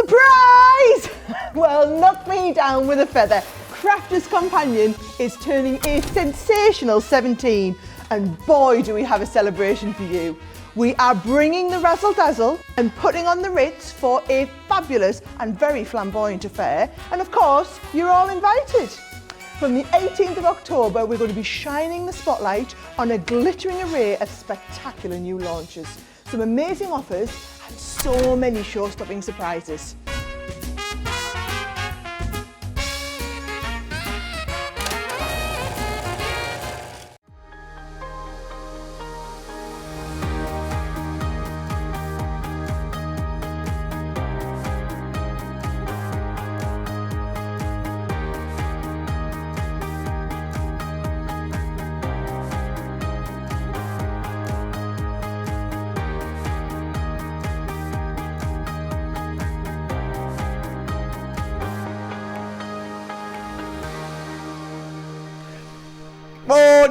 Surprise! Well, knock me down with a feather. Crafter's Companion is turning a sensational 17, and boy do we have a celebration for you. We are bringing the razzle dazzle and putting on the Ritz for a fabulous and very flamboyant affair, and of course you're all invited. From the 18th of October we're going to be shining the spotlight on a glittering array of spectacular new launches, some amazing offers and so many show-stopping surprises.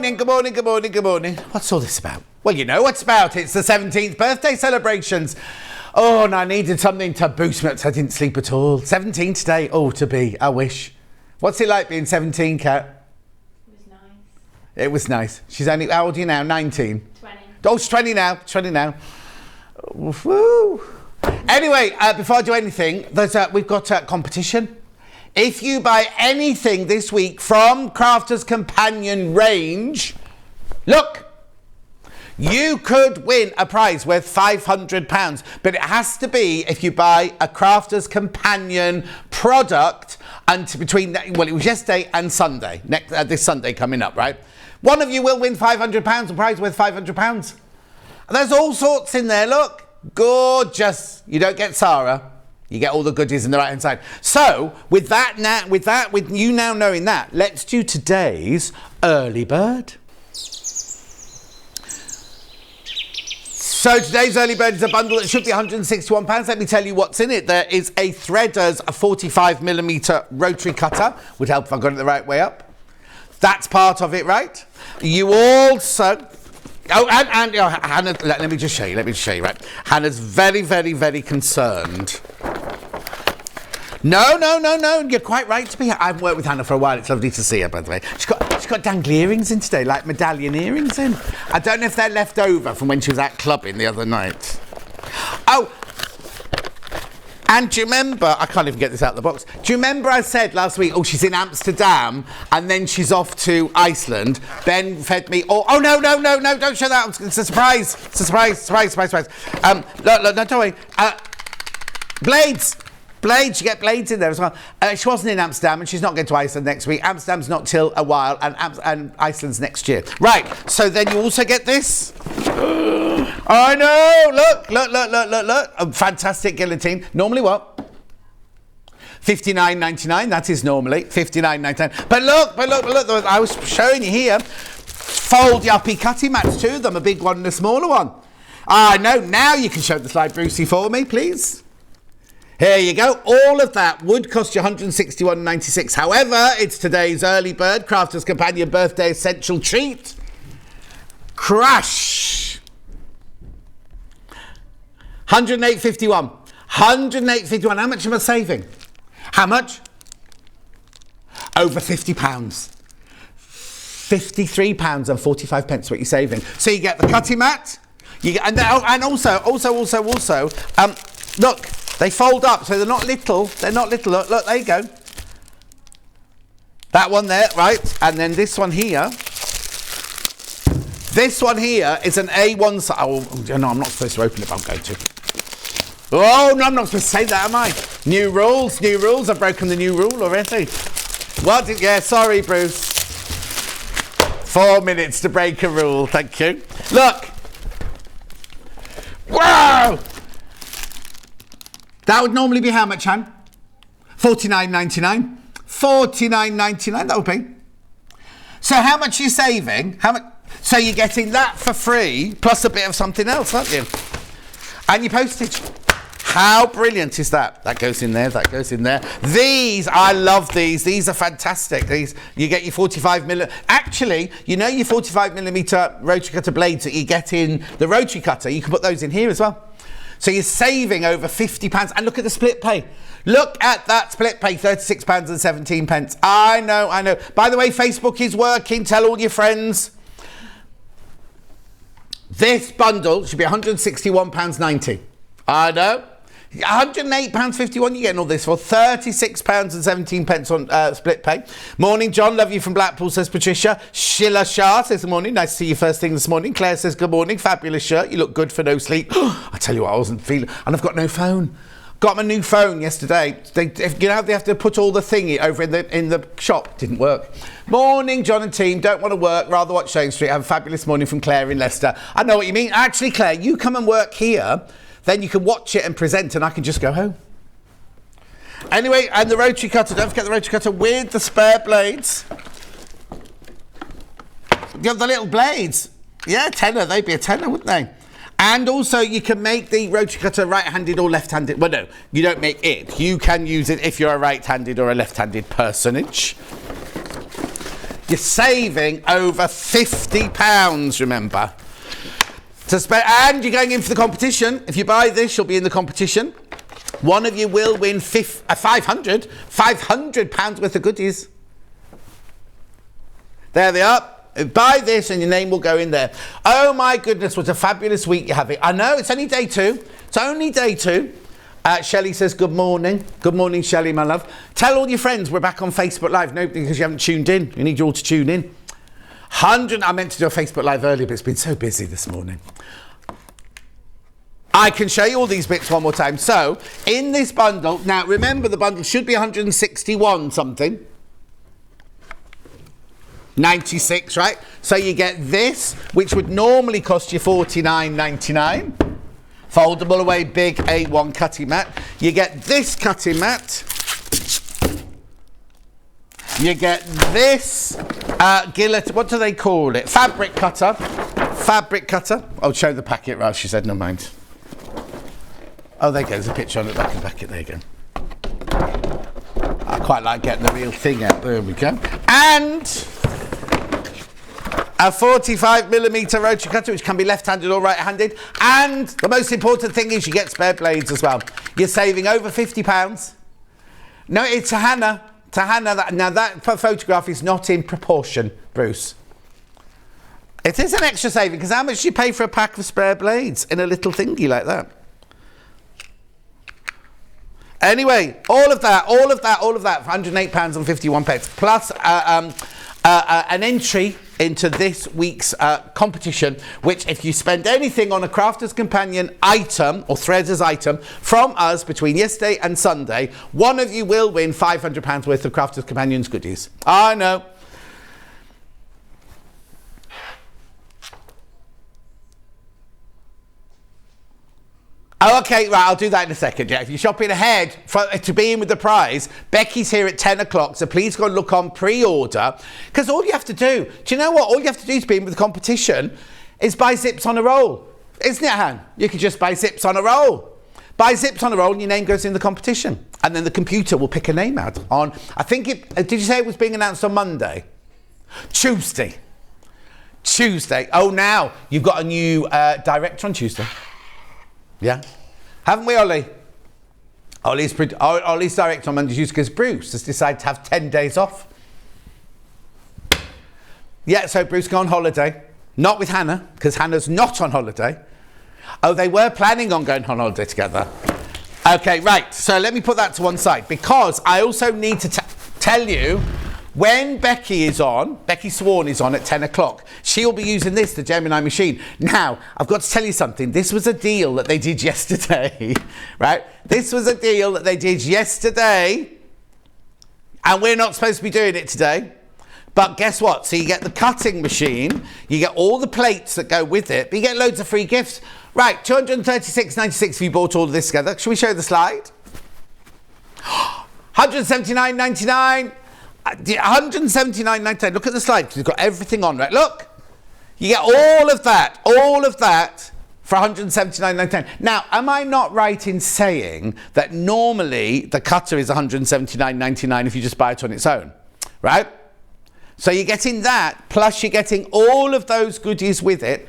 Good morning, good morning, good morning. What's all this about? Well, you know what's about. It's the 17th birthday celebrations. Oh, and I needed something to boost me up so I didn't sleep at all. 17 today. Oh, to be. I wish. What's it like being 17, Kat? It was nice. It was nice. She's only, how old are you now? 19? 20. Oh, she's 20 now. 20 now. Woo. Anyway, before I do anything, we've got a competition. If you buy anything this week from Crafter's Companion range, look, you could win a prize worth £500, but it has to be if you buy a Crafter's Companion product between, well, it was yesterday and Sunday, this Sunday coming up, right? One of you will win £500, a prize worth £500. And there's all sorts in there, look, gorgeous. You don't get Sarah. You get all the goodies in the right-hand side. So, with you now knowing that, let's do today's early bird. So today's early bird is a bundle that should be £161. Let me tell you what's in it. There is a Threaders 45mm rotary cutter. Would help if I got it the right way up. That's part of it, right? You also... Oh, and Hannah, let me just show you, right? Hannah's very, very, very concerned. No, you're quite right to be here. I've worked with Hannah for a while. It's lovely to see her, by the way. She's got dangly earrings in today, like medallion earrings in. I don't know if they're left over from when she was out clubbing the other night. Oh, and do you remember, I can't even get this out of the box. Do you remember I said last week, oh, she's in Amsterdam and then she's off to Iceland. Ben fed me, oh, no, don't show that. It's a surprise. It's a surprise. Look, no, don't worry. Blades, you get blades in there as well. She wasn't in Amsterdam and she's not going to Iceland next week. Amsterdam's not till a while and Iceland's next year. Right, so then you also get this. I know, look. A fantastic guillotine. Normally what? £59.99, that is normally £59.99. But look, I was showing you here. Fold yuppie cutting mats, two of them, a big one and a smaller one. I know, now you can show the slide, Brucey, for me, please. Here you go. All of that would cost you £161.96. However, it's today's early bird Crafter's Companion birthday essential treat. Crash. £108.51. £108.51. How much am I saving? How much? Over £50. £53.45 what you're saving. So you get the cutting mat. You get, and also, look, they fold up, so they're not little. Look, there you go. That one there, right? And then this one here. This one here is an A1 size. Oh, no, I'm not supposed to open it, but I'm going to. Oh, no, I'm not supposed to say that, am I? New rules. I've broken the new rule already. What? Yeah, sorry, Bruce. 4 minutes to break a rule, thank you. Look. Wow! That would normally be how much, Han? £49.99. £49.99, that would be. So how much are you saving? How much? So you're getting that for free, plus a bit of something else, aren't you? And your postage. How brilliant is that? That goes in there, These, I love these. These are fantastic. These, you get your 45mm. Actually, you know your 45mm rotary cutter blades that you get in the rotary cutter, you can put those in here as well. So you're saving over £50. And look at the split pay. Look at that split pay, £36.17. I know. By the way, Facebook is working. Tell all your friends. This bundle should be £161.90. I know. £108.51 you're getting all this for. £36.17 on split pay. Morning, John. Love you from Blackpool, says Patricia. Sheila Shah says good morning. Nice to see you first thing this morning. Claire says good morning. Fabulous shirt. You look good for no sleep. I tell you what, I wasn't feeling... And I've got no phone. Got my new phone yesterday. They have to put all the thingy over in the shop. Didn't work. Morning, John and team. Don't want to work. Rather watch Shane Street. Have a fabulous morning from Claire in Leicester. I know what you mean. Actually, Claire, you come and work here. Then you can watch it and present, and I can just go home. Anyway, and the rotary cutter. Don't forget the rotary cutter with the spare blades. You have the little blades. Yeah, tenner. They'd be a tenner, wouldn't they? And also, you can make the rotary cutter right-handed or left-handed. Well, no, you don't make it. You can use it if you're a right-handed or a left-handed personage. You're saving over £50, remember. And you're going in for the competition. If you buy this, you'll be in the competition. One of you will win £500 worth of goodies. There they are. Buy this and your name will go in there. Oh my goodness, what a fabulous week you're having. I know, it's only day 2. It's only day 2. Shelley says good morning. Good morning, Shelley, my love. Tell all your friends we're back on Facebook Live. No, because you haven't tuned in. We need you all to tune in. I meant to do a Facebook Live earlier, but it's been so busy this morning. I can show you all these bits one more time. So, in this bundle, now remember the bundle should be 161 something. 96, right? So you get this, which would normally cost you $49.99. Foldable away big A1 cutting mat. You get this cutting mat. You get this gillet, what do they call it? Fabric cutter. Fabric cutter. I'll show the packet, right? She said, no mind. Oh, there you go. There's a picture on the back of the packet. There you go. I quite like getting the real thing out. There we go. And a 45mm rotary cutter, which can be left-handed or right-handed. And the most important thing is you get spare blades as well. You're saving over £50. No, it's to Hannah. To Hannah, that photograph is not in proportion, Bruce. It is an extra saving, because how much do you pay for a pack of spare blades in a little thingy like that? Anyway, all of that for £108.51, plus an entry into this week's competition, which if you spend anything on a Crafter's Companion item or Threaders item from us between yesterday and Sunday, one of you will win £500 worth of Crafter's Companions goodies. I know. Oh, okay, right, I'll do that in a second, yeah. If you're shopping ahead to be in with the prize, Becky's here at 10 o'clock, so please go and look on pre-order. Because all you have to do you know what? All you have to do to be in with the competition is buy zips on a roll. Isn't it, Han? You could just buy zips on a roll. Buy zips on a roll and your name goes in the competition. And then the computer will pick a name out on, I think did you say it was being announced on Monday? Tuesday. Oh, now, you've got a new director on Tuesday. Yeah, haven't we, Ollie? Ollie's director on Monday, Tuesday, because Bruce has decided to have 10 days off. Yeah, so Bruce go on holiday, not with Hannah, because Hannah's not on holiday. Oh, they were planning on going on holiday together. Okay, right, so let me put that to one side, because I also need to tell you, when Becky Swan is on at 10 o'clock, she'll be using this, the Gemini machine. Now, I've got to tell you something. This was a deal that they did yesterday, right? This was a deal that they did yesterday, and we're not supposed to be doing it today. But guess what? So you get the cutting machine, you get all the plates that go with it, but you get loads of free gifts. Right, $236.96 if you bought all of this together. Shall we show the slide? $179.99. $179.99. Look at the slide, because we've got everything on, right? Look, you get all of that for $179.99. Now, am I not right in saying that normally the cutter is $179.99 if you just buy it on its own, right? So you're getting that, plus you're getting all of those goodies with it,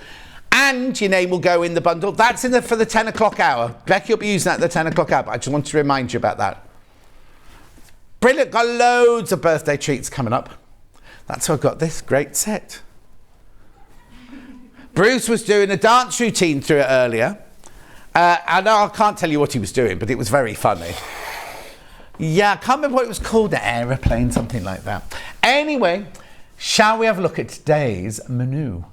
And your name will go in the bundle. That's for the 10 o'clock hour. Becky will be using that at the 10 o'clock hour, but I just wanted to remind you about that. Brilliant. Got loads of birthday treats coming up. That's why I've got this great set. Bruce was doing a dance routine through it earlier. I can't tell you what he was doing, but it was very funny. Yeah, I can't remember what it was called, an aeroplane, something like that. Anyway, shall we have a look at today's menu?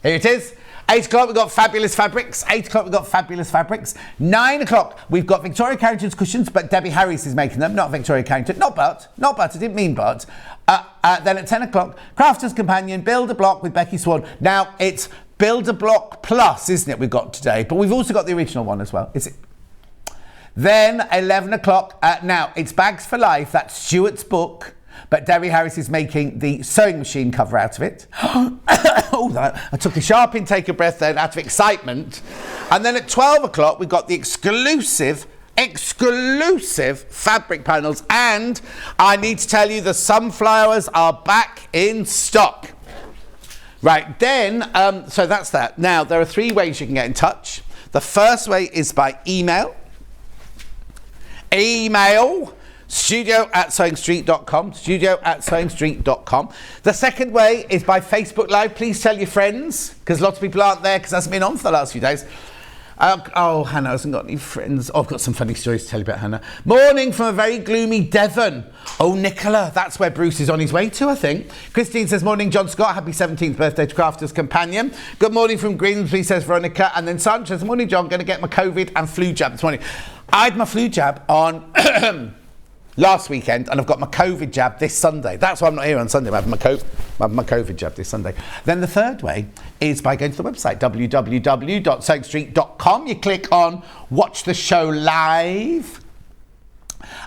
Here it is. 8 o'clock, we've got fabulous fabrics. 8 o'clock, we've got fabulous fabrics. 9 o'clock, we've got Victoria Carrington's cushions, but Debbie Harris is making them, not Victoria Carrington. Not but, I didn't mean but. Then at 10 o'clock, Crafter's Companion, Build a Block with Becky Swan. Now, it's Build a Block Plus, isn't it, we've got today? But we've also got the original one as well, is it? Then, 11 o'clock, now, it's Bags for Life, that's Stuart's book. But Debbie Harris is making the sewing machine cover out of it. I took a sharp intake of breath then out of excitement. And then at 12 o'clock, we've got the exclusive fabric panels. And I need to tell you, the sunflowers are back in stock. Right, then, so that's that. Now, there are 3 ways you can get in touch. The first way is by email. studio@sewingstreet.com. The second way is by Facebook Live. Please tell your friends, because lots of people aren't there because it hasn't been on for the last few days. Hannah hasn't got any friends. I've got some funny stories to tell you about Hannah. Morning from a very gloomy Devon. Oh, Nicola, that's where Bruce is on his way to, I think. Christine says, morning, John Scott. Happy 17th birthday to Crafter's Companion. Good morning from Grimsby, says Veronica. And then Sandra says, morning, John. Going to get my COVID and flu jab this morning. I had my flu jab on last weekend, and I've got my COVID jab this Sunday. That's why I'm not here on Sunday. I'm having my COVID jab this Sunday. Then the third way is by going to the website, www.sewingstreet.com. You click on Watch the Show Live.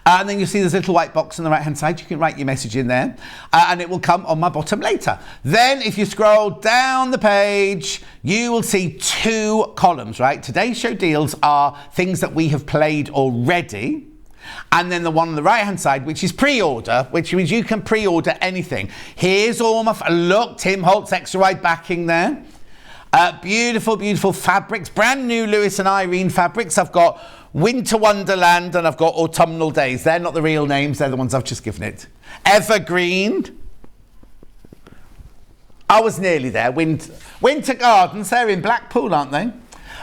And then you'll see there's a little white box on the right-hand side. You can write your message in there, and it will come on my bottom later. Then if you scroll down the page, you will see 2 columns, right? Today's show deals are things that we have played already. And then the one on the right-hand side, which is pre-order, which means you can pre-order anything. Here's all my... Look, Tim Holt's extra wide backing there. Beautiful, beautiful fabrics. Brand new Lewis and Irene fabrics. I've got Winter Wonderland and I've got Autumnal Days. They're not the real names. They're the ones I've just given it. Evergreen. I was nearly there. Winter Gardens. They're in Blackpool, aren't they?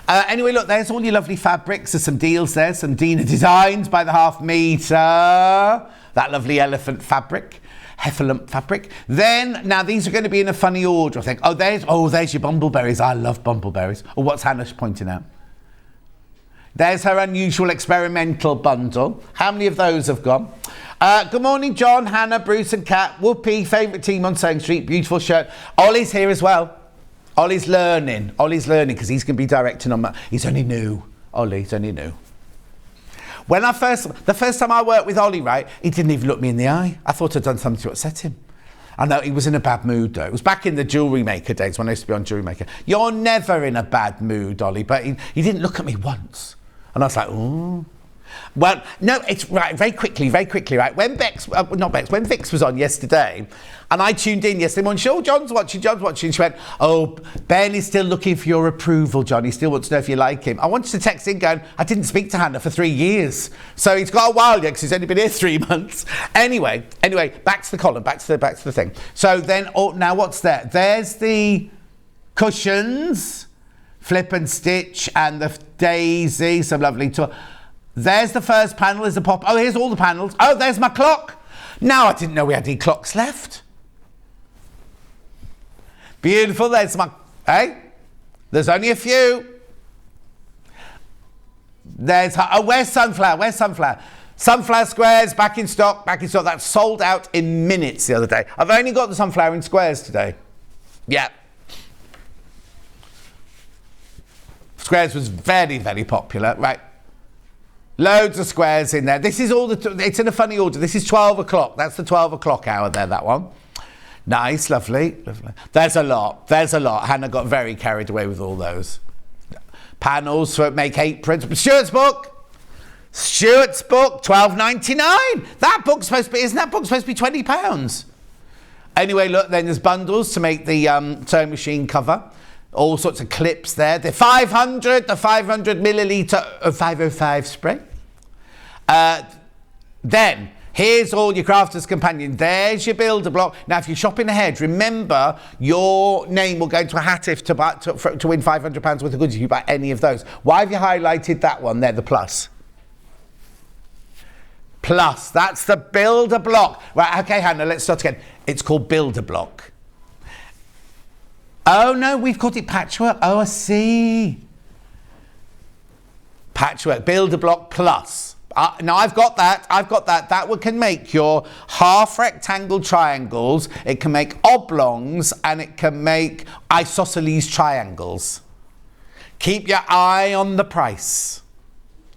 Anyway, look, there's all your lovely fabrics. There's some deals there. Some Dina Designs by the half metre. That lovely elephant fabric. Heffalump fabric. Then, now these are going to be in a funny order, I think. Oh, there's your bumbleberries. I love bumbleberries. Oh, what's Hannah pointing out? There's her unusual experimental bundle. How many of those have gone? Good morning, John, Hannah, Bruce and Kat. Whoopi, favourite team on Sewing Street. Beautiful shirt. Ollie's here as well. Ollie's learning because he's going to be directing on... He's only new. Ollie's only new. The first time I worked with Ollie, right, he didn't even look me in the eye. I thought I'd done something to upset him. I know, he was in a bad mood, though. It was back in the Jewellery Maker days when I used to be on Jewellery Maker. You're never in a bad mood, Ollie, but he didn't look at me once. And I was like, ooh. Well, no, it's right, very quickly, right? When when Vix was on yesterday, and I tuned in yesterday morning, oh, John's watching. She went, oh, Ben is still looking for your approval, John. He still wants to know if you like him. I wanted to text in going, I didn't speak to Hannah for 3 years. So he's got a while yet because he's only been here 3 months. Anyway, back to the column, back to the thing. So then, now what's there? There's the cushions, flip and stitch, and the daisy, some lovely tour. There's the first panel, is the pop. Oh, here's all the panels. Oh, there's my clock. Now I didn't know we had any clocks left. Beautiful, there's my... Hey? There's only a few. There's... Oh, where's Sunflower? Sunflower squares, back in stock. That's sold out in minutes the other day. I've only got the sunflower in squares today. Yeah. Squares was very, very popular. Right. Loads of squares in there. This is all it's in a funny order. This is 12 o'clock. That's the 12 o'clock hour there, that one. Nice, lovely. There's a lot. Hannah got very carried away with all those. Panels for make aprons. Stuart's book, £12.99. Isn't that book supposed to be £20? Anyway, look, then there's bundles to make the sewing machine cover. All sorts of clips there. The 500 millilitre of 505 spray. Then, here's all your Crafter's Companion. There's your builder block. Now, if you're shopping ahead, remember your name will go into a hat if to win £500 worth of goods if you buy any of those. Why have you highlighted that one there, the plus? Plus, that's the builder block. Right, okay, Hannah, let's start again. It's called builder block. Oh, no, we've called it patchwork. Oh, I see. Patchwork, builder block plus. Now, I've got that. That one can make your half rectangle triangles. It can make oblongs and it can make isosceles triangles. Keep your eye on the price.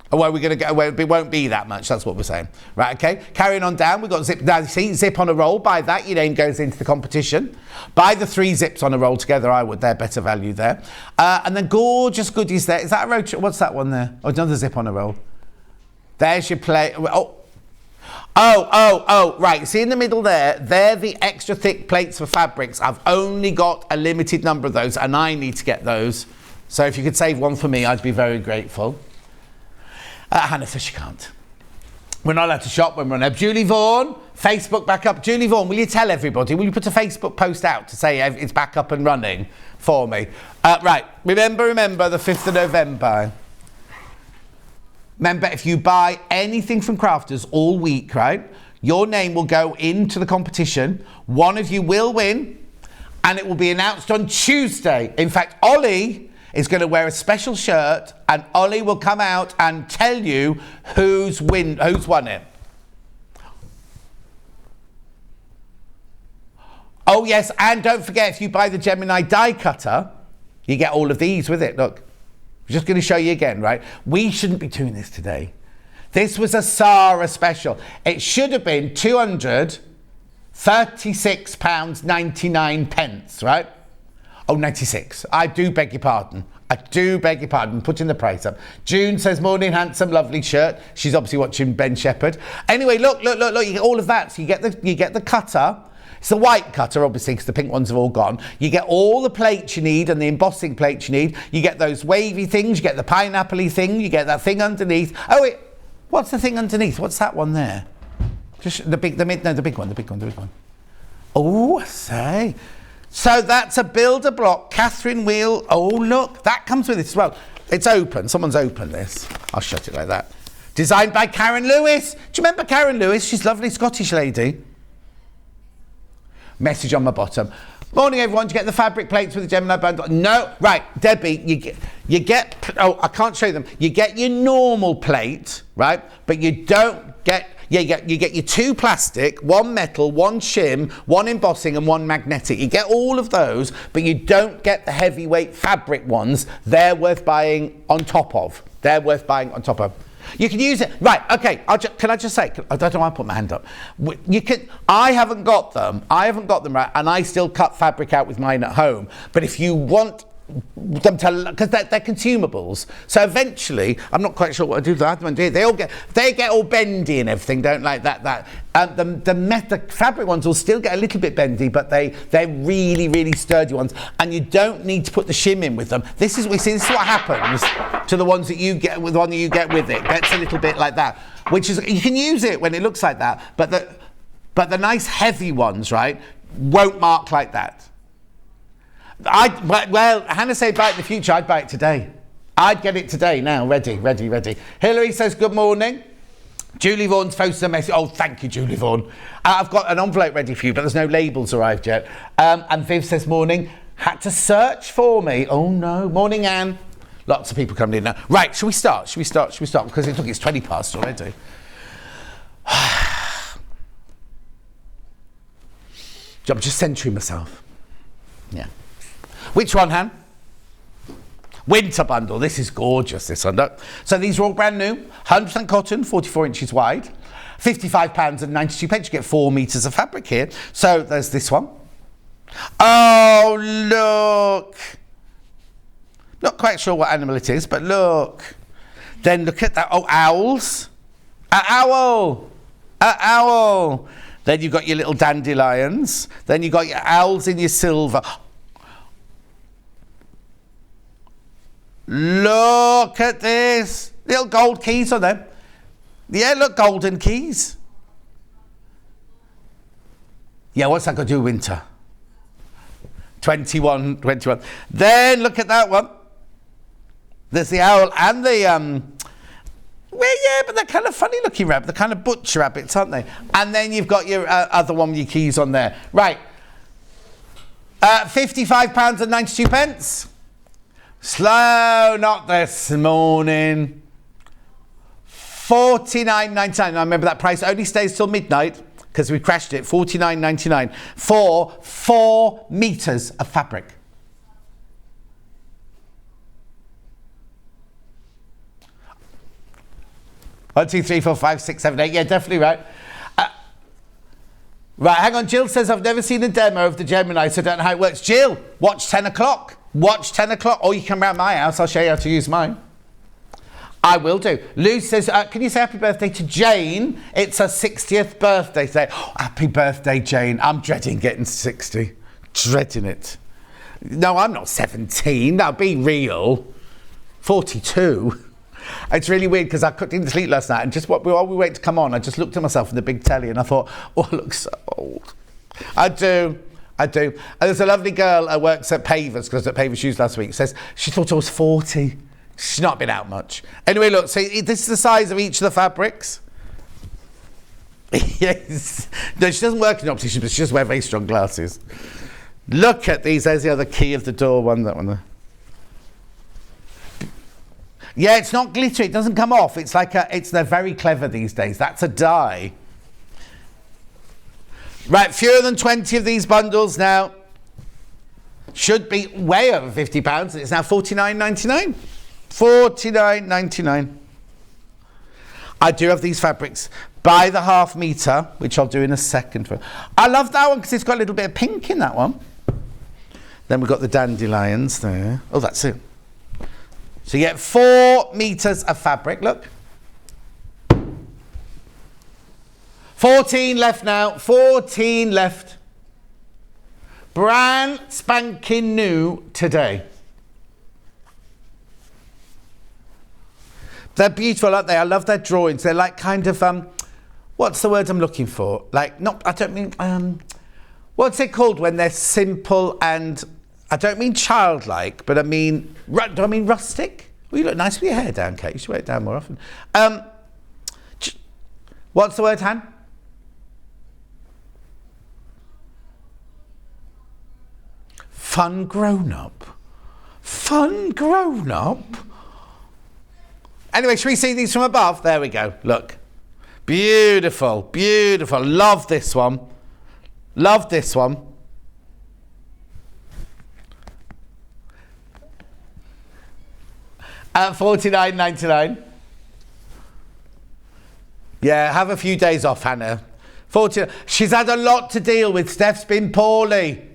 Where we're going to go, it won't be that much, that's what we're saying. Right, okay, carrying on down, we've got zip. Now, see, zip on a roll, buy that, your name goes into the competition. Buy the 3 zips on a roll together, I would, they're better value there. And then gorgeous goodies there. Is that a road trip? What's that one there? Oh, another zip on a roll. There's your plate. Oh, right, see in the middle there, they're the extra thick plates for fabrics. I've only got a limited number of those, and I need to get those. So if you could save one for me, I'd be very grateful. Hannah says she can't. We're not allowed to shop when we're on there. Julie Vaughan, Facebook back up. Julie Vaughan, will you tell everybody? Will you put a Facebook post out to say it's back up and running for me? Right, remember the 5th of November. Remember, if you buy anything from Crafters all week, right, your name will go into the competition. One of you will win, and it will be announced on Tuesday. In fact, Ollie is going to wear a special shirt, and Ollie will come out and tell you who's won it. Oh yes, and don't forget, if you buy the Gemini die cutter, you get all of these with it. Look, I'm just going to show you again, right? We shouldn't be doing this today. This was a Sarah special. It should have been £236.99, right? Oh, 96. I do beg your pardon. I'm putting the price up. June says, morning, handsome, lovely shirt. She's obviously watching Ben Shepherd. Anyway, look. You get all of that. So you get the cutter. It's the white cutter, obviously, because the pink ones have all gone. You get all the plates you need and the embossing plates you need. You get those wavy things. You get the pineapple-y thing. You get that thing underneath. Oh, wait. What's the thing underneath? What's that one there? Just the big one. Oh, I say. So that's a builder block, Catherine Wheel. Oh, look, that comes with it as well. It's open. Someone's opened this. I'll shut it like that. Designed by Karen Lewis. Do you remember Karen Lewis? She's a lovely Scottish lady. Message on my bottom. Morning, everyone. Do you get the fabric plates with the Gemini bundle? No. Right, Debbie, you get... Oh, I can't show them. You get your normal plate, right? But you don't get... You get your 2 plastic, 1 metal, 1 shim, 1 embossing and 1 magnetic. You get all of those, but you don't get the heavyweight fabric ones. They're worth buying on top of. You can use it. Right, okay, can I just say, I don't know why I put my hand up. I haven't got them, right, and I still cut fabric out with mine at home. But if you want them to, because they're consumables, so eventually I'm not quite sure what I do with the other one. They get all bendy and everything, don't like that. The fabric ones will still get a little bit bendy, but they're really sturdy ones, and you don't need to put the shim in with them. This is what happens to the ones that you get with one that you get with it. Gets a little bit like that, which is, you can use it when it looks like that, but the nice heavy ones, right, won't mark like that. Hannah said buy it in the future. I'd buy it today. I'd get it today now. Ready. Hilary says good morning. Julie Vaughan's posted a message. Oh, thank you, Julie Vaughan. I've got an envelope ready for you, but there's no labels arrived yet. And Viv says morning. Had to search for me. Oh no. Morning, Anne. Lots of people coming in now. Right, shall we start? Because it's 20 past already. I'm just centering myself. Yeah. Which one, Han? Winter bundle. This is gorgeous, this one. So these are all brand new. 100% cotton, 44 inches wide. £55.92. You get 4 metres of fabric here. So there's this one. Oh, look. Not quite sure what animal it is, but look. Then look at that. Oh, owls. An owl. Then you've got your little dandelions. Then you've got your owls in your silver. Look at this. Little gold keys on them. Yeah, look, golden keys. Yeah, what's that got to do with winter? 21. Then look at that one. There's the owl and the well, yeah, but they're kind of funny looking rabbits. They're kind of butcher rabbits, aren't they? And then you've got your other one with your keys on there. Right. £55.92. Slow, not this morning. $49.99. Now remember that price only stays till midnight because we crashed it. $49.99 for 4 meters of fabric. One, two, three, four, five, six, seven, 8. Yeah, definitely right. Right, hang on. Jill says, I've never seen a demo of the Gemini, so I don't know how it works. Jill, watch 10 o'clock. Watch 10 o'clock. Or you come round my house. I'll show you how to use mine. I will do. Lou says, can you say happy birthday to Jane? It's her 60th birthday today. Oh, happy birthday, Jane. I'm dreading getting 60. Dreading it. No, I'm not 17. Now, be real. 42. It's really weird because I couldn't sleep last night and just while we wait to come on, I just looked at myself in the big telly and I thought, oh, I look so old. I do. And there's a lovely girl who works at Pavers, because at Pavers Shoes last week, says she thought I was 40. She's not been out much. Anyway, look, so this is the size of each of the fabrics. Yes. No, she doesn't work in opticians, but she just wears very strong glasses. Look at these. There's the other key of the door one, that one there. Yeah, it's not glittery. It doesn't come off. It's like they're very clever these days. That's a dye. Right, fewer than 20 of these bundles now. Should be way over £50. It's now $49.99. $49.99. I do have these fabrics by the half metre, which I'll do in a second. I love that one because it's got a little bit of pink in that one. Then we've got the dandelions there. Oh, that's it. So you get 4 meters of fabric, look. 14 left now, 14 left. Brand spanking new today. They're beautiful, aren't they? I love their drawings. They're like kind of, what's the word I'm looking for? Like, not, I don't mean, what's it called when they're simple and, I don't mean childlike, but I mean, do I mean rustic? Well, you look nice with your hair down, Kate. You should wear it down more often. What's the word, Han? Fun grown-up. Fun grown-up? Anyway, should we see these from above? There we go. Look. Beautiful, beautiful. Love this one. Love this one. At $49.99. Yeah, have a few days off, Hannah. She's had a lot to deal with. Steph's been poorly.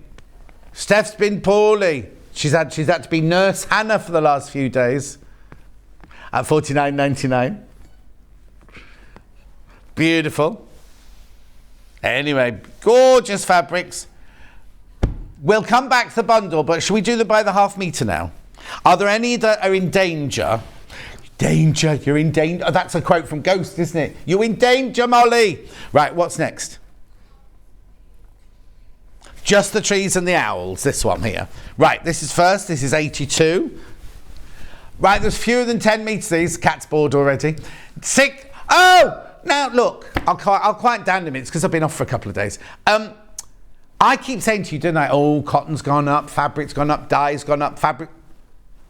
Steph's been poorly. She's had to be Nurse Hannah for the last few days. At $49.99. Beautiful. Anyway, gorgeous fabrics. We'll come back to the bundle, but should we do them by the half metre now? Are there any that are in danger? Danger, you're in danger. Oh, that's a quote from Ghost, isn't it? You're in danger, Molly. Right, what's next? Just the trees and the owls, this one here. Right, this is first, this is 82. Right, there's fewer than 10 metres these. Cat's bored already. 6. Oh! Now, look, I'll quiet down in a minute because I've been off for a couple of days. I keep saying to you, don't I? Oh, cotton's gone up, fabric's gone up, dye's gone up, fabric.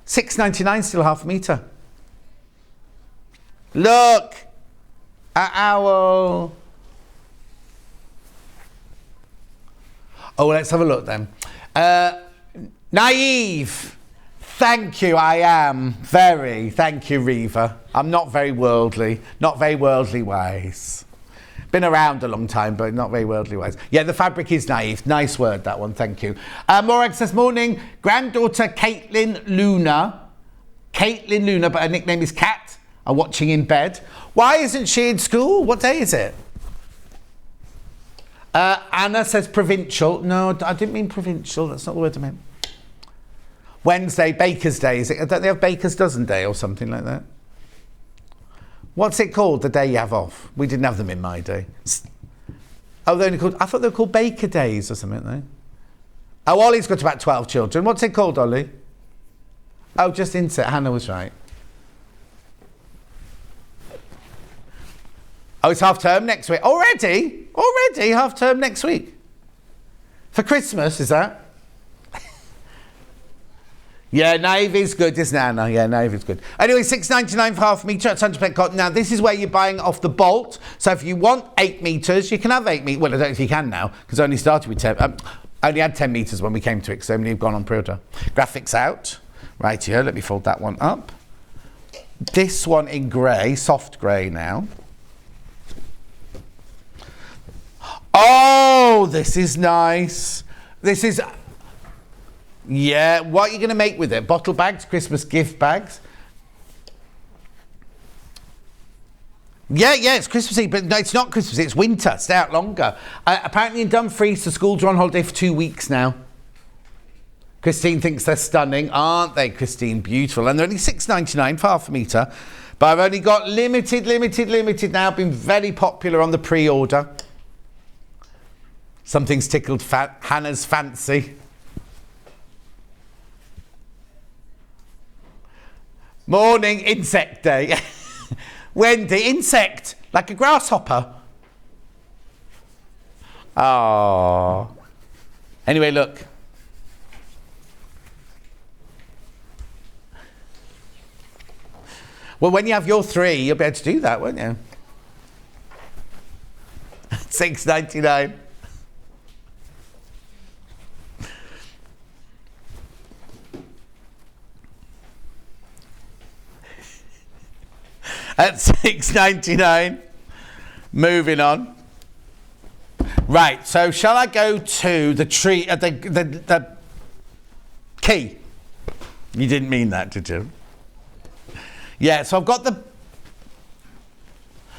$6.99 still half a metre. Look! An owl. Oh, let's have a look then. Naive. Thank you, I am. Very. Thank you, Reva. I'm not very worldly. Not very worldly wise. Been around a long time, but not very worldly wise. Yeah, the fabric is naive. Nice word, that one. Thank you. Morag says, morning. Granddaughter Caitlin Luna, but her nickname is Cat, are watching in bed. Why isn't she in school? What day is it? Anna says provincial. No, I didn't mean provincial. That's not the word I meant. Wednesday, Baker's Day. Is it? Don't they have Baker's Dozen Day or something like that? What's it called, the day you have off? We didn't have them in my day. Oh, they're only called... I thought they were called Baker Days or something, though. Oh, Ollie's got about 12 children. What's it called, Ollie? Oh, just inset. Hannah was right. Oh, it's half term next week. Already? Already half term next week? For Christmas, is that? Yeah, navy's good, isn't it, Anna? Yeah, navy's good. Anyway, $6.99 for half a metre at 100% cotton. Now, this is where you're buying off the bolt. So if you want 8 metres, you can have 8 metres. Well, I don't know if you can now, because I only started with 10. Only had 10 metres when we came to it, so many have gone on pre-order. Graphics out. Right here, let me fold that one up. This one in grey, soft grey now. Oh, this is nice. This is... Yeah, what are you going to make with it? Bottle bags, Christmas gift bags? Yeah, it's Christmassy, but no, it's not Christmassy, it's winter. Stay out longer. Apparently in Dumfries, the schools are on holiday for 2 weeks now. Christine thinks they're stunning, aren't they, Christine? Beautiful. And they're only $6.99 for half a metre. But I've only got limited now. Been very popular on the pre-order. Something's tickled Hannah's fancy. Morning, insect day. Wendy, insect, like a grasshopper. Oh. Anyway, look. Well, when you have your 3, you'll be able to do that, won't you? $6.99. At $6.99. Moving on. Right, so shall I go to the tree, the key? You didn't mean that, did you? Yeah, so I've got the...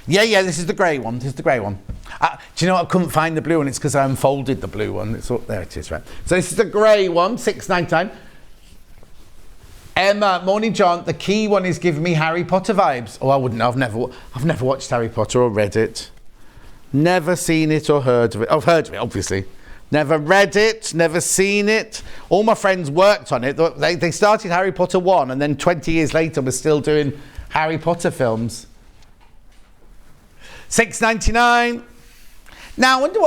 Yeah, this is the grey one. This is the grey one. Do you know what? I couldn't find the blue one. It's because I unfolded the blue one. It's all, there it is, right. So this is the grey one, $6.99. Emma, morning, John. The key one is giving me Harry Potter vibes. Oh, I wouldn't know. I've never watched Harry Potter or read it. Never seen it or heard of it. I've heard of it, obviously. Never read it, never seen it. All my friends worked on it. They started Harry Potter 1 and then 20 years later we're still doing Harry Potter films. $6.99. Now, I wonder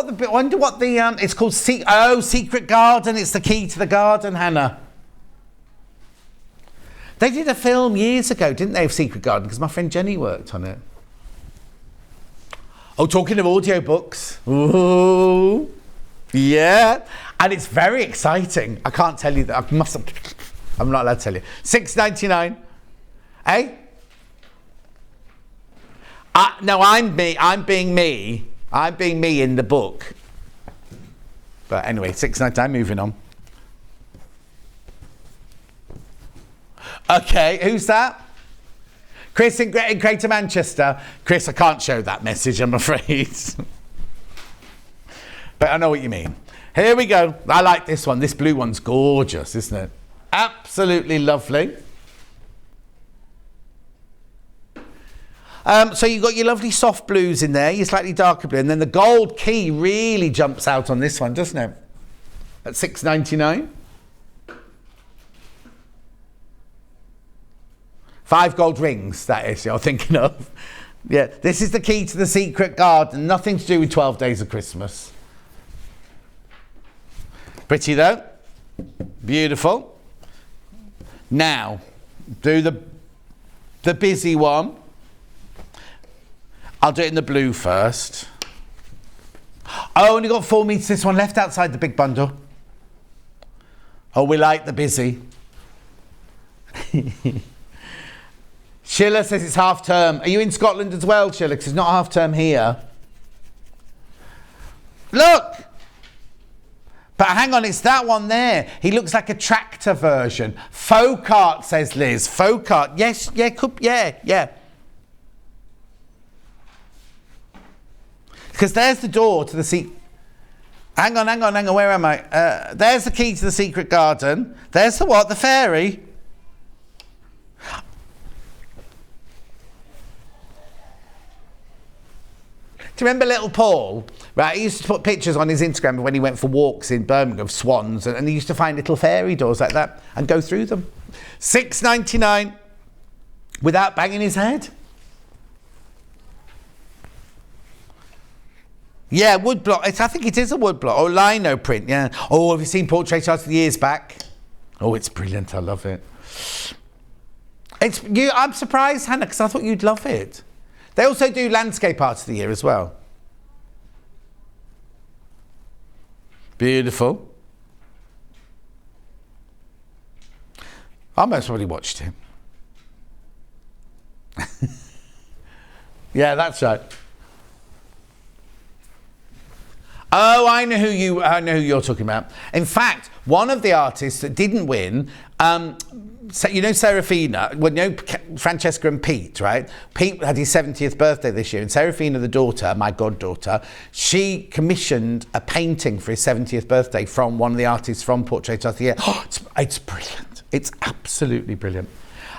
what the it's called Secret Garden. It's the key to the garden, Hannah. They did a film years ago, didn't they, of Secret Garden? Because my friend Jenny worked on it. Oh, talking of audiobooks. Ooh. Yeah. And it's very exciting. I can't tell you that. I'm not allowed to tell you. $6.99. Eh? No, I'm being me. I'm being me in the book. But anyway, $6.99, moving on. Okay, who's that? Chris in Greater Manchester. Chris, I can't show that message, I'm afraid. But I know what you mean. Here we go. I like this one. This blue one's gorgeous, isn't it? Absolutely lovely. So you've got your lovely soft blues in there, your slightly darker blue, and then the gold key really jumps out on this one, doesn't it? At $6.99. 5 gold rings, that is, you're thinking of. Yeah, this is the key to the secret garden. Nothing to do with 12 Days of Christmas. Pretty though. Beautiful. Now, do the busy one. I'll do it in the blue first. Oh, only got 4 meters. This one left outside the big bundle. Oh, we like the busy. Sheila says it's half term. Are you in Scotland as well, Sheila? Because it's not half term here. Look! But hang on, it's that one there. He looks like a tractor version. Folk art, says Liz. Folk art. Yes, yeah, yeah. Because there's the door to the seat. Hang on, where am I? There's the key to the secret garden. There's the what? The fairy. Do you remember little Paul? Right, he used to put pictures on his Instagram when he went for walks in Birmingham of swans, and he used to find little fairy doors like that and go through them. $6.99 without banging his head. Yeah, wood block. I think it is a wood block or lino print. Yeah. Oh, have you seen Portrait Art of the Years back? Oh, it's brilliant. I love it. I'm surprised, Hannah, because I thought you'd love it. They also do Landscape Art of the Year as well. Beautiful. I most probably watched it. Yeah, that's right. Oh, I know who you're talking about. In fact, one of the artists that didn't win, Serafina, Francesca and Pete, right? Pete had his 70th birthday this year, and Serafina, the daughter, my goddaughter, she commissioned a painting for his 70th birthday from one of the artists from Portrait Art of the Year. Oh, it's brilliant. It's absolutely brilliant.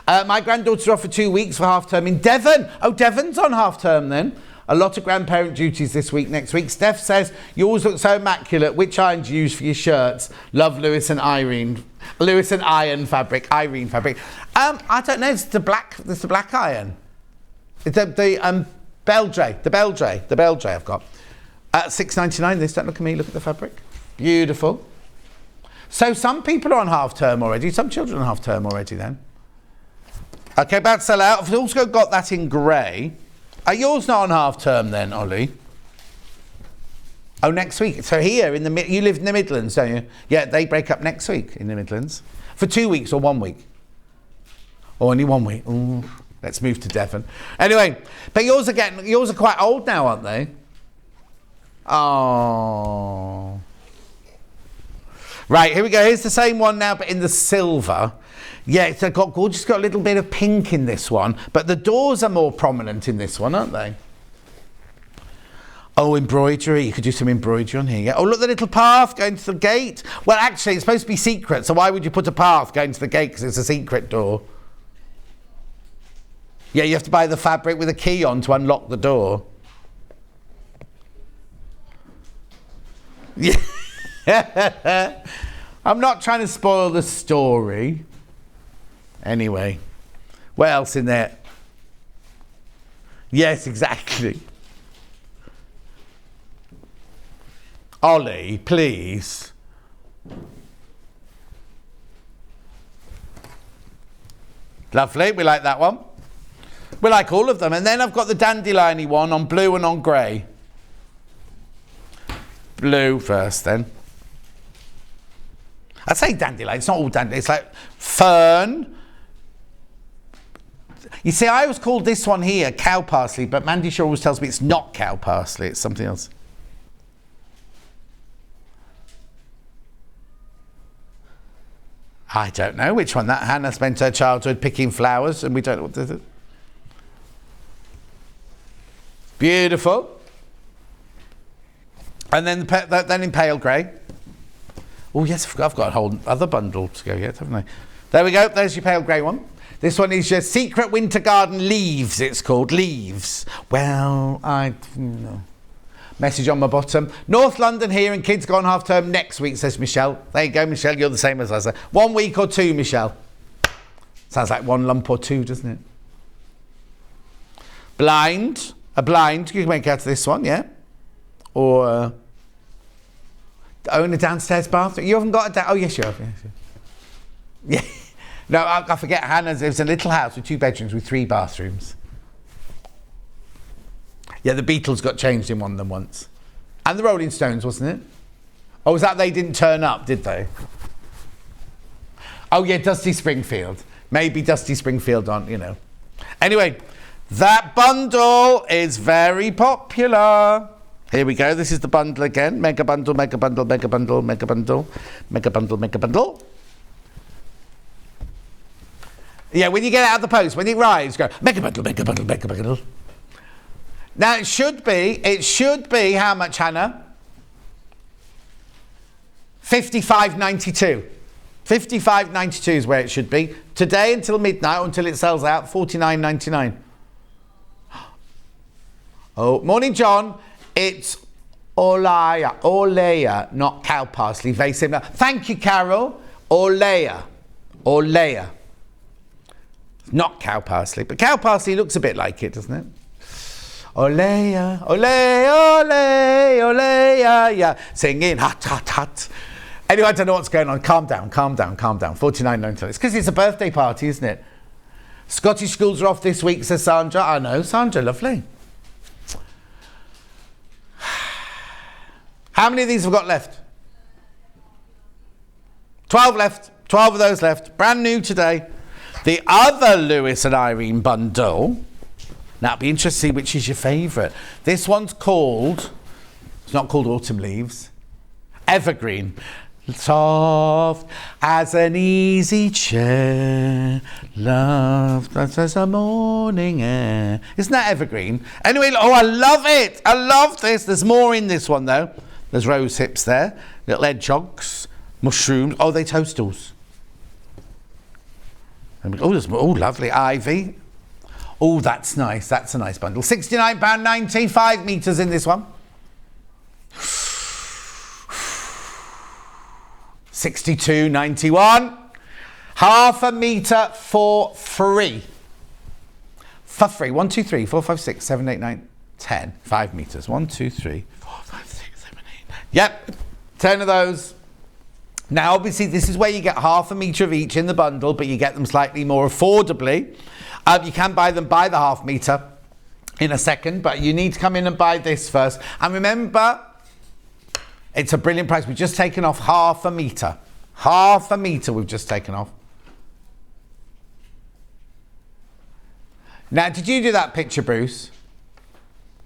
My granddaughter's off for 2 weeks for half term in Devon. Oh, Devon's on half term then. A lot of grandparent duties this week, next week. Steph says, you always look so immaculate. Which iron do you use for your shirts? Love Lewis and Irene. Lewis and Iron fabric. Irene fabric. I don't know. It's the black iron. It's the Beldray. The Beldray I've got. At $6.99 this. Don't look at me. Look at the fabric. Beautiful. So some people are on half term already. Some children are on half term already then. Okay, about to sell out. I've also got that in grey. Are yours not on half term then, Ollie? Oh, next week. So here, you live in the Midlands, don't you? Yeah, they break up next week in the Midlands. For 2 weeks or 1 week? Or only 1 week? Ooh, let's move to Devon. Anyway, but yours are quite old now, aren't they? Oh. Right, here we go. Here's the same one now, but in the silver. Yeah, it's got gorgeous. Got a little bit of pink in this one, but the doors are more prominent in this one, aren't they? Oh, embroidery. You could do some embroidery on here. Yeah. Oh, look, the little path going to the gate. Well, actually, it's supposed to be secret, so why would you put a path going to the gate? Because it's a secret door. Yeah, you have to buy the fabric with a key on to unlock the door. Yeah. I'm not trying to spoil the story. Anyway, what else in there? Yes, exactly. Ollie, please. Lovely, we like that one. We like all of them. And then I've got the dandelion-y one on blue and on grey. Blue first then. I say dandelion, it's not all dandelion, it's like fern. You see, I always called this one here cow parsley, but Mandy Shaw always tells me it's not cow parsley, it's something else. I don't know which one. That Hannah spent her childhood picking flowers and we don't know what to do. Beautiful. And then in pale grey. Oh yes, I've got a whole other bundle to go yet, haven't I? There we go, there's your pale grey one. This one is your Secret Winter Garden Leaves, it's called. Leaves. Well, message on my bottom. North London here and kids go on half term next week, says Michelle. There you go, Michelle, you're the same as us. 1 week or 2, Michelle. Sounds like one lump or two, doesn't it? Blind. A blind, you can make out of this one, yeah? Or... in a downstairs bathroom. You haven't got a... oh, yes, you have. Yeah. No, I forget Hannah's. It was a little house with 2 bedrooms with 3 bathrooms. Yeah, the Beatles got changed in one of them once. And the Rolling Stones, wasn't it? Oh, was that they didn't turn up, did they? Oh, yeah, Dusty Springfield. Maybe Dusty Springfield on, you know. Anyway, that bundle is very popular. Here we go. This is the bundle again. Mega bundle, mega bundle, mega bundle, mega bundle, mega bundle, mega bundle. Yeah, when you get out of the post, when it arrives, go mega bundle, mega bundle, mega bundle. Now it should be how much, Hannah? 55.92. 55.92 is where it should be. Today until midnight, until it sells out, 49.99. Oh, morning, John. It's Olea, not cow parsley. Very similar. Thank you, Carol. Olea. Not cow parsley, but cow parsley looks a bit like it, doesn't it? Olea, yeah. Singing, hot. Anyway, I don't know what's going on. Calm down. 49.99. It's because it's a birthday party, isn't it? Scottish schools are off this week, says Sandra. I know, Sandra, lovely. How many of these have got left? 12 left. 12 of those left. Brand new today. The other Lewis and Irene bundle. Now, it'd be interesting to see which is your favourite. This one's called, it's not called Autumn Leaves, Evergreen. Soft as an easy chair, love as a morning air. Isn't that Evergreen? Anyway, oh, I love it. I love this. There's more in this one, though. There's rose hips there, little hedgehogs, mushrooms. Oh, they toastals. Oh, there's more. Oh, lovely. Ivy. Oh, that's nice. That's a nice bundle. £69.90, 5 metres in this one. 62.91. Half a metre for free. For free. 1, 2, 3, 4, 5, 6, 7, 8, 9, 10. 5 metres. 1, 2, 3, 4, 5, 6, 7, 8, 9. Yep. 10 of those. Now, obviously, this is where you get half a metre of each in the bundle, but you get them slightly more affordably. You can buy them by the half metre in a second, but you need to come in and buy this first. And remember, it's a brilliant price. We've just taken off half a metre. Half a metre we've just taken off. Now, did you do that picture, Bruce?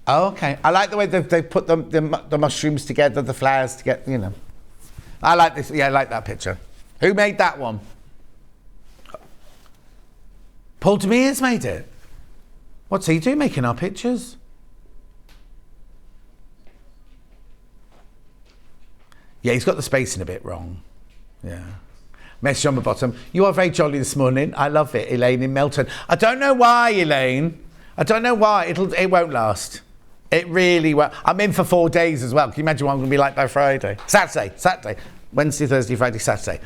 Oh, okay. I like the way they've put the mushrooms together, the flowers together, you know. I like this. Yeah, I like that picture. Who made that one? Paul Demire's made it. What's he doing making our pictures? Yeah, he's got the spacing a bit wrong. Yeah. Message on the bottom. You are very jolly this morning. I love it, Elaine in Melton. I don't know why, Elaine. I don't know why. It won't last. It really won't. I'm in for 4 days as well. Can you imagine what I'm going to be like by Friday? Saturday. Wednesday, Thursday, Friday, Saturday.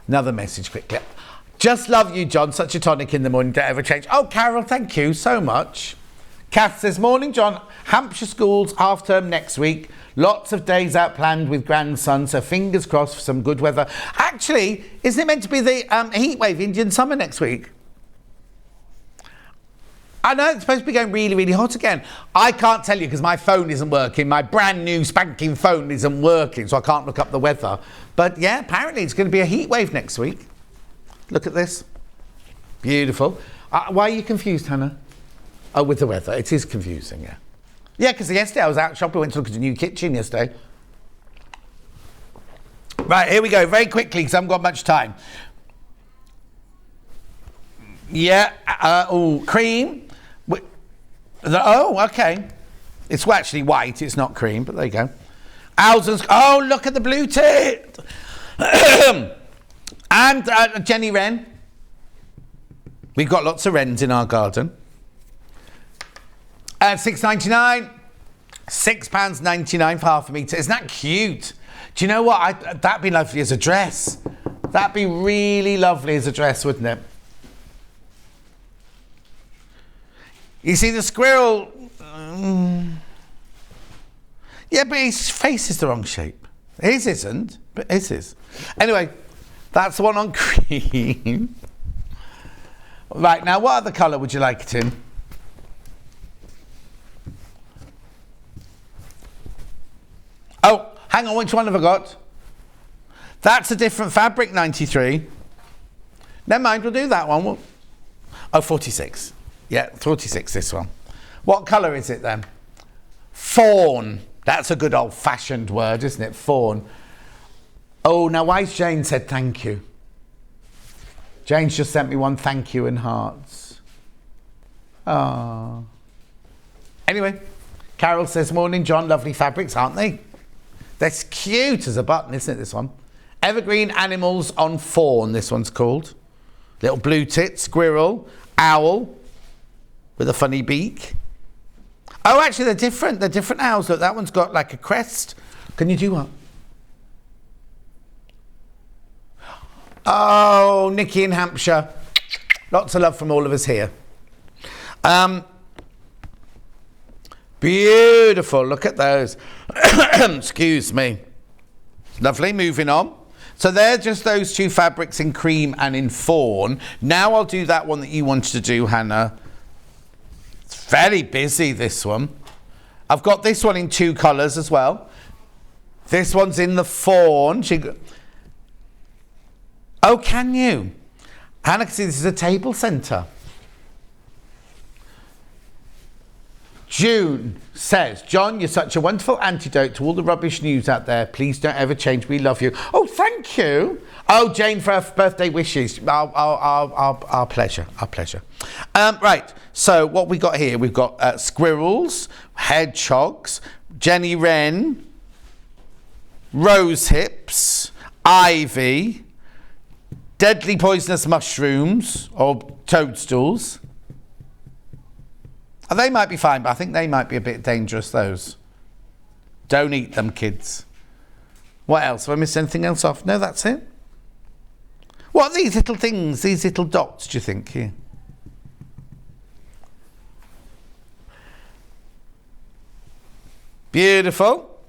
Another message quickly. Just love you, John. Such a tonic in the morning. Don't ever change. Oh, Carol, thank you so much. Kath says, morning, John. Hampshire schools half term next week. Lots of days out planned with grandson, so fingers crossed for some good weather. Actually, isn't it meant to be the heat wave, Indian summer next week? I know it's supposed to be going really, really hot again. I can't tell you because my phone isn't working. My brand new spanking phone isn't working, so I can't look up the weather. But yeah, apparently it's going to be a heat wave next week. Look at this. Beautiful. Why are you confused, Hannah? Oh, with the weather. It is confusing, yeah. Yeah, because yesterday I was out shopping. I went to look at a new kitchen yesterday. Right, here we go. Very quickly, because I haven't got much time. Yeah. Cream. Oh, okay. It's actually white. It's not cream, but there you go. Alzen's. Oh, look at the blue tit. And Jenny Wren. We've got lots of wrens in our garden. £6.99. £6.99 for half a metre. Isn't that cute? Do you know what? That'd be lovely as a dress. That'd be really lovely as a dress, wouldn't it? You see the squirrel... yeah, but his face is the wrong shape. His isn't, but his is. Anyway, that's the one on cream. Right, now what other colour would you like it in? Oh, hang on, which one have I got? That's a different fabric, 93. Never mind, we'll do that one. Oh, 46. Yeah, 46, this one. What colour is it then? Fawn. That's a good old-fashioned word, isn't it? Fawn. Oh, now why's Jane said thank you? Jane's just sent me one thank you in hearts. Ah. Anyway, Carol says, morning, John. Lovely fabrics, aren't they? That's cute as a button, isn't it, this one? Evergreen Animals on Fawn, this one's called. Little blue tit, squirrel, owl with a funny beak. Oh, actually, they're different. They're different owls. Look, that one's got like a crest. Can you do one? Oh, Nikki in Hampshire. Lots of love from all of us here. Beautiful. Look at those. Excuse me. Lovely. Moving on. So they're just those two fabrics in cream and in fawn. Now I'll do that one that you wanted to do, Hannah. It's very busy, this one. I've got this one in two colours as well. This one's in the fawn. Oh, can you? Hannah can see this is a table centre. June says, John, you're such a wonderful antidote to all the rubbish news out there. Please don't ever change. We love you. Oh, thank you. Oh, Jane, for her birthday wishes. Our pleasure. Our pleasure. Right. So what we got here? We've got squirrels, hedgehogs, Jenny Wren, rose hips, ivy, deadly poisonous mushrooms or toadstools. Oh, they might be fine, but I think they might be a bit dangerous, those. Don't eat them, kids. What else? Have I missed anything else off? No, that's it. What are these little things, these little dots, do you think, here? Beautiful.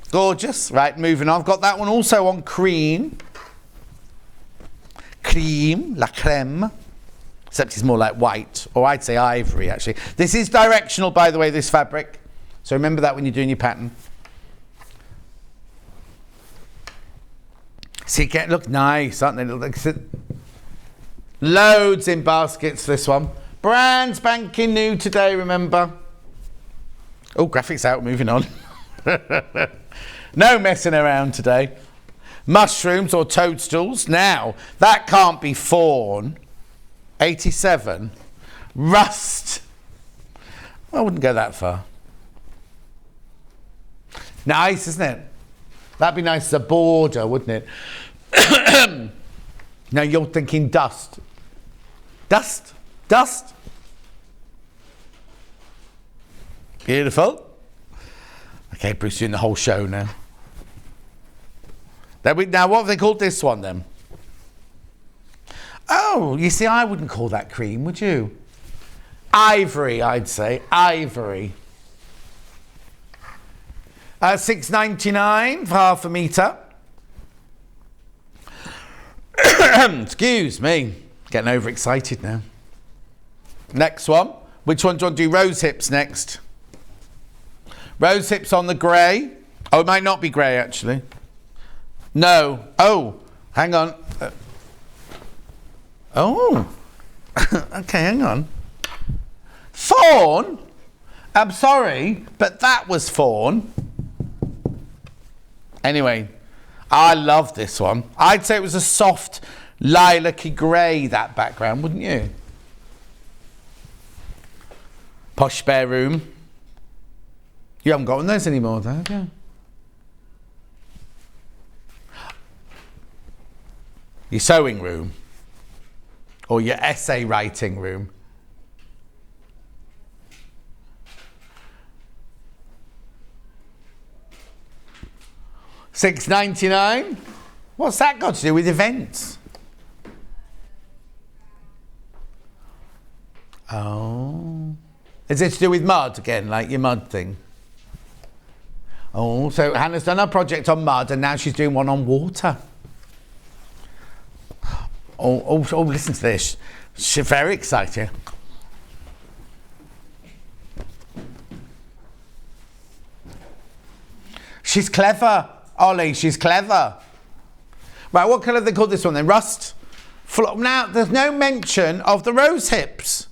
Gorgeous. Right, moving on. I've got that one also on cream. Cream, la crème. Except it's more like white, or I'd say ivory, actually. This is directional, by the way, this fabric. So remember that when you're doing your pattern. See, look nice, aren't they? Look, loads in baskets, this one. Brand spanking new today, remember. Oh, graphics out, moving on. No messing around today. Mushrooms or toadstools. Now, that can't be fawn. 87. Rust. I wouldn't go that far. Nice, isn't it? That'd be nice as a border, wouldn't it? Now you're thinking dust. Dust? Dust? Beautiful. Okay, Bruce, doing the whole show now. Now, what have they called this one then? Oh, you see, I wouldn't call that cream, would you? Ivory, I'd say. Ivory. $6.99 for half a metre. Excuse me. Getting overexcited now. Next one. Which one do you want to do? Rose hips next. Rose hips on the grey. Oh, it might not be grey, actually. No. Oh, hang on. Oh. Okay, hang on. Fawn? I'm sorry, but that was fawn. Anyway, I love this one. I'd say it was a soft lilac-y grey, that background, wouldn't you? Posh spare room. You haven't got one of those anymore, though, have you? Your sewing room. Or your essay writing room. $6.99. What's that got to do with events? Oh. Is it to do with mud again, like your mud thing? Oh, so Hannah's done her project on mud and now she's doing one on water. Oh, listen to this. She's very exciting. She's clever, Ollie. She's clever. Right, what colour have they called this one then? Rust? Now, there's no mention of the rose hips.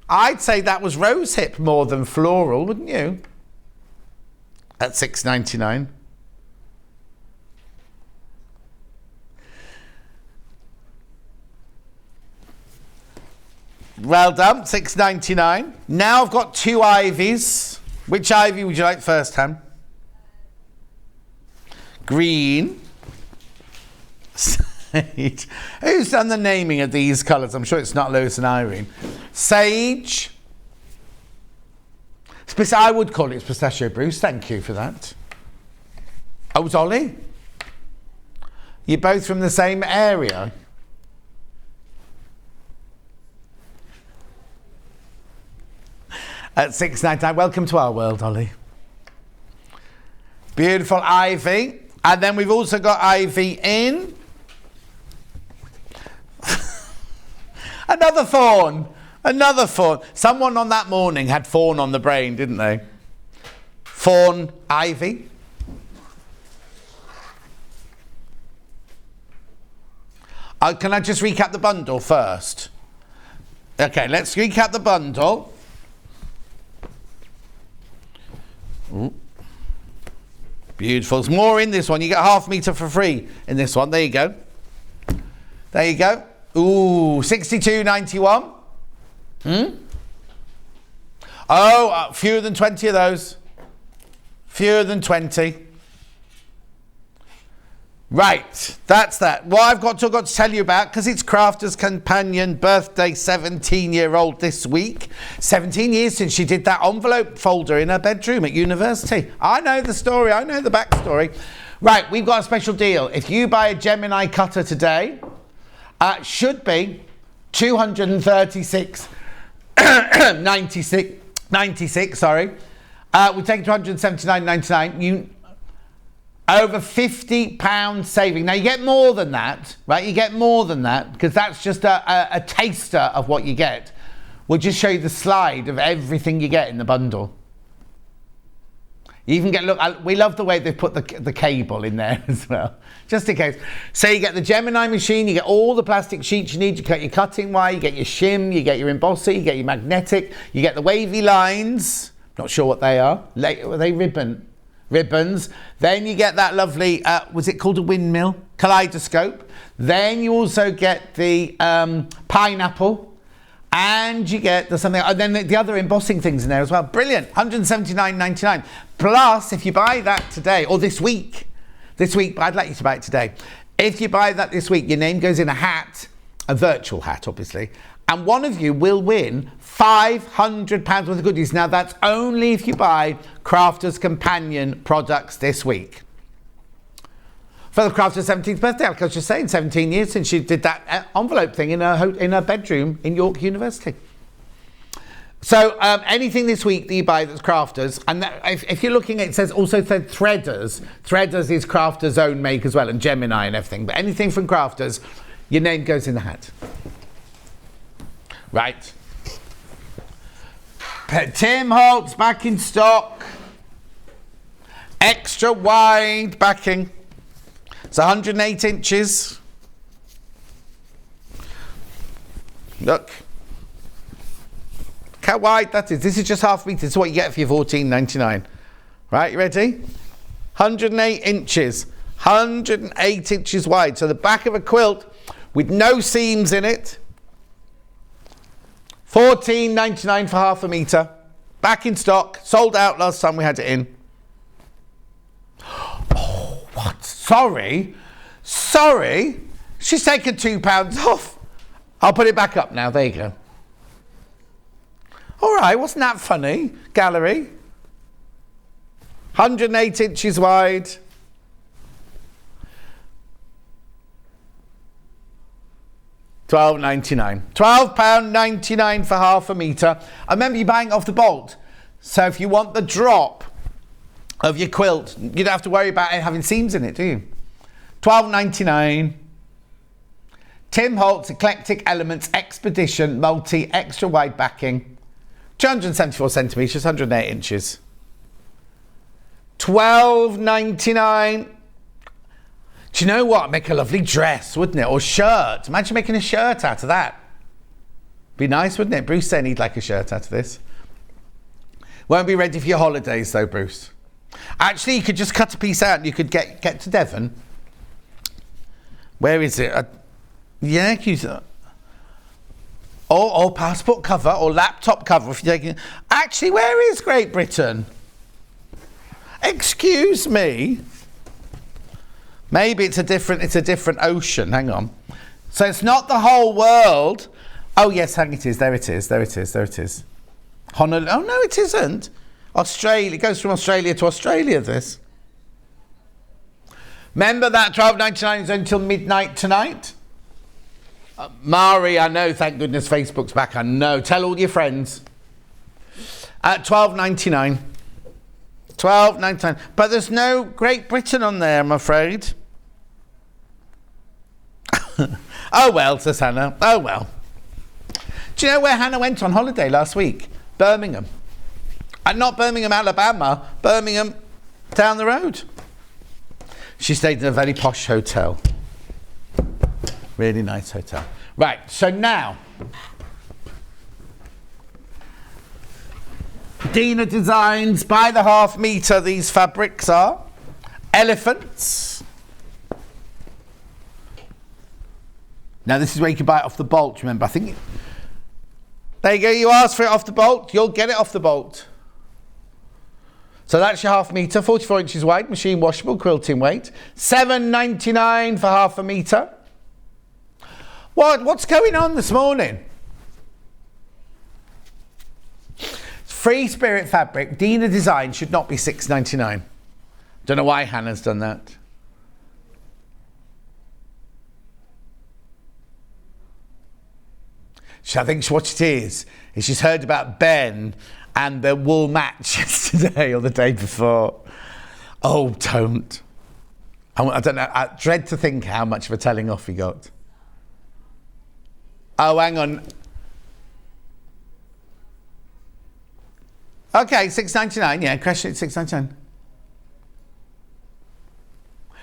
I'd say that was rose hip more than floral, wouldn't you? At $6.99. Well done, $6.99. Now I've got two ivies. Which ivy would you like first, Han? green, sage. Who's done the naming of these colours? I'm sure it's not Lewis and Irene. Sage. I would call it pistachio, Bruce. Thank you for that. Oh, it's Ollie. You're both from the same area. At 6.99. Welcome to our world, Ollie. Beautiful ivy. And then we've also got ivy in. Another fawn. Another fawn. Someone on that morning had fawn on the brain, didn't they? Fawn, ivy. Can I just recap the bundle first? Okay, let's recap the bundle. Ooh. Beautiful. There's more in this one. You get half metre for free in this one. There you go. There you go. Ooh, 62.91. Oh, fewer than 20 of those. Fewer than 20. Right, that's that. What I've got to tell you about, because it's Crafter's Companion birthday 17-year-old this week. 17 years since she did that envelope folder in her bedroom at university. I know the story, I know the backstory. Right, we've got a special deal. If you buy a Gemini cutter today, should be 236.96, sorry. We take it to 179.99. Over £50 saving. Now you get more than that, right? You get more than that, because that's just a taster of what you get. We'll just show you the slide of everything you get in the bundle. You even get, look, we love the way they've put the cable in there as well, just in case. So you get the Gemini machine, you get all the plastic sheets you need, you get your cutting wire, you get your shim, you get your embosser, you get your magnetic, you get the wavy lines, not sure what they are they ribbons. Then you get that lovely, was it called a windmill? Kaleidoscope. Then you also get the pineapple, and you get the something, and then the other embossing things in there as well. Brilliant. 179.99. Plus, if you buy that today, or this week, but I'd like you to buy it today. If you buy that this week, your name goes in a hat, a virtual hat, obviously, and one of you will win £500 worth of goodies. Now, that's only if you buy Crafter's Companion products this week. For the Crafter's 17th birthday, like I was just saying, 17 years since she did that envelope thing in her bedroom in York University. So anything this week that you buy that's Crafter's, and if you're looking at it, says also said Threaders. Threaders is Crafter's own make as well, and Gemini and everything. But anything from Crafter's, your name goes in the hat. Right. Tim Holtz back in stock. Extra wide backing. It's 108 inches. Look how wide that is. This is just half metre. This is what you get for your $14.99. Right, you ready? 108 inches. 108 inches wide. So the back of a quilt with no seams in it. $14.99 for half a metre. Back in stock. Sold out last time we had it in. Oh, what? Sorry. She's taken £2 off. I'll put it back up now. There you go. All right, wasn't that funny? Gallery. 108 inches wide. £12.99. £12.99 for half a metre. I remember you buying off the bolt. So if you want the drop of your quilt, you don't have to worry about it having seams in it, do you? £12.99. Tim Holtz Eclectic Elements Expedition Multi Extra Wide Backing. 274 centimetres, 108 inches. £12.99. Do you know what? Make a lovely dress, wouldn't it? Or shirt. Imagine making a shirt out of that. Be nice, wouldn't it? Bruce said he'd like a shirt out of this. Won't be ready for your holidays though, Bruce. Actually, you could just cut a piece out and you could get to Devon. Where is it? Yeah, or passport cover or laptop cover if you're taking. Actually, where is Great Britain? Excuse me. Maybe it's a different ocean. Hang on. So it's not the whole world. Oh yes, hang it is. There it is. Honolulu. Oh no, it isn't. Australia. It goes from Australia to Australia. This. Remember that $12.99 is until midnight tonight. Mari, I know. Thank goodness Facebook's back. I know. Tell all your friends. At $12.99. $12.99. But there's no Great Britain on there, I'm afraid. Oh well, says Hannah. Oh well. Do you know where Hannah went on holiday last week? Birmingham. And not Birmingham, Alabama. Birmingham down the road. She stayed in a very posh hotel. Really nice hotel. Right, so now Dina designs by the half metre. These fabrics are elephants. Now this is where you can buy it off the bolt, remember. I think there you go, you ask for it off the bolt, you'll get it off the bolt. So that's your half metre, 44 inches wide, machine washable, quilting weight. $7.99 for half a metre. What's going on this morning? Free Spirit fabric, Dina design should not be $6.99. Don't know why Hannah's done that. I think what it is she's heard about Ben and the wool match yesterday or the day before. Oh, don't. I don't know. I dread to think how much of a telling off he got. Oh, hang on. Okay, $6.99. Yeah, crash it, $6.99.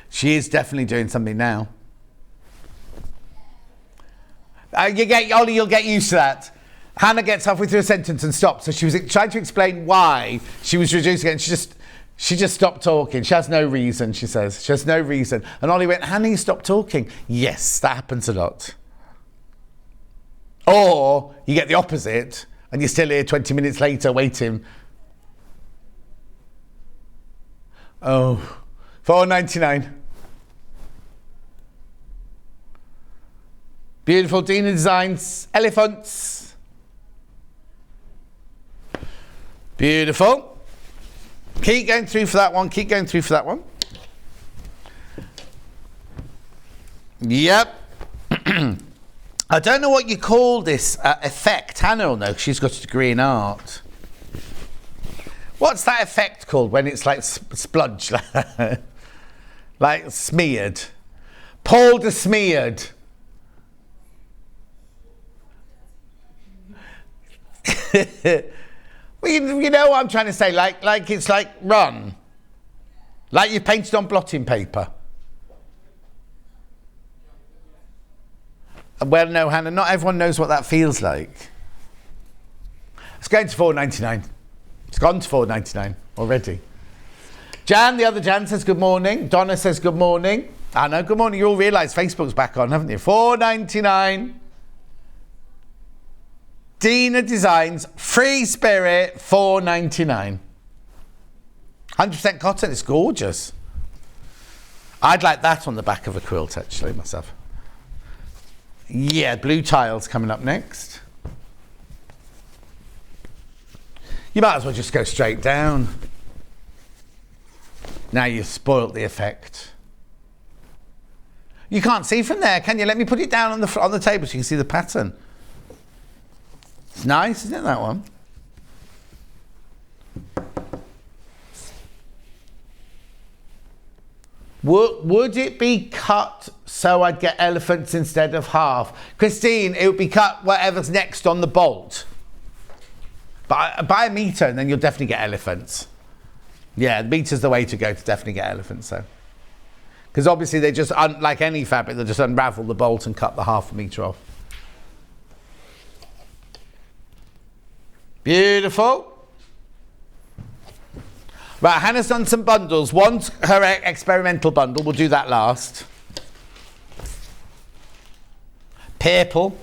She is definitely doing something now. Ollie, you'll get used to that. Hannah gets halfway through a sentence and stops. So she was trying to explain why she was reducing it, and she just stopped talking. She has no reason, she says. She has no reason. And Ollie went, Hannah, you stopped talking. Yes, that happens a lot. Or you get the opposite, and you're still here 20 minutes later waiting. Oh, $4.99. Beautiful Dina designs, elephants. Beautiful. Keep going through for that one. Keep going through for that one. Yep. I don't know what you call this effect. Hannah will know, 'cause she's got a degree in art. What's that effect called when it's like spludge, like smeared? Paul de smeared. Well, you know what I'm trying to say, like it's like run, like you painted on blotting paper. Well, no, Hannah, not everyone knows what that feels like. It's going to $4.99. It's gone to $4.99 already. Jan, the other Jan, says good morning. Donna says good morning. I know, good morning. You all realise Facebook's back on, haven't you? $4.99. Dina Designs, Free Spirit, $4.99. 100% cotton, it's gorgeous. I'd like that on the back of a quilt, actually, myself. Yeah, blue tiles coming up next. You might as well just go straight down. Now you've spoilt the effect. You can't see from there, can you? Let me put it down on the table so you can see the pattern. It's nice, isn't it, that one? Would it be cut so I'd get elephants instead of half? Christine, it would be cut whatever's next on the bolt. But buy a metre and then you'll definitely get elephants. Yeah, the metre's the way to go to definitely get elephants, though. Because obviously they just, like any fabric, they'll just unravel the bolt and cut the half a metre off. Beautiful. Right, Hannah's done some bundles. One's her experimental bundle. We'll do that last. Purple.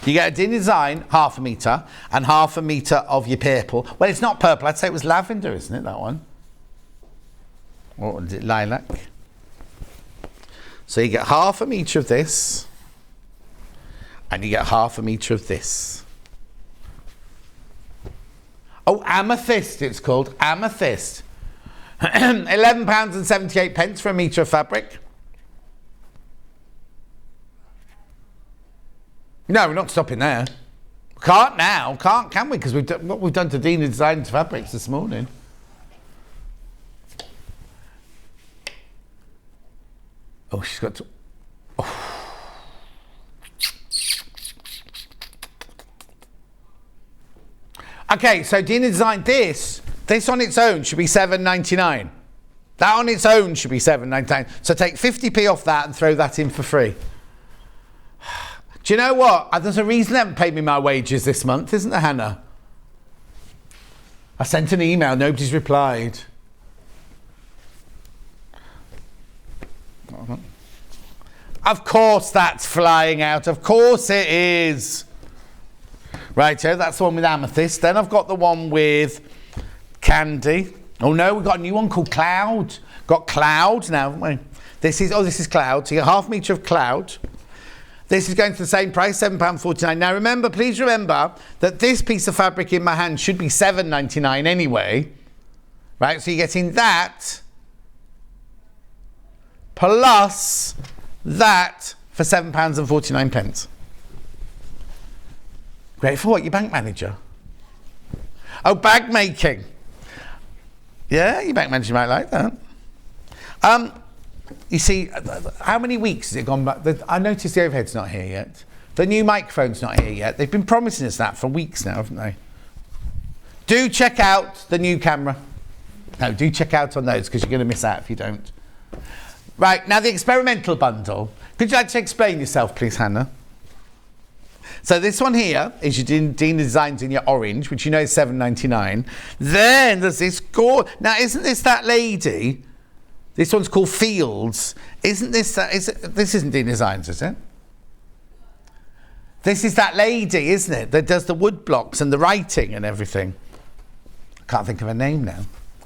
You get a Dina design, half a metre, and half a metre of your purple. Well, it's not purple. I'd say it was lavender, isn't it, that one? Or is it lilac? So you get half a metre of this, and you get half a metre of this. Oh, amethyst it's called, amethyst. £11.78 for a metre of fabric. No, we're not stopping there. Can't now, can we? Because what we've done to Dina Design Fabrics this morning. Oh, she's got to... Oh. Okay, so Dina designed this. This on its own should be £7.99. That on its own should be £7.99. So take 50p off that and throw that in for free. Do you know what? There's a reason they haven't paid me my wages this month, isn't there, Hannah? I sent an email, nobody's replied. Of course that's flying out. Of course it is. Right, so that's the one with amethyst. Then I've got the one with candy. Oh no, we've got a new one called cloud. Got cloud now, haven't we? This is cloud. So you get half a metre of cloud. This is going to the same price, £7.49. Now remember, please remember that this piece of fabric in my hand should be £7.99 anyway. Right, so you're getting that plus that for £7.49. Great for what? Your bank manager? Oh, bag making. Yeah, your bank manager might like that. You see, how many weeks has it gone back? I noticed the overhead's not here yet. The new microphone's not here yet. They've been promising us that for weeks now, haven't they? Do check out the new camera. No, do check out on those because you're going to miss out if you don't. Right, now the experimental bundle. Could you like to explain yourself, please, Hannah? So this one here is your Dina Designs in your orange, which you know is £7.99. Then there's this now, isn't this that lady? This one's called Fields. Isn't this this isn't Dina Designs, is it? This is that lady, isn't it? That does the wood blocks and the writing and everything. I can't think of her name now.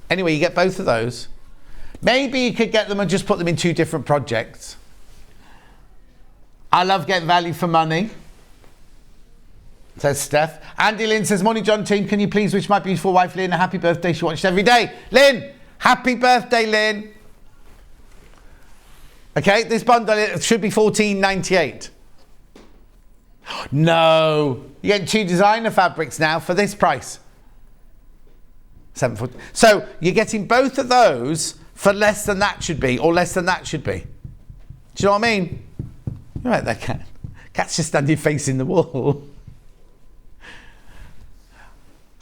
Anyway, you get both of those. Maybe you could get them and just put them in two different projects. I love getting value for money, says Steph. Andy Lynn says, morning John team, can you please wish my beautiful wife Lynn a happy birthday? She watched every day. Lynn, happy birthday, Lynn. Okay, this bundle should be $14.98. No, you get two designer fabrics now for this price. £7.40. So you're getting both of those for less than that should be, or less than that should be. Do you know what I mean? You're right there, Cat. Cat's just standing facing the wall.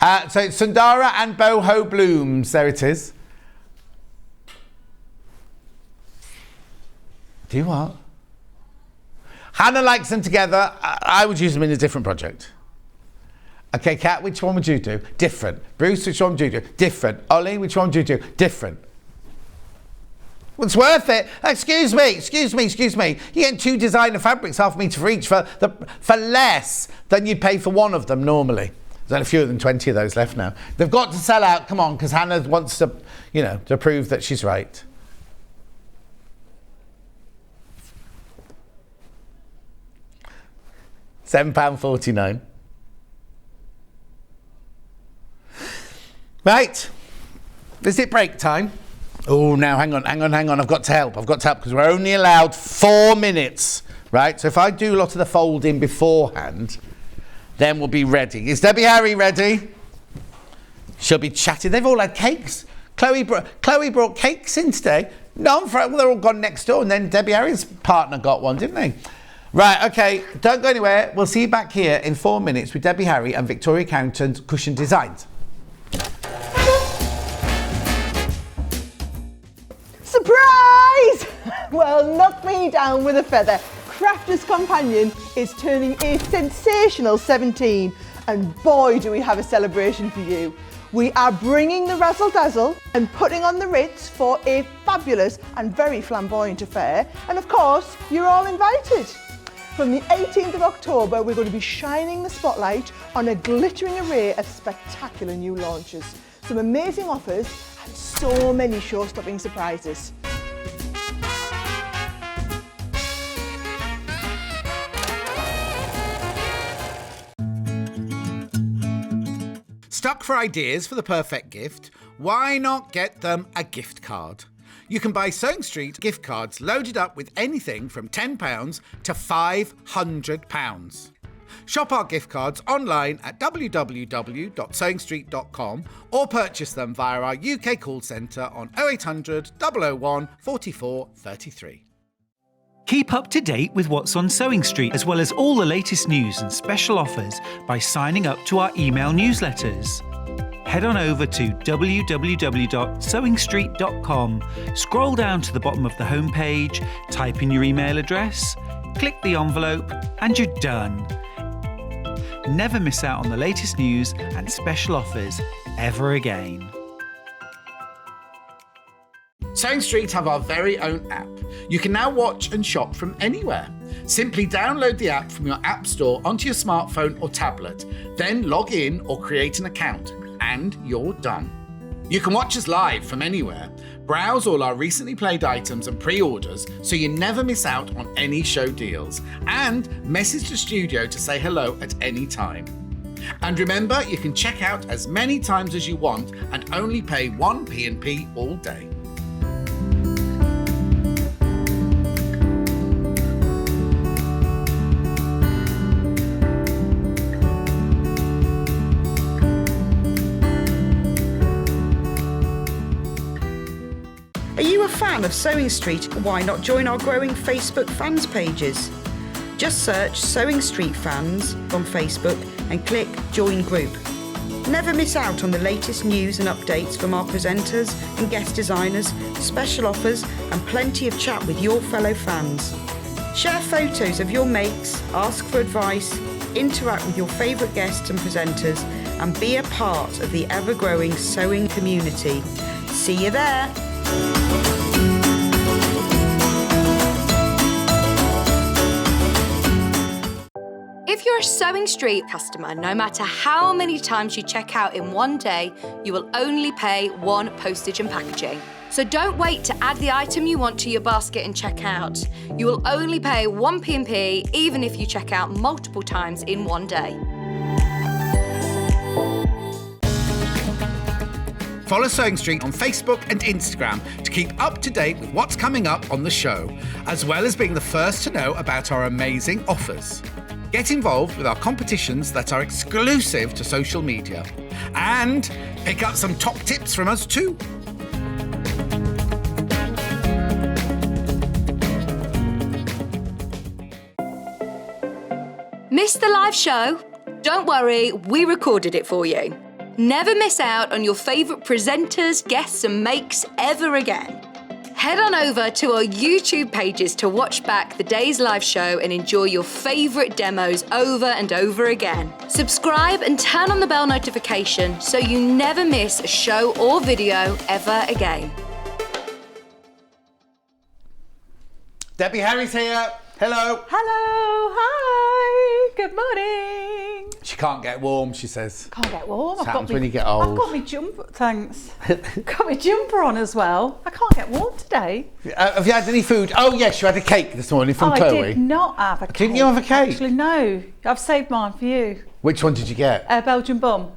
So it's Sundara and Boho Blooms. There it is. Do you what? Hannah likes them together. I would use them in a different project. Okay, Kat, which one would you do? Different. Bruce, which one would you do? Different. Ollie, which one would you do? Different. Well, it's worth it. Excuse me. You get two designer fabrics, half a metre for each, for less than you'd pay for one of them normally. There's only fewer than 20 of those left now. They've got to sell out, come on, because Hannah wants to, to prove that she's right. £7.49. Right, is it break time? Oh, now hang on. I've got to help because we're only allowed 4 minutes, right? So if I do a lot of the folding beforehand, then we'll be ready. Is Debbie Harry ready? She'll be chatting. They've all had cakes. Chloe brought cakes in today. No, they're all gone next door, and then Debbie Harry's partner got one, didn't they? Right, okay, don't go anywhere. We'll see you back here in 4 minutes with Debbie Harry and Victoria Carrington's Cushion Designs. Surprise! Well, knock me down with a feather. Crafter's Companion is turning a sensational 17, and boy do we have a celebration for you. We are bringing the razzle dazzle and putting on the Ritz for a fabulous and very flamboyant affair, and of course you're all invited. From the 18th of October we're going to be shining the spotlight on a glittering array of spectacular new launches, some amazing offers and so many show-stopping surprises. Stuck for ideas for the perfect gift? Why not get them a gift card? You can buy Sewing Street gift cards loaded up with anything from £10 to £500. Shop our gift cards online at www.sewingstreet.com or purchase them via our UK call centre on 0800 001 44 33. Keep up to date with what's on Sewing Street, as well as all the latest news and special offers by signing up to our email newsletters. Head on over to www.sewingstreet.com, scroll down to the bottom of the homepage, type in your email address, click the envelope, and you're done. Never miss out on the latest news and special offers ever again. Sewing Street have our very own app. You can now watch and shop from anywhere. Simply download the app from your app store onto your smartphone or tablet, then log in or create an account, and you're done. You can watch us live from anywhere, browse all our recently played items and pre-orders so you never miss out on any show deals, and message the studio to say hello at any time. And remember, you can check out as many times as you want and only pay 1 P&P all day. Are you a fan of Sewing Street? Why not join our growing Facebook fans pages? Just search Sewing Street Fans on Facebook and click Join Group. Never miss out on the latest news and updates from our presenters and guest designers, special offers and plenty of chat with your fellow fans. Share photos of your makes, ask for advice, interact with your favourite guests and presenters and be a part of the ever-growing sewing community. See you there! If you're a Sewing Street customer, no matter how many times you check out in one day, you will only pay 1 postage and packaging. So don't wait to add the item you want to your basket and check out. You will only pay 1 P&P even if you check out multiple times in one day. Follow Sewing Street on Facebook and Instagram to keep up to date with what's coming up on the show, as well as being the first to know about our amazing offers. Get involved with our competitions that are exclusive to social media. And pick up some top tips from us too. Missed the live show? Don't worry, we recorded it for you. Never miss out on your favourite presenters, guests and makes ever again. Head on over to our YouTube pages to watch back the day's live show and enjoy your favourite demos over and over again. Subscribe and turn on the bell notification so you never miss a show or video ever again. Debbie Harry's here. Hello. Hello, hi, good morning. She can't get warm, she says. Can't get warm. What happens when you get old? I've got my jumper, thanks. Got my jumper on as well. I can't get warm today. Have you had any food? Oh yes, you had a cake this morning from Chloe. I did not have a cake. Didn't you have a cake? Actually, no. I've saved mine for you. Which one did you get? A Belgian bun.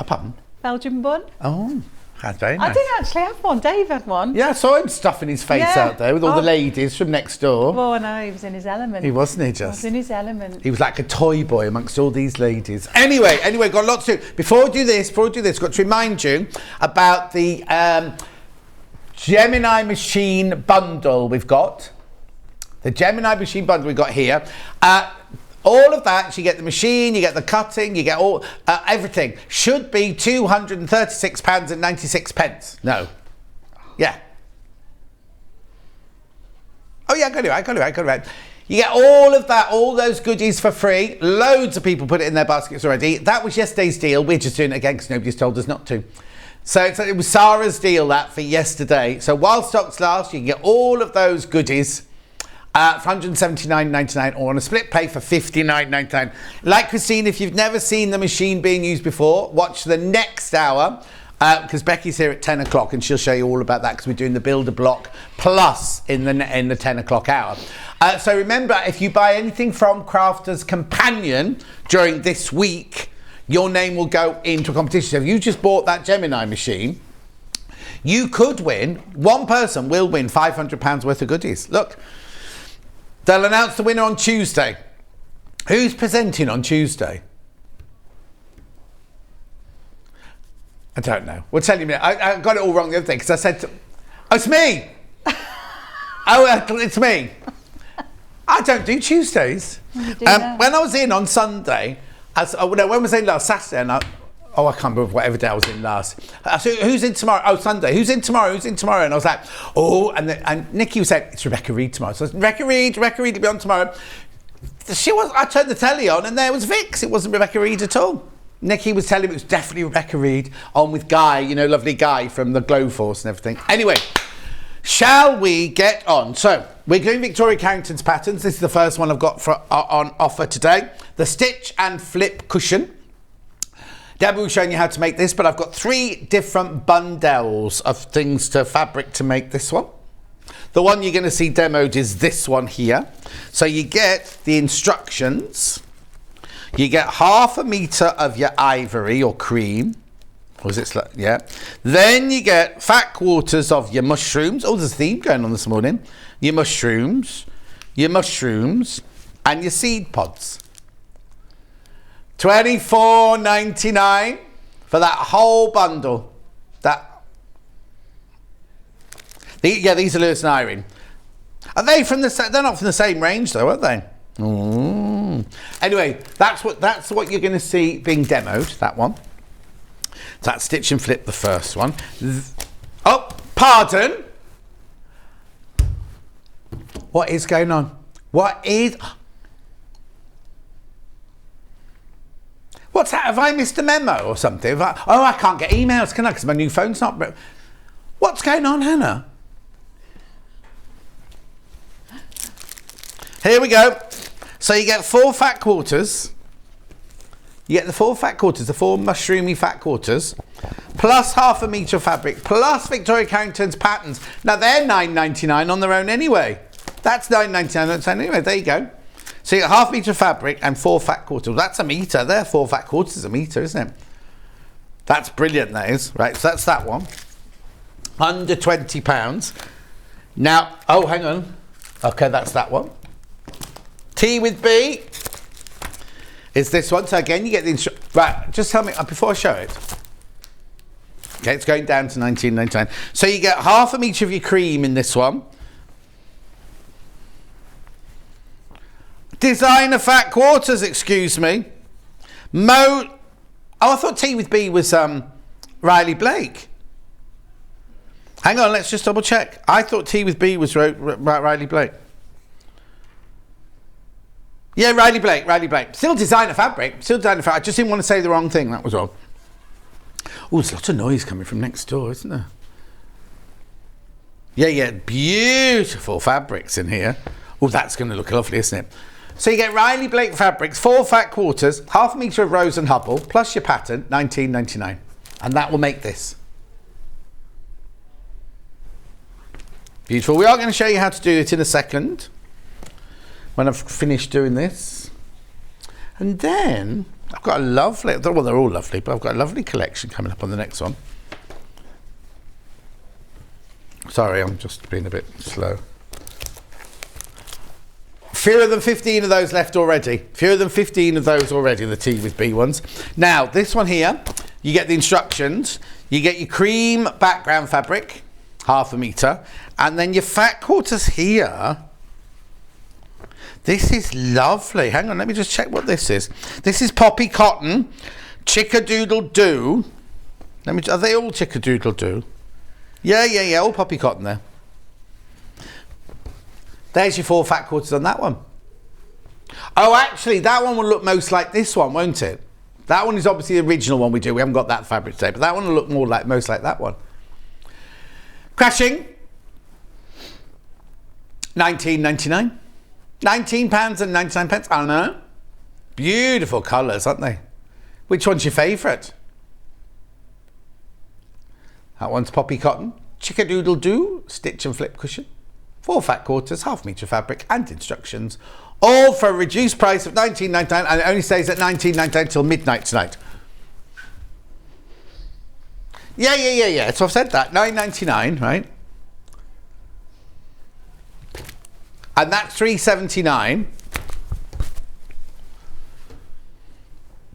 A pardon? Belgian bun. Oh, that's very nice. I didn't actually have one. Dave had one. Yeah, I saw him stuffing his face out there with all the ladies from next door. Oh no, he was in his element. He wasn't, he He was in his element. He was like a toy boy amongst all these ladies. Anyway, got lots to do. Before we do this, got to remind you about the Gemini machine bundle we've got. The Gemini machine bundle we've got here. All of that, you get the machine, you get the cutting, you get all everything. Should be £236.96. No. Yeah. Oh yeah, I got it right. You get all of that, all those goodies for free. Loads of people put it in their baskets already. That was yesterday's deal. We're just doing it again because nobody's told us not to. So it was Sarah's deal that for yesterday. So while stocks last, you can get all of those goodies for £179.99 or on a split pay for £59.99. Like Christine, if you've never seen the machine being used before, watch the next hour because Becky's here at 10 o'clock and she'll show you all about that because we're doing the Builder Block Plus in the 10 o'clock hour. So remember, if you buy anything from Crafters Companion during this week, your name will go into a competition. So if you just bought that Gemini machine, you could win, one person will win £500 worth of goodies. Look, they'll announce the winner on Tuesday. Who's presenting on Tuesday? I don't know. We'll tell you in a minute. I got it all wrong the other day because I said, oh, it's me. It's me. I don't do Tuesdays. When I was in on Sunday, when was I in last? Saturday, and I can't remember whatever day I was in last. So who's in tomorrow? Oh, Sunday. Who's in tomorrow? Who's in tomorrow? And I was like, oh, and Nikki was saying, it's Rebecca Reid tomorrow. So I said, Rebecca Reid will be on tomorrow. I turned the telly on and there was Vix. It wasn't Rebecca Reid at all. Nikki was telling me it was definitely Rebecca Reid on with Guy, lovely Guy from the Glow Force and everything. Anyway, shall we get on? So we're doing Victoria Carrington's patterns. This is the first one I've got on offer today. The stitch and flip cushion. Deborah was showing you how to make this, but I've got 3 different bundles of things to fabric to make this one. The one you're going to see demoed is this one here. So you get the instructions. You get 1/2 metre of your ivory or cream. Was it? Yeah. Then you get fat quarters of your mushrooms. Oh, there's a theme going on this morning. Your mushrooms, and your seed pods. $24.99 for that whole bundle. These are Lewis and Irene. Are they from they're not from the same range though, are they? Anyway, that's what you're going to see being demoed, that one. That's stitch and flip, the first one. Oh, pardon. What is going on? What's that? Have I missed a memo or something? I can't get emails, can I? Because my new phone's not... What's going on, Hannah? Here we go. So you get 4 fat quarters. You get the 4 fat quarters, the 4 mushroomy fat quarters, plus 1/2 metre of fabric, plus Victoria Carrington's patterns. Now they're $9.99 on their own anyway. That's $9.99 on its own anyway. There you go. So you get 1/2 metre of fabric and 4 fat quarters. That's a metre. There, 4 fat quarters is a metre, isn't it? That's brilliant, that is. Right, so that's that one. Under £20. Now, oh, hang on. Okay, that's that one. T with B is this one. So again, you get the right. Just tell me before I show it. Okay, it's going down to $19.99. So you get 1/2 metre of your cream in this one. Designer fat quarters, excuse me. Oh, I thought T with B was Riley Blake. Hang on, let's just double check. I thought T with B was Riley Blake. Yeah, Riley Blake. Still designer fabric. I just didn't want to say the wrong thing, that was all. Oh, there's a lot of noise coming from next door, isn't there? Yeah, beautiful fabrics in here. Oh, that's going to look lovely, isn't it? So you get Riley Blake fabrics, 4 fat quarters, 1/2 metre of Rose and Hubble, plus your pattern, $19.99. And that will make this. Beautiful. We are going to show you how to do it in a second, when I've finished doing this. And then I've got a lovely, well, they're all lovely, but I've got a lovely collection coming up on the next one. Sorry, I'm just being a bit slow. Fewer than 15 of those left already. The T with B ones. Now, this one here, you get the instructions. You get your cream background fabric, 1/2 metre, and then your fat quarters here. This is lovely. Hang on, let me just check what this is. This is poppy cotton, chickadoodle-doo. Are they all chickadoodle-doo? Yeah, all poppy cotton there. There's your 4 fat quarters on that one. Oh, actually, that one will look most like this one, won't it? That one is obviously the original one we do. We haven't got that fabric today, but that one will look most like that one. Crashing. £19.99. £19.99. I don't know. Beautiful colours, aren't they? Which one's your favourite? That one's poppy cotton, chickadoodle-doo, stitch and flip cushion, 4 fat quarters, 1/2 metre fabric and instructions, all for a reduced price of $19.99, and it only stays at $19.99 till midnight tonight. Yeah. So I've said that. £9.99, right? And that's £3.79.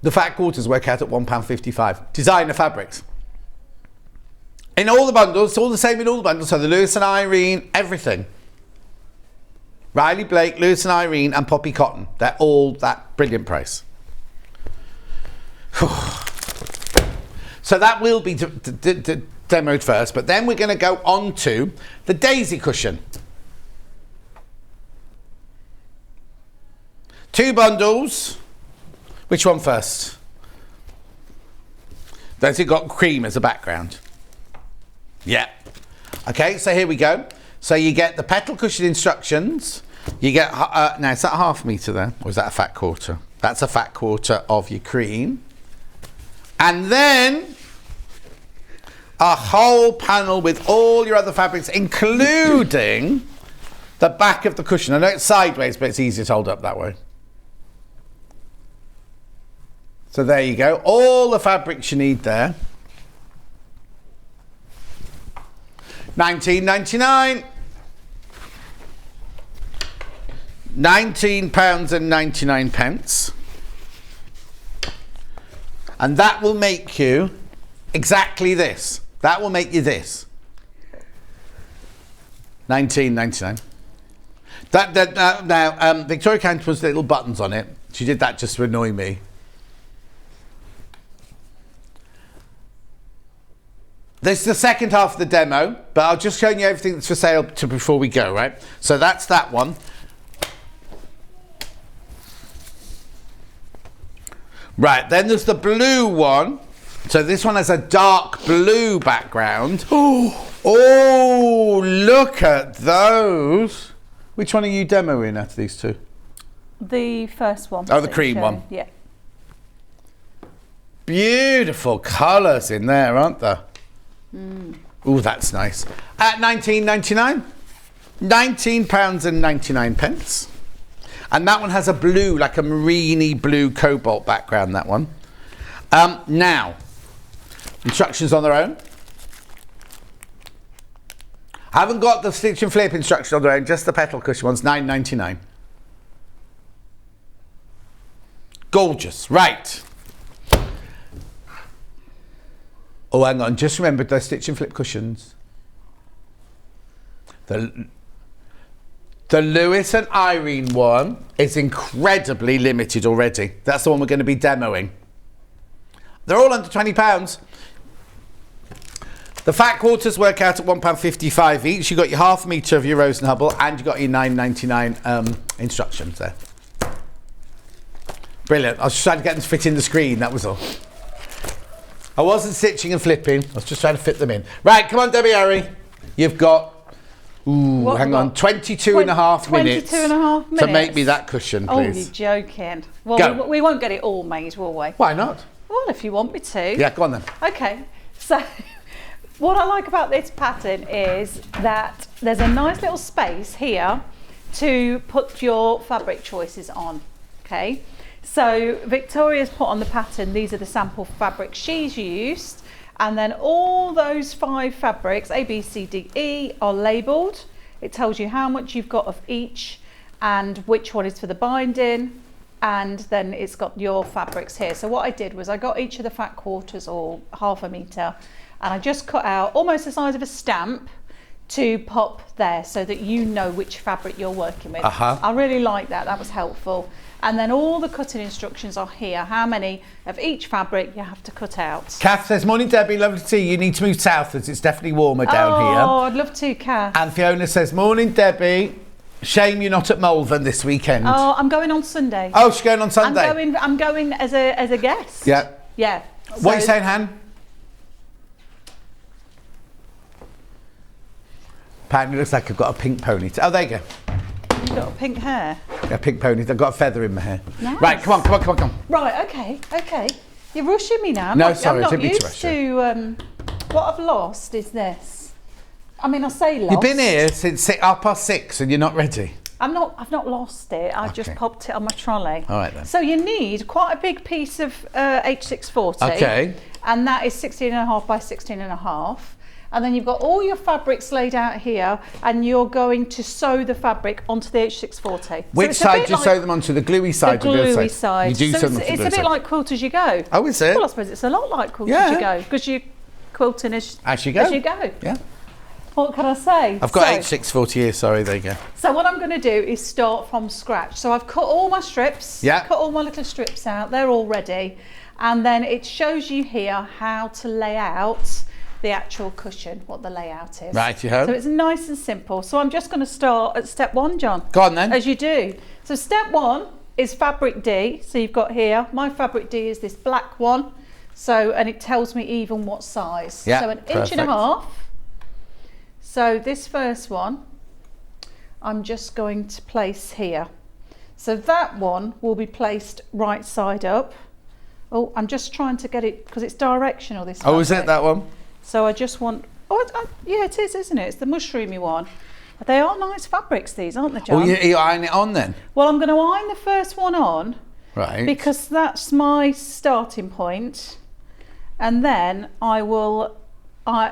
The fat quarters work out at £1.55. Designer fabrics. In all the bundles, it's all the same in all the bundles. So the Lewis and Irene, everything. Riley Blake, Lewis and Irene, and Poppy Cotton. They're all that brilliant price. So that will be demoed first, but then we're going to go on to the Daisy cushion. 2 bundles. Which one first? Those who got cream as a background. Yeah. Okay, so here we go. So you get the petal cushion instructions. You get, now is that a ½ metre there? Or is that a fat quarter? That's a fat quarter of your cream. And then a whole panel with all your other fabrics, including the back of the cushion. I know it's sideways, but it's easier to hold up that way. So there you go, all the fabrics you need there. £19.99. £19.99. And that will make you exactly this. That will make you this. £19.99. Now, Victoria Carrington puts little buttons on it. She did that just to annoy me. This is the second half of the demo, but I'll just show you everything that's for sale before we go, right? So that's that one. Right, then there's the blue one. So this one has a dark blue background. Oh, look at those. Which one are you demoing out of these two? The first one. Oh, the cream one. Yeah. Beautiful colours in there, aren't there? Oh, that's nice. At £19.99, £19.99. And that one has a blue, like a mariney blue cobalt background, that one. Now, instructions on their own. I haven't got the stitch and flip instruction on their own, just the petal cushion ones, £9.99. Gorgeous, right. Oh, hang on, just remember the stitch and flip cushions. The Lewis and Irene one is incredibly limited already. That's the one we're going to be demoing. They're all under £20. The fat quarters work out at £1.55 each. You got your ½ metre of your Rose and Hubble, and you got your £9.99 instructions there. Brilliant. I was just trying to get them to fit in the screen, that was all. I wasn't stitching and flipping, I was just trying to fit them in. Right, come on, Debbie Harry. You've got, hang on, 22 and a half minutes. 22 and a half minutes? To make me that cushion, please. Oh, you're joking. Well, Go. we won't get it all made, will we? Why not? Well, if you want me to. Yeah, go on then. Okay, so what I like about this pattern is that there's a nice little space here to put your fabric choices on, okay? So Victoria's put on the pattern, these are the sample fabrics she's used, and then all those 5 fabrics, A, B, C, D, E, are labelled. It tells you how much you've got of each and which one is for the binding, and then it's got your fabrics here. So what I did was I got each of the fat quarters, or ½ metre, and I just cut out almost the size of a stamp to pop there so that you know which fabric you're working with. I really like that, that was helpful. And then all the cutting instructions are here, how many of each fabric you have to cut out. Kath says, morning Debbie, lovely to see you. You need to move south as it's definitely warmer down here. Oh, I'd love to, Kath. And Fiona says, morning Debbie, shame you're not at Malvern this weekend. Oh, I'm going on Sunday. Oh, she's going on Sunday? I'm going as a guest. Yeah. Yeah. What are you saying, Han? Apparently it looks like I've got a pink ponytail. Oh, there you go. You've got pink hair. Yeah, pink ponytail. I've got a feather in my hair. Nice. Right, come on. Right, okay. You're rushing me now. No, sorry, I I'm didn't not mean to used rush you. to. What I've lost is this. I mean, I say lost. You've been here since 6:30 and you're not ready. I've not lost it. I just Okay. popped it on my trolley. All right then. So you need quite a big piece of H640. Okay. And that is 16.5 by 16.5. And then you've got all your fabrics laid out here, and you're going to sew the fabric onto the H640. Which side do you sew them onto? The gluey side The or the other gluey side? side. You do so sew them it's, onto it's the a bit side. like quilt as you go. Oh, is it? Well, I suppose it's a lot like quilt Yeah. as you go, because you're quilting as As you go. As you go. Yeah. What can I say? I've got So- H640 here, sorry, there you go. So what I'm going to do is start from scratch. So I've cut all my strips, Yeah. cut all my little strips out, they're all ready. And then it shows you here how to lay out the actual cushion, what the layout is. Righty-ho. So it's nice and simple. So I'm just going to start at step 1, John. Go on then. As you do. So step 1 is fabric D. So you've got here, my fabric D is this black one. So, and it tells me even what size. Yeah, so an inch and a perfect. half. So this first one, I'm just going to place here. So that one will be placed right side up. Oh, I'm just trying to get it, because it's directional, this Oh, is it fabric. that one? So I just want, yeah, it is, isn't it? It's the mushroomy one. They are nice fabrics, these, aren't they, John? Oh, you iron it on then? Well, I'm going to iron the first one on, Right. because that's my starting point. And then I will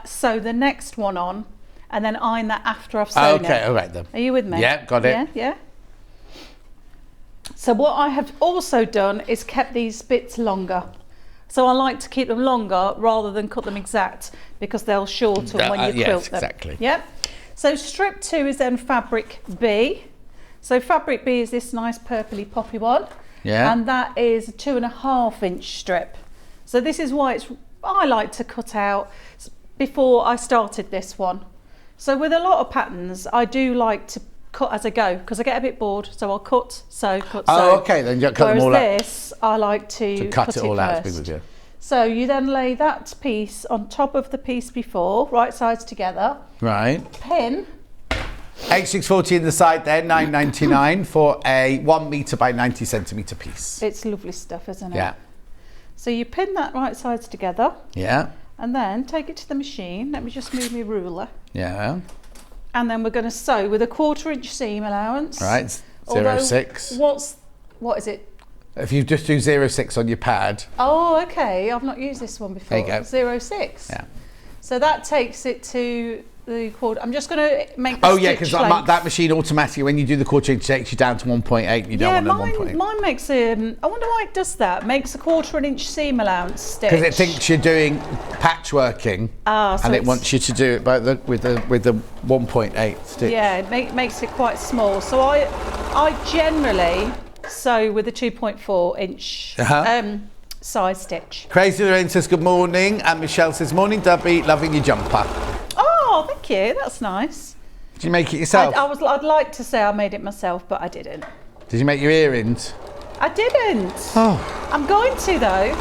sew the next one on, and then iron that after I've sewn it. Okay, all right then. Are you with me? Yeah, got it. Yeah, yeah. So what I have also done is kept these bits longer. So I like to keep them longer rather than cut them exact, because they'll shorten when you yes, quilt them. exactly. Yep. So strip 2 is then fabric B. So fabric B is this nice purpley poppy one. Yeah. And that is a 2.5 inch strip. So this is why I like to cut out before I started this one. So with a lot of patterns, I do like to cut as I go, because I get a bit bored. So I'll cut, sew, cut, sew. Oh, okay, then you cut them all out. Whereas this, I like to Cut it all out. first. With you. So you then lay that piece on top of the piece before, right sides together. Right. Pin. H640 in the side there, $9.99 for a 1 metre by 90 centimetre piece. It's lovely stuff, isn't it? Yeah. So you pin that right sides together, Yeah. and then take it to the machine. Let me just move my ruler. Yeah. And then we're going to sew with a 1/4 inch seam allowance. Right. Although, 0.6. What is it? If you just do 0.6 on your pad. Oh, okay. I've not used this one before. There you go. 0.6. Yeah. So that takes it to the quarter. I'm just going to make the Oh yeah, stitch because length. that machine automatically, when you do the 1/4 inch, takes you down to 1.8. You don't want a 1.8. Mine makes I wonder why it does that. Makes a 1/4 inch seam allowance stitch. Because it thinks you're doing patchworking, so and it it's- wants you to do it by with the 1.8 stitch. Yeah, it makes it quite small. So I generally sew with a 2.4 inch size stitch. Crazy Lorraine says good morning, and Michelle says morning, Dubby, loving your jumper. Oh, thank you. That's nice. Did you make it yourself? I'd like to say I made it myself, but I didn't. Did you make your earrings? I didn't. Oh. I'm going to though.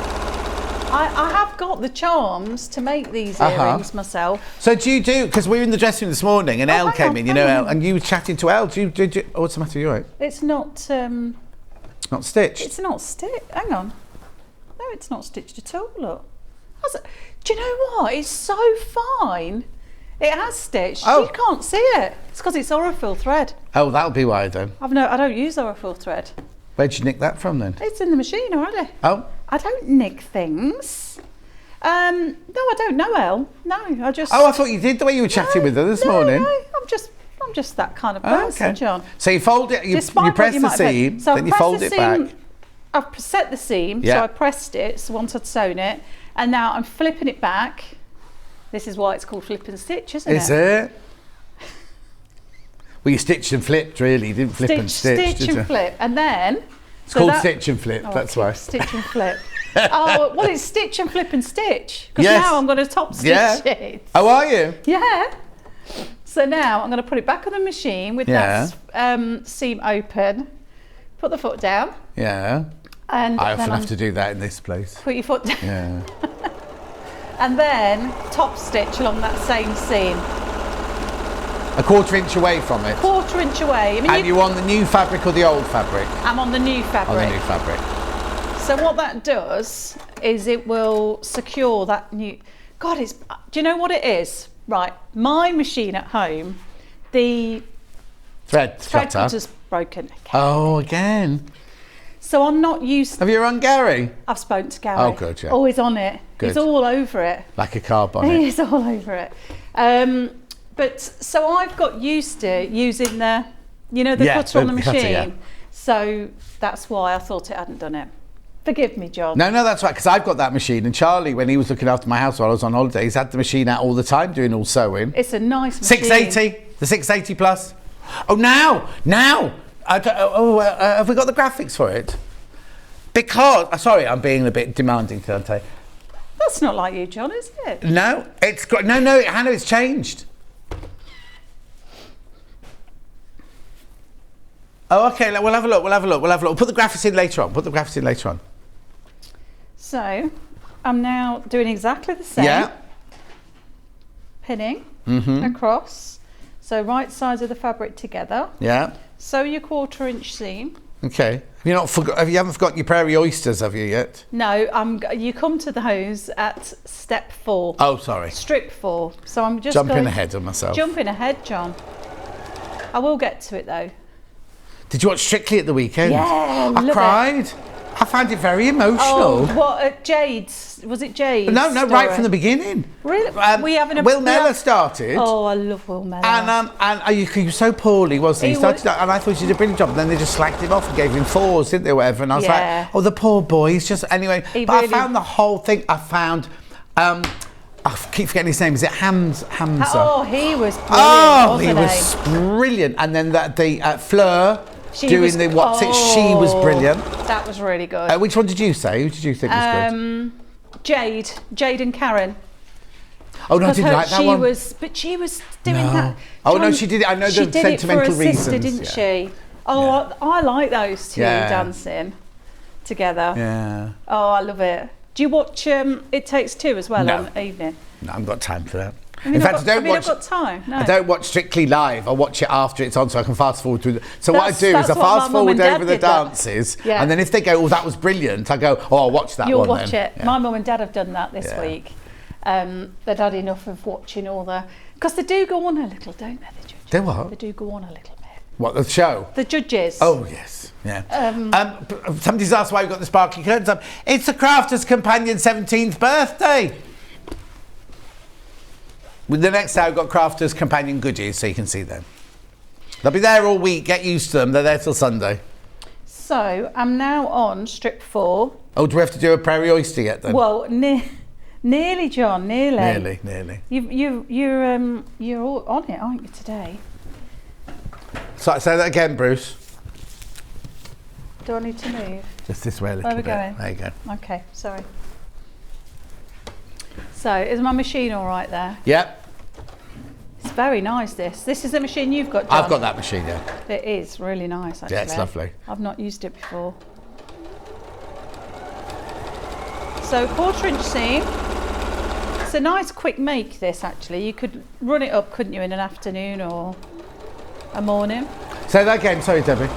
I have got the charms to make these earrings myself. So do you because we were in the dressing room this morning, and Elle hang came on, in, you know, hang Elle, on. and you were chatting to Elle. Did you? Oh, what's the matter? You all right? It's not. Not stitched. It's not stitched. Hang on. No, it's not stitched at all. Look. Do you know what? It's so fine. It has stitched. Oh. You can't see it. It's because it's Aurifil thread. Oh, that'll be why then. I don't use Aurifil thread. Where'd you nick that from then? It's in the machine already. Oh. I don't nick things. No, I don't know, Elle. No, I just. Oh, I thought you did the way you were chatting with her this morning. No, I'm just that kind of Oh, person, okay. John. So you fold it, you Despite what press you the might have heard. seam, So then I you pressed fold the it seam, back. I've set the seam, Yeah. so I pressed it so once I'd sewn it, and now I'm flipping it back. This is why it's called flip and stitch, isn't Is it? Well, you stitched and flipped, really. You didn't flip and stitch, Stitch did and you? flip, and then. It's called stitch and flip, Oh, that's okay, why. Stitch and flip. Oh, well, it's stitch and flip and stitch. Because Yes. now I'm going to top stitch Yeah. it. Oh, are you? Yeah. So now I'm going to put it back on the machine with that seam open. Put the foot down. Yeah. And I then often have to do that in this place. put your foot down. Yeah. And then top stitch along that same seam. 1/4 inch away from it. 1/4 inch away. I mean, And you on the new fabric or the old fabric? I'm on the new fabric. On the new fabric. So what that does is it will secure that new. God, do you know what it is? Right, my machine at home, the Thread Thread cutter. cutter's broken. Oh, again. So I'm not used. Have you run Gary? I've spoken to Gary. Oh, good, yeah. Always on it. Good. He's all over it. Like a car bonnet. He's all over it. But so I've got used to using the cutter on the the cutter, machine. yeah. So that's why I thought it hadn't done it. Forgive me, John. No, that's right, because I've got that machine. And Charlie, when he was looking after my house while I was on holiday, he's had the machine out all the time doing all sewing. It's a nice machine. 680, the 680 plus. Oh, now, have we got the graphics for it? Because, sorry, I'm being a bit demanding, can't I? That's not like you, John, is it? No, Hannah, it's changed. Oh, okay, we'll have a look. We'll put the graphics in later on. So I'm now doing exactly the same. Yeah. Pinning across. So right sides of the fabric together. Yeah. Sew your 1/4 inch seam. Okay. You haven't forgotten your prairie oysters, have you yet? No, you come to those at step 4. Oh, sorry. Strip 4. So I'm just Jumping ahead of myself. Jumping ahead, John. I will get to it though. Did you watch Strictly at the weekend? Yeah, I love it. cried. I found it very emotional. Oh, what at Jade's? Was it Jade's? No, story? right from the beginning. Really? Will Mellor started. Oh, I love Will Mellor. And he was so poorly, wasn't he? He Started out, and I thought he did a brilliant job. And then they just slagged him off and gave him 4s, didn't they? Whatever. And I was Yeah. like, oh, the poor boy. He's just anyway. He But I really- found the whole thing. I keep forgetting his name. Is it Hamza? Oh, he was brilliant, Oh, he wasn't was brilliant. And then the Fleur doing was- the what's it? She was brilliant. That was really good. Which one did you say? Who did you think was good? Jade and Karen. Oh no, I Because didn't like that she one. was doing that. Oh, no, John, she did it. I know she the did sentimental it for her sister, reasons, didn't yeah. she? Oh, I like those two Yeah. dancing together. Yeah. Oh, I love it. Do you watch It Takes Two as well No. on evening? No, I haven't got time for that. Have you In not fact, got, I have don't you watch. not got time. No. I don't watch Strictly live. I watch it after it's on, so I can fast forward through. So what I That's- do is that's I what my fast mum and forward dad over the did that. dances, Yeah. and then if they go, "Oh, that was brilliant," I go, "Oh, I'll watch that You'll one." watch then. it. Yeah. My mum and dad have done that this Yeah. week. They'd had enough of watching all the... Because they do go on a little, don't they, the judges? They what? They do go on a little bit. What, the show? The judges. Oh yes, yeah. Somebody's asked why we've got the sparkly curtains up. It's the Crafter's Companion 17th birthday. With the next day, I've got Crafter's Companion goodies, so you can see them. They'll be there all week. Get used to them. They're there till Sunday. So I'm now on strip 4. Oh, do we have to do a prairie oyster yet then? Well, nearly, John, nearly. Nearly. You're all on it, aren't you, today? So say that again, Bruce. Do I need to move? Just this way a little Where are we bit. going? There you go. Okay, sorry. So is my machine all right there? Yep. It's very nice, this. This is the machine you've got, John. I've got that machine, yeah. It is really nice, actually. Yeah, it's lovely. I've not used it before. So 1/4 inch seam. It's a nice quick make, this, actually. You could run it up, couldn't you, in an afternoon or a morning? Say that again. Sorry, Debbie.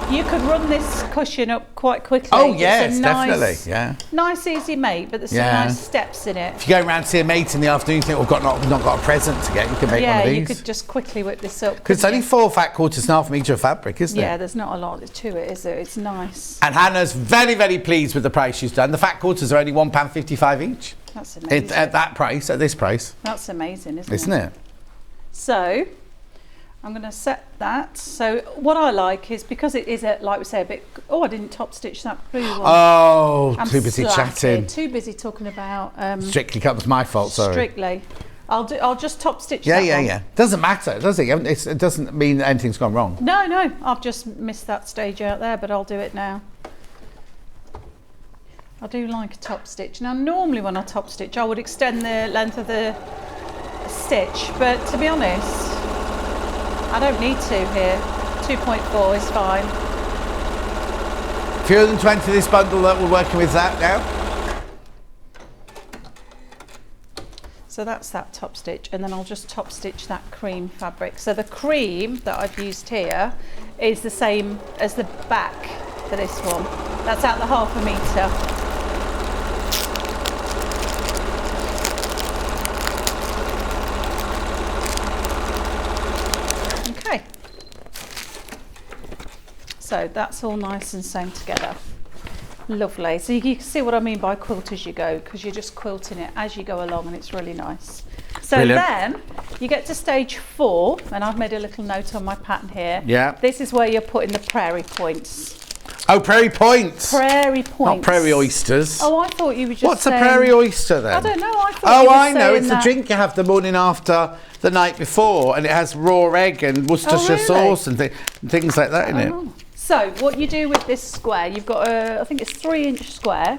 You could run this cushion up quite quickly. Oh, It's yes, a definitely, yeah. Nice, easy make, but there's some Yeah. nice steps in it. If you go around to see a mate in the afternoon, you think, "We've not got a present to get," you can make Yeah, one of you these. could just quickly whip this up. Because it's couldn't only you? 4 fat quarters and half metre of fabric, isn't Yeah, it? there's not a lot to it, is there? It's nice. And Hannah's very, very pleased with the price she's done. The fat quarters are only £1.55 each. That's amazing. At that price, at this price, That's amazing, isn't it? So I'm going to set that. So what I like is, because it is like we say, a bit. Oh, I didn't top stitch that blue one. Oh, I'm too busy slacking, chatting. Too busy talking about Strictly cut was my fault, sorry. Strictly. I'll just top stitch Yeah, that yeah, one. yeah. Doesn't matter, does it? It doesn't mean that anything's gone wrong. No, I've just missed that stage out there, but I'll do it now. I do like a top stitch. Now, normally when I top stitch, I would extend the length of the stitch, but to be honest, I don't need to here. 2.4 is fine. Fewer than 20 this bundle that we're working with that now. So that's that top stitch, and then I'll just top stitch that cream fabric. So the cream that I've used here is the same as the back for this one. That's out the 1/2 metre. Okay. So that's all nice and sewn together. Lovely. So you can see what I mean by quilt as you go, because you're just quilting it as you go along, and it's really nice. So Brilliant. then you get to stage 4, and I've made a little note on my pattern here. Yeah. This is where you're putting the prairie points. Oh, prairie points. Prairie points. Not prairie oysters. Oh, I thought you were just What's saying... a prairie oyster then? I don't know. I thought Oh, you were I know. saying It's that. a drink you have the morning after the night before, and it has raw egg and Worcestershire really? sauce and things like that in it. Oh. So what you do with this square, you've got a, I think it's 3-inch square.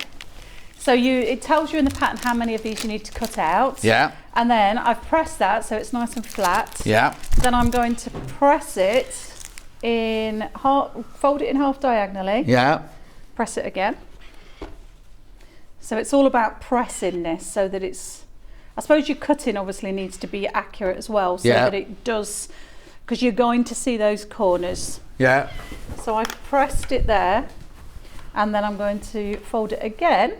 So it tells you in the pattern how many of these you need to cut out. Yeah. And then I've pressed that so it's nice and flat. Yeah. Then I'm going to press it in half, fold it in half diagonally. Yeah. Press it again. So it's all about pressing this so that it's, I suppose your cutting obviously needs to be accurate as well, so that it does, because you're going to see those corners. Yeah. So I've pressed it there, and then I'm going to fold it again,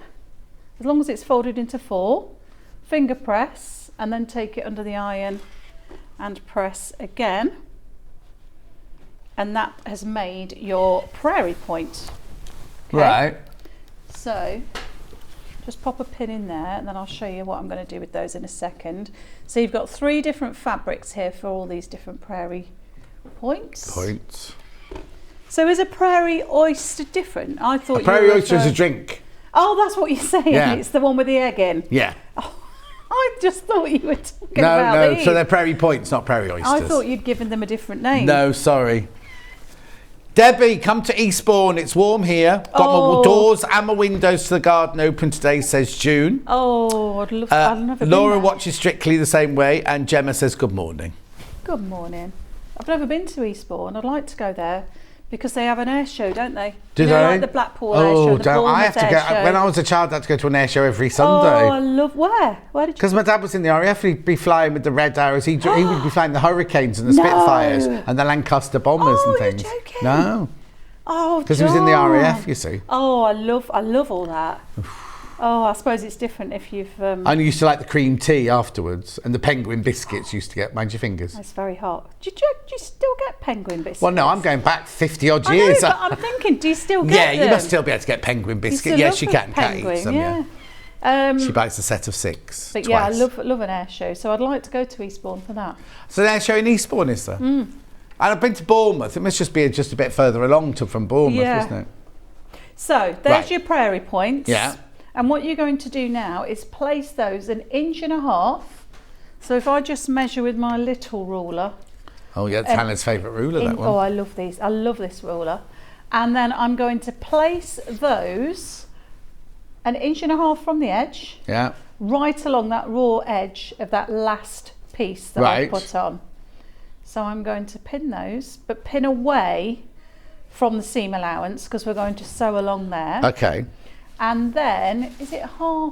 as long as it's folded into 4, finger press, and then take it under the iron and press again. And that has made your prairie point. Okay? Right. So just pop a pin in there, and then I'll show you what I'm going to do with those in a second. So you've got 3 different fabrics here for all these different prairie points. So is a prairie oyster different? I thought A prairie oyster is a drink. Oh, that's what you're saying. Yeah. It's the one with the egg in. Yeah. Oh, I just thought you were talking about No, these. so they're prairie points, not prairie oysters. I thought you'd given them a different name. No, sorry. Debbie, come to Eastbourne. It's warm here. Got my doors and my windows to the garden open today, says June. Oh, I've never been Laura there. watches Strictly the same way, and Gemma says good morning. Good morning. I've never been to Eastbourne. I'd like to go there because they have an air show, don't they? Do you know, they? like the Blackpool air show, the don't. I have Bournemouth to air go. show. When I was a child, I had to go to an air show every Oh, Sunday. I love... Where? Where did you... Because my dad was in the RAF, he'd be flying with the Red Arrows. He would be flying the Hurricanes and the Spitfires and the Lancaster bombers and things. You're joking. No, Oh, because he was in the John. RAF, you see. Oh, I love all that. Oh, I suppose it's different if you've... I used to like the cream tea afterwards, and the penguin biscuits used to get. Mind your fingers. It's very hot. Do you still get penguin biscuits? Well, no, I'm going back 50 odd I years. know, but I'm thinking, do you still get Yeah, them? you must still be able to get penguin You biscuits. still Yes, love you a can. Kat penguin, eats them, yeah. She buys a set of 6. But twice. yeah, I love an air show, so I'd like to go to Eastbourne for that. So the air show in Eastbourne, is there? And I've been to Bournemouth. It must just be just a bit further along from Bournemouth, Yeah. isn't it? So there's Right. your prairie points. Yeah. And what you're going to do now is place those 1.5 inches. So if I just measure with my little ruler. Oh, yeah, it's Hannah's favourite ruler, that one. Oh, I love these. I love this ruler. And then I'm going to place those 1.5 inches from the edge, Yeah. right along that raw edge of that last piece that I Right. put on. So I'm going to pin those, but pin away from the seam allowance because we're going to sew along there. Okay. And then, is it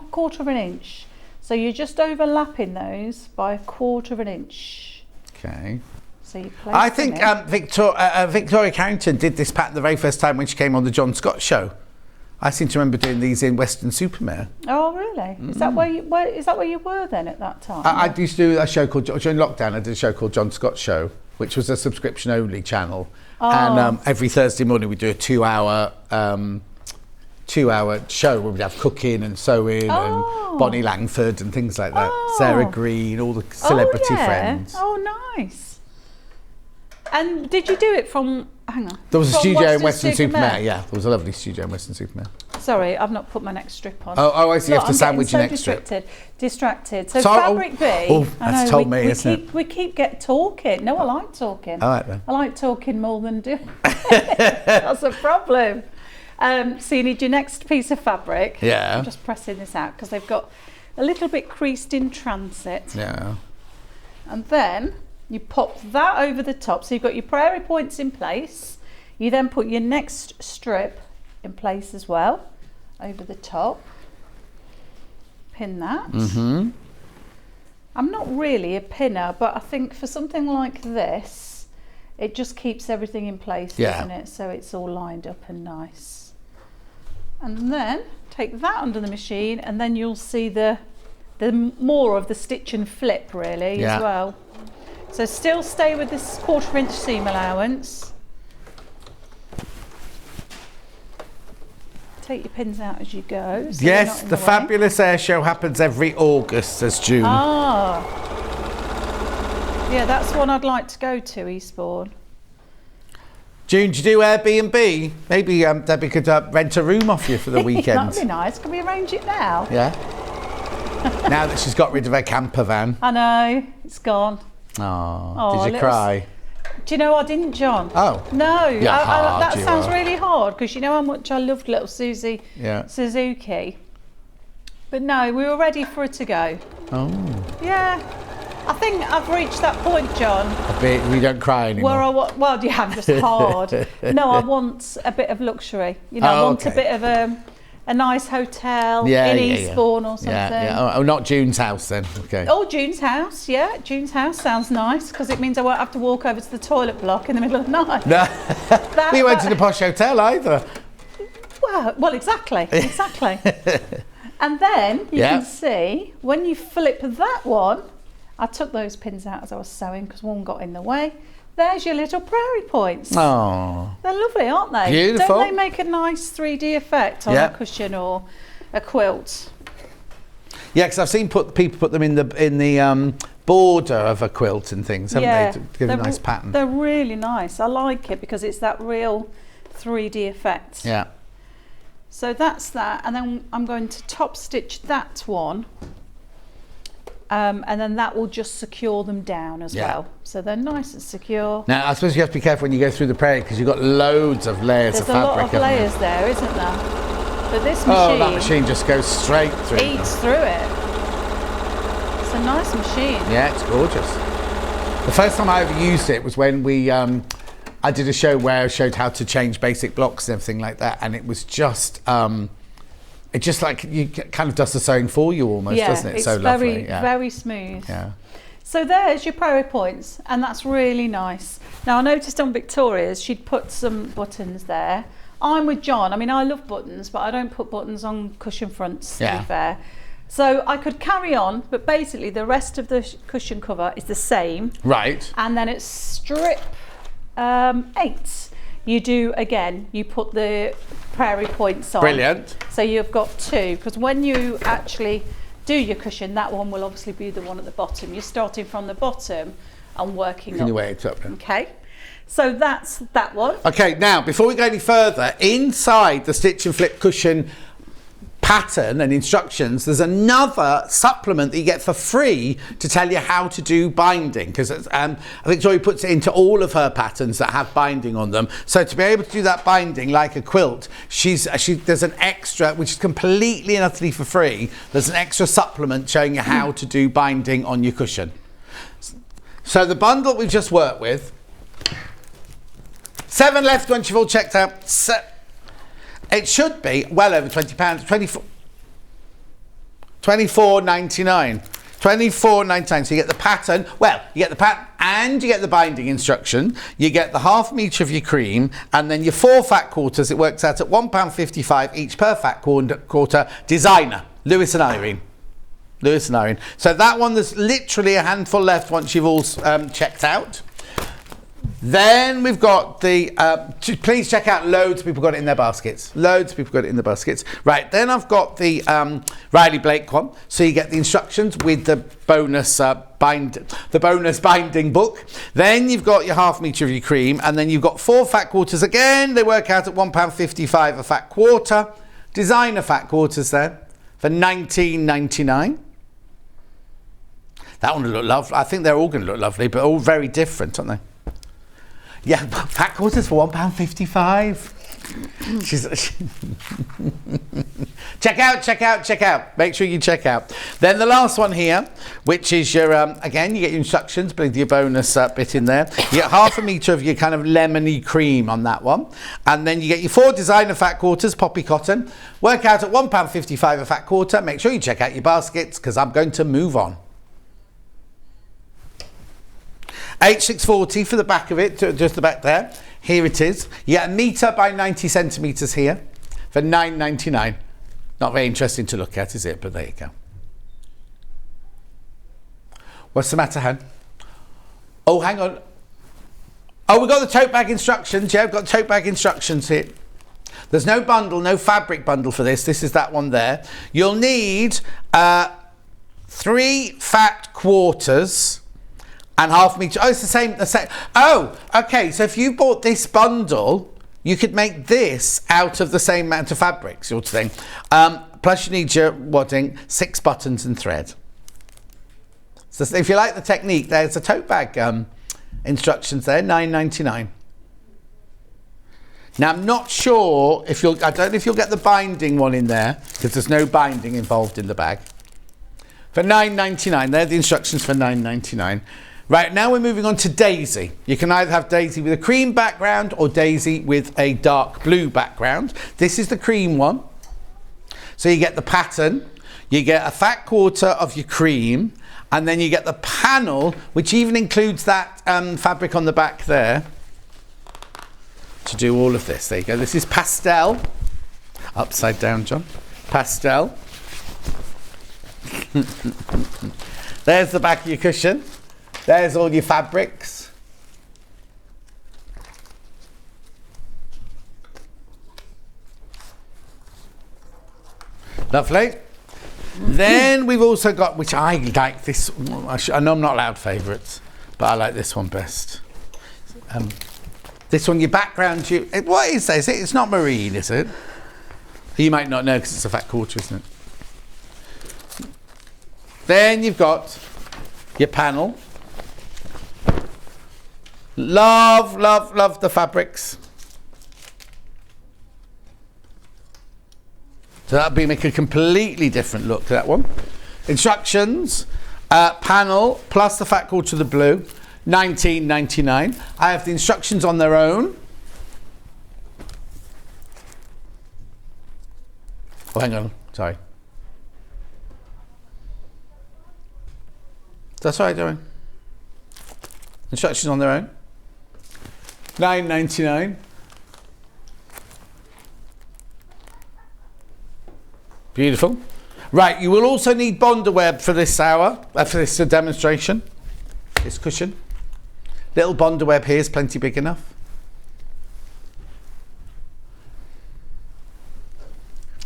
quarter of an inch? So you're just overlapping those by 1/4 inch. Okay. So you place I them think in. Victoria Carrington did this pattern the very first time when she came on the John Scott show. I seem to remember doing these in Western Supermare. Oh, really? Is that where you were then at that time? I used to do a show called, during lockdown, I did a show called John Scott Show, which was a subscription-only channel. Oh. And every Thursday morning we do a 2-hour show where we'd have cooking and sewing and Bonnie Langford and things like that. Oh. Sarah Green, all the celebrity yeah. friends. Oh, nice. And did you do it from... Hang on. There was a from studio in Western Supermare? Supermare, yeah. There was a lovely studio in Western Supermare. Sorry, I've not put my next strip on. Oh, I see. You have to I'm sandwich your getting next strip. Distracted. So Sorry, fabric B. oh, I that's know, told me, isn't it? We keep talking. No, I like talking. All right then. I like talking more than doing. That's a problem. So you need your next piece of fabric. Yeah. I'm just pressing this out because they've got a little bit creased in transit. Yeah. And then you pop that over the top. So you've got your prairie points in place. You then put your next strip in place as well, over the top. Pin that. Mm-hmm. I'm not really a pinner, but I think for something like this, it just keeps everything in place, Yeah. doesn't it? So it's all lined up and nice. And then take that under the machine, and then you'll see the more of the stitch and flip really Yeah. as well. So still stay with this 1/4 inch seam allowance. take your pins out as you go. So Yes, the fabulous air show happens every August, says June. Ah. Yeah, that's one I'd like to go to, Eastbourne. June, do you do Airbnb? Maybe Debbie could rent a room off you for the weekend. That'd be nice. Can we arrange it now? Yeah. Now that she's got rid of her camper van. I know, it's gone. Oh, did you cry? Do you know I didn't, John? Oh. No, Yeah, hard that you sounds are. really hard because you know how much I loved little Susie Suzuki. But no, we were ready for her to go. Oh. Yeah, I think I've reached that point, John. A bit, we don't cry anymore. Where well, yeah, I'm just hard. No, I want a bit of luxury. You know, I want a bit of a nice hotel in Eastbourne or something. Yeah. Oh, not June's house then. Okay. Oh, June's house. Yeah, June's house sounds nice because it means I won't have to walk over to the toilet block in the middle of the night. No. We went to the posh hotel either. Well, exactly. And then you can see when you flip that one, I took those pins out as I was sewing because one got in the way. There's your little prairie points. Oh. They're lovely, aren't they? Beautiful. Don't they make a nice 3D effect on a cushion or a quilt? Yeah, because I've seen people put them in the border of a quilt and things, haven't they? To give a nice pattern. They're really nice. I like it because it's that real 3D effect. Yeah. So that's that, and then I'm going to top stitch that one. And then that will just secure them down as well. So they're nice and secure. Now, I suppose you have to be careful when you go through the prairie because you've got loads of layers of fabric. There's a lot of layers there, isn't there? But this machine... Oh, that machine just goes straight through. Eats through it. It's a nice machine. Yeah, it's gorgeous. The first time I ever used it was when I did a show where I showed how to change basic blocks and everything like that, and it was just... it just like you kind of does the sewing for you almost, doesn't it? It's so lovely. Very smooth. Yeah. So there's your prairie points, and that's really nice. Now I noticed on Victoria's she'd put some buttons there. I'm with John. I mean, I love buttons, but I don't put buttons on cushion fronts, to be fair. So I could carry on, but basically the rest of the cushion cover is the same. Right. And then it's strip 8. You do again, you put the prairie points on. Brilliant. So you've got 2, because when you actually do your cushion, that one will obviously be the one at the bottom. You're starting from the bottom and working Can you wait up? Yeah. Okay. So that's that one. Okay, now before we go any further, inside the stitch and flip cushion pattern and instructions, there's another supplement that you get for free to tell you how to do binding, because I think Joy puts it into all of her patterns that have binding on them. So to be able to do that binding like a quilt, there's an extra, which is completely and utterly for free, there's an extra supplement showing you how to do binding on your cushion. So the bundle we've just worked with, 7 left once you've all checked out. It should be well over £20, £24.99. £24.99. So you get the pattern. Well, you get the pattern and you get the binding instruction. You get the ½ metre of your cream and then your 4 fat quarters. It works out at £1.55 each per fat quarter. Designer, Lewis and Irene. So that one, there's literally a handful left once you've all checked out. Then we've got the, please check out, loads of people got it in their baskets. Right, then I've got the Riley Blake one. So you get the instructions with the bonus binding book. Then you've got your ½ metre of your cream, and then you've got 4 fat quarters again. They work out at £1.55 a fat quarter. Designer fat quarters there for £19.99. That one will look lovely. I think they're all going to look lovely, but all very different, aren't they? Yeah, fat quarters for £1.55. Check out. Make sure you check out. Then the last one here, which is your, again, you get your instructions, but your bonus bit in there. You get ½ metre of your kind of lemony cream on that one. And then you get your 4 designer fat quarters, poppy cotton. Work out at £1.55 a fat quarter. Make sure you check out your baskets, because I'm going to move on. H640 for the back of it, just the back there. Here it is. You get 1 metre by 90 centimetres here for £9.99. Not very interesting to look at, is it? But there you go. What's the matter, Han? Oh, hang on. Oh, we've got the tote bag instructions. Yeah, we've got tote bag instructions here. There's no bundle, no fabric bundle for this. This is that one there. You'll need 3 fat quarters and half meter. Oh, it's the same. Oh, okay. So if you bought this bundle, you could make this out of the same amount of fabric, sort of thing. Plus you need your wadding, 6 buttons and thread. So if you like the technique, there's a tote bag instructions there, $9.99. Now I'm not sure if I don't know if you'll get the binding one in there, because there's no binding involved in the bag. For $9.99, they're the instructions for $9.99. Right, now we're moving on to Daisy. You can either have Daisy with a cream background or Daisy with a dark blue background. This is the cream one. So you get the pattern, you get a fat quarter of your cream, and then you get the panel, which even includes that fabric on the back there to do all of this. There you go. This is pastel. Upside down, John. Pastel. There's the back of your cushion. There's all your fabrics. Lovely. Then we've also got, which I like this, I know I'm not allowed favourites, but I like this one best. This one, your background, what is this? It's not marine, is it? You might not know because it's a fat quarter, isn't it? Then you've got your panel. Love, love, love the fabrics. So that'll make a completely different look to that one. Instructions, panel plus the fat quarter of the blue, $19.99. I have the instructions on their own. Oh, hang on, sorry. That's what I'm doing. Instructions on their own. $9.99. Beautiful. Right, you will also need Bondaweb for this hour, for this demonstration. This cushion. Little Bondaweb here is plenty big enough.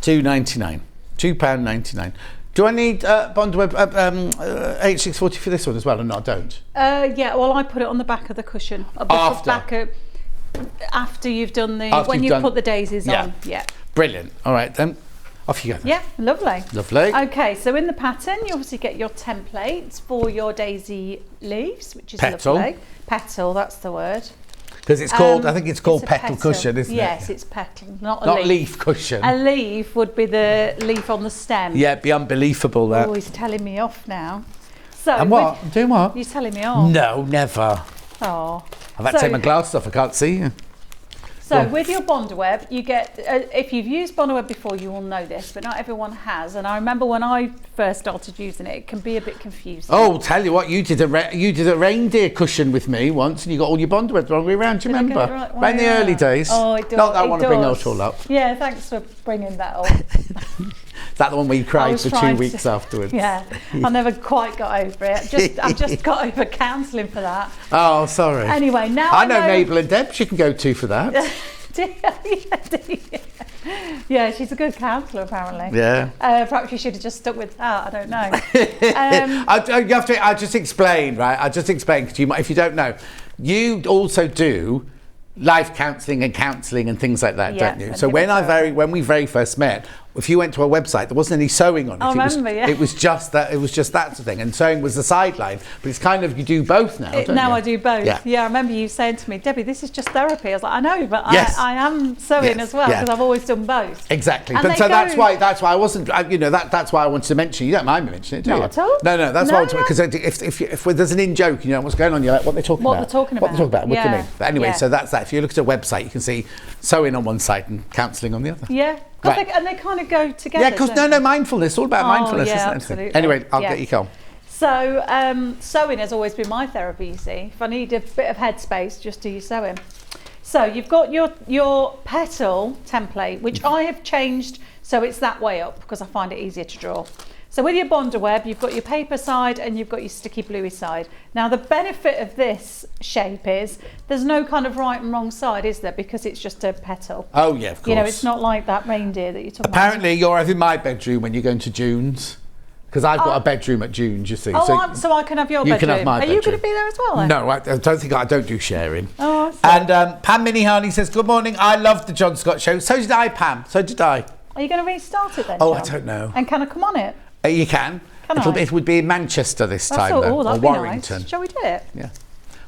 £2.99. £2.99. Do I need Bondaweb H640 for this one as well? Or no, I don't. Yeah, well, I put it on the back of the cushion. After you've done when you've put the daisies on. Yeah. Brilliant. All right then. Off you go then. Yeah, lovely. Lovely. Okay, so in the pattern, you obviously get your templates for your daisy leaves, which is Petal. lovely. Petal, that's the word. Because it's called, I think it's called petal cushion, isn't it? Yes, it's petal, not leaf cushion. A leaf would be the leaf on the stem. Yeah, it'd be unbelievable that. Oh, he's telling me off now. So and what? I'm doing what? He's telling me off. No, never. Oh. I've had to take my glasses off, I can't see you. So with your Bondaweb, you get, if you've used Bondaweb before, you will know this, but not everyone has. And I remember when I first started using it, it can be a bit confusing. Oh, tell you what, you did a reindeer cushion with me once, and you got all your Bondaweb the wrong way around. Do you remember? Right in the early days. Oh, it does. Not that I want to bring those all up. Yeah, thanks for bringing that up. Is that the one where you cried for 2 weeks afterwards? Yeah, I never quite got over it. I've just got over counselling for that. Oh, sorry. Anyway, now I know Mabel and Deb. She can go to for that. Yeah, she's a good counsellor apparently. Yeah. Perhaps you should have just stuck with that. I don't know. I'll just explain, right? I'll just explain because if you don't know, you also do life counselling and things like that, don't you? So when we very first met, if you went to our website, there wasn't any sewing on it. I remember, yeah. It was just that sort of thing, and sewing was the sideline. But it's kind of, you do both now, don't you? Now I do both. Yeah. I remember you saying to me, Debbie, this is just therapy. I was like, I know, but yes. I am sewing as well because I've always done both. Exactly. And But so that's why I wasn't. That's why I wanted to mention. You don't mind me mentioning it, do you? Not at all. No. That's why I want to, because if there's an in joke, you know what's going on. You're like, what they're talking about. What they're talking about. What do you mean? But anyway, so that's that. If you look at a website, you can see sewing on one side and counselling on the other. Yeah. Right. And they kind of go together. Yeah, because mindfulness, all about mindfulness, yeah, isn't it? absolutely. Anyway, I'll get you going. So sewing has always been my therapy, you see. If I need a bit of headspace, just do your sewing. So you've got your petal template, which I have changed so it's that way up because I find it easier to draw. So with your Bonder web, you've got your paper side and you've got your sticky bluey side. Now the benefit of this shape is there's no kind of right and wrong side, is there? Because it's just a petal. Oh yeah, of course. You know, it's not like that reindeer that you're talking Apparently you're having my bedroom when you're going to June's. Because I've got a bedroom at June's, you see. Oh, so I can have your bedroom. You can have my bedroom. Are you going to be there as well then? No, I don't do sharing. Oh, I see. And Pam Minnie Harney says, good morning, I love the John Scott show. So did I, Pam. So did I. Are you going to restart it then, Oh, John? I don't know. And can I come on it? You can. It would be in Manchester this time, though, or Warrington. Nice. Shall we do it? Yeah.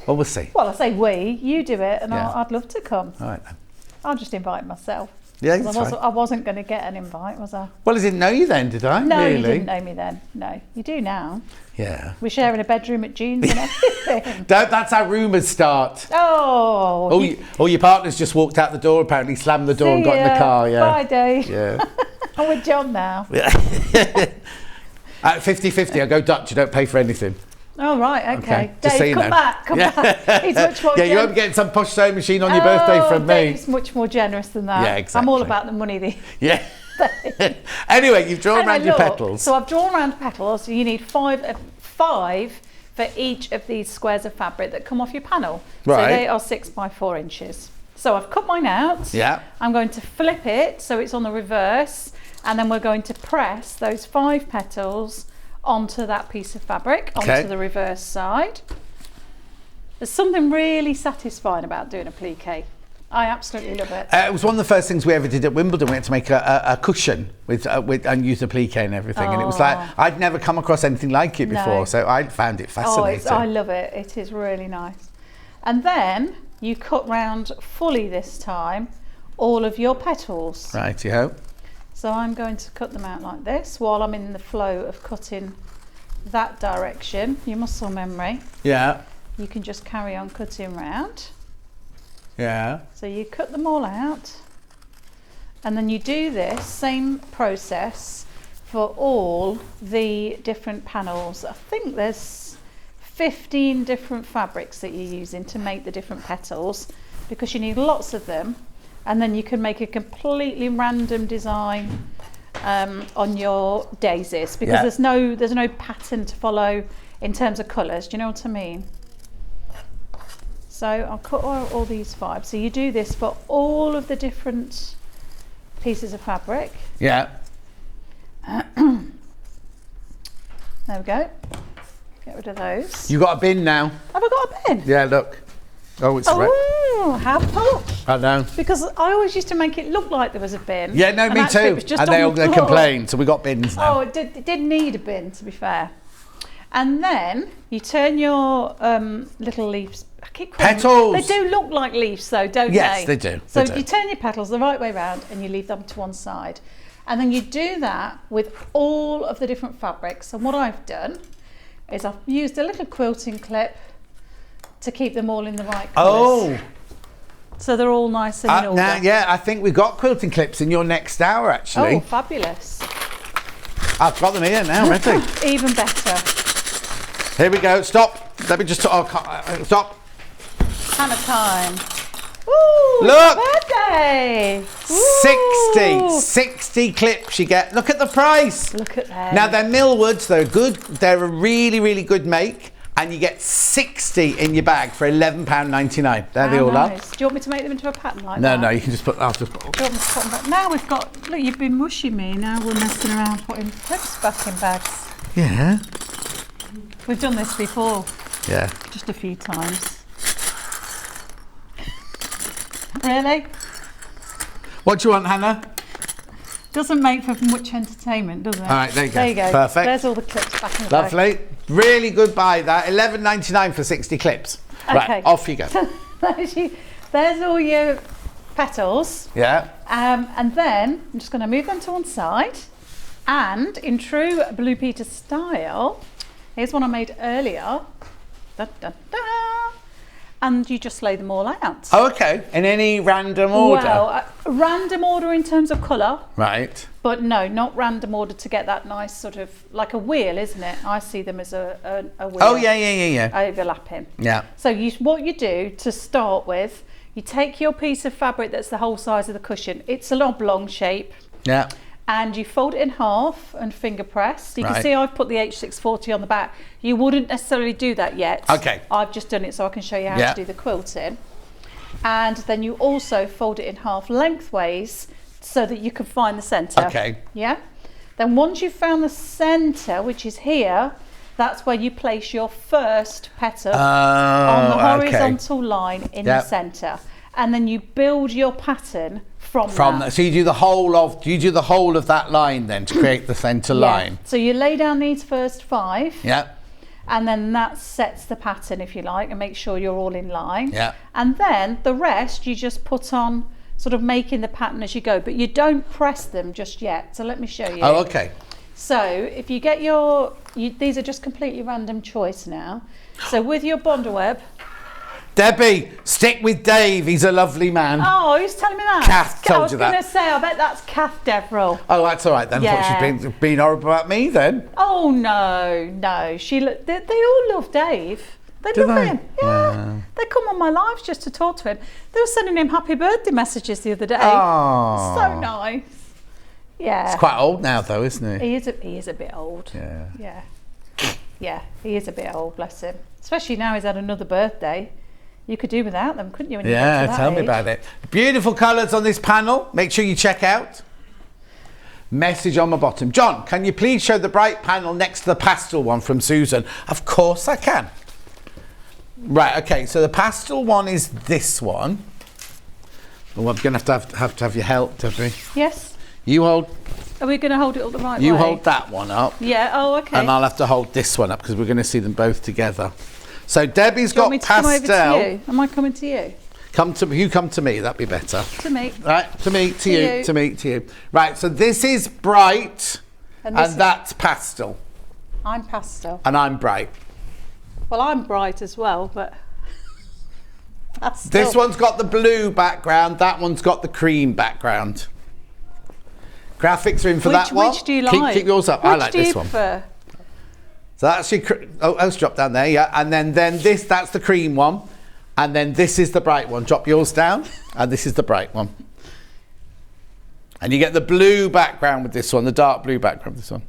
Well, we'll see. Well, I say we. You do it, and Yeah. I'd love to come. All right then. I'll just invite myself. Yeah, that's fine. I wasn't going to get an invite, was I? Well, I didn't know you then, did I? No, really? you didn't know me then. No, you do now. Yeah. We're sharing a bedroom at June's and everything. That's how rumours start. Oh. Your partner's just walked out the door, apparently slammed the door and got in the car. Yeah. Bye, Dave. Yeah. I'm with John now. At 50-50, I go Dutch. You don't pay for anything. Oh, right, okay. Just Dave, so you come know. back. He's much more Yeah, you generous. won't be getting some posh sewing machine on your birthday from me. Dave's much more generous than that. Yeah, exactly. I'm all about the money. Yeah. Anyway, you've drawn around your Look, petals. So I've drawn around petals. You need five for each of these squares of fabric that come off your panel. Right. So they are 6 by 4 inches. So I've cut mine out. Yeah. I'm going to flip it so it's on the reverse, and then we're going to press those 5 petals onto that piece of fabric, onto the reverse side. There's something really satisfying about doing a plique. I absolutely love it. It was one of the first things we ever did at Wimbledon. We had to make a cushion with and use a plique and everything, and it was like I'd never come across anything like it before, so I found it fascinating. I love it. It is really nice. And then you cut round fully this time all of your petals. Righty-ho. So I'm going to cut them out like this while I'm in the flow of cutting that direction. Your muscle memory. Yeah. You can just carry on cutting round. Yeah. So you cut them all out, and then you do this same process for all the different panels. I think there's 15 different fabrics that you're using to make the different petals, because you need lots of them, and then you can make a completely random design on your daisies, because there's no pattern to follow in terms of colours. Do you know what I mean? So I'll cut all these 5. So you do this for all of the different pieces of fabric. Yeah. There we go. Get rid of those. You got a bin now. Have I got a bin? Yeah, look. Oh, it's red. Oh, how posh. I know. Because I always used to make it look like there was a bin. Yeah, no, and me actually it too. was just And on they the floor. complained, so we got bins now. Oh, it did need a bin, to be fair. And then you turn your little leaves. I keep calling Petals. They do look like leaves, though, don't they? Yes, they do. So They do. you turn your petals the right way round and you leave them to one side. And then you do that with all of the different fabrics. And what I've done is I've used a little quilting clip to keep them all in the right colours. Oh. So they're all nice and in order. Now, yeah, I think we've got quilting clips in your next hour, actually. Oh, fabulous. I've got them here now, ready. Even better. Here we go. Stop. Let me just... stop. Hammer time. Ooh, Look. birthday. 60 clips you get. Look at the price. Look at that. Now, they're Millwoods. They're good. They're a really, really good make. And you get 60 in your bag for £11.99. There they all are. Do you want me to make them into a pattern like No, that? no, you can just put... I'll just put... Do you want me to put them back? Now we've got... Look, you've been mushing me. Now we're messing around putting clips back in bags. Yeah. We've done this before. Yeah. Just a few times. Really? What do you want, Hannah? Doesn't make for much entertainment, does it? All right, there you go. There you go. Perfect. There's all the clips back in the bag. Lovely. Really good buy, that. £11.99 for 60 clips. Okay. Right, off you go. There's all your petals. Yeah. And then I'm just going to move them to one side. And in true Blue Peter style, here's one I made earlier. Da, da, da. And you just lay them all out. Oh, okay. In any random order? Well, random order in terms of colour. Right. But no, not random order to get that nice sort of, like a wheel, isn't it? I see them as a wheel. Oh, yeah. Overlapping. Yeah. So what you do to start with, you take your piece of fabric that's the whole size of the cushion. It's an oblong shape. Yeah. and you fold it in half and finger press. You can Right. see I've put the H640 on the back. You wouldn't necessarily do that yet. Okay. I've just done it so I can show you how Yeah. to do the quilting. And then you also fold it in half lengthways so that you can find the centre. Okay. Yeah? Then once you've found the centre, which is here, that's where you place your first petal on the horizontal line in the Yep. centre. And then you build your pattern from that. So you do the whole of that line then to create the centre line. So you lay down these first 5. Yeah. And then that sets the pattern, if you like, and make sure you're all in line. Yeah. And then the rest you just put on, sort of making the pattern as you go, but you don't press them just yet. So let me show you. Oh, okay. So if you get these are just completely random choice now. So with your Bondaweb. Debbie, stick with Dave. He's a lovely man. Oh, who's telling me that? Kath told I was you that. going to say, I bet that's Kath Deverell. Oh, that's all right then. I thought Yeah. she'd been horrible about me then. Oh no. They all love Dave. They Do love they? him. Yeah. They come on my lives just to talk to him. They were sending him happy birthday messages the other day. Oh. So nice. Yeah. He's quite old now though, isn't he? He is a bit old. Yeah. Yeah. Yeah, he is a bit old, bless him. Especially now he's had another birthday. You could do without them, couldn't you? When you got to that tell me age? about it. Beautiful colours on this panel. Make sure you check out. Message on the bottom. John, can you please show the bright panel next to the pastel one from Susan? Of course I can. Right, okay, so the pastel one is this one. Oh, I'm going to have to have your help, Debbie. Yes. You hold. Are we going to hold it all the right way? You hold that one up. Yeah, oh, okay. And I'll have to hold this one up because we're going to see them both together. So Debbie's Do you want got me to pastel. come over to you? Am I coming to you? Come to me, that'd be better. To me. Right, to me, to you, you. to me, to you. Right, so this is bright And and, this is- that's pastel. I'm pastel. And I'm bright. Well, I'm bright as well, but pastel. This one's got the blue background, that one's got the cream background. Graphics are in for that one. Which do you like? Keep yours up. I like this one. Prefer? So that's your, let's drop down there, yeah. And then this, that's the cream one. And then this is the bright one. Drop yours down. And this is the bright one. And you get the blue background with this one, the dark blue background with this one.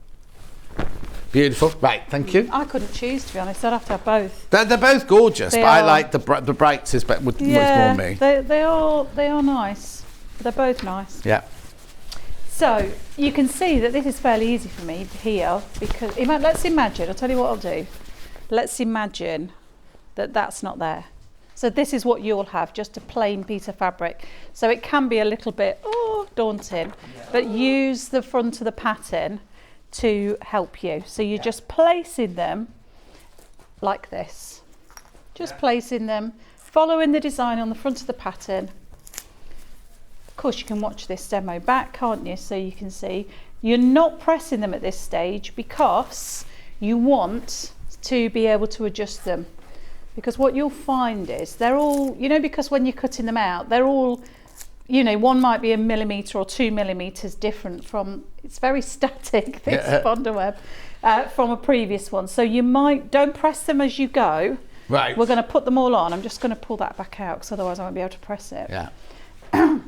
Beautiful. Right, thank you. I couldn't choose, to be honest. I'd have to have both. They're both gorgeous, They but I are. like the brights is much Yeah, more me. they are nice. They're both nice. Yeah. So you can see that this is fairly easy for me here because let's imagine. I'll tell you what I'll do. Let's imagine that that's not there. So this is what you'll have, just a plain piece of fabric. So it can be a little bit daunting, but use the front of the pattern to help you. So you're just placing them like this. Just placing them, following the design on the front of the pattern. Of course, you can watch this demo back, can't you? So you can see you're not pressing them at this stage because you want to be able to adjust them. Because what you'll find is they're all, because when you're cutting them out, they're all, one might be 1 millimetre or 2 millimetres different from, it's very static, this Bondaweb, from a previous one. So don't press them as you go. Right. We're going to put them all on. I'm just going to pull that back out because otherwise I won't be able to press it. Yeah.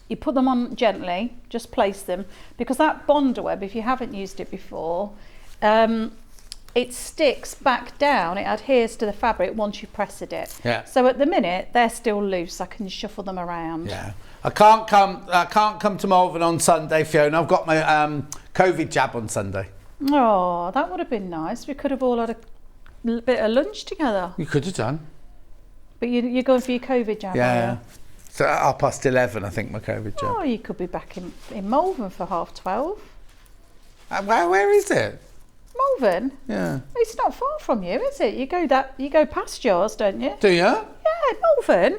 You put them on gently, just place them, because that Bondaweb, if you haven't used it before, it sticks back down, it adheres to the fabric once you pressed it. Yeah. So at the minute, they're still loose, I can shuffle them around. Yeah. I can't come to Malvern on Sunday, Fiona. I've got my COVID jab on Sunday. Oh, that would have been nice. We could have all had a bit of lunch together. You could have done. But you're going for your COVID jab, Yeah. are you? So at 11:30, I think, my COVID jab. Oh, you could be back in Malvern for 12:30. Where is it? Malvern? Yeah. It's not far from you, is it? You go past yours, don't you? Do you? Yeah, Malvern.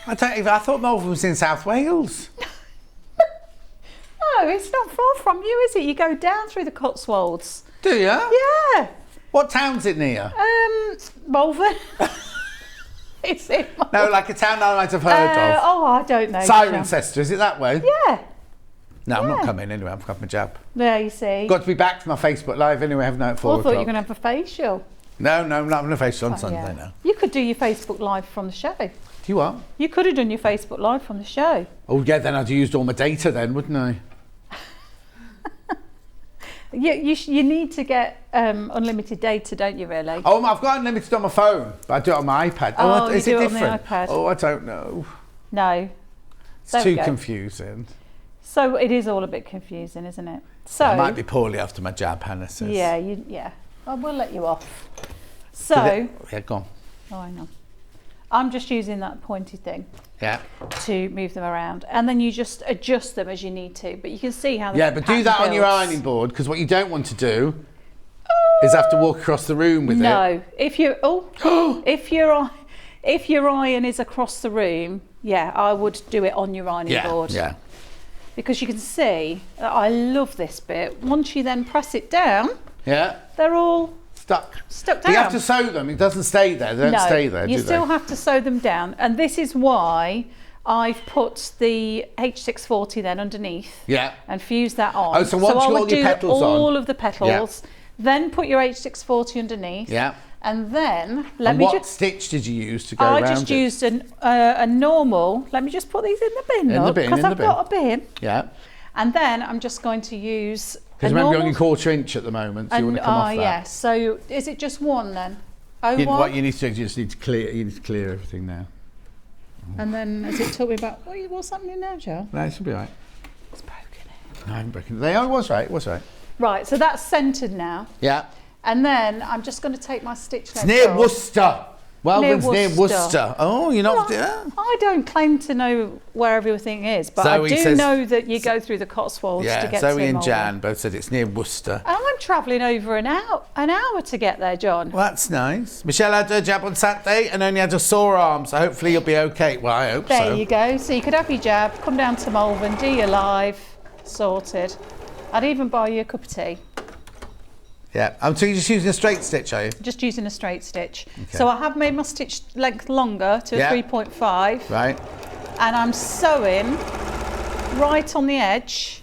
I thought Malvern was in South Wales. No, it's not far from you, is it? You go down through the Cotswolds. Do you? Yeah. What town's it near? Malvern. It's in Malvern. No, like a town I might have heard of. Oh, I don't know. Cirencester, is it that way? Yeah. No, I'm not Yeah. coming anyway. I've got my jab. There you see. Got to be back to my Facebook Live anyway. I have no at 4 I thought you were o'clock. going to have a facial. No, I'm not having a facial on Oh, Sunday yeah. now. You could do your Facebook Live from the show. You what? You could have done your Facebook Live from the show. Oh yeah, then I'd have used all my data then, wouldn't I? You need to get unlimited data, don't you, really? Oh, I've got unlimited on my phone, but I do it on my iPad. Oh, is you it do it on different? the iPad. Oh, I don't know. No. It's There we too go. confusing. So it is all a bit confusing, isn't it? So I might be poorly after my jab, Hannah says. yeah. Well, we'll let you off. So, Yeah, go on. oh, hang on. I'm just using that pointy thing Yeah. to move them around, and then you just adjust them as you need to. But you can see how the Yeah, but do pattern that on your builds. ironing board, because what you don't want to do is have to walk across the room with it. No, if you if your iron is across the room, yeah, I would do it on your ironing board. Yeah. Because you can see, I love this bit. Once you then press it down, Yeah. they're all Stuck. stuck But down. you have to sew them. It doesn't stay there. They don't stay there, you do still they? have to sew them down, and this is why I've put the H640 then underneath. Yeah. And fuse that on. Oh, so once I you got would all your do petals on. all of the petals, then put your H640 underneath. Yeah. And then And what stitch did you use to go I around just it? used a normal. Let me just put these in the bin. In the bin, because in the I've got a bin. Yeah. And then I'm just going to use. Because remember you're only 1/4 inch at the moment, so you want to come off that. Yes. So is it just one then? Oh, one. What you need to do is you just need to clear. You need to clear everything now. And then as it told me about what's happening now, Joe? No, it should be right. It's broken it. No, I haven't broken it. They was right. It was right. Right. So that's centred now. Yeah. And then I'm just going to take my stitch It's length near off. Worcester. Weldon's near Worcester. Worcester. Oh, you're not. Well, I don't claim to know where everything is, but Zoe I do says- know that you go through the Cotswolds to Yeah, get Zoe to and Malvern. Jan both said it's near Worcester. And I'm travelling over an hour to get there, John. Well, that's nice. Michelle had her jab on Saturday and only had a sore arm, so hopefully you'll be okay. Well, I hope There so. you go. So you could have your jab, come down to Malvern, do your live, sorted. I'd even buy you a cup of tea. Yeah. So you're just using a straight stitch, are you? Just using a straight stitch. So I have made my stitch length longer to a Yeah. 3.5, Right. and I'm sewing right on the edge.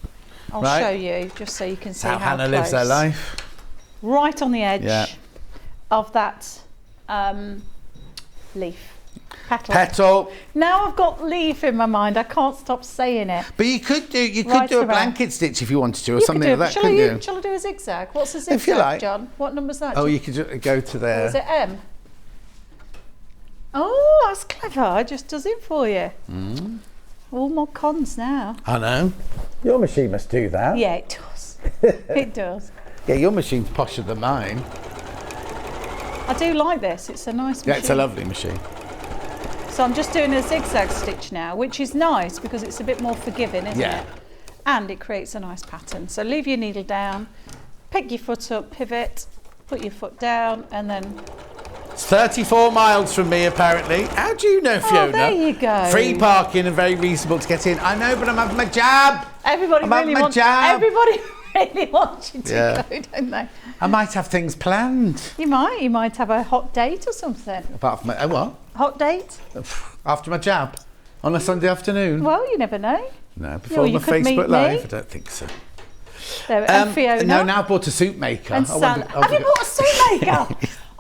I'll Right. show you just so you can see How how Hannah lives her close. life. Right on the edge Yeah. of that leaf. Petal. Petal. Now I've got leaf in my mind. I can't stop saying it. But you could do Right a around. blanket stitch if you wanted to, or You could something do, like that, shall couldn't you? Shall I do a zigzag? What's a zigzag, If you like. John? What number's that? Oh, you could go to Or there. is it M? Oh, that's clever. It just does it for you. All more cons now. I know. Your machine must do that. Yeah, it does. It does. Yeah, your machine's posher than mine. I do like this. It's a nice machine. Yeah, it's a lovely machine. So I'm just doing a zigzag stitch now, which is nice because it's a bit more forgiving, isn't Yeah. it? And it creates a nice pattern. So leave your needle down, pick your foot up, pivot, put your foot down, and then... It's 34 miles from me, apparently. How do you know, Fiona? Oh, there you go. Free parking and very reasonable to get in. I know, but I'm having my jab. Everybody I'm having really my wants. jab. Everybody really wants you to Yeah. go, don't they? I might have things planned. You might have a hot date or something. Apart from my, what? Hot date? After my jab? On a Sunday afternoon? Well, you never know. No, before you my could meet Facebook me. Live? I don't think so. There, and Fiona. No, now I've bought a suit maker. And Sal. Have you bought a suit maker?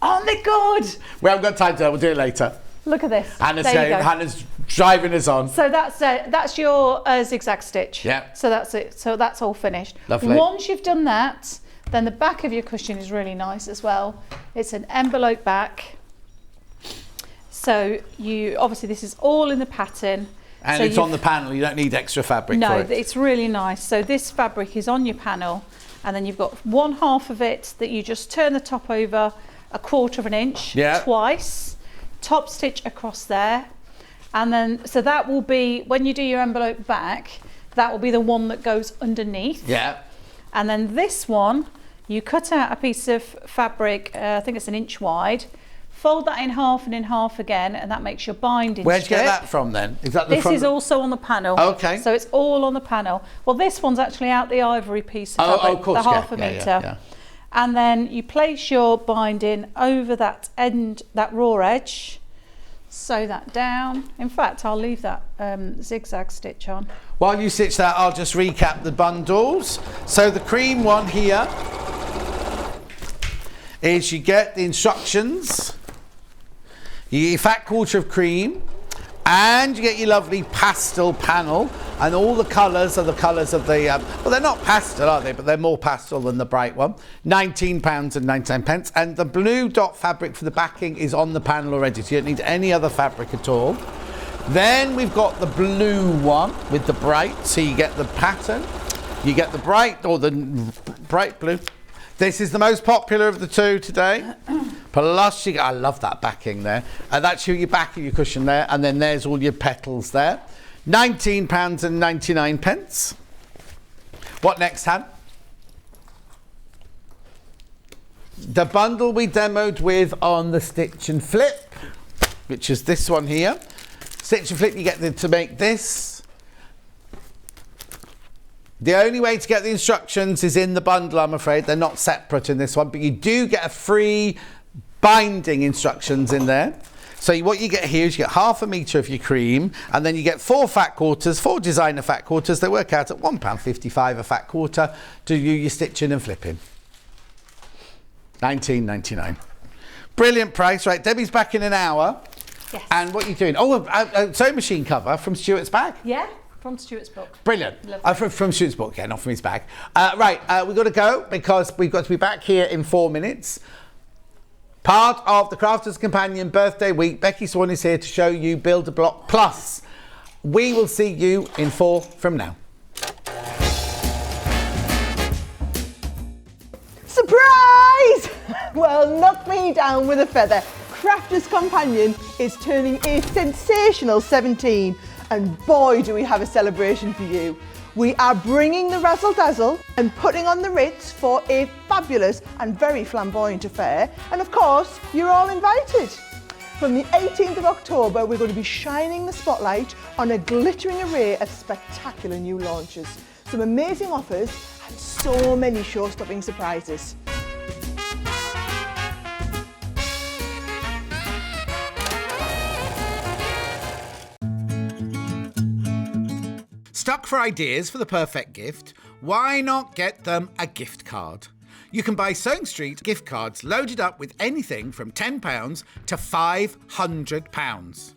Oh my God! We haven't got time to do it. We'll do it later. Look at this. Hannah's there you go. Hannah's driving us on. So that's your zigzag stitch. Yeah. So that's it. So that's all finished. Lovely. Once you've done that, then the back of your cushion is really nice as well. It's an envelope back. So you obviously this is all in the pattern. And so it's on the panel. You don't need extra fabric No, for it. it's really nice. So this fabric is on your panel, and then you've got one half of it that you just turn the top over 1/4 inch Yeah. twice, top stitch across there, and then so that will be when you do your envelope back, that will be the one that goes underneath. Yeah. And then this one, you cut out a piece of fabric, I think it's 1 inch wide, fold that in half and in half again, and that makes your binding Where'd you strip. get that from then? Is that the This front? is also on the panel. Okay. So it's all on the panel. Well, this one's actually out the ivory piece of fabric, of course, the yeah, 1/2 yeah, metre. yeah. And then you place your binding over that end, that raw edge, sew that down. In fact, I'll leave that zigzag stitch on. While you stitch that, I'll just recap the bundles. So the cream one here is you get the instructions, your fat 1/4 of cream, And you get your lovely pastel panel, and all the colours are the colours of the, well, they're not pastel, are they? But they're more pastel than the bright one. £19.99. And the blue dot fabric for the backing is on the panel already, so you don't need any other fabric at all. Then we've got the blue one with the bright, so you get the pattern, you get the bright, or the bright blue. This is the most popular of the two today. Plus, I love that backing there. And that's your back of your cushion there. And then there's all your petals there. £19.99. What next, Han? The bundle we demoed with on the Stitch and Flip, which is this one here. Stitch and Flip, you get to make this. The only way to get the instructions is in the bundle, I'm afraid. They're not separate in this one, but you do get a free binding instructions in there. So what you get here is you get 1/2 metre of your cream, and then you get 4 fat quarters, 4 designer fat quarters. They work out at £1.55 a fat quarter to do your stitching and flipping. £19.99. Brilliant price. Right, Debbie's back in an hour. Yes. And what are you doing? Oh, a sewing machine cover from Stuart's bag. Yeah, from Stuart's book. Brilliant. Lovely. From Stuart's book, yeah, not from his bag. Right, we've got to go because we've got to be back here in 4 minutes. Part of the Crafters Companion Birthday Week, Becky Swan is here to show you Build-A-Block Plus. We will see you in 4 from now. Surprise! Well, knock me down with a feather. Crafters Companion is turning a sensational 17, and boy do we have a celebration for you. We are bringing the razzle dazzle and putting on the Ritz for a fabulous and very flamboyant affair, and of course you're all invited. From the 18th of October we're going to be shining the spotlight on a glittering array of spectacular new launches, some amazing offers and so many show-stopping surprises. Stuck for ideas for the perfect gift? Why not get them a gift card? You can buy Sewing Street gift cards loaded up with anything from £10 to £500.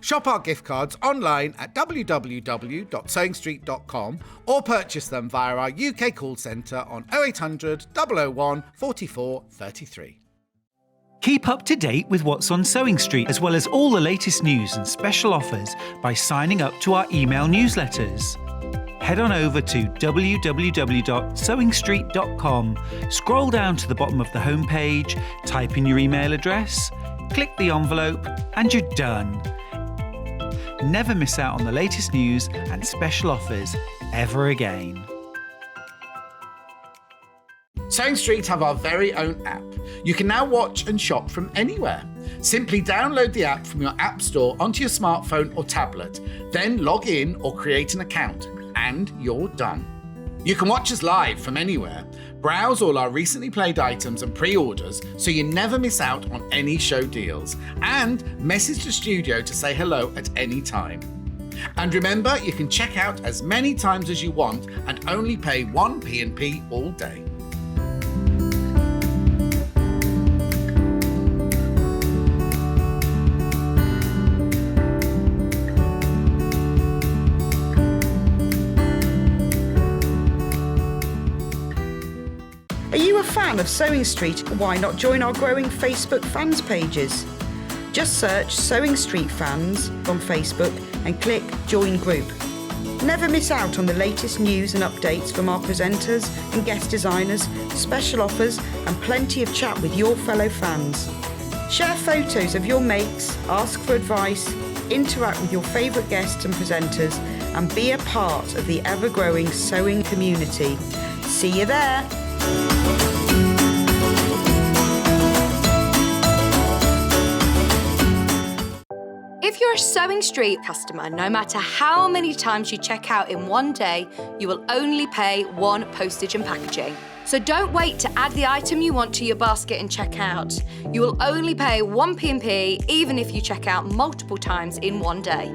Shop our gift cards online at www.sewingstreet.com or purchase them via our UK call centre on 0800 001 44 33. Keep up to date with what's on Sewing Street, as well as all the latest news and special offers by signing up to our email newsletters. Head on over to www.sewingstreet.com, scroll down to the bottom of the homepage, type in your email address, click the envelope, and you're done. Never miss out on the latest news and special offers ever again. Sewing Street have our very own app. You can now watch and shop from anywhere. Simply download the app from your app store onto your smartphone or tablet, then log in or create an account, and you're done. You can watch us live from anywhere, browse all our recently played items and pre-orders so you never miss out on any show deals, and message the studio to say hello at any time. And remember, you can check out as many times as you want and only pay 1 P&P all day. Are you a fan of Sewing Street? Why not join our growing Facebook fans pages? Just search Sewing Street Fans on Facebook and click Join Group. Never miss out on the latest news and updates from our presenters and guest designers, special offers and plenty of chat with your fellow fans. Share photos of your makes, ask for advice, interact with your favourite guests and presenters and be a part of the ever-growing sewing community. See you there! If you're a Sewing Street customer, no matter how many times you check out in one day, you will only pay 1 postage and packaging. So don't wait to add the item you want to your basket and check out. You will only pay 1 P&P even if you check out multiple times in one day.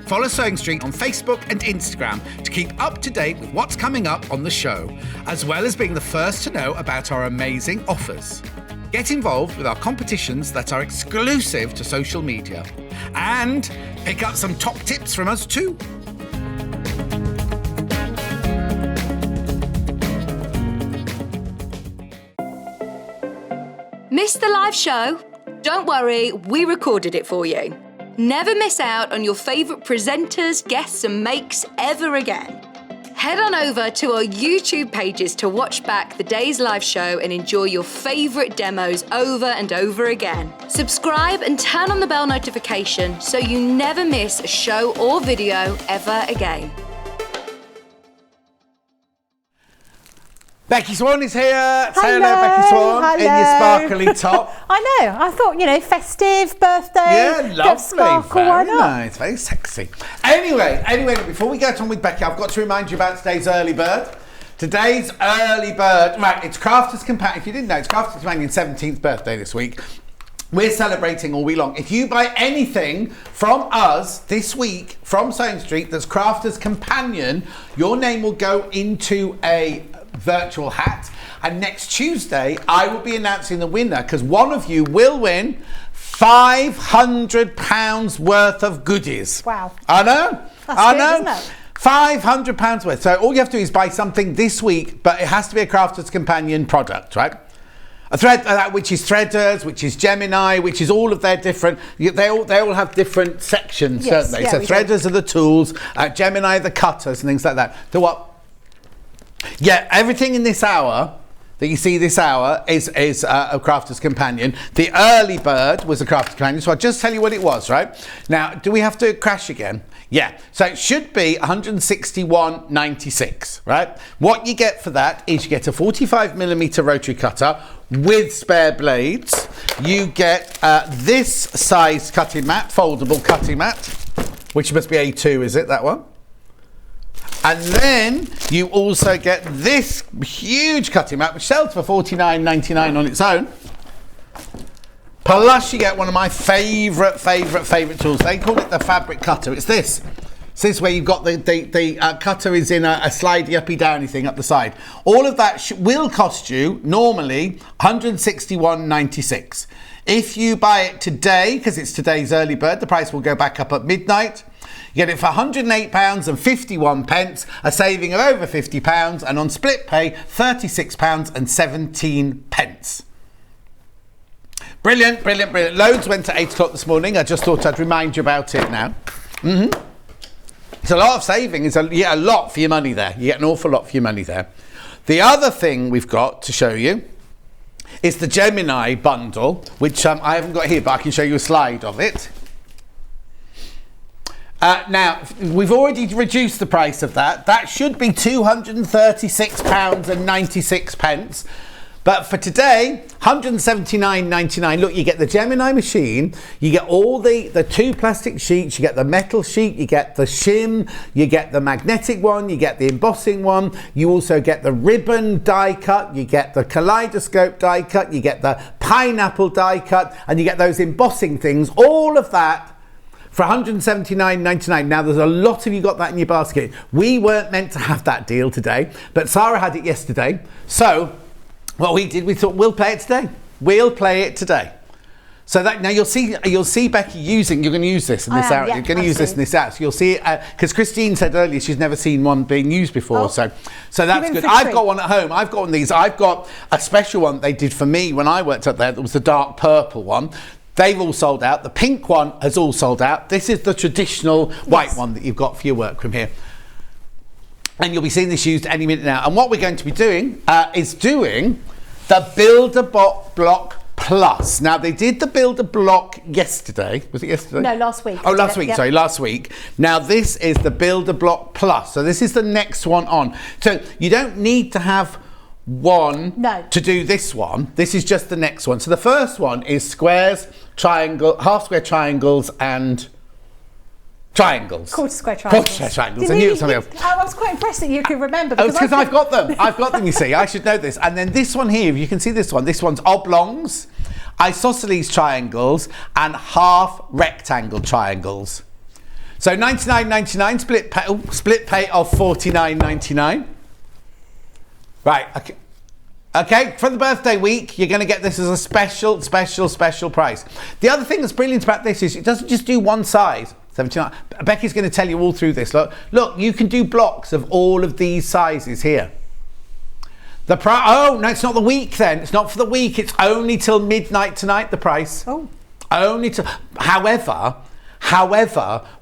Follow Sewing Street on Facebook and Instagram to keep up to date with what's coming up on the show, as well as being the first to know about our amazing offers. Get involved with our competitions that are exclusive to social media. And pick up some top tips from us too. Missed the live show? Don't worry, we recorded it for you. Never miss out on your favourite presenters, guests and makes ever again. Head on over to our YouTube pages to watch back the day's live show and enjoy your favourite demos over and over again. Subscribe and turn on the bell notification so you never miss a show or video ever again. Becky Swan is here. Say hello, Becky Swan, in your sparkly top. I know. I thought, festive, birthday. Yeah, bit of lovely. sparkle, why Very not? nice, very sexy. Anyway, before we get on with Becky, I've got to remind you about today's early bird. Today's early bird, right, it's Crafters Companion. If you didn't know, it's Crafters Companion's 17th birthday this week. We're celebrating all week long. If you buy anything from us this week from Sewing Street that's Crafters Companion, your name will go into a virtual hat, and next Tuesday I will be announcing the winner, because one of you will win £500 worth of goodies. Wow. I know. That's good, isn't it? £500 worth. So all you have to do is buy something this week, but it has to be a Crafters Companion product, right? A thread, which is Threaders, which is Gemini, which is all of their different. They all have different sections, Yes, don't they? yeah, So we Threaders are the tools, Gemini are the cutters and things like that. So what? Yeah, everything in this hour that you see this hour is a Crafter's Companion. The early bird was a Crafter's Companion, so I'll just tell you what it was, right? Now, do we have to crash again? Yeah, so it should be 161.96, right? What you get for that is you get a 45mm rotary cutter with spare blades. You get this size cutting mat, foldable cutting mat, which must be A2, is it, that one? And then you also get this huge cutting mat, which sells for $49.99 on its own. Plus you get one of my favourite tools. They call it the fabric cutter. It's this. It's this where you've got the cutter is in a slidey uppy downy thing up the side. All of that will cost you normally $161.96. If you buy it today, because it's today's early bird, the price will go back up at midnight. You get it for £108.51, a saving of over £50, and on split pay, £36.17. Brilliant. Loads went at 8 o'clock this morning. I just thought I'd remind you about it now. It's a lot of saving. You get a lot for your money there. You get an awful lot for your money there. The other thing we've got to show you is the Gemini bundle, which I haven't got here, but I can show you a slide of it. Now, we've already reduced the price of that. That should be £236.96. But for today, £179.99. Look, you get the Gemini machine, you get all the 2 plastic sheets, you get the metal sheet, you get the shim, you get the magnetic one, you get the embossing one, you also get the ribbon die cut, you get the kaleidoscope die cut, you get the pineapple die cut, and you get those embossing things, all of that for $179.99. Now, there's a lot of you got that in your basket. We weren't meant to have that deal today, but Sarah had it yesterday. So what we did, we thought we'll play it today. We'll play it today. So that now you'll see Becky using. You're going to use this in this hour. Yeah, you're going to use this in this hour. So you'll see because Christine said earlier she's never seen one being used before. Oh. So that's good. I've got one at home. I've got one of these. I've got a special one they did for me when I worked up there. That was the dark purple one. They've all sold out. The pink one has all sold out. This is the traditional white one that you've got for your workroom here. And you'll be seeing this used any minute now. And what we're going to be doing is doing the Build-A-Block Plus. Now, they did the Build-A-Block yesterday. Was it yesterday? No, last week. Oh, last week. Yep. Sorry, last week. Now, this is the Build-A-Block Plus. So this is the next one on. So you don't need to have one to do this one. This is just the next one. So the first one is squares, half square triangles and triangles. Quarter square triangles. Quarter square triangles. I knew it was something else. I was quite impressed that you could remember. Oh, it's because I've got them. I've got them, you see. I should know this. And then this one here, if you can see this one's oblongs, isosceles triangles, and half rectangle triangles. So $99.99, split pay of $49.99. Right, okay. Okay, for the birthday week, you're going to get this as a special price. The other thing that's brilliant about this is it doesn't just do one size. 79. Becky's going to tell you all through this. Look, you can do blocks of all of these sizes here. Oh, no, it's not the week then. It's not for the week. It's only till midnight tonight, the price. Oh. Only till... However,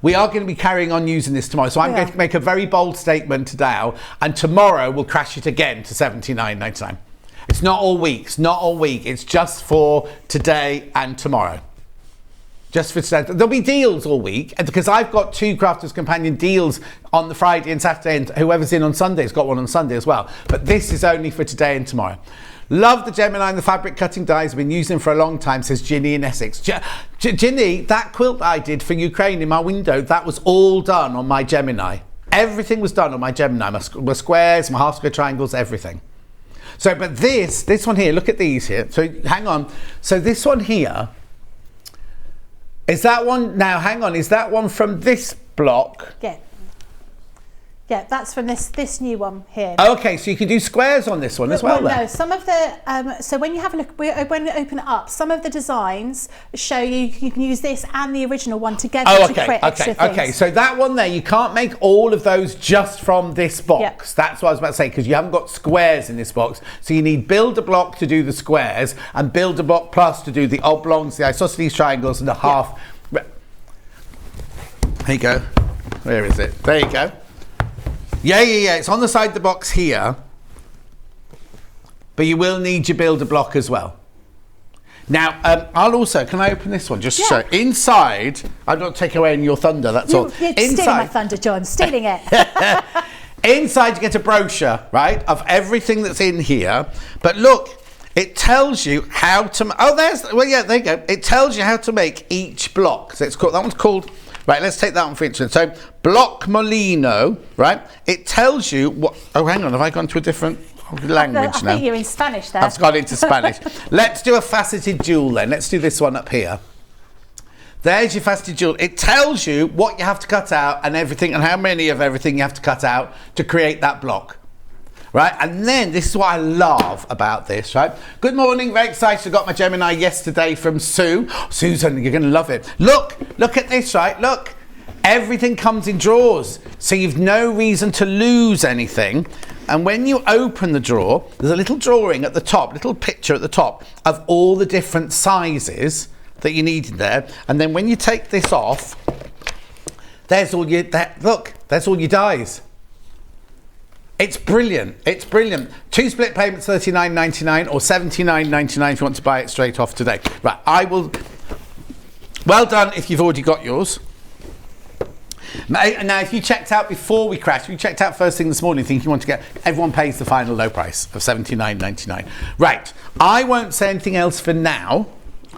we are going to be carrying on using this tomorrow. So I'm going to make a very bold statement today, and tomorrow we'll crash it again to $79.99. It's not all week. It's just for today and tomorrow. Just for today. There'll be deals all week, because I've got 2 Crafters Companion deals on the Friday and Saturday, and whoever's in on Sunday's got one on Sunday as well. But this is only for today and tomorrow. Love the Gemini and the fabric cutting dies. I've been using them for a long time, says Ginny in Essex. Ginny, that quilt I did for Ukraine in my window, that was all done on my Gemini. Everything was done on my Gemini. My squares, my half square triangles, everything. So, but this one here, look at these here. So, hang on. So this one here, is that one, now hang on, is that one from this block? Yeah, that's from this new one here. Okay, so you can do squares on this one as well then? No, some of the, so when you have a look, when you open it up, some of the designs show you can use this and the original one together to create extra things. Okay, so that one there, you can't make all of those just from this box. Yep. That's what I was about to say, because you haven't got squares in this box. So you need Build-A-Block to do the squares and Build-A-Block Plus to do the oblongs, the isosceles triangles and the half. There you go. Where is it? There you go. Yeah, it's on the side of the box here, but you will need your Build-A-Block as well. Now, I'll also, can I open this one just to show? Inside, I'm not taking away any of your thunder, that's all. You're stealing my thunder, John, stealing it. Inside you get a brochure, right, of everything that's in here, but look, it tells you how to, there you go. It tells you how to make each block. So it's called, that one's called, right, let's take that one for instance. So, Block Molino, right? It tells you what... Oh, hang on. Have I gone to a different language now? I think you're in Spanish there. I've gone into Spanish. Let's do a faceted jewel then. Let's do this one up here. There's your faceted jewel. It tells you what you have to cut out and everything, and how many of everything you have to cut out to create that block. Right, and then this is what I love about this, right? Good morning, very excited. I got my Gemini yesterday from Sue. Susan, you're going to love it. Look at this, right? Look, everything comes in drawers, so you've no reason to lose anything. And when you open the drawer, there's a little drawing at the top, little picture at the top of all the different sizes that you need in there. And then when you take this off, there's all your, there's all your dies. It's brilliant. It's brilliant. 2 split payments, $39.99 or $79.99 if you want to buy it straight off today. Right, I will... Well done if you've already got yours. Now, if you checked out before we crashed, you checked out first thing this morning thinking you want to get... Everyone pays the final low price of $79.99. Right, I won't say anything else for now.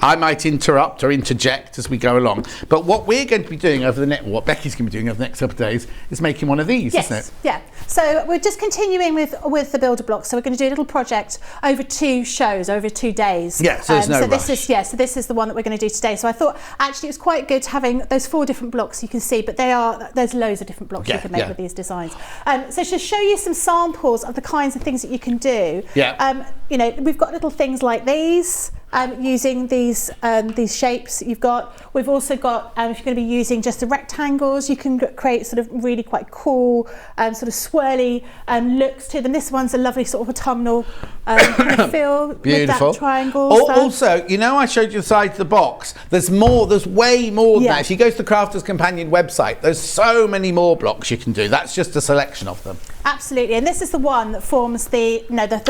I might interrupt or interject as we go along. But what we're going to be doing over the next, what Becky's going to be doing over the next couple of days is making one of these, isn't it? Yeah. So we're just continuing with the Build-A-Block. So we're going to do a little project over 2 shows, over 2 days. Yeah, so there's no rush. So this is the one that we're going to do today. So I thought actually it was quite good having those 4 different blocks you can see, but there's loads of different blocks you can make with these designs. So to show you some samples of the kinds of things that you can do. Yeah. You know, we've got little things like these. Using these shapes that you've got. We've also got, if you're going to be using just the rectangles, you can create sort of really quite cool, sort of swirly looks to them. This one's a lovely sort of autumnal kind of feel. Beautiful. With that triangle. Also, you know, I showed you the side of the box. There's more. There's way more than that. If you go to the Crafters Companion website, there's so many more blocks you can do. That's just a selection of them. Absolutely, and this is the one that forms the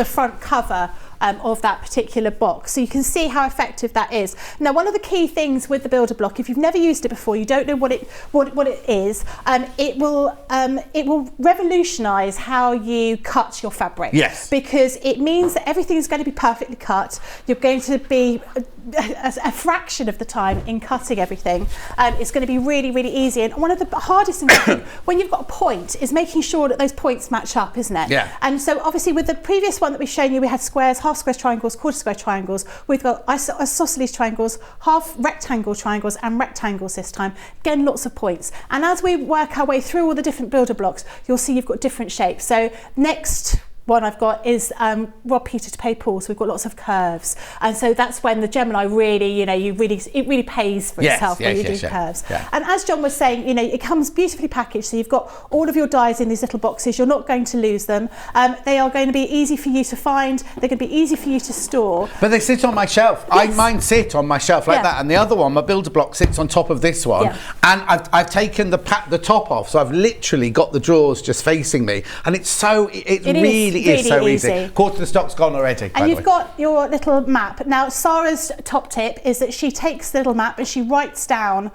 front cover of that particular box, so you can see how effective that is. Now, one of the key things with the Build-A-Block, if you've never used it before, you don't know what it is, it will revolutionise how you cut your fabric. Yes. Because it means that everything is going to be perfectly cut. You're going to be a fraction of the time in cutting everything. It's going to be really, really easy. And one of the hardest things when you've got a point is making sure that those points match up, isn't it? Yeah. And so obviously with the previous one that we've shown you, we had squares, half square triangles, quarter square triangles. We've got isosceles triangles, half rectangle triangles, and rectangles this time. Again, lots of points. And as we work our way through all the different Builder blocks, you'll see you've got different shapes. So next one I've got is Rob Peter to pay Paul, so we've got lots of curves, and so that's when the Gemini really, it really pays for itself when you do curves. Yeah. And as John was saying, it comes beautifully packaged, so you've got all of your dies in these little boxes. You're not going to lose them. They are going to be easy for you to find. They're going to be easy for you to store. But they sit on my shelf. Yes. Mine sit on my shelf like that, and the other one, my builder block, sits on top of this one. Yeah. And I've taken the top off, so I've literally got the drawers just facing me, and it really is so easy. Quarter of the stock's gone already. And you've got your little map. Now, Sarah's top tip is that she takes the little map and she writes down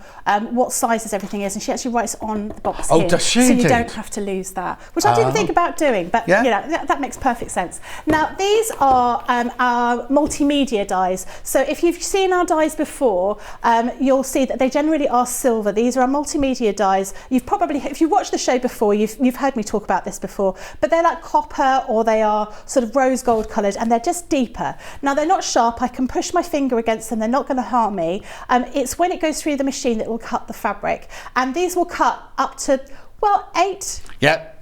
what sizes everything is, and she actually writes on the box here. Does she? So you don't have to lose that, which I didn't think about doing, but that makes perfect sense. Now, these are our multimedia dies. So if you've seen our dies before, you'll see that they generally are silver. These are our multimedia dies. If you watched the show before, you've heard me talk about this before, but they're like copper, or they are sort of rose gold coloured, and they're just deeper. Now, they're not sharp. I can push my finger against them. They're not going to harm me. It's when it goes through the machine that will cut the fabric, and these will cut up to 8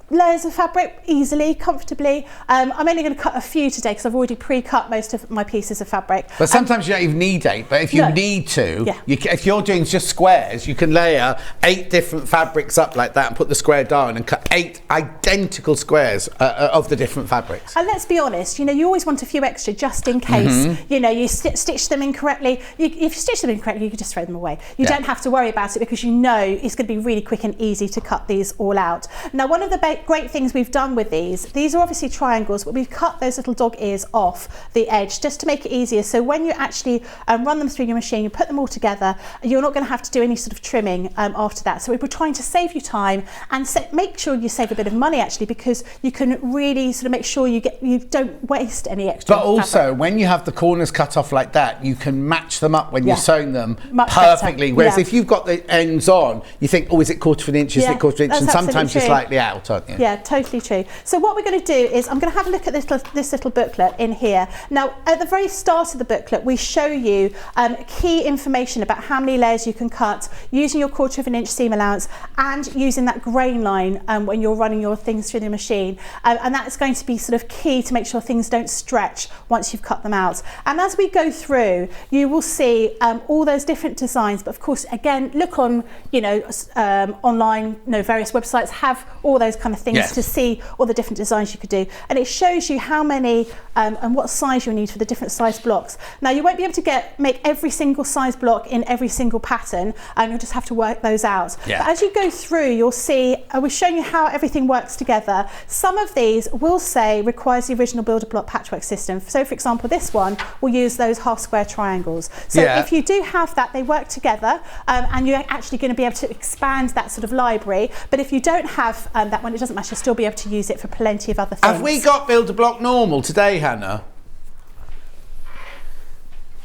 layers of fabric easily, comfortably. I'm only going to cut a few today because I've already pre-cut most of my pieces of fabric. But sometimes you don't even need 8, but if you need to, if you're doing just squares, you can layer 8 different fabrics up like that and put the square down and cut 8 identical squares of the different fabrics. And let's be honest, you always want a few extra just in case, you stitch them incorrectly. If you stitch them incorrectly, you can just throw them away. You don't have to worry about it because it's going to be really quick and easy to cut these all out. Now, one of the great things we've done with these are obviously triangles, but we've cut those little dog ears off the edge just to make it easier. So when you actually run them through your machine, you put them all together, you're not going to have to do any sort of trimming after that. So we're trying to save you time and make sure you save a bit of money actually, because you can really sort of make sure you don't waste any extra. But also, fabric. when you have the corners cut off like that, you can match them up when you're sewing them Much perfectly. better. Whereas if you've got the ends on, you think, is it quarter of an inch? Is it quarter of an inch? And sometimes you're slightly out, aren't you? Yeah, totally true. So what we're going to do is I'm going to have a look at this little booklet in here. Now, at the very start of the booklet, we show you key information about how many layers you can cut using your quarter of an inch seam allowance and using that grain line when you're running your things through the machine. And that's going to be sort of key to make sure things don't stretch once you've cut them out. And as we go through, you will see all those different designs. But of course, again, look on, online, various websites have all those kind of things to see all the different designs you could do, and it shows you how many and what size you'll need for the different size blocks. Now, you won't be able to make every single size block in every single pattern, and you'll just have to work those out. But as you go through, you'll see we're showing you how everything works together. Some of these will say requires the original builder block patchwork system. So for example, this one will use those half square triangles. So if you do have that, they work together, and you're actually going to be able to expand that sort of library. But if you don't have that one, it doesn't matter, you'll still be able to use it for plenty of other things. Have we got builder block normal today, Hannah?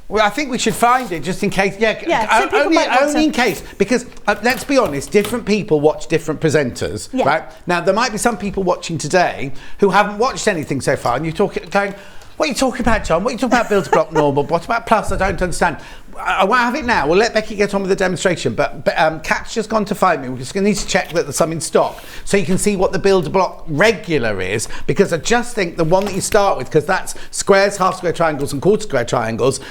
Well, I think we should find it just in case. Only in case, because let's be honest, different people watch different presenters, right? Now, there might be some people watching today who haven't watched anything so far, and you're going, what are you talking about, John? What are you talking about builder block normal? What about plus? I don't understand. I won't have it now. We'll let Becky get on with the demonstration, but Kat's just gone to find me. We're just going to need to check that there's some in stock so you can see what the builder block regular is, because I just think the one that you start with, because that's squares, half square triangles and quarter square triangles,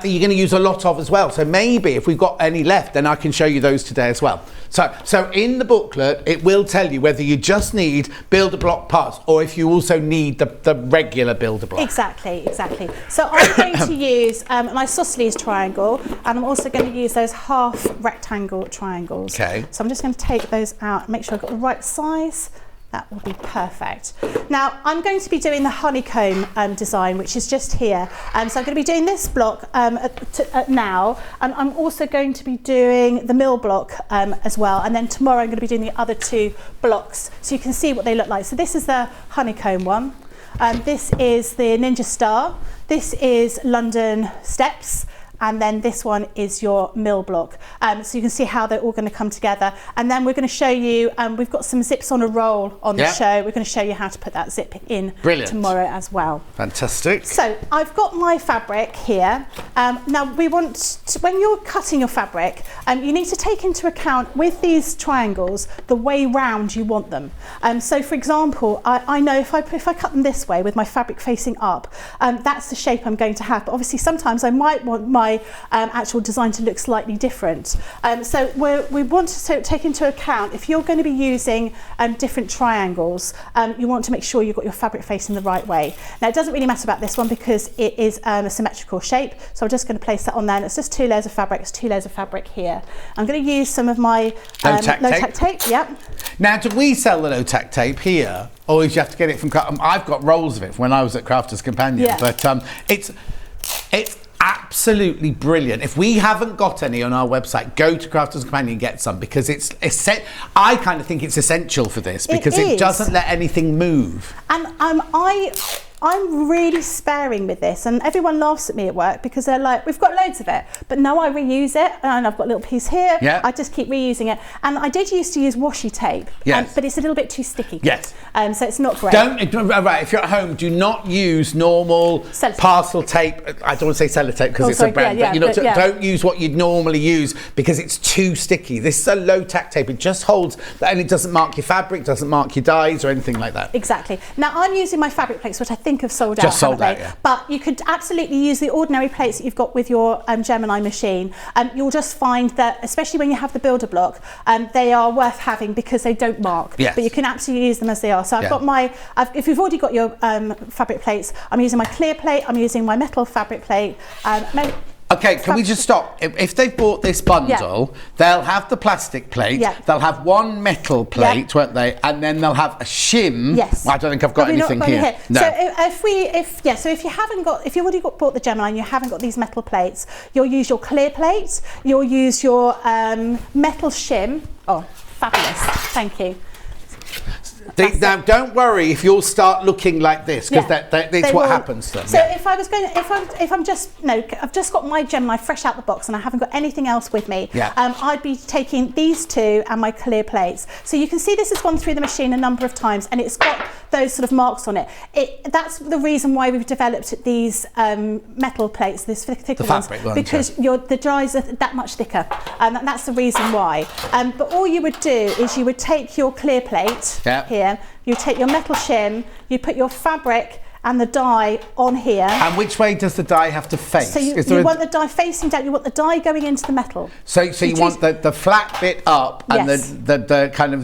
you're going to use a lot of as well. So maybe if we've got any left, then I can show you those today as well. So in the booklet, it will tell you whether you just need builder block parts or if you also need the regular builder block. Exactly. So I'm going to use an isosceles triangle, and I'm also going to use those half rectangle triangles. Okay. So I'm just going to take those out and make sure I've got the right size. That will be perfect. Now, I'm going to be doing the honeycomb design, which is just here. So I'm going to be doing this block now, and I'm also going to be doing the mill block as well. And then tomorrow I'm going to be doing the other 2 blocks, so you can see what they look like. So this is the honeycomb one. This is the Ninja Star. This is London Steps. and then this one is your mill block. So you can see how they're all going to come together. And then we're going to show you, we've got some zips on a roll on the show. We're going to show you how to put that zip in tomorrow as well. Fantastic. So I've got my fabric here. Now we want to, when you're cutting your fabric, you need to take into account with these triangles the way round you want them. So for example, I know if I cut them this way with my fabric facing up, that's the shape I'm going to have. But obviously sometimes I might want my actual design to look slightly different. So we want to take into account, if you're going to be using different triangles, you want to make sure you've got your fabric facing the right way. Now it doesn't really matter about this one because it is a symmetrical shape, so I'm just going to place that on there, and it's just 2 layers of fabric. It's 2 layers of fabric here. I'm going to use some of my low-tack tape. Yep. Now, do we sell the low-tack tape here, or do you have to get it from? I've got rolls of it from when I was at Crafters Companion, but it's absolutely brilliant. If we haven't got any on our website, go to Crafters Companion and get some, because I kind of think it's essential for this, because it doesn't let anything move. And I'm really sparing with this, and everyone laughs at me at work because they're like, we've got loads of it, but no, I reuse it, and I've got a little piece here. I just keep reusing it. And I did used to use washi tape, but it's a little bit too sticky. So it's not great. If you're at home, do not use normal parcel tape. I don't want to say sellotape because it's a brand, but don't use what you'd normally use because it's too sticky. This is a low-tack tape. It just holds, and it doesn't mark your fabric, doesn't mark your dyes or anything like that. Exactly. Now I'm using my fabric plates, which I think have sold out, but you could absolutely use the ordinary plates that you've got with your Gemini machine. You'll just find that, especially when you have the builder block, they are worth having because they don't mark. But you can absolutely use them as they are. So I've got if you've already got your fabric plates, I'm using my clear plate, I'm using my metal fabric plate. Okay, can we just stop? If they've bought this bundle, they'll have the plastic plate, they'll have one metal plate, won't they? And then they'll have a shim. Well, I don't think I've got anything here. No. So if you haven't got, if you've already bought the Gemini and you haven't got these metal plates, you'll use your clear plate, you'll use your metal shim. Oh, fabulous! Thank you. Now, don't worry if you'll start looking like this, because that's what happens to them. So I've just got my Gemini fresh out the box and I haven't got anything else with me. I'd be taking these two and my clear plates. So you can see this has gone through the machine a number of times and it's got those sort of marks on it. That's the reason why we've developed these metal plates, this thicker ones, because the dyes are that much thicker, and that's the reason why. But all you would do is you would take your clear plate here, you take your metal shim, you put your fabric and the dye on here. And which way does the dye have to face? So you want the dye facing down, you want the dye going into the metal. So you want the flat bit up and the kind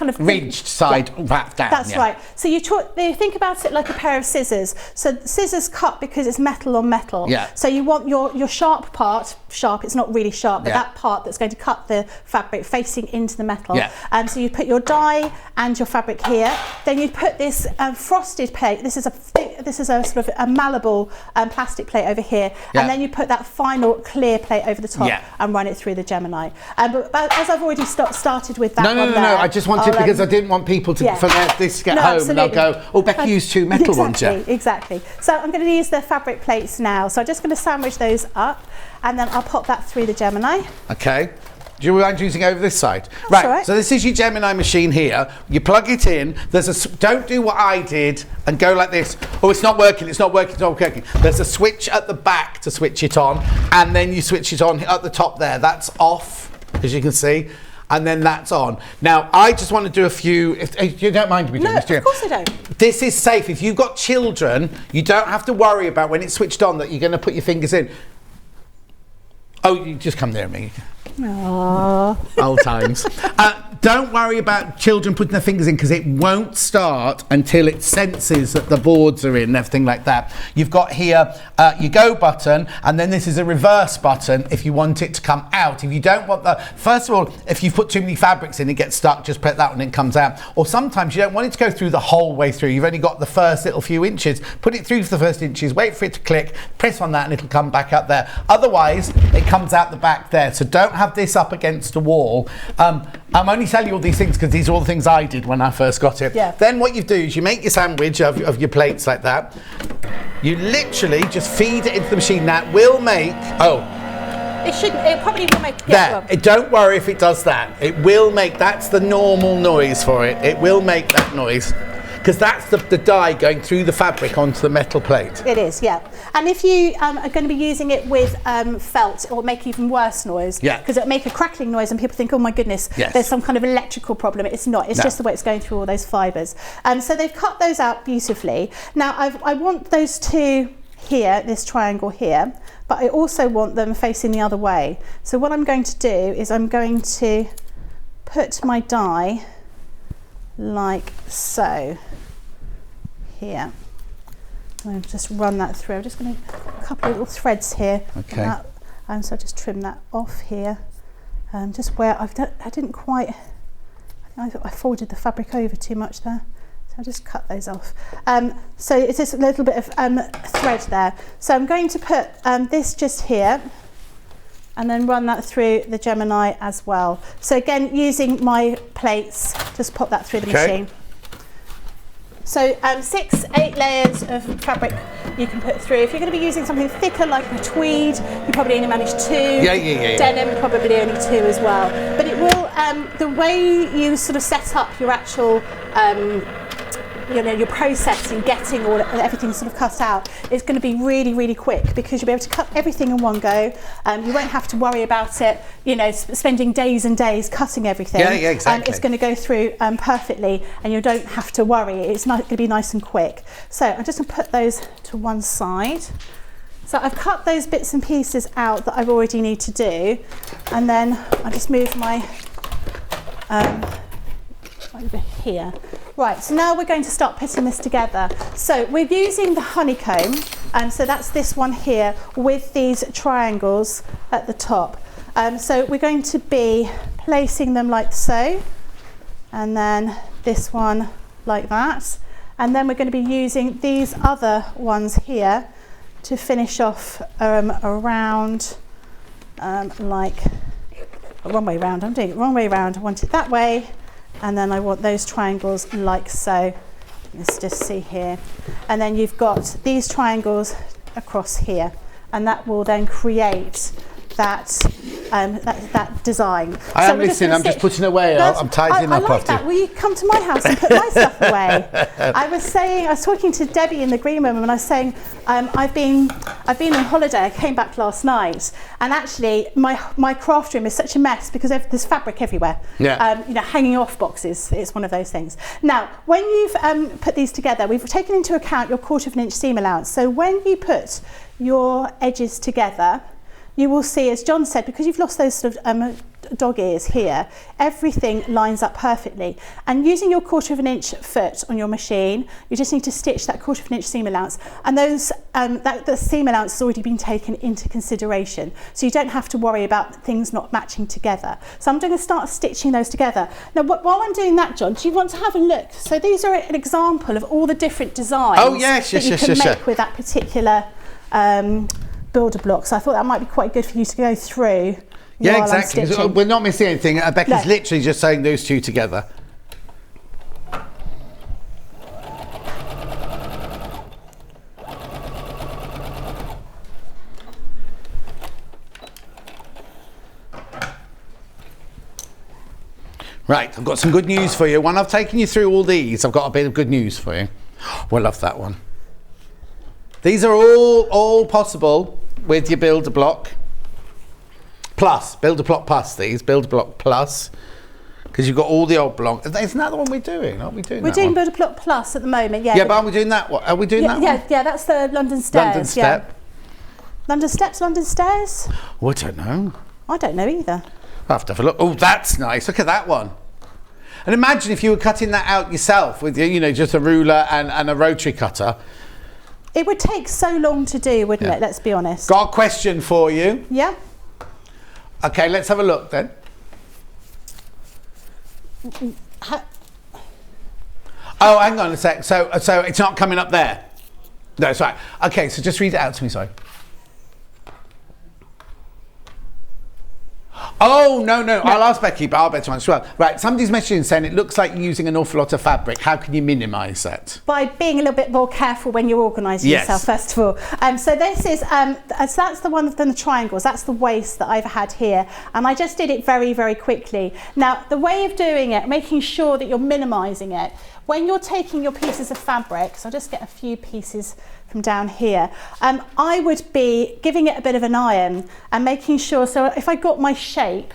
of ridged side wrapped down. That's right. So you think about it like a pair of scissors. So scissors cut because it's metal on metal. So you want your sharp part, it's not really sharp, but that part that's going to cut the fabric facing into the metal. So you put your dye and your fabric here. Then you put this frosted plate. This is a sort of a malleable plastic plate over here, and then you put that final clear plate over the top and run it through the Gemini. But as I've already started with that No. I just wanted, because I didn't want people to for this to get home absolutely. and they'll go, oh, Becky used two metal ones. Exactly. So I'm going to use the fabric plates now. So I'm just going to sandwich those up, and then I'll pop that through the Gemini. Okay. Do you mind using over this side? That's right. So this is your Gemini machine here. You plug it in. Don't do what I did and go like this. Oh, it's not working. It's not working. It's not working. There's a switch at the back to switch it on, and then you switch it on at the top there. That's off, as you can see, and then that's on. Now, I just want to do a few. If you don't mind me doing this, do you? Of course I don't. This is safe. If you've got children, you don't have to worry about when it's switched on that you're going to put your fingers in. Oh, you just come near me. Aww. Old times. Don't worry about children putting their fingers in, because it won't start until it senses that the boards are in and everything like that. You've got here your go button, and then this is a reverse button if you want it to come out. If you don't want first of all, if you've put too many fabrics in, it gets stuck, just press that one and it comes out. Or sometimes you don't want it to go through the whole way through. You've only got the first little few inches. Put it through for the first inches, wait for it to click, press on that and it'll come back up there. Otherwise, it comes out the back there. So don't have this up against a wall. I'm only tell you all these things because these are all the things I did when I first got it. Yeah. Then what you do is you make your sandwich of your plates like that. You literally just feed it into the machine. That will make, It shouldn't. It probably will make. there. Don't worry if it does that. It will make, that's the normal noise for it. It will make that noise. Because that's the dye going through the fabric onto the metal plate. It is, yeah. And if you are going to be using it with felt, it will make even worse noise. Yeah. Because it'll make a crackling noise and people think, oh my goodness, Yes. there's some kind of electrical problem. It's not. It's No. just the way it's going through all those fibres. So they've cut those out beautifully. Now I want those two here, this triangle here, but I also want them facing the other way. So what I'm going to do is I'm going to put my die like so here. I'll just run that through. I'm just going to a couple of little threads here. Okay. So I'll just trim that off here. Just where I didn't quite, I folded the fabric over too much there. So I'll just cut those off. So it's just a little bit of thread there. So I'm going to put this just here and then run that through the Gemini as well. So again, using my plates, just pop that through the machine. So 6-8 layers of fabric you can put through. If you're going to be using something thicker like a tweed, you probably only manage 2. Yeah. Denim, probably only 2 as well. But it will, the way you sort of set up your actual your process in getting everything sort of cut out is going to be really, really quick because you'll be able to cut everything in one go. You won't have to worry about it, spending days and days cutting everything. Yeah, exactly. It's going to go through perfectly and you don't have to worry. It's not going to be nice and quick. So I'm just going to put those to one side. So I've cut those bits and pieces out that I already need to do, and then I'll just move my over here. Right, so now we're going to start putting this together. So we're using the honeycomb, and so that's this one here with these triangles at the top. So we're going to be placing them like so, and then this one like that. And then we're going to be using these other ones here to finish off around like wrong way round. I'm doing it wrong way round. I want it that way. And then I want those triangles like so. Let's just see here. And then you've got these triangles across here, and that will then create that that design. I am listening. I'm just putting away. I'm tidying up I like after that. Will you come to my house and put my stuff away? I was talking to Debbie in the green room, and I was saying I've been on holiday. I came back last night, and actually my craft room is such a mess because there's fabric everywhere. Yeah. Hanging off boxes. It's one of those things. Now, when you've put these together, we've taken into account your 1/4 inch seam allowance. So when you put your edges together, you will see, as John said, because you've lost those sort of dog ears here, everything lines up perfectly. And using your 1/4 inch foot on your machine, you just need to stitch that 1/4 inch seam allowance. And those the seam allowance has already been taken into consideration. So you don't have to worry about things not matching together. So I'm going to start stitching those together. Now, while I'm doing that, John, do you want to have a look? So these are an example of all the different designs that you can make with that particular builder block. So I thought that might be quite good for you to go through. Yeah, exactly. We're not missing anything. Becky's literally just saying those two together. Right, I've got some good news for you. When I've taken you through all these, I've got a bit of good news for you. We'll love that one. These are all possible with your builder block plus, builder block plus these, builder block plus, because you've got all the old block. Isn't that the one we're doing? Aren't we doing that? We're doing one? builder block plus at the moment, yeah. Yeah, but aren't we doing that one? Are we doing that one? Yeah, that's the London Stairs. London Step. Yeah. London Steps, London Stairs? Oh, I don't know. I don't know either. I'll have to have a look. Oh, that's nice. Look at that one. And imagine if you were cutting that out yourself with, just a ruler and a rotary cutter. It would take so long to do, wouldn't it? Let's be honest. Got a question for you. Yeah. Okay, let's have a look then. Oh, hang on a sec. So it's not coming up there. No, it's right. Okay, so just read it out to me, sorry. Oh, no. I'll ask Becky, but I'll bet to answer as well. Right, somebody's messaging saying it looks like you're using an awful lot of fabric. How can you minimise that? By being a little bit more careful when you're organising yourself, first of all. So this is, so that's the one with the triangles. That's the waist that I've had here. And I just did it very, very quickly. Now, the way of doing it, making sure that you're minimising it, when you're taking your pieces of fabric, so I'll just get a few pieces from down here, I would be giving it a bit of an iron and making sure, so if I got my shape,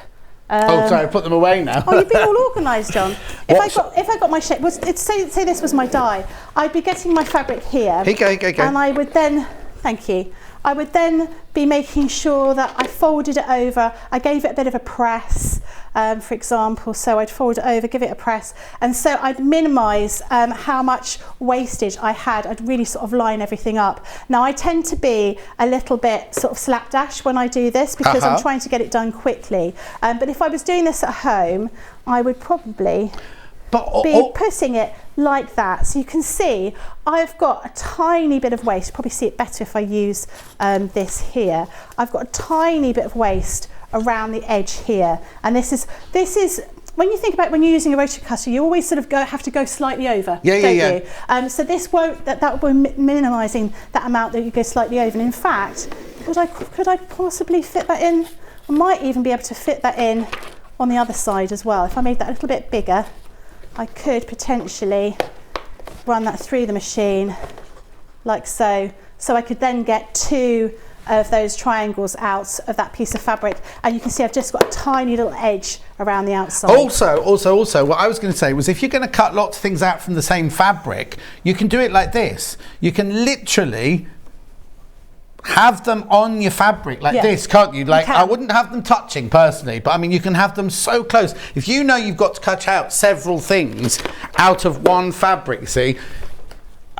oh, sorry, put them away now. Oh, you've been all organised, John. If I got my shape, say this was my die, I'd be getting my fabric here. Here you go. And I would then, thank you, I would then be making sure that I folded it over. I gave it a bit of a press, for example. So I'd fold it over, give it a press. And so I'd minimise how much wastage I had. I'd really sort of line everything up. Now, I tend to be a little bit sort of slapdash when I do this because I'm trying to get it done quickly. But if I was doing this at home, I would probably be putting it like that. So you can see I've got a tiny bit of waste. You'll probably see it better if I use this here. I've got a tiny bit of waste around the edge here, and this is when you think about when you're using a rotary cutter, you always sort of have to go slightly over, don't you? So this won't, that will be minimising that amount that you go slightly over. And in fact, could I possibly fit that in? I might even be able to fit that in on the other side as well. If I made that a little bit bigger, I could potentially run that through the machine like so. So I could then get 2 of those triangles out of that piece of fabric, and you can see I've just got a tiny little edge around the outside. Also, what I was going to say was if you're going to cut lots of things out from the same fabric, you can do it like this. You can literally have them on your fabric like this, can't you? Like, I wouldn't have them touching personally, but I mean, you can have them so close. If you know you've got to cut out several things out of one fabric, see,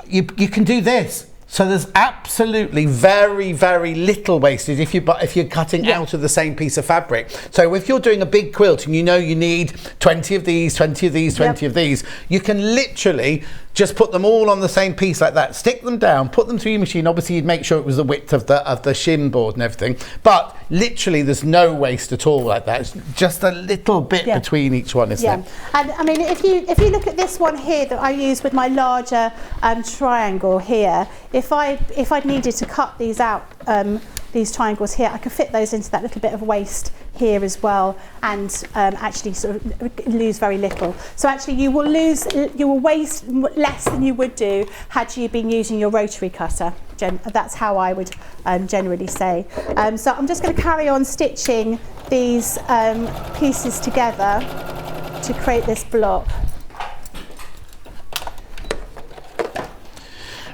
you can do this. So there's absolutely very, very little wastage if you're cutting out of the same piece of fabric. So if you're doing a big quilt and you know you need 20 of these, 20 of these, 20 of these, you can literally just put them all on the same piece like that, stick them down, put them through your machine. Obviously you'd make sure it was the width of the shim board and everything, but literally there's no waste at all like that. It's just a little bit between each one, isn't it? And I mean, if you look at this one here that I use with my larger triangle here, if I'd needed to cut these out, these triangles here, I could fit those into that little bit of waste here as well, and actually sort of lose very little. So actually you will waste less than you would do had you been using your rotary cutter. That's how I would generally say. So I'm just going to carry on stitching these pieces together to create this block.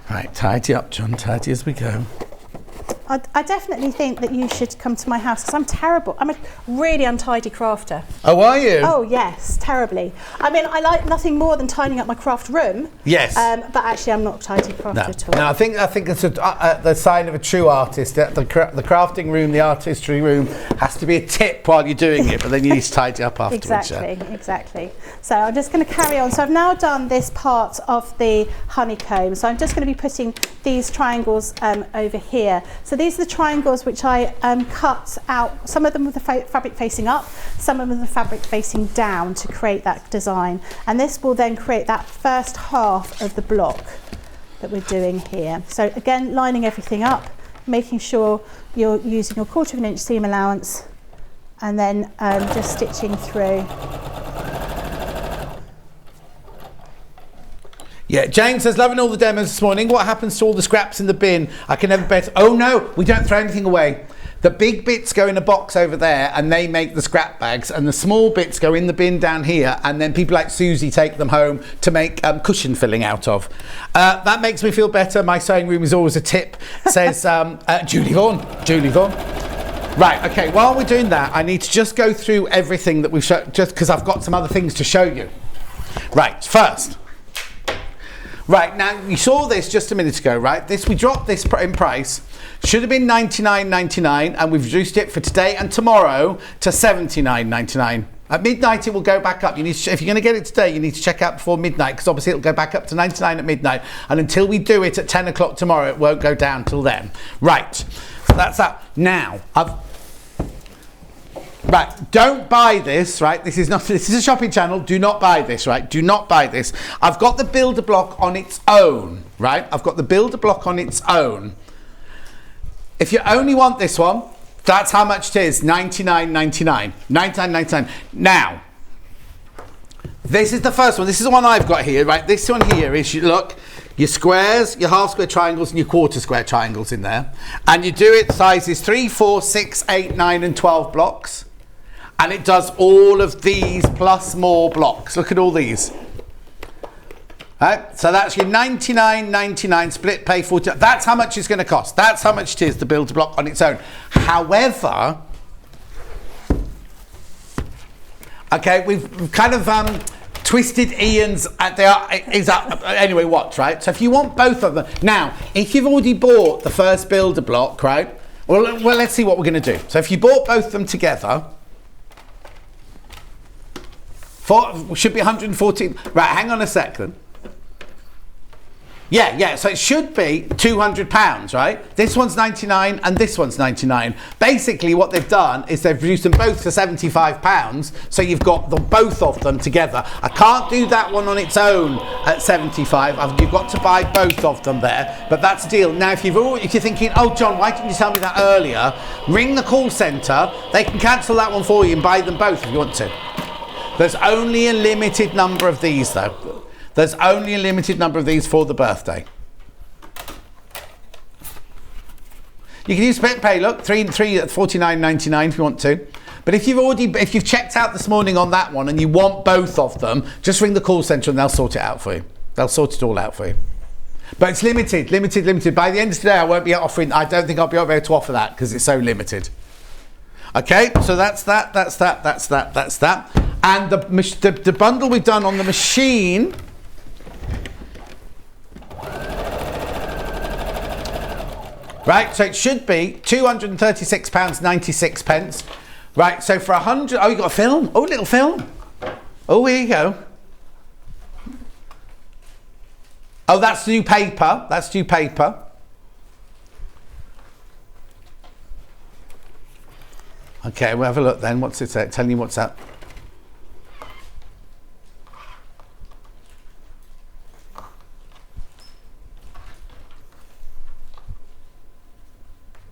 Right, tidy up, John, tidy as we go. I definitely think that you should come to my house because I'm terrible. I'm a really untidy crafter. Oh, are you? Oh, yes, terribly. I mean, I like nothing more than tidying up my craft room. Yes. But actually, I'm not a tidy crafter at all. No, I think it's the sign of a true artist. That the crafting room, the artistry room, has to be a tip while you're doing it, but then you need to tidy up afterwards. Exactly. So I'm just going to carry on. So I've now done this part of the honeycomb. So I'm just going to be putting these triangles over here. So these are the triangles which I cut out, some of them with the fabric facing up, some of them with the fabric facing down to create that design. And this will then create that first half of the block that we're doing here. So again, lining everything up, making sure you're using your 1/4 of an inch seam allowance, and then just stitching through. Yeah, Jane says, loving all the demos this morning. What happens to all the scraps in the bin? I can never bet. Oh no, we don't throw anything away. The big bits go in a box over there and they make the scrap bags, and the small bits go in the bin down here, and then people like Susie take them home to make cushion filling out of. That makes me feel better. My sewing room is always a tip, says Julie Vaughan. Right, okay, while we're doing that, I need to just go through everything that we've shown, just because I've got some other things to show you. Right, first. Right, now you saw this just a minute ago, right? We dropped this in price. Should have been $99.99, and we've reduced it for today and tomorrow to $79.99. At midnight it will go back up. You need to, if you're going to get it today, you need to check out before midnight, because obviously it'll go back up to $99 at midnight, and until we do it at 10 o'clock tomorrow, it won't go down till then. Right, so that's that. Now, Right, don't buy this, right? This is a shopping channel. Do not buy this, right? Do not buy this. I've got the builder block on its own, right? I've got the builder block on its own. If you only want this one, that's how much it is, $99.99. $99.99. Now, this is the first one. This is the one I've got here, right? This one here is, look, your squares, your half square triangles and your quarter square triangles in there. And you do it sizes 3, 4, 6, 8, 9 and 12 blocks. And it does all of these plus more blocks. Look at all these. Right, so that's your $99.99 split pay 40. That's how much it's going to cost. That's how much it is, the builder block on its own. However, okay, we've kind of twisted Ian's. Anyway, watch, right? So if you want both of them now, if you've already bought the first builder block, right? Well, let's see what we're going to do. So if you bought both of them together. Should be 114. Right, hang on a second. Yeah, so it should be £200, right? This one's 99 and this one's 99. Basically, what they've done is they've reduced them both to £75, so you've got both of them together. I can't do that one on its own at 75. You've got to buy both of them there, but that's a deal. Now, if you're thinking, oh, John, why didn't you tell me that earlier? Ring the call centre. They can cancel that one for you and buy them both if you want to. There's only a limited number of these, though. There's only a limited number of these for the birthday. You can use split pay, look, three at $49.99 if you want to. But if you've checked out this morning on that one and you want both of them, just ring the call centre and they'll sort it out for you. They'll sort it all out for you. But it's limited. By the end of today, I won't be offering, I don't think I'll be able to offer that because it's so limited. Okay, so that's that. And the bundle we've done on the machine, right, so it should be £236.96. Right, so for 100, oh, you got a film? Oh, little film. Oh, here you go. Oh, that's new paper. That's new paper. Okay, we'll have a look then. What's it say? Telling you what's that.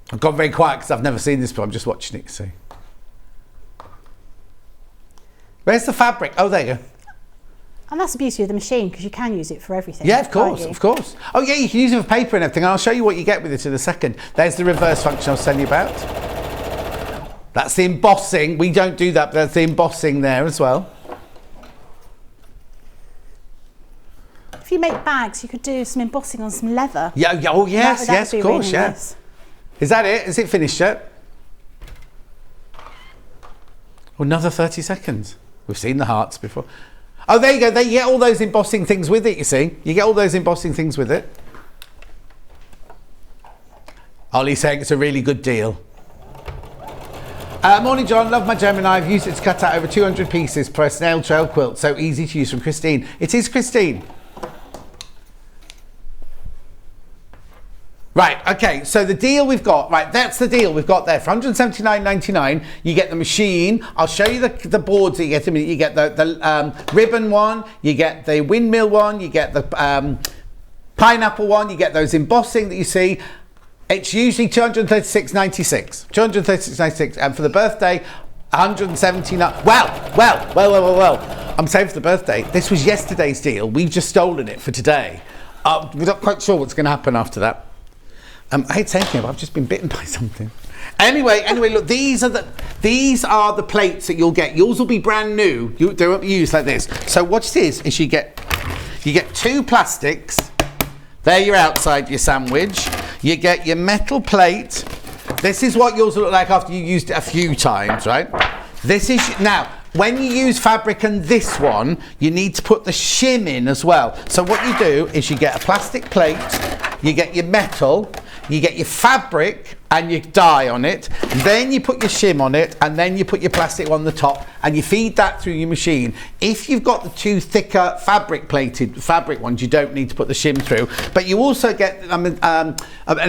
I've gone very quiet because I've never seen this, but I'm just watching it, you see. Where's the fabric? Oh, there you go. And that's the beauty of the machine, because you can use it for everything. Yeah, of course. Oh, yeah, you can use it for paper and everything. I'll show you what you get with it in a second. There's the reverse function I was telling you about. That's the embossing. We don't do that, but there's the embossing there as well. If you make bags, you could do some embossing on some leather. Yeah. Oh, yes, of course, really yes. Is that it? Is it finished yet? Oh, another 30 seconds. We've seen the hearts before. Oh, there you go. You get all those embossing things with it, you see. You get all those embossing things with it. Ollie's saying it's a really good deal. Morning, John. Love my Gemini. I've used it to cut out over 200 pieces per snail trail quilt. So easy to use, from Christine. It is Christine. Right, okay, so the deal we've got, right, that's the deal we've got there. For $179.99, you get the machine. I'll show you the boards that you get. You get the ribbon one, you get the windmill one, you get the pineapple one, you get those embossing that you see. It's usually $236.96. $236.96, and for the birthday, $179. Well. I'm saying for the birthday. This was yesterday's deal. We've just stolen it for today. We're not quite sure what's going to happen after that. I hate saying it, but I've just been bitten by something. Anyway, look, these are the plates that you'll get. Yours will be brand new. They won't be used like this. So what it is you get two plastics. There you're outside your sandwich. You get your metal plate. This is what yours will look like after you used it a few times, right? Now, when you use fabric and this one, you need to put the shim in as well. So what you do is you get a plastic plate, you get your metal, you get your fabric, and you dye on it, then you put your shim on it, and then you put your plastic on the top, and you feed that through your machine. If you've got the two thicker fabric-plated fabric ones, you don't need to put the shim through, but you also get an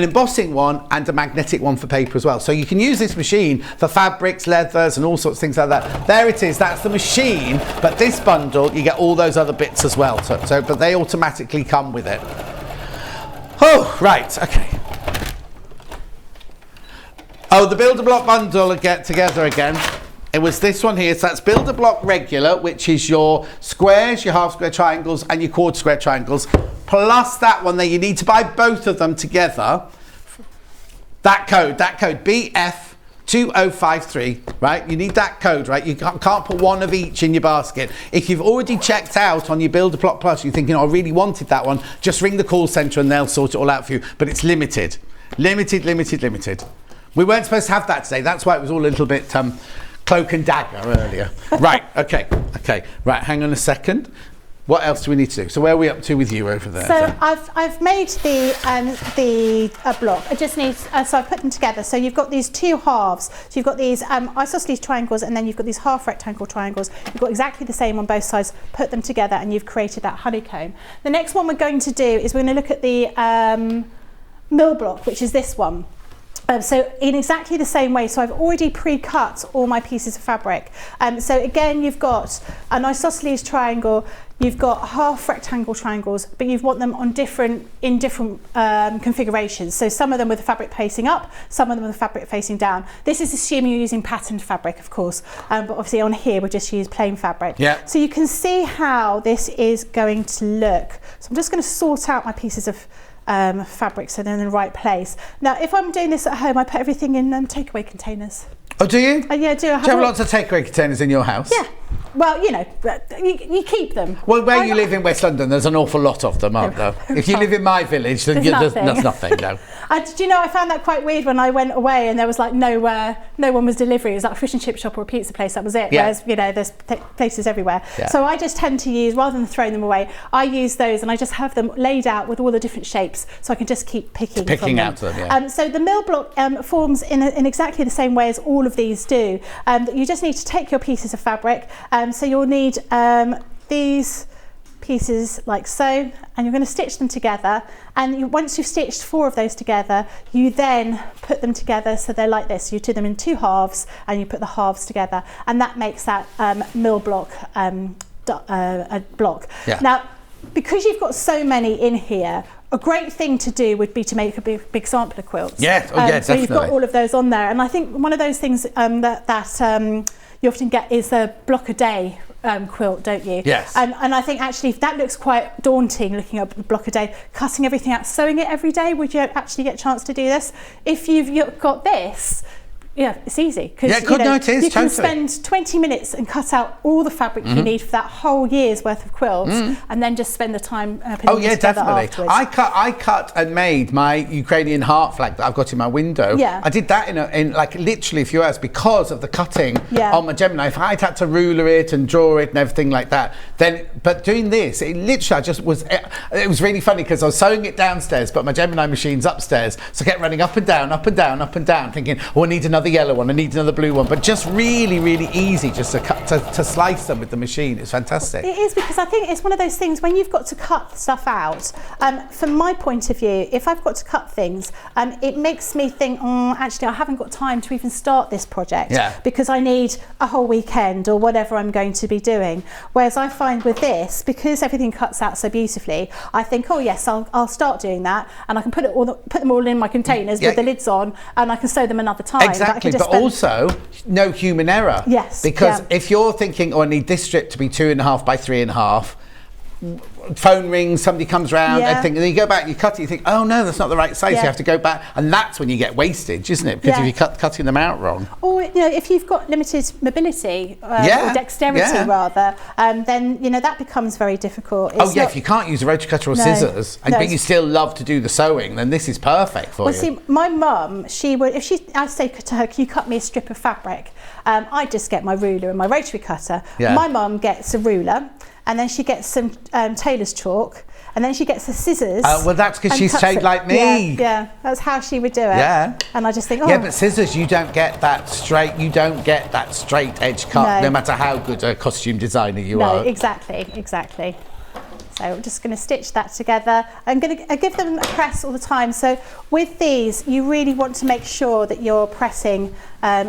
embossing one and a magnetic one for paper as well. So you can use this machine for fabrics, leathers, and all sorts of things like that. There it is, that's the machine, but this bundle, you get all those other bits as well, but they automatically come with it. Oh, right, okay. Oh, the Builder Block bundle get together again. It was this one here. So that's Builder Block regular, which is your squares, your half square triangles, and your quarter square triangles. Plus that one there, you need to buy both of them together. That code, BF2053, right? You need that code, right? You can't put one of each in your basket. If you've already checked out on your Builder Block Plus, you're thinking, oh, I really wanted that one, just ring the call centre and they'll sort it all out for you. But it's limited. Limited. We weren't supposed to have that today. That's why it was all a little bit cloak and dagger earlier. Right, okay. Right, hang on a second. What else do we need to do? So where are we up to with you over there? So I've made the block. I just need, so I've put them together. So you've got these two halves. So you've got these isosceles triangles, and then you've got these half rectangle triangles. You've got exactly the same on both sides. Put them together, and you've created that honeycomb. The next one we're going to do is we're going to look at the mill block, which is this one. So in exactly the same way, so I've already pre-cut all my pieces of fabric. So again, you've got an isosceles triangle, you've got half rectangle triangles, but you want them on different configurations. So some of them with the fabric facing up, some of them with the fabric facing down. This is assuming you're using patterned fabric, of course, but obviously on here we'll just use plain fabric. Yeah. So you can see how this is going to look. So I'm just going to sort out my pieces of fabric so they're in the right place. Now, if I'm doing this at home, I put everything in takeaway containers. Oh, do you? Yeah, I do. Do you have lots of takeaway containers in your house? Yeah. Well, you know, you keep them. Well, where you live in West London, there's an awful lot of them, aren't there? If you live in my village, then there's nothing, no. Do you know, I found that quite weird when I went away and there was like no one was delivering. It was like a fish and chip shop or a pizza place, that was it. Yeah. Whereas, you know, there's places everywhere. Yeah. So I just tend to use, rather than throwing them away, I use those and I just have them laid out with all the different shapes so I can just keep picking from them. Out them, yeah. So the mill block forms in exactly the same way as all of these do. You just need to take your pieces of fabric. So you'll need these pieces like so, and you're going to stitch them together, and once you've stitched 4 of those together, you then put them together so they're like this. You do them in 2 halves and you put the halves together, and that makes that mill block a block. Yeah. Now, because you've got so many in here, a great thing to do would be to make a big sampler quilt. Yeah, so definitely. You've got all of those on there, and I think one of those things that you often get is a block a day quilt, don't you? Yes. And I think actually that looks quite daunting, looking at a block a day, cutting everything out, sewing it every day. Would you actually get a chance to do this? If you've got this, yeah, it's easy. Yeah, it is. You can spend 20 minutes and cut out all the fabric you need for that whole year's worth of quilts, and then just spend the time putting them together definitely. afterwards. I cut and made my Ukrainian heart flag that I've got in my window. Yeah. I did that in like literally a few hours because of the cutting on my Gemini. If I'd had to ruler it and draw it and everything like that, but doing this, it literally it was really funny because I was sewing it downstairs, but my Gemini machine's upstairs, so I kept running up and down, thinking, oh, I need another yellow one, I need another blue one, but just really, really easy just to slice them with the machine. It's fantastic. It is, because I think it's one of those things when you've got to cut stuff out. From my point of view, if I've got to cut things, it makes me think, actually, I haven't got time to even start this project because I need a whole weekend or whatever I'm going to be doing. Whereas I find with this, because everything cuts out so beautifully, I think, oh yes, I'll start doing that, and I can put them all in my containers with the lids on, and I can sew them another time. Exactly, but also no human error. Yes. Because if you're thinking, oh, I need this strip to be 2.5 by 3.5, phone rings, somebody comes round, and then you go back, you cut it, you think, oh no, that's not the right size. You have to go back, and that's when you get wastage, isn't it? Because if you're cutting them out wrong. Or if you've got limited mobility or dexterity rather, then that becomes very difficult. If you can't use a rotary cutter or scissors, but you still love to do the sewing, then this is perfect for you. Well, see, my mum, I say to her, can you cut me a strip of fabric? I just get my ruler and my rotary cutter. My mum gets a ruler, and then she gets some tailor's chalk, and then she gets the scissors. Well, that's because and she's cuts shaped it. like me. Yeah, that's how she would do it. Yeah. And I just think, oh. Yeah, but scissors, you don't get that straight. You don't get that straight edge cut, no matter how good a costume designer you are. No, exactly. So I'm just going to stitch that together. I'm going to give them a press all the time. So with these, you really want to make sure that you're pressing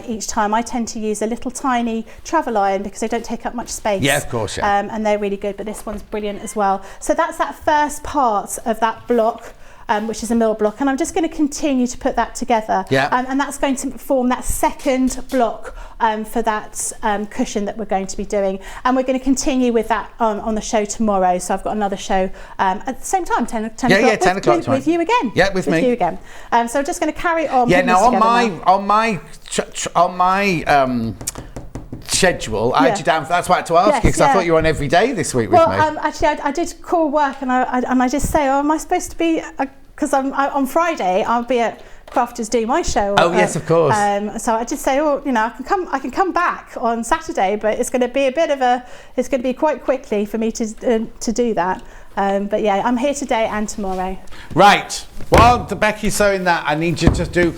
each time. I tend to use a little tiny travel iron because they don't take up much space. Yeah, of course, yeah. And they're really good, but this one's brilliant as well. So that's that first part of that block. Which is a mill block, and I'm just going to continue to put that together. Yeah. And that's going to form that second block for that cushion that we're going to be doing. And we're going to continue with that on the show tomorrow. So I've got another show at the same time, 10 o'clock. Yeah, 10 o'clock with you again. Yeah, with me. With you again. So I'm just going to carry on. Yeah, now on my schedule, I had you down. That's why I had to ask you, because I thought you were on every day this week with me. Actually, I did call work, and I just say, am I supposed to be? Because on Friday I'll be at Crafters doing my show. Oh yes, of course. So I just say, I can come back on Saturday, but it's going to be it's going to be quite quickly for me to do that. But yeah, I'm here today and tomorrow. Right. While Becky's sewing that, I need you to do.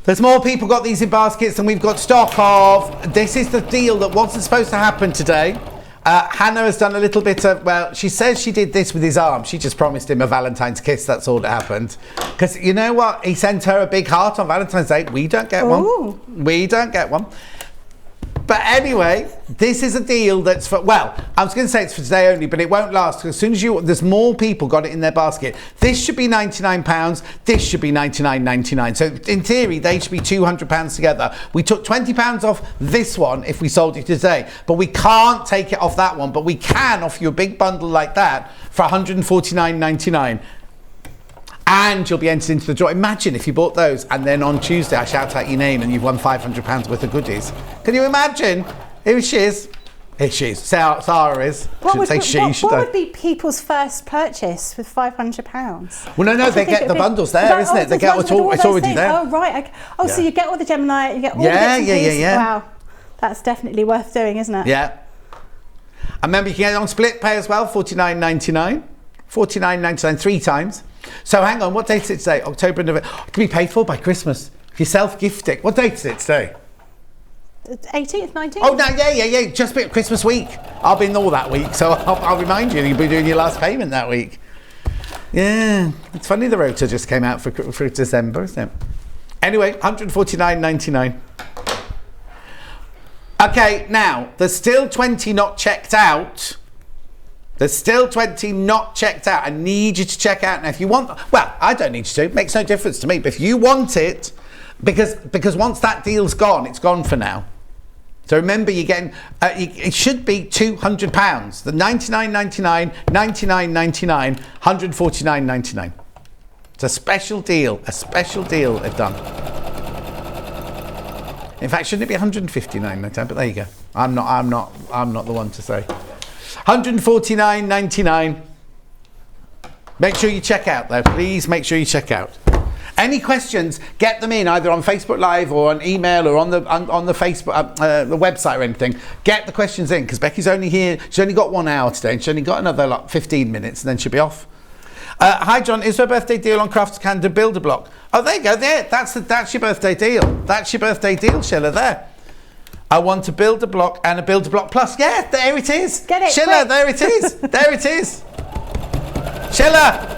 There's more people got these in baskets than we've got stock of. This is the deal that wasn't supposed to happen today. Hannah has done a little bit of, well, she says she did this with his arm. She just promised him a Valentine's kiss. That's all that happened. Because you know what? He sent her a big heart on Valentine's Day. We don't get one. We don't get one. But anyway, this is a deal that's for, well, I was going to say it's for today only, but it won't last. Because as soon as there's more people got it in their basket. This should be £99. This should be $99.99. So in theory, they should be £200 together. We took £20 off this one if we sold it today, but we can't take it off that one. But we can offer you a big bundle like that for $149.99. And you'll be entered into the draw. Imagine if you bought those and then on Tuesday I shout out your name and you've won £500 worth of goodies. Can you imagine? Here she is. Here she is. Sarah is. What would be people's first purchase with £500? Well, no, they get the bundles there, isn't it? They get it's already there. Oh, right. So you get all the Gemini, you get all the bits and pieces. Wow. That's definitely worth doing, isn't it? Yeah. And remember, you can get it on split pay as well, $49.99. $49.99 3 times. So hang on, what date is it today? October, November. It can be paid for by Christmas. If you self-gift it. What date is it today? 18th, 19th? Oh, no, yeah. Just bit Christmas week. I'll be in all that week, so I'll remind you. You'll be doing your last payment that week. Yeah. It's funny the rota just came out for December, isn't it? Anyway, $149.99. Okay, now, there's still 20 not checked out. There's still 20 not checked out. I need you to check out. Now, if you want, well, I don't need you to. It makes no difference to me. But if you want it, because once that deal's gone, it's gone for now. So remember, you're getting, it should be £200. The $99.99, $99.99, $149.99. It's a special deal they've done. In fact, shouldn't it be $159.99? But there you go. I'm not the one to say. $149.99. Make sure you check out though. Please make sure you check out. Any questions, get them in either on Facebook Live or on email or on the Facebook, the website or anything. Get the questions in because Becky's only here. She's only got 1 hour today and she's only got another 15 minutes and then she'll be off. Hi John, is there a birthday deal on Crafters Canada Builder Block? Oh, there you go. There, that's your birthday deal. That's your birthday deal, Sheila. There. I want to build a block and a Builder Block Plus. Yeah, there it is. Get it, Sheila, quick. there it is. There it is. Sheila.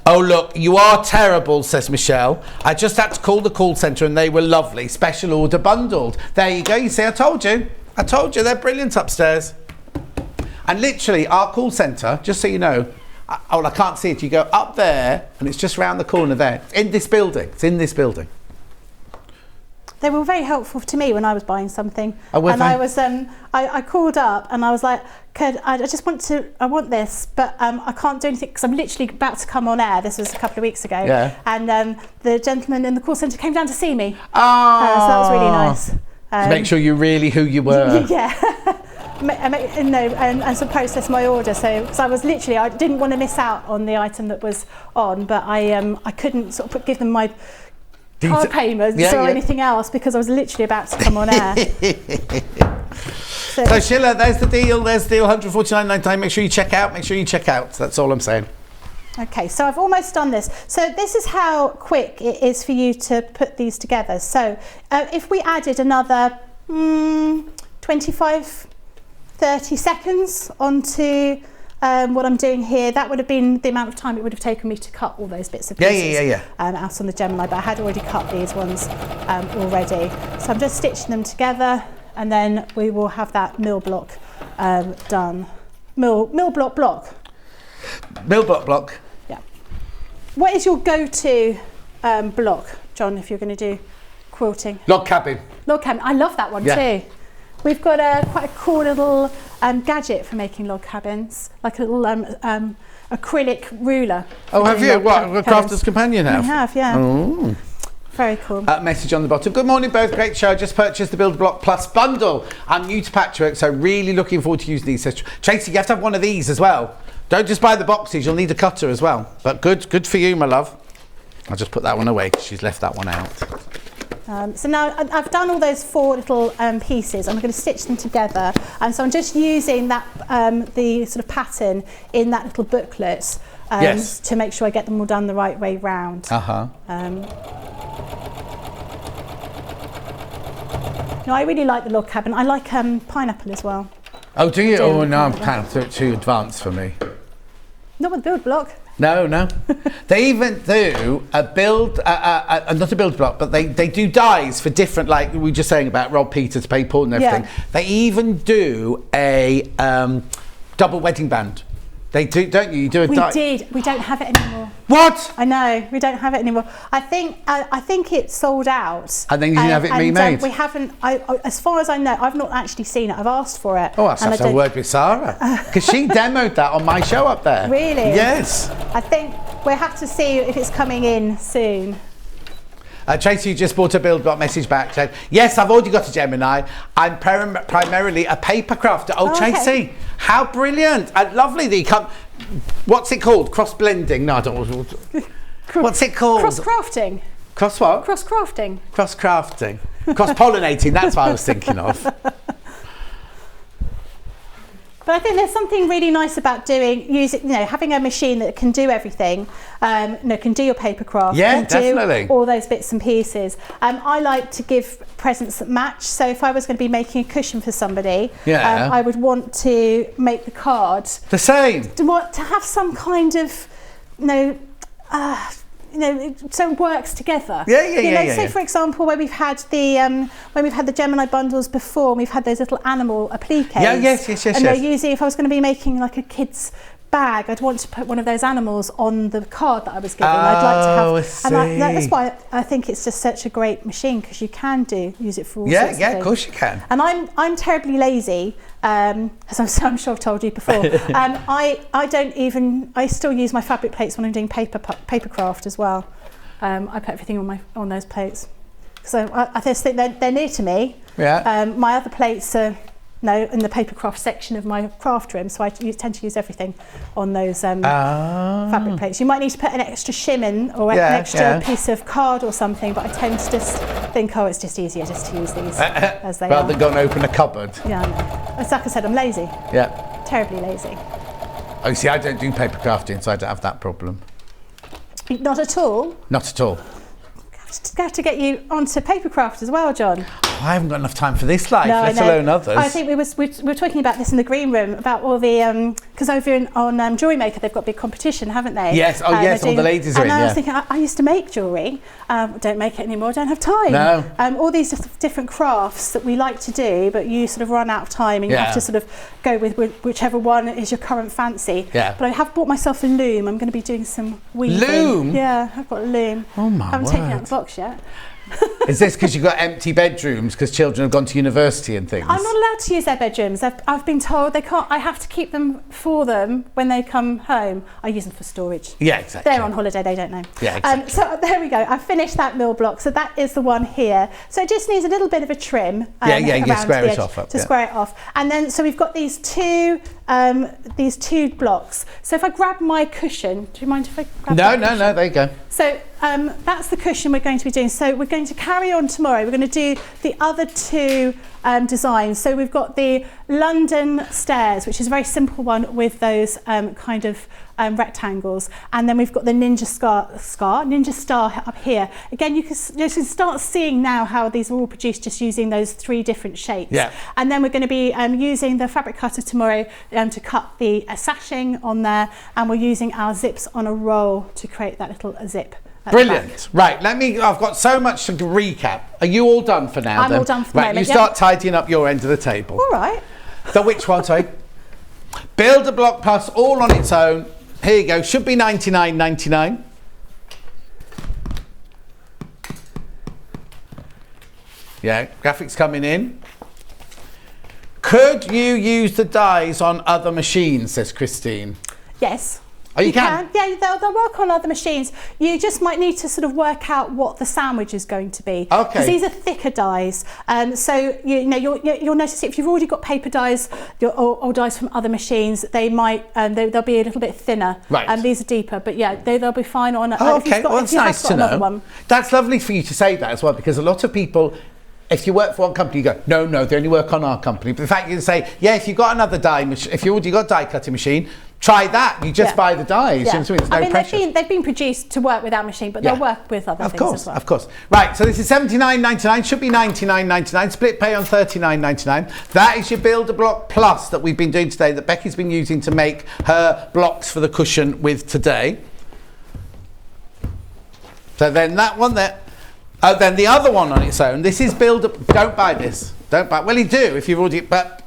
Oh, look, you are terrible, says Michelle. I just had to call the call centre and they were lovely. Special order bundled. There you go. You see, I told you. They're brilliant upstairs. And literally, our call centre, just so you know, I can't see it. You go up there and it's just round the corner there. It's in this building. They were very helpful to me when I was buying something. Oh, and I was, I called up and I was like, I want this, but I can't do anything because I'm literally about to come on air. This was a couple of weeks ago. Yeah. And the gentleman in the call centre came down to see me. Oh. So that was really nice. To make sure you're really who you were. Yeah. And to process my order. So, because I didn't want to miss out on the item that was on, but I couldn't sort of give them my card payments or anything else because I was literally about to come on air. So Sheila, there's the deal. There's the deal. 149.99. Make sure you check out. Make sure you check out. That's all I'm saying. Okay, so I've almost done this. So this is how quick it is for you to put these together. So if we added another 25, 30 seconds onto what I'm doing here, that would have been the amount of time it would have taken me to cut all those bits of pieces out on the Gemini, but I had already cut these ones already. So I'm just stitching them together, and then we will have that mill block done. Mill block. Mill block. Yeah. What is your go-to block, John, if you're going to do quilting? Log cabin. Log cabin. I love that one too. We've got quite a cool little gadget for making log cabins, like a little acrylic ruler. Oh, have you? What? A Crafter's Companion have? We have, yeah. Oh. Very cool. Message on the bottom. Good morning, both. Great show. Just purchased the Build Block Plus bundle. I'm new to patchwork, so really looking forward to using these. Says Tracy, you have to have one of these as well. Don't just buy the boxes. You'll need a cutter as well. But good for you, my love. I'll just put that one away because she's left that one out. So now I've done all those 4 little pieces. I'm going to stitch them together, and so I'm just using that the sort of pattern in that little booklet to make sure I get them all done the right way round. No, I really like the log cabin. I like pineapple as well. Oh, do you? Oh no, I'm kind of too advanced for me. Not with the build block. No. They even do a build, not a build block, but they do dies for different, like we were just saying about Rob Peters, Pay Paul and everything. Yeah. They even do a double wedding band. They do, don't you? You do a die. We did. We don't have it anymore. What? I know. We don't have it anymore. I think it sold out. And then you didn't have it remade? We haven't. As far as I know, I've not actually seen it. I've asked for it. Oh, I'll have to word with Sarah. Because she demoed that on my show up there. Really? Yes. I think we'll have to see if it's coming in soon. Tracy just brought a build block message back. Said, yes, I've already got a Gemini. I'm primarily a paper crafter. Oh, Tracy, okay. How brilliant and lovely that you come. What's it called? Cross blending? No, I don't know. What's it called? Cross crafting. Cross what? Cross crafting. Cross crafting. Cross pollinating. That's what I was thinking of. But I think there's something really nice about having a machine that can do everything, can do your paper craft, yeah, definitely, do all those bits and pieces. I like to give presents that match. So if I was going to be making a cushion for somebody, I would want to make the card the same. To have some kind of, so it works together. Yeah. For example, where we've had the Gemini bundles before, and we've had those little animal appliques. Yes. And they're usually, if I was going to be making like a kid's bag, I'd want to put one of those animals on the card that I was giving. I'd like to have, and that's why I think it's just such a great machine, because you can use it for all sorts of things. Of course you can. And I'm terribly lazy, as I'm sure I've told you before. I still use my fabric plates when I'm doing paper craft as well. I put everything on those plates, so I just think they're near to me. Yeah. My other plates are in the paper craft section of my craft room, so I tend to use everything on those fabric plates. You might need to put an extra shim in, or an extra piece of card or something, but I tend to just think, it's just easier just to use these as they are. Rather than go and open a cupboard. Yeah, I know. As like I said, I'm lazy. Yeah. Terribly lazy. Oh, see, I don't do paper crafting, so I don't have that problem. Not at all? Not at all. I have to get you onto paper craft as well, John. I haven't got enough time for this life, let alone others. I think we were talking about this in the green room, about all the because over on Jewellery Maker they've got a big competition, haven't they? Yes, all the ladies are in. And I was thinking, I used to make jewellery, don't make it anymore, don't have time. No. All these different crafts that we like to do, but you sort of run out of time, and you have to sort of go with whichever one is your current fancy. Yeah. But I have bought myself a loom. I'm going to be doing some weaving. Loom? Yeah, I've got a loom. Oh my word. I haven't taken it out of the box yet. Is this because you've got empty bedrooms because children have gone to university and things? I'm not allowed to use their bedrooms. I've been told they can't. I have to keep them for them when they come home. I use them for storage. Yeah, exactly. They're on holiday, they don't know. Yeah, exactly. So there we go. I finished that mill block. So that is the one here. So it just needs a little bit of a trim. You square it off. Square it off. And then, so we've got these two blocks. So if I grab my cushion, do you mind if I grab that cushion? No, there you go. So that's the cushion we're going to be doing. So we're going to carry on tomorrow. We're going to do the other two designs. So we've got the London stairs, which is a very simple one with those kind of rectangles, and then we've got the Ninja Star up here. Again, you can start seeing now how these are all produced just using those 3 different shapes. Yeah. And then we're going to be using the fabric cutter tomorrow to cut the sashing on there, and we're using our zips on a roll to create that little zip. Brilliant. Right, I've got so much to recap. Are you all done for now? I'm all done for the moment. You start tidying up your end of the table. All right. So which one, sorry? Build a Block Plus, all on its own. Here you go, should be $99.99. Yeah, graphics coming in. Could you use the dies on other machines, says Christine? Yes. Oh, you can? Yeah, they'll work on other machines. You just might need to sort of work out what the sandwich is going to be. Okay. Because these are thicker dies. So you'll notice if you've already got paper dies or dies from other machines, they might they'll be a little bit thinner. Right. And these are deeper, but yeah, they'll be fine on. Okay, well, that's nice to know. That's lovely for you to say that as well, because a lot of people, if you work for one company, you go, no, they only work on our company. But the fact you can say, yeah, if you've got another die machine, if you already got a die cutting machine, try that. You just buy the dies. Yeah. You know what I mean? There's no pressure. They've been produced to work with our machine, but they'll work with other things as well. Of course. Right, so this is $79.99, should be $99.99, split pay on $39.99. That is your Build a Block Plus that we've been doing today, that Becky's been using to make her blocks for the cushion with today. So then that one there. Then the other one on its own, this is don't buy this. Don't buy, well, you do if you've already, but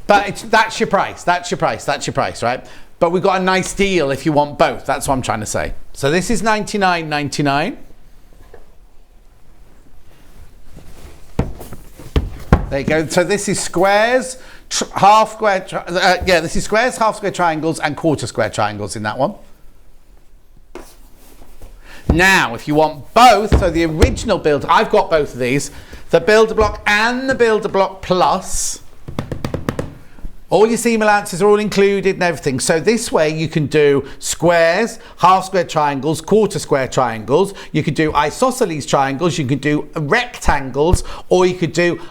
that's your price, right? But we've got a nice deal if you want both, that's what I'm trying to say. So this is $99.99. There you go, so this is squares, half square, this is squares, half square triangles and quarter square triangles in that one. Now, if you want both, so the original build, I've got both of these, the Build-A-Block and the Build-A-Block Plus. All your seam allowances are all included and everything. So this way you can do squares, half square triangles, quarter square triangles. You could do isosceles triangles, you could do rectangles, or you could do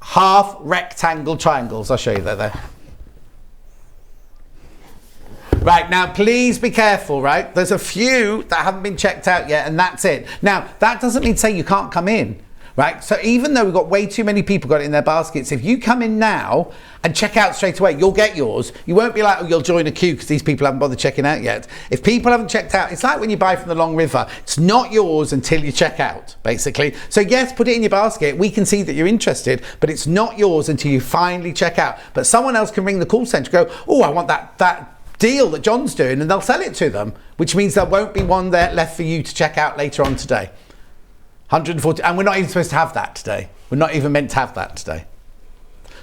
half rectangle triangles. I'll show you that there. Right, now please be careful, right? There's a few that haven't been checked out yet, and that's it. Now, that doesn't mean to say you can't come in, right? So even though we've got way too many people got it in their baskets, if you come in now and check out straight away, you'll get yours. You won't be like, oh, you'll join a queue because these people haven't bothered checking out yet. If people haven't checked out, it's like when you buy from the Long River. It's not yours until you check out, basically. So yes, put it in your basket. We can see that you're interested, but it's not yours until you finally check out. But someone else can ring the call centre and go, oh, I want that deal that John's doing, and they'll sell it to them, which means there won't be one there left for you to check out later on today. 140, and we're not even supposed to have that today. We're not even meant to have that today.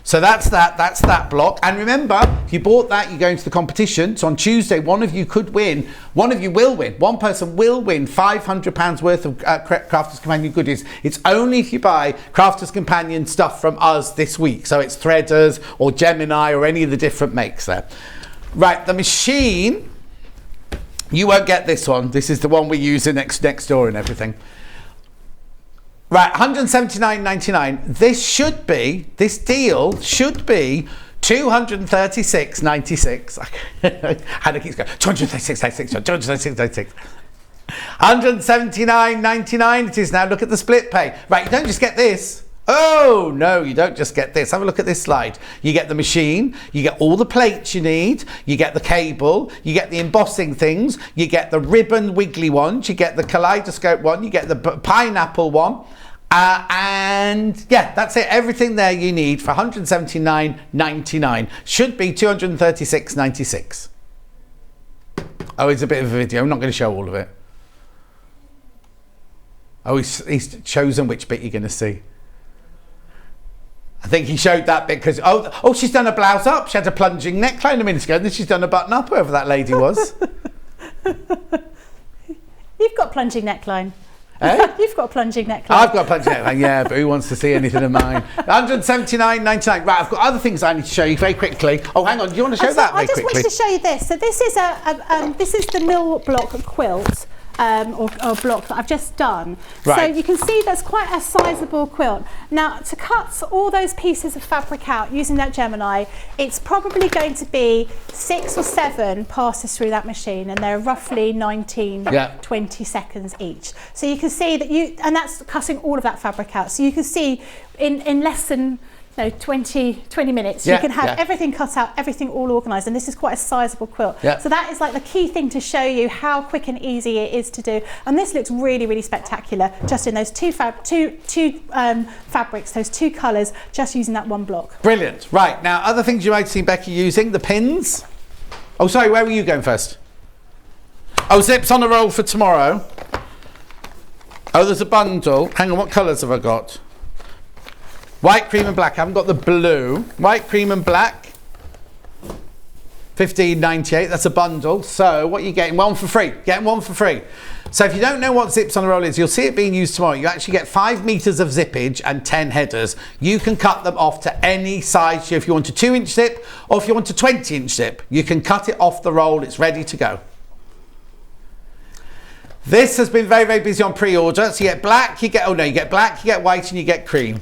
So that's that block. And remember, if you bought that, you're going to the competition. So on Tuesday, one of you will win, one person will win £500 worth of Crafters Companion goodies. It's only if you buy Crafters Companion stuff from us this week. So it's Threaders or Gemini or any of the different makes there. Right, the machine, you won't get this one. This is the one we use in next door and everything. Right, $179.99. This deal should be $236.96. Hannah keeps going, $236.96. $179.99 it is now. Look at the split pay. Right, you don't just get this. Oh, no, you don't just get this. Have a look at this slide. You get the machine, you get all the plates you need, you get the cable, you get the embossing things, you get the ribbon wiggly ones, you get the kaleidoscope one, you get the pineapple one, and yeah, that's it. Everything there you need for $179.99. Should be $236.96. Oh, it's a bit of a video. I'm not going to show all of it. Oh, he's chosen which bit you're going to see. I think he showed that bit because, oh, she's done a blouse up. She had a plunging neckline a minute ago, and then she's done a button up, whoever that lady was. You've got plunging neckline. Eh? You've got a plunging neckline. I've got a plunging neckline, yeah, but who wants to see anything of mine? $179.99. Right, I've got other things I need to show you very quickly. Oh, hang on, do you want to show that very quickly? I just wanted to show you this. So this is this is the mill block quilt. or block that I've just done. Right. So you can see that's quite a sizable quilt. Now, to cut all those pieces of fabric out using that Gemini, it's probably going to be 6 or 7 passes through that machine, and they're roughly 19, 20 seconds each. So you can see that and that's cutting all of that fabric out. So you can see in less than 20 minutes, you can have everything cut out, everything all organised, and this is quite a sizable quilt. So that is like the key thing to show you how quick and easy it is to do. And this looks really, really spectacular, just in those two fabrics, those 2 colours, just using that one block. Brilliant. Right, now other things you might see Becky using, the pins. Oh, sorry, where were you going first? Oh, zips on a roll for tomorrow. Oh, there's a bundle. Hang on, what colours have I got? White, cream and black. I haven't got the blue. White, cream and black. $15.98. That's a bundle. So what are you getting? 1 for free. Getting 1 for free. So if you don't know what zips on a roll is, you'll see it being used tomorrow. You actually get 5 meters of zippage and 10 headers. You can cut them off to any size. If you want a 2-inch zip or if you want a 20-inch zip, you can cut it off the roll. It's ready to go. This has been very, very busy on pre-order. So you get black, you get black, you get white, and you get cream.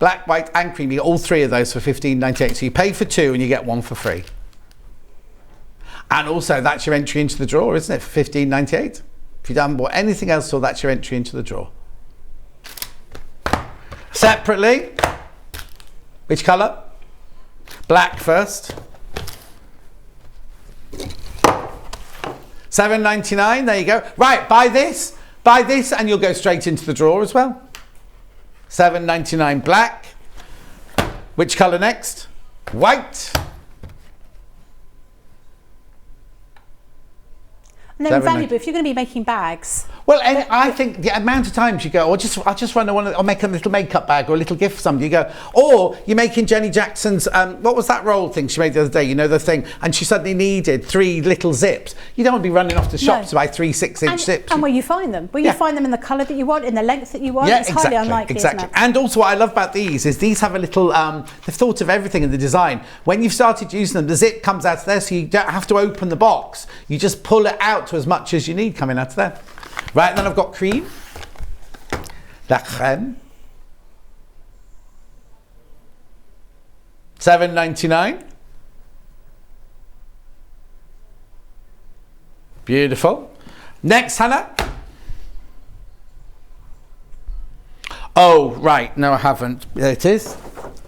Black, white and cream. You get all 3 of those for $15.98. So you pay for 2 and you get 1 for free. And also that's your entry into the draw, isn't it, for $15.98? If you haven't bought anything else, so that's your entry into the draw. Separately, which colour? Black first. $7.99, there you go. Right, buy this and you'll go straight into the draw as well. $7.99 black. Which colour next? White. And they're invaluable if you're going to be making bags. Well, and I think the amount of times you go, I'll just run one, I'll make a little makeup bag or a little gift for somebody. You go, or you're making Jenny Jackson's, what was that roll thing she made the other day? You know, the thing, and she suddenly needed 3 little zips. You don't want to be running off to shops to buy 3 6-inch zips. And where you find them, you find them in the colour that you want, in the length that you want. It's highly unlikely. Exactly. And also what I love about these is these have a little, they've thought of everything in the design. When you've started using them, the zip comes out of there, so you don't have to open the box. You just pull it out to as much as you need coming out of there. Right, and then I've got cream. La crème. $7.99. Beautiful. Next, Hannah. Oh, right. No, I haven't. There it is.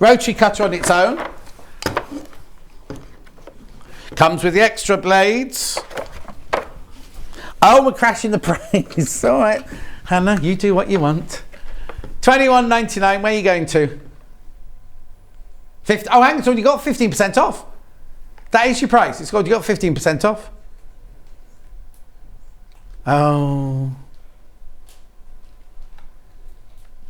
Rotary cutter on its own. Comes with the extra blades. Oh, we're crashing the price. All right, Hannah, you do what you want. $21.99. Where are you going to? 50. Oh, hang on, you got 15% off. That is your price. It's got, you got 15% off. Oh.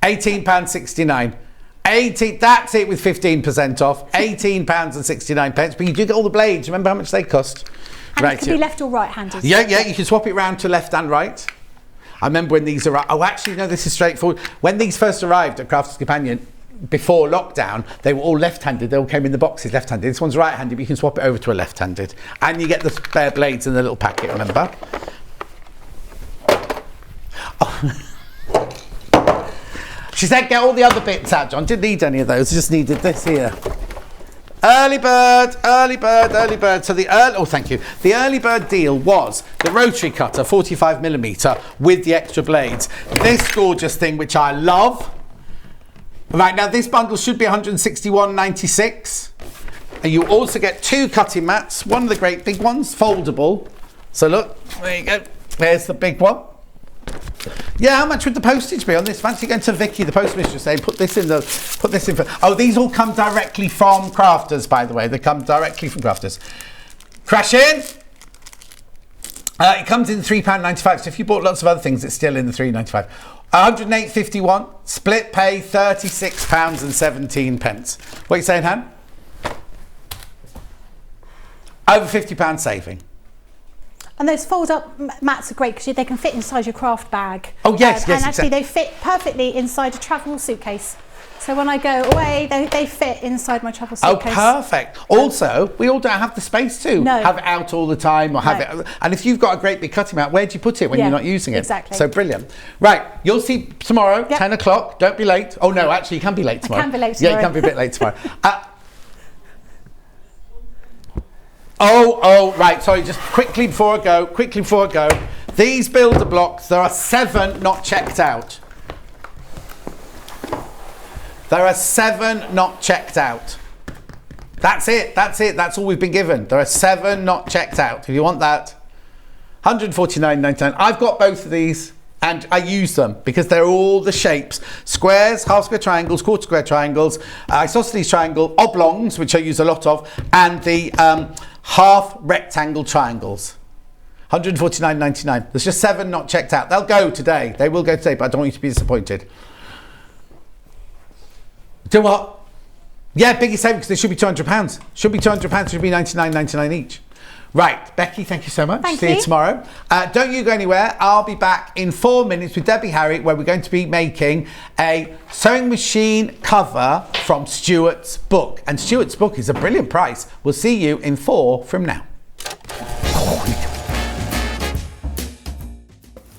£18.69. 18. That's it with 15% off. £18.69. But you do get all the blades. Remember how much they cost? And it can be left or right-handed. Yeah, you can swap it round to left and right. I remember when these arrived. Oh, actually, no, this is straightforward. When these first arrived at Crafters Companion, before lockdown, they were all left-handed. They all came in the boxes left-handed. This one's right-handed, but you can swap it over to a left-handed. And you get the spare blades in the little packet, remember? Oh. She said get all the other bits out, John. Didn't need any of those. Just needed this here. Early bird, early bird, early bird. So the early bird deal was the rotary cutter, 45mm, with the extra blades. This gorgeous thing, which I love. Right, now this bundle should be $161.96. And you also get 2 cutting mats, one of the great big ones, foldable. So look, there you go. There's the big one. Yeah, how much would the postage be on this? Fancy going to Vicky, the postmistress, saying put this in. Oh, these all come directly from Crafters, by the way. They come directly from Crafters. Crash in. It comes in £3.95. So if you bought lots of other things, it's still in the £3.95. £108.51. Split pay £36.17. What are you saying, Han? Over £50 saving. And those fold-up mats are great because they can fit inside your craft bag. Oh yes, yes, and actually exactly. they fit perfectly inside a travel suitcase. So when I go away, they fit inside my travel Oh, suitcase. perfect. Also, we all don't have the space to No. have it out all the time or have it. And if you've got a great big cutting mat, where do you put it when you're not using it? Exactly. So brilliant. Right, you'll see tomorrow, Yep. 10 o'clock. Don't be late. Oh, no, actually, you can be late tomorrow. can be late Yeah, you tomorrow. can be a bit late tomorrow. Right, sorry, just quickly before I go. These builder blocks, there are 7 not checked out. There are 7 not checked out. That's it. That's all we've been given. There are 7 not checked out. If you want that, £149.99. I've got both of these and I use them because they're all the shapes. Squares, half square triangles, quarter square triangles, isosceles triangle, oblongs, which I use a lot of, and the half rectangle triangles. £149.99. There's just 7 not checked out. They'll go today. They will go today, but I don't want you to be disappointed. Do what? Yeah, biggest saving because they should be £200. Should be £200. Should be $99.99 each. Right, Becky, thank you so much. Thank See you you. tomorrow. Don't you go anywhere. I'll be back in 4 minutes with Debbie Harry, where we're going to be making a sewing machine cover from Stuart's book. And Stuart's book is a brilliant price. We'll see you in 4 from now.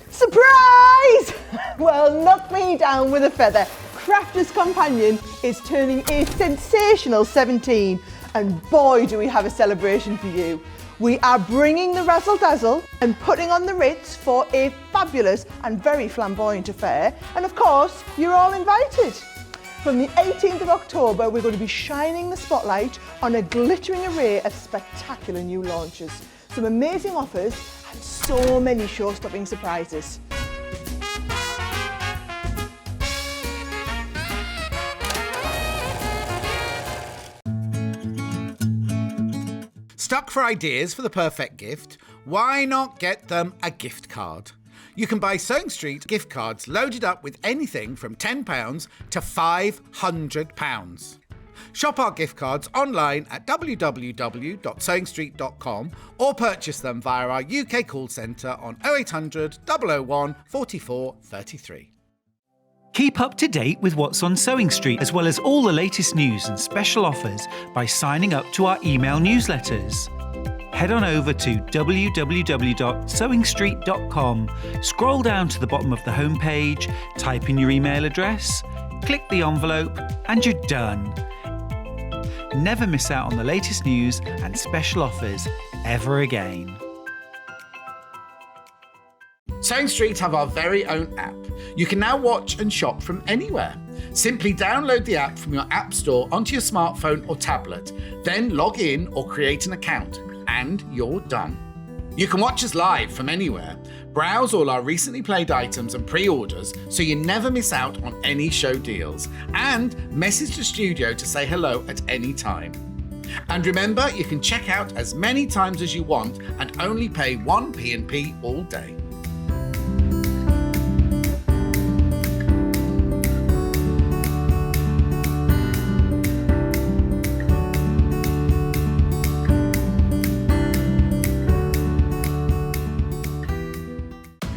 Surprise! Well, knock me down with a feather. Crafter's Companion is turning a sensational 17, and boy do we have a celebration for you. We are bringing the razzle dazzle and putting on the Ritz for a fabulous and very flamboyant affair, and of course you're all invited. From the 18th of October we're going to be shining the spotlight on a glittering array of spectacular new launches, some amazing offers and so many show-stopping surprises. Stuck for ideas for the perfect gift? Why not get them a gift card? You can buy Sewing Street gift cards loaded up with anything from £10 to £500. Shop our gift cards online at www.sewingstreet.com or purchase them via our UK call centre on 0800 001 44 33. Keep up to date with what's on Sewing Street, as well as all the latest news and special offers by signing up to our email newsletters. Head on over to www.sewingstreet.com, scroll down to the bottom of the homepage, type in your email address, click the envelope, and you're done. Never miss out on the latest news and special offers ever again. Sewing Street have our very own app. You can now watch and shop from anywhere. Simply download the app from your app store onto your smartphone or tablet, then log in or create an account, and you're done. You can watch us live from anywhere, browse all our recently played items and pre-orders so you never miss out on any show deals, and message the studio to say hello at any time. And remember, you can check out as many times as you want and only pay 1 P&P all day.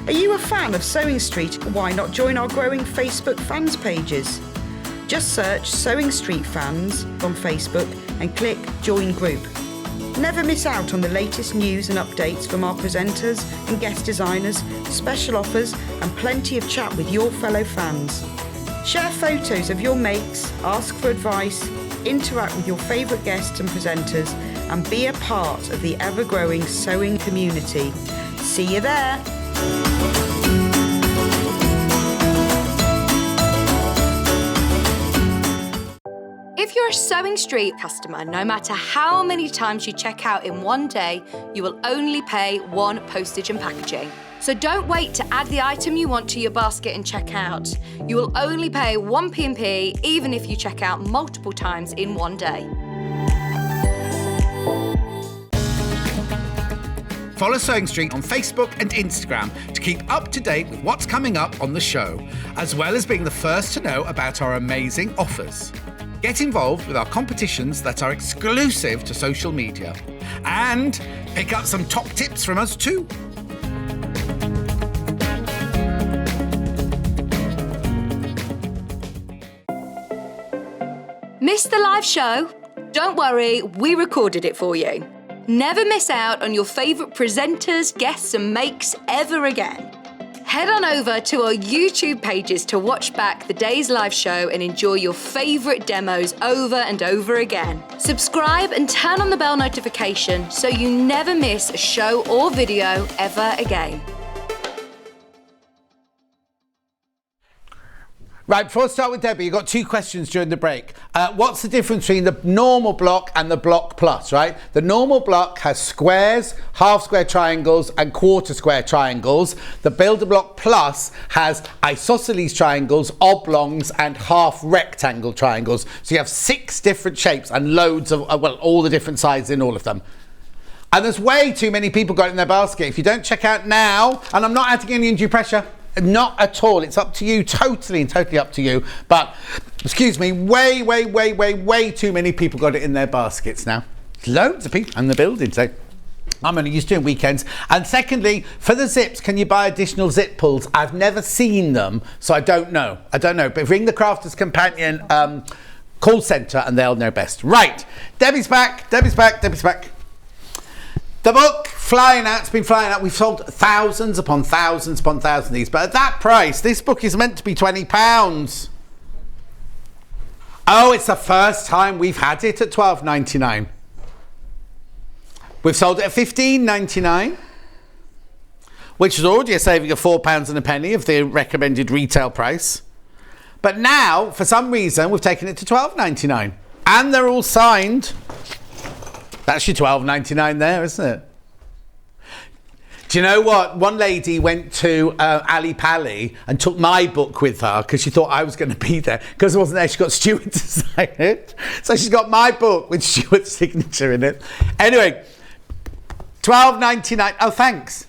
Are you a fan of Sewing Street? Why not join our growing Facebook fans pages? Just search Sewing Street Fans on Facebook and click Join Group. Never miss out on the latest news and updates from our presenters and guest designers, special offers and plenty of chat with your fellow fans. Share photos of your makes, ask for advice, interact with your favourite guests and presenters and be a part of the ever-growing sewing community. See you there! If you're a Sewing Street customer, no matter how many times you check out in one day, you will only pay 1 postage and packaging. So don't wait to add the item you want to your basket and check out. You will only pay 1 P&P even if you check out multiple times in one day. Follow Sewing Street on Facebook and Instagram to keep up to date with what's coming up on the show, as well as being the first to know about our amazing offers. Get involved with our competitions that are exclusive to social media. And pick up some top tips from us too. Missed the live show? Don't worry, we recorded it for you. Never miss out on your favourite presenters, guests and makes ever again. Head on over to our YouTube pages to watch back the day's live show and enjoy your favourite demos over and over again. Subscribe and turn on the bell notification so you never miss a show or video ever again. Right, before I start with Debbie, you've got 2 questions during the break. What's the difference between the normal block and the block plus, right? The normal block has squares, half square triangles and quarter square triangles. The Builder Block Plus has isosceles triangles, oblongs and half rectangle triangles. So you have 6 different shapes and loads of, well, all the different sizes in all of them. And there's way too many people got it in their basket. If you don't check out now, and I'm not adding any undue pressure, not at all. It's up to you, totally up to you. But, excuse me, way too many people got it in their baskets now. Loads of people in the building, so I'm only used to doing weekends. And secondly, for the zips, can you buy additional zip pulls? I've never seen them, so I don't know. But ring the Crafters Companion call centre and they'll know best. Right, Debbie's back. The book, flying out, it's been flying out. We've sold thousands upon thousands upon thousands of these. But at that price, this book is meant to be £20. Oh, it's the first time we've had it at £12.99. We've sold it at £15.99, which is already a saving of £4 and a penny of the recommended retail price. But now, for some reason, we've taken it to £12.99. And they're all signed. That's your £12.99 there, isn't it? Do you know what? One lady went to Ali Pally and took my book with her because she thought I was going to be there. Because I wasn't there, she got Stuart to sign it. So she's got my book with Stuart's signature in it. Anyway, £12.99. Oh, thanks.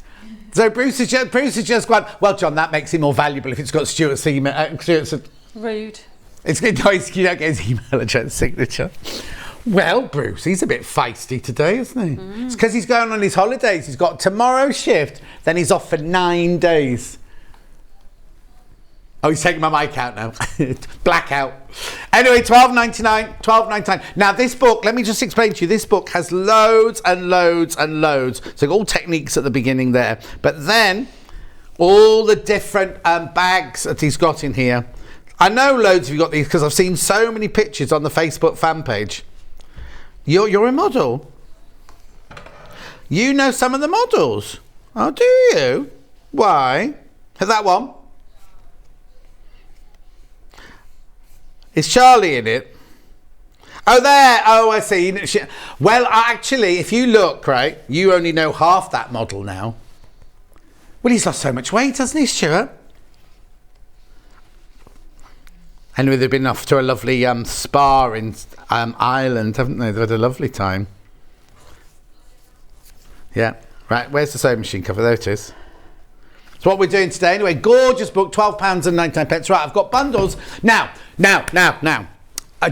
So Bruce has just gone, well, John, that makes it more valuable if it's got Stuart's email. Rude. It's good. No, you don't get his email address signature. Well, Bruce, he's a bit feisty today, isn't he? It's because he's going on his holidays. He's got tomorrow's shift, then he's off for 9 days. Oh, he's taking my mic out now. Blackout. Anyway, £12.99. Now, this book, let me just explain to you, this book has loads and loads and loads. So all techniques at the beginning there. But then, all the different bags that he's got in here. I know loads of you got these because I've seen so many pictures on the Facebook fan page. You're a model. You know some of the models. Oh, do you? Why? Has that one? Is Charlie in it? Oh, there. Oh, I see. Well, actually, if you look, right, you only know half that model now. Well, he's lost so much weight, hasn't he, Stuart? Anyway, they've been off to a lovely spa in Ireland, haven't they? They've had a lovely time. Yeah. Right, where's the sewing machine cover? There it is. It's what we're doing today. Anyway, gorgeous book, £12.99. Right, I've got bundles. Now.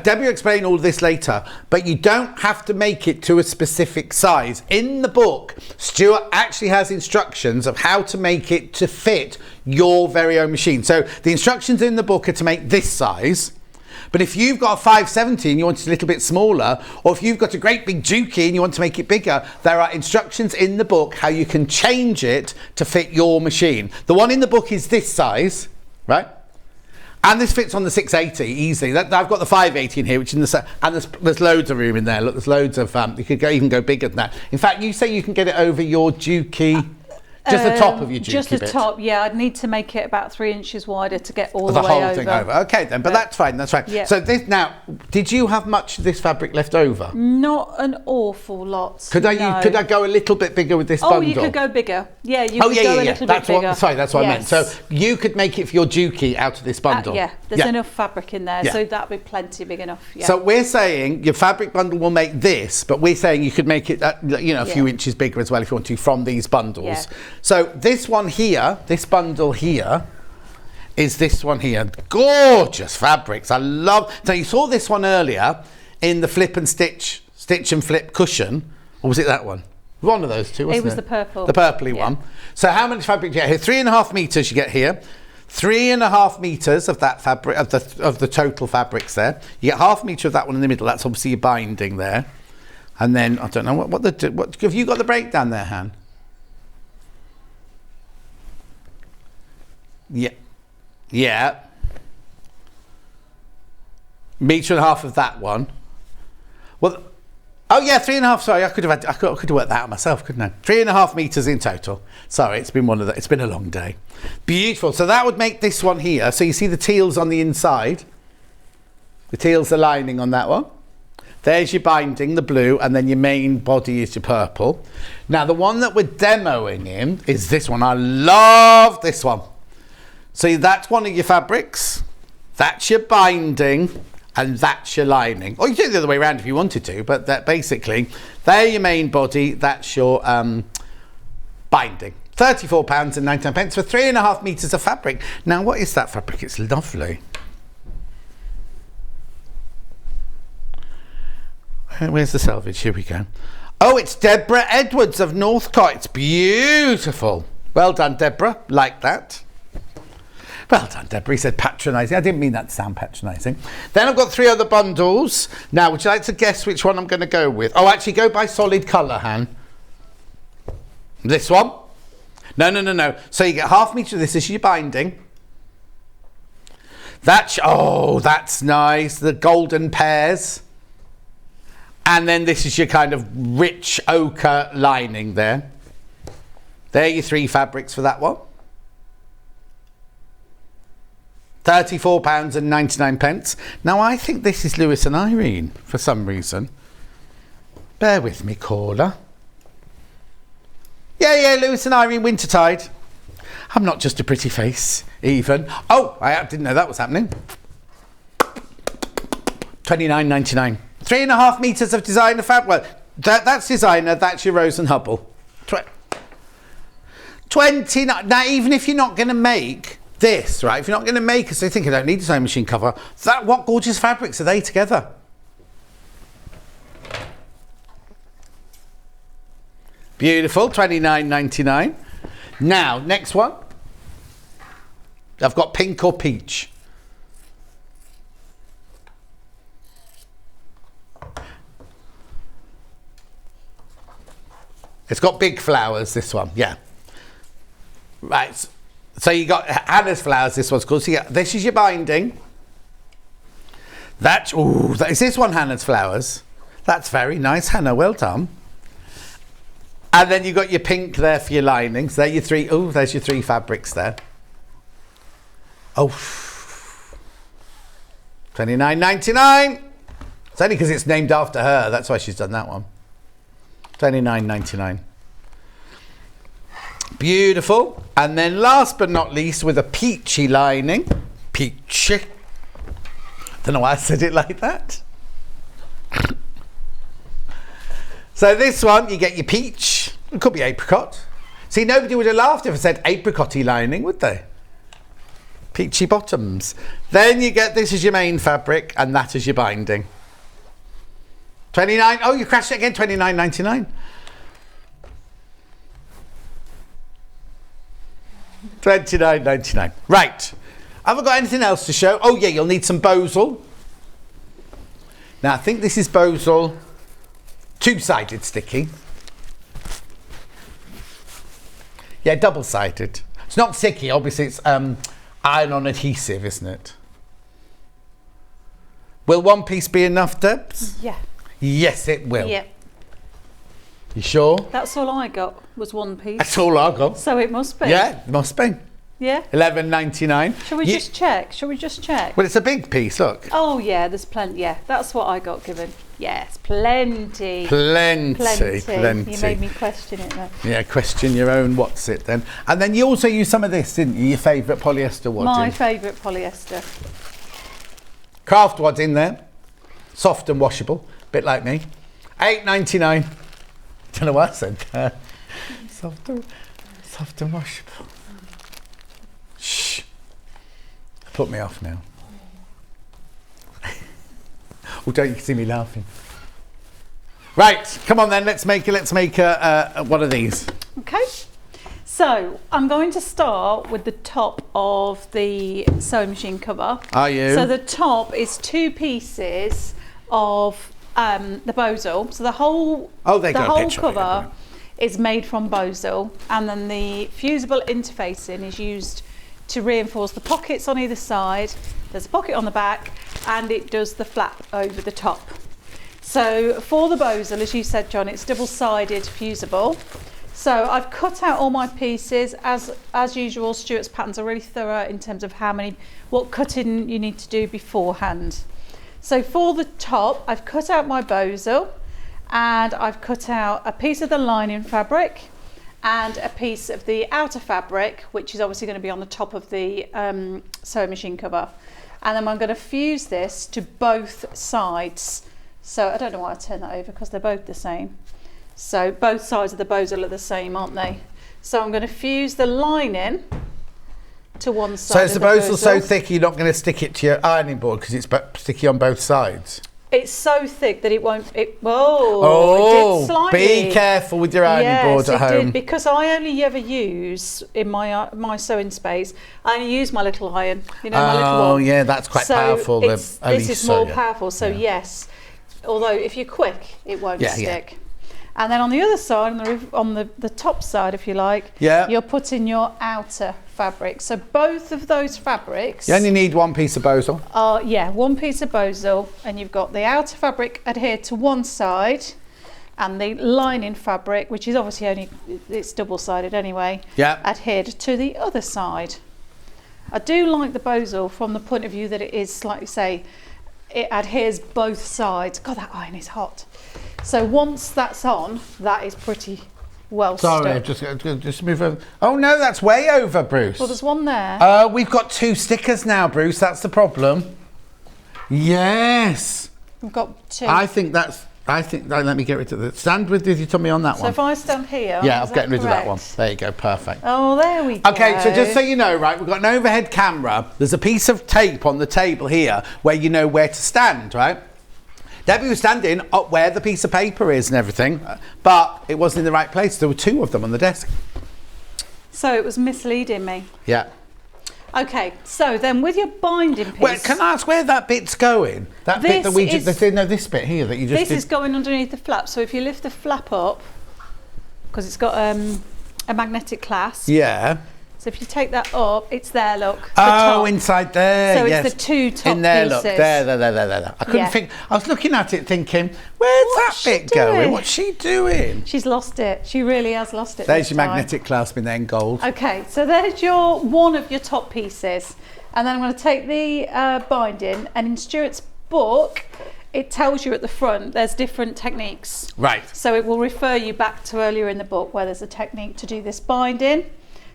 Debbie will explain all this later, but you don't have to make it to a specific size. In the book, Stuart actually has instructions of how to make it to fit your very own machine. So the instructions in the book are to make this size, but if you've got a 570 and you want it a little bit smaller, or if you've got a great big Juki and you want to make it bigger, there are instructions in the book how you can change it to fit your machine. The one in the book is this size, right? And this fits on the 680 easily. I've got the 580 in here, which is and there's loads of room in there. Look, there's loads of you could even go bigger than that. In fact, you say you can get it over your Juki, just the top of your Juki just the bit. top. Yeah, I'd need to make it about 3 inches wider to get all the way whole over. thing over. Okay, then, but that's fine. That's fine. Yeah. So this now, did you have much of this fabric left over? Not an awful lot. Could I go a little bit bigger with this bundle? Oh, you could go bigger. Yeah, you could go a little bit bigger. That's what I meant. So you could make it for your Juki out of this bundle. Yeah, there's enough fabric in there, so that would be plenty big enough. Yeah. So we're saying your fabric bundle will make this, but we're saying you could make it, a few inches bigger as well if you want to from these bundles. Yeah. So this one here, this bundle here, is this one here. Gorgeous fabrics. I love. So you saw this one earlier in the flip and stitch and flip cushion, or was it that one? One of those two, wasn't it? It was the purple. The purpley one. So how much fabric do you get here? 3.5 meters you get here. 3.5 metres of that fabric, of the total fabrics there. You get 1/2 metre of that one in the middle. That's obviously your binding there. And then, I don't know, what have you got the breakdown there, Han? Yeah. Yeah. 1.5 metres of that one. Well, oh yeah, 3.5. Sorry, I could have worked that out myself, couldn't I? 3.5 metres in total. Sorry, it's been it's been a long day. Beautiful. So that would make this one here. So you see the teals on the inside. The teals are lining on that one. There's your binding, the blue, and then your main body is your purple. Now the one that we're demoing in is this one. I love this one. So that's one of your fabrics. That's your binding. And that's your lining. Or you do it the other way around if you wanted to, but that basically, they're your main body, that's your binding. £34.99 for 3.5 metres of fabric. Now, what is that fabric? It's lovely. Where's the selvage? Here we go. Oh, it's Deborah Edwards of Northcote. It's beautiful. Well done, Deborah. Like that. Well done, Deborah. He said patronising. I didn't mean that to sound patronising. Then I've got 3 other bundles. Now, would you like to guess which one I'm going to go with? Oh, actually, go by solid colour, Han. This one? No. So you get 1/2 metre of this. This is your binding. That's nice. The golden pears. And then this is your kind of rich ochre lining there. There are your 3 fabrics for that one. £34.99. Now, I think this is Lewis and Irene for some reason. Bear with me, caller. Yeah, Lewis and Irene, Wintertide. I'm not just a pretty face, even. Oh, I didn't know that was happening. £29.99. 3.5 metres of designer fabric. Well, that's designer, that's your Rose and Hubble. 29. Now, even if you're not going to make this, right? If you're not going to make us, I think I don't need a sewing machine cover. What gorgeous fabrics are they together? Beautiful, £29.99. Now, next one. I've got pink or peach. It's got big flowers, this one, yeah. Right. So you got Hannah's flowers, this one's called. So this is your binding. Is this one Hannah's flowers? That's very nice, Hannah, well done. And then you got your pink there for your linings. There your 3, there's your 3 fabrics there. Oh, £29.99. It's only because it's named after her, that's why she's done that one. £29.99. Beautiful. And then last but not least, with a peachy lining. Peachy. Don't know why I said it like that. So this one, you get your peach. It could be apricot. See, nobody would have laughed if I said apricot-y lining, would they? Peachy bottoms. Then you get this as your main fabric, and that is your binding. 29. Oh, you crashed it again. £29.99. £29.99. Right. Have I got anything else to show? Oh, yeah, you'll need some Bosal. Now, I think this is Bosal 2-sided sticky. Yeah, double-sided. It's not sticky, obviously, it's iron-on adhesive, isn't it? Will one piece be enough, Debs? Yeah. Yes, it will. Yeah. You sure? That's all I got was 1 piece. That's all I got. So it must be. Yeah, it must be. Yeah. £11.99. Shall we just check? Shall we just check? Well, it's a big piece, look. Oh, yeah, there's plenty. Yeah, that's what I got given. Yes, plenty. Plenty. You made me question it then. Yeah, question your own what's it then. And then you also used some of this, didn't you? Your favourite polyester wadding. My favourite polyester. Craft wad in there. Soft and washable. Bit like me. £8.99. Don't know what I said there. Soft and washable. Shh. Put me off now. Oh, don't you see me laughing? Right, come on then. Let's make one of these. Okay. So I'm going to start with the top of the sewing machine cover. Are you? So the top is 2 pieces of the Bozal. So the whole cover is made from Bozal, and then the fusible interfacing is used to reinforce the pockets on either side. There's a pocket on the back, and it does the flap over the top. So for the Bozal, as you said, John, it's double-sided fusible. So I've cut out all my pieces. As usual, Stuart's patterns are really thorough in terms of what cutting you need to do beforehand. So for the top, I've cut out my Bozal, and I've cut out a piece of the lining fabric and a piece of the outer fabric, which is obviously going to be on the top of the sewing machine cover. And then I'm going to fuse this to both sides. So I don't know why I turned that over, because they're both the same. So both sides of the Bozal are the same, aren't they? So I'm going to fuse the lining to one side. So is the Bozal so thick you're not going to stick it to your ironing board because it's sticky on both sides? It's so thick that it won't. It did slightly. Be careful with your ironing board at home. Yes, it did, because I only ever use in my sewing space. I only use my little iron. You know, my little one. Oh yeah, that's quite powerful. This is more powerful. So yes, although if you're quick, it won't stick. And then on the other side, on the top side, if you like, you're putting your outer fabric. So both of those fabrics. You only need 1 piece of Bozal. 1 piece of Bozal, and you've got the outer fabric adhered to one side, and the lining fabric, which is obviously it's double-sided anyway, adhered to the other side. I do like the Bozal from the point of view that it is, like you say, it adheres both sides. God, that iron is hot. So once that's on, that is pretty well stuck. Sorry, just move over. Oh no, that's way over, Bruce. Well, there's one there. We've got 2 stickers now, Bruce. That's the problem. Yes. We've got 2. Let me get rid of it. Stand with your tummy on that one. So if I stand here. Yeah, I'm getting rid of that one. There you go, perfect. Oh, there we go. Okay, so just so you know, right, we've got an overhead camera. There's a piece of tape on the table here where you know where to stand, right? Debbie was standing up where the piece of paper is and everything, but it wasn't in the right place. There were 2 of them on the desk. So it was misleading me. Yeah. Okay, so then with your binding piece. Well, can I ask where that bit's going? That bit that we just, this bit here that you just This is going underneath the flap. So if you lift the flap up, because it's got a magnetic clasp. Yeah. So if you take that up, it's there, look. Oh, inside there, so it's the 2 top in there, pieces. Look, there. I couldn't think, I was looking at it thinking, where's that bit going? What's she doing? She's lost it. She really has lost it. There's your magnetic clasp in there in gold. Okay, so there's one of your top pieces. And then I'm going to take the binding, and in Stuart's book, it tells you at the front there's different techniques. Right. So it will refer you back to earlier in the book where there's a technique to do this binding.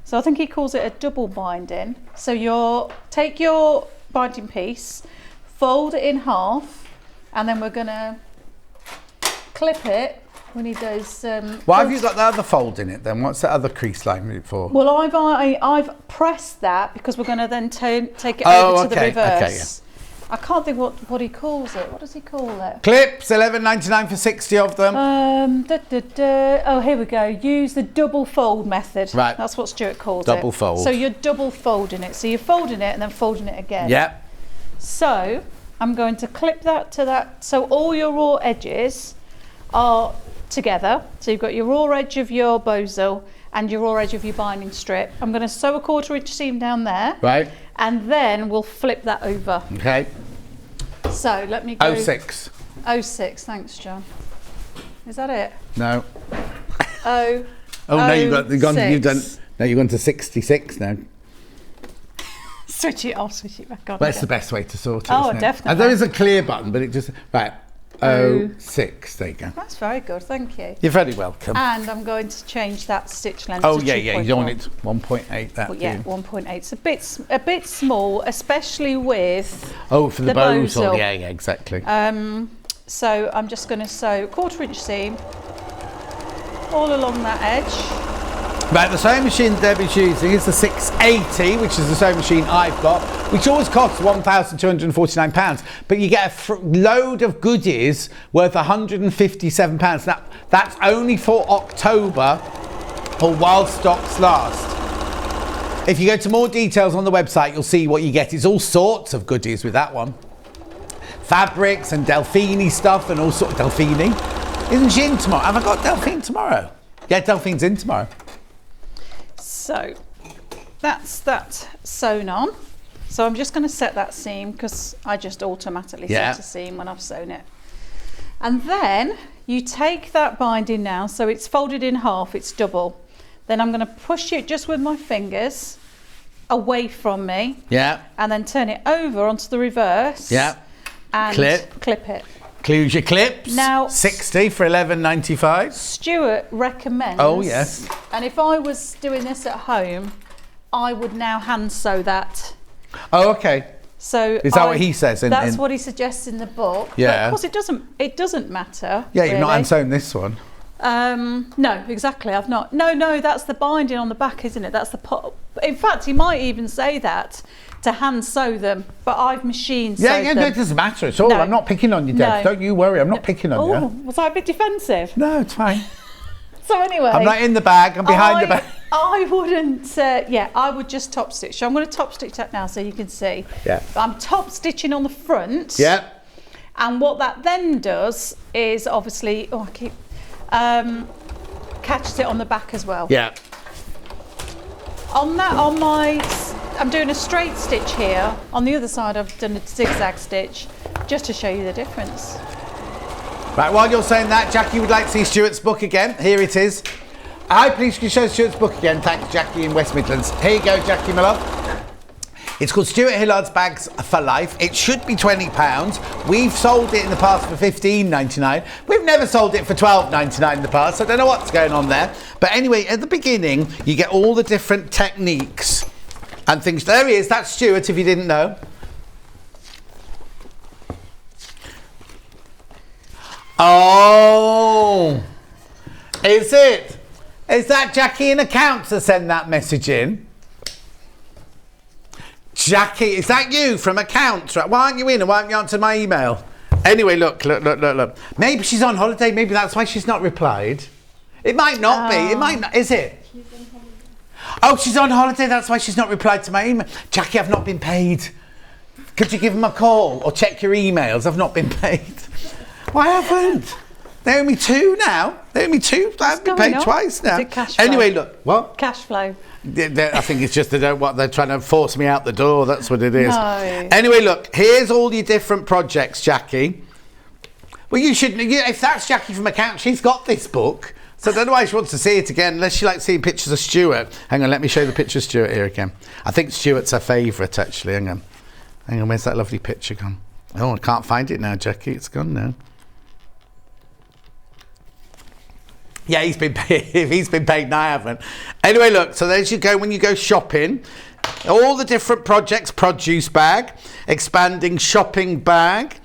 So I think he calls it a double binding. So take your binding piece, fold it in half, and then we're going to clip it. We need those. Why have you got the other fold in it then? What's that other crease line for? Well, I've pressed that because we're going to then take it over to the reverse. Okay, yeah. I can't think what he calls it. What does he call it? Clips, $11.99 for 60 of them. Oh, here we go. Use the double fold method. Right. That's what Stuart calls double fold. So you're double folding it. So you're folding it and then folding it again. Yep. So I'm going to clip that to that. So all your raw edges are together. So you've got your raw edge of your Bozal and your raw edge of your binding strip. I'm going to sew a 1/4 inch seam down there. Right. And then we'll flip that over. Okay. So let me go. 06. 06, thanks, John. Is that it? No. Oh. No, you've done. No, you've gone to 66 now. Switch it off, switch it back on. That's the best way to sort it. Oh, isn't it? definitely. And there is a clear button, but it just right. 06. There you go. That's very good, thank you. You're very welcome. And I'm going to change that stitch length. Oh to yeah, 2.1. you don't want it 1.8. That. Well, yeah, 1.8. It's a bit small, especially with. Oh, for the Bozal. Bozal. Yeah, exactly. So I'm just going to sew 1/4 inch seam all along that edge. Right, the sewing machine Debbie's using is the 680, which is the sewing machine I've got, which always costs £1,249, but you get a load of goodies worth £157. Now, that's only for October or while stocks last. If you go to more details on the website, you'll see what you get. It's all sorts of goodies with that one. Fabrics and Delphine stuff and all sorts of... Delphine? Isn't she in tomorrow? Have I got Delphine tomorrow? Yeah, Delphine's in tomorrow. So that's that sewn on. So I'm just going to set that seam because I just automatically set a seam when I've sewn it. And then you take that binding now, so it's folded in half, it's double. Then I'm going to push it just with my fingers away from me. Yeah. And then turn it over onto the reverse. Yeah. And clip it. Clues your clips. Now 60 for $11.95. Stuart recommends. Oh yes. And if I was doing this at home, I would now hand sew that. Oh, okay. So is that what he says? That's what he suggests in the book. Yeah. But of course, it doesn't matter. Yeah, you've really. not hand sewn this one. No, exactly. I've not. No, that's the binding on the back, isn't it? That's the pot. In fact, he might even say that to hand sew them, but I've machine sewed them. No, it doesn't matter at all. No. I'm not picking on you, Deb. No. Don't you worry. I'm not picking on you. Oh, was I a bit defensive? No, it's fine. So anyway, I'm not in the bag. I'm behind the bag. I wouldn't. I would just top stitch. So I'm going to top stitch that now, so you can see. Yeah. I'm top stitching on the front. Yeah. And what that then does is obviously, catches it on the back as well. Yeah. I'm doing a straight stitch here. On the other side, I've done a zigzag stitch, just to show you the difference. Right, while you're saying that, Jackie would like to see Stuart's book again. Here it is. Hi, please can you show Stuart's book again? Thanks, Jackie in West Midlands. Here you go, Jackie, my love. It's called Stuart Hillard's Bags for Life. It should be £20. We've sold it in the past for $15.99. We've never sold it for $12.99 in the past. So I don't know what's going on there. But anyway, at the beginning, you get all the different techniques and things. There he is. That's Stuart, if you didn't know. Oh, is it? Is that Jackie in accounts that sent that message in? Jackie, is that you from accounts? Right? Why aren't you in and why haven't you answered my email? Anyway, look. Maybe she's on holiday. Maybe that's why she's not replied. It might not be. It might not. Is it? Oh, she's on holiday. That's why she's not replied to my email. Jackie, I've not been paid. Could you give them a call or check your emails? I've not been paid. Why haven't? They owe me two now. They owe me two. I haven't been paid twice now. Is it cash flow? Anyway, look. What? Cash flow. I think it's just they're trying to force me out the door. That's what it is. No. Anyway, look. Here's all your different projects, Jackie. Well, you should. If that's Jackie from account, she's got this book. So I don't know why she wants to see it again, unless she likes seeing pictures of Stuart. Hang on, let me show you the picture of Stuart here again. I think Stuart's her favourite, actually. Hang on, where's that lovely picture gone? Oh, I can't find it now, Jackie. It's gone now. Yeah, he's been paid. If he's been paid, no, I haven't. Anyway, look, so there's you go when you go shopping. All the different projects, produce bag, expanding shopping bag,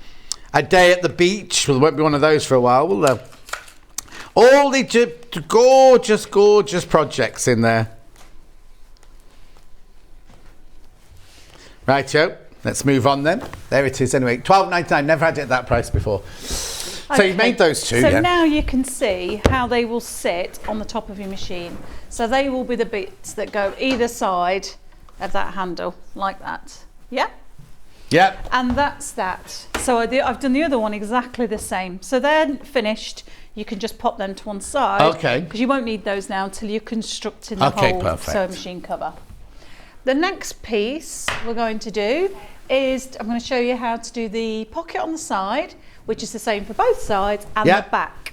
a day at the beach. Well, there won't be one of those for a while, will there? All the gorgeous, gorgeous projects in there. Rightio, let's move on then. There it is anyway. $12.99, never had it at that price before. So you've made those two, So now you can see how they will sit on the top of your machine. So they will be the bits that go either side of that handle, like that. Yeah? Yep. And that's that. So I've done the other one exactly the same. So they're finished. You can just pop them to one side. Okay. Because you won't need those now until you're constructing the whole sewing machine cover. The next piece we're going to do is I'm going to show you how to do the pocket on the side, which is the same for both sides, and the back.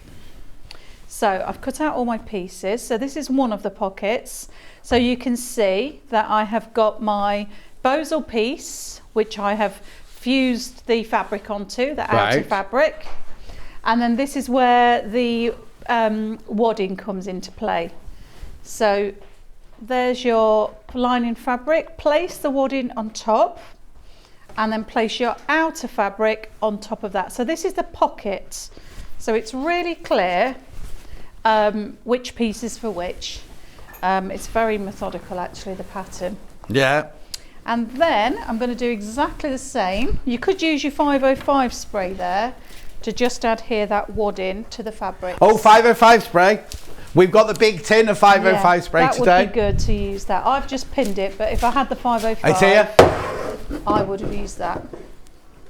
So I've cut out all my pieces. So this is one of the pockets. So you can see that I have got my bosal piece, which I have fused the fabric onto, the outer fabric. And then this is where the wadding comes into play. So there's your lining fabric. Place the wadding on top and then place your outer fabric on top of that. So this is the pocket. So it's really clear which piece is for which. It's very methodical actually, the pattern. Yeah. And then I'm going to do exactly the same. You could use your 505 spray there to just adhere that wadding to the fabric. Oh, 505 spray. We've got the big tin of 505 spray that today. That would be good to use that. I've just pinned it, but if I had the 505, It's here. I would have used that.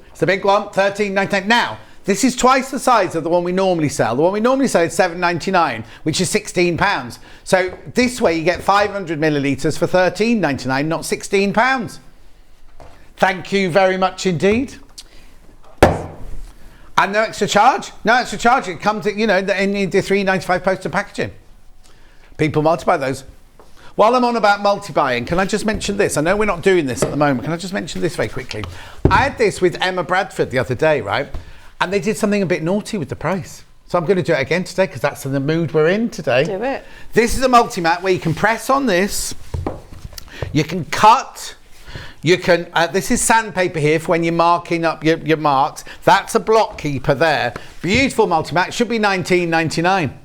It's the big one, $13.99. Now, this is twice the size of the one we normally sell. The one we normally sell is $7.99, which is £16. So this way you get 500 millilitres for $13.99, not £16. Thank you very much indeed. And no extra charge. No extra charge. It comes, in the $3.95 postal packaging. People multiply those. While I'm on about multi-buying, can I just mention this? I know we're not doing this at the moment. Can I just mention this very quickly? I had this with Emma Bradford the other day, right? And they did something a bit naughty with the price. So I'm going to do it again today because that's the mood we're in today. Do it. This is a multi-mat where you can press on this. You can cut. You can, this is sandpaper here for when you're marking up your marks. That's a block keeper there. Beautiful multi-mat. Should be $19.99.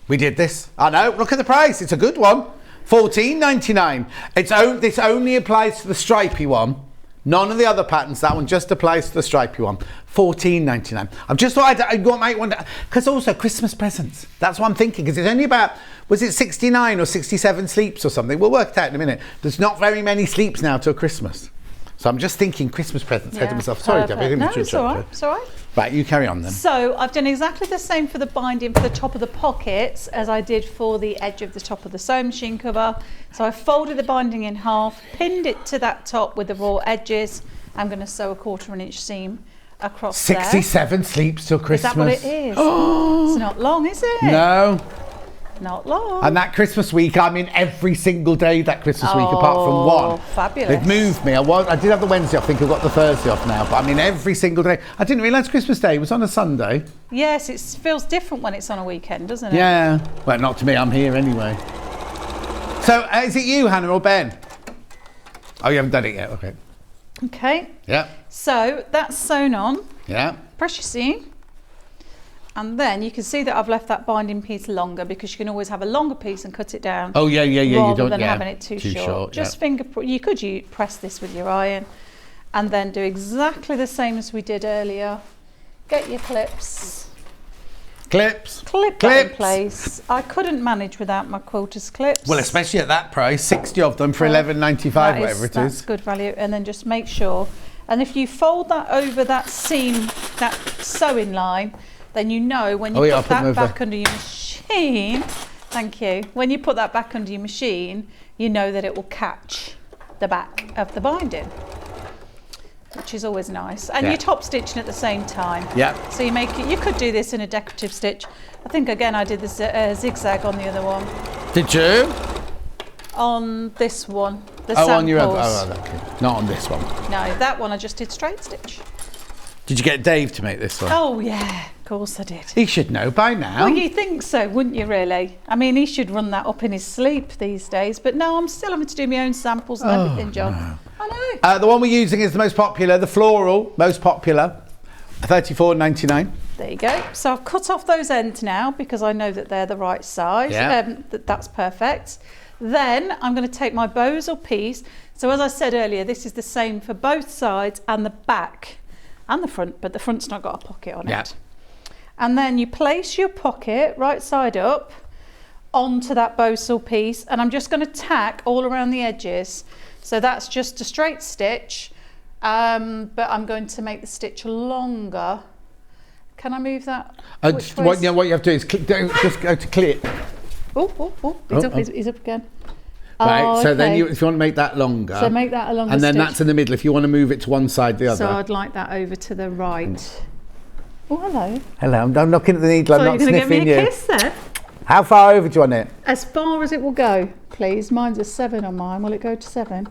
We did this. I know, look at the price. It's a good one. $14.99. This only applies to the stripy one. None of the other patterns. That one just applies to the stripy one. $14.99. I've just thought I might wonder, because also Christmas presents. That's what I'm thinking, because it's only about, was it 69 or 67 sleeps or something? We'll work it out in a minute. There's not very many sleeps now till Christmas. So I'm just thinking Christmas presents. Head to myself. Sorry, Debbie. I didn't mean to it's all right. interrupt It's all right. you. Right, you carry on then. So I've done exactly the same for the binding for the top of the pockets as I did for the edge of the top of the sewing machine cover. So I folded the binding in half, pinned it to that top with the raw edges. I'm going to sew a 1/4 inch seam across 67 sleeps till Christmas. Is that what it is? It's not long, is it? No. Not long. And that Christmas week, I'm in every single day that Christmas week, apart from one. Fabulous. They've moved me. I did have the Wednesday off. I think I've got the Thursday off now, but I'm in every single day. I didn't realise Christmas Day was on a Sunday. Yes, it feels different when it's on a weekend, doesn't it? Yeah. Well, not to me. I'm here anyway. So, is it you, Hannah, or Ben? Oh, you haven't done it yet. Okay. Okay. Yeah. So that's sewn on. Yeah. Press your seam. And then you can see that I've left that binding piece longer because you can always have a longer piece and cut it down. Oh, yeah. Rather than having it too short. Just you could press this with your iron and then do exactly the same as we did earlier. Get your clips. Clip that in place. I couldn't manage without my quilter's clips. Well, especially at that price, 60 of them for $11.95, whatever it is. That's good value. And then just make sure. And if you fold that over that seam, that sewing line, then you know when you put that back under your machine, thank you, when you put that back under your machine, you know that it will catch the back of the binding, which is always nice. And you're top stitching at the same time. Yeah. So you could do this in a decorative stitch. I think again I did this zigzag on the other one. Did you? On this one, the samples. On your other, okay. Not on this one. No, that one I just did straight stitch. Did you get Dave to make this one? Oh yeah, of course I did. He should know by now. Well, you think so, wouldn't you really? I mean, he should run that up in his sleep these days. But no, I'm still having to do my own samples and everything, John. No. I know. The one we're using is the most popular, the floral, most popular, $34.99. There you go. So I've cut off those ends now because I know that they're the right size. Yeah. That's perfect. Then I'm going to take my bosal piece. So as I said earlier, this is the same for both sides and the back and the front, but the front's not got a pocket on it. And then you place your pocket right side up onto that bosal piece, and I'm just going to tack all around the edges. So that's just a straight stitch, but I'm going to make the stitch longer. Can I move that? What you have to do is just go to clip. He's up again. Right, so then if you want to make that longer. So make that a longer and then stitch. that's in the middle if you want to move it to one side, the other. So I'd like that over to the right. Oh, hello. Hello, I'm looking at the needle, I'm not sniffing you. So you're going to give me a kiss then? How far over do you want it? As far as it will go, please. Mine's a 7 on mine. Will it go to 7?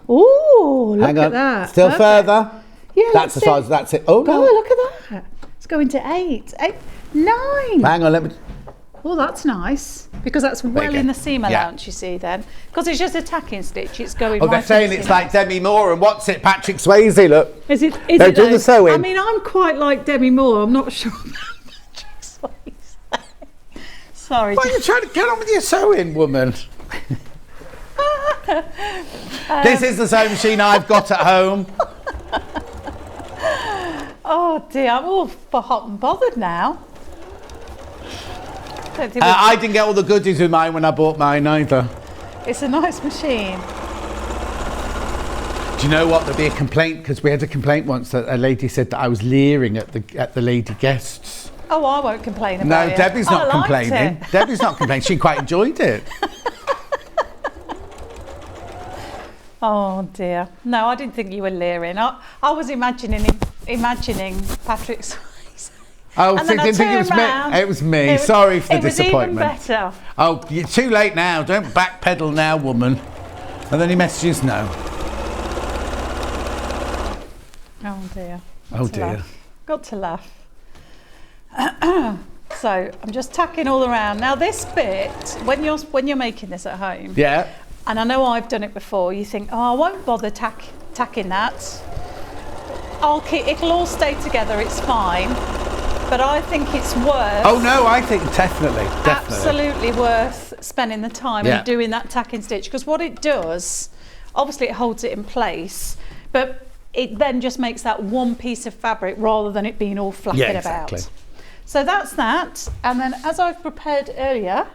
Ooh, look at that. Still further? Yeah, that's the size, that's it. Oh, no. look at that. It's going to 8, 9. Hang on, let me... Oh, that's nice. Because that's well in the seam allowance, you see, then. Because it's just a tacking stitch. It's going they're saying it's like Demi Moore and what's it, Patrick Swayze, look. Is it? They do the sewing. I mean, I'm quite like Demi Moore. I'm not sure about Patrick Swayze. Sorry. Why are you trying to get on with your sewing, woman? This is the sewing machine I've got at home. Oh, dear. I'm all hot and bothered now. don't think I didn't get all the goodies with mine when I bought mine either. it's a nice machine. Do you know what? There'll be a complaint, because we had a complaint once that a lady said that I was leering at the lady guests. Oh, I won't complain about No, it. Debbie's I not liked complaining. it. Debbie's not complaining. She quite enjoyed it. Oh dear. No, I didn't think you were leering. I was imagining Patrick Swayze. Oh, And so then I you didn't think it was turned round. me? It was me. Sorry for the disappointment. It was even better. Oh, you're too late now. Don't backpedal now, woman. And then he messages no. Oh dear. Oh dear. Got to laugh. So I'm just tacking all around. Now this bit, when you're making this at home, Yeah. and I know I've done it before, you think, oh, I won't bother tacking that. It'll all stay together, it's fine. But I think it's worth. Oh no, I think definitely. Absolutely worth spending the time Yeah. and doing that tacking stitch, because what it does, obviously it holds it in place, but it then just makes that one piece of fabric rather than it being all flapping Yeah, exactly. about. So that's that, and then as I've prepared earlier,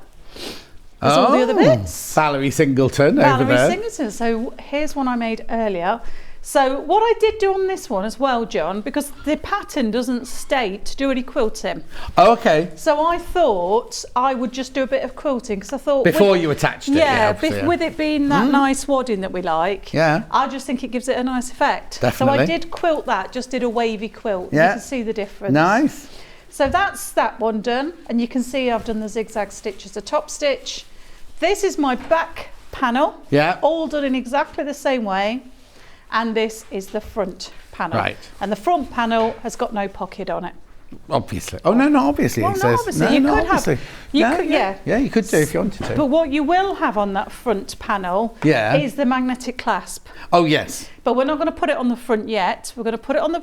there's all the other bits. Valerie Singleton over Valerie there. Singleton. So here's one I made earlier. So what I did do on this one as well, John, because the pattern doesn't state to do any quilting. Oh, okay. So I thought I would just do a bit of quilting, because I thought Before you attached it. yeah, obviously, yeah. with it being that nice wadding that we like, Yeah. I just think it gives it a nice effect. Definitely. So I did quilt that, just did a wavy quilt. Yeah. You can see the difference. Nice. So that's that one done, and you can see I've done the zigzag stitch as a top stitch. This is my back panel, Yeah. all done in exactly the same way, and this is the front panel. Right. And the front panel has got no pocket on it. Obviously. Oh no, not obviously. Well, it no, says. obviously. No, You not could have- obviously. you No, could- yeah. yeah. Yeah, you could do if you wanted to. But what you will have on that front panel Yeah. is the magnetic clasp. Oh yes. But we're not going to put it on the front yet. We're going to put it on the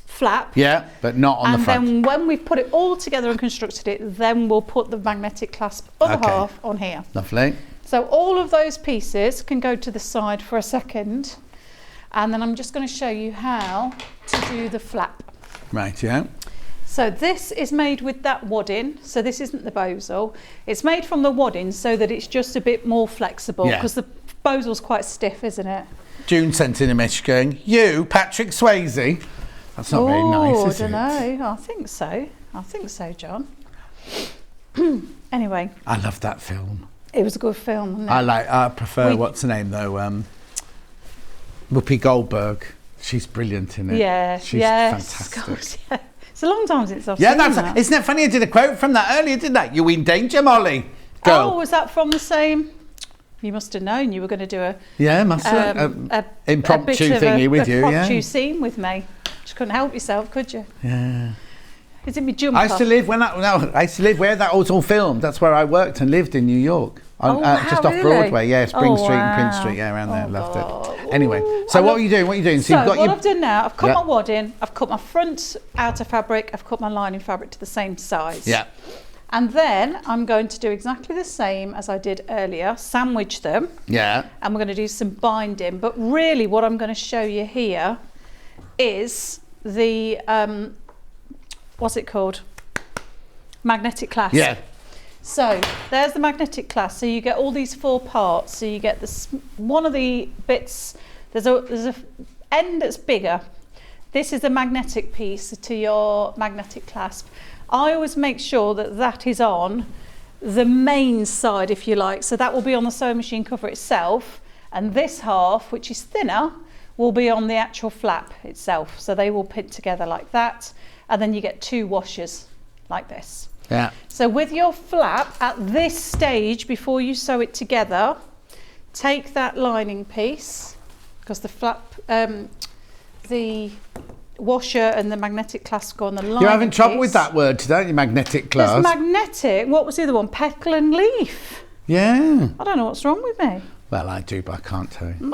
flap. Yeah, but not on And the front. then when we've put it all together and constructed it, then we'll put the magnetic clasp other Okay. half on here. Lovely. So all of those pieces can go to the side for a second. And then I'm just going to show you how to do the flap. Right. Yeah. So this is made with that wadding. So this isn't the bosal. It's made from the wadding so that it's just a bit more flexible, Yeah. because the bosal's quite stiff, isn't it? June sent in a message going, "You, Patrick Swayze." That's not very nice, is I it? don't know. I think so. I think so, John. Anyway, I love that film. it was a good film, wasn't it? I prefer, We- what's her name though? Whoopi Goldberg. She's brilliant in it. Yeah, She's yes, fantastic. of course, yeah. It's a long time since I've Yeah, seen that's. that. Isn't it funny? I did a quote from that earlier, didn't I? You in danger, Molly. Go. Oh, was that from the same? You must have known you were going to do a Yeah, must have. Impromptu a bit of thingy with you, impromptu yeah. scene with me. Just couldn't help yourself, could you? Yeah. Is it my jumper? I used to live I used to live where that was all filmed. That's where I worked and lived in New York. Just off really? Broadway, yeah, Spring Oh, Street and Prince wow. Street, yeah, around there. Oh, Loved God. it. Anyway, so I what love- are you doing? What are you doing? So you've got what your. I've done now, I've cut Yeah. my wadding, I've cut my front outer fabric, I've cut my lining fabric to the same size. Yeah. And then I'm going to do exactly the same as I did earlier, sandwich them, Yeah. and we're going to do some binding. But really what I'm going to show you here is the, what's it called? Magnetic clasp. Yeah. So there's the magnetic clasp. So you get all these four parts. So you get this one of the bits. There's a end that's bigger. This is the magnetic piece to your magnetic clasp. I always make sure that that is on the main side, if you like. So that will be on the sewing machine cover itself, and this half, which is thinner, will be on the actual flap itself. So they will pin together like that, and then you get two washers like this. Yeah. So with your flap, at this stage, before you sew it together, take that lining piece, because the flap, the washer and the magnetic clasp go on the lining You're having trouble piece. with that word today, aren't you? Magnetic There's clasp. magnetic, what was the other one? Petal and leaf. Yeah. I don't know what's wrong with me. Well, I do, but I can't tell you.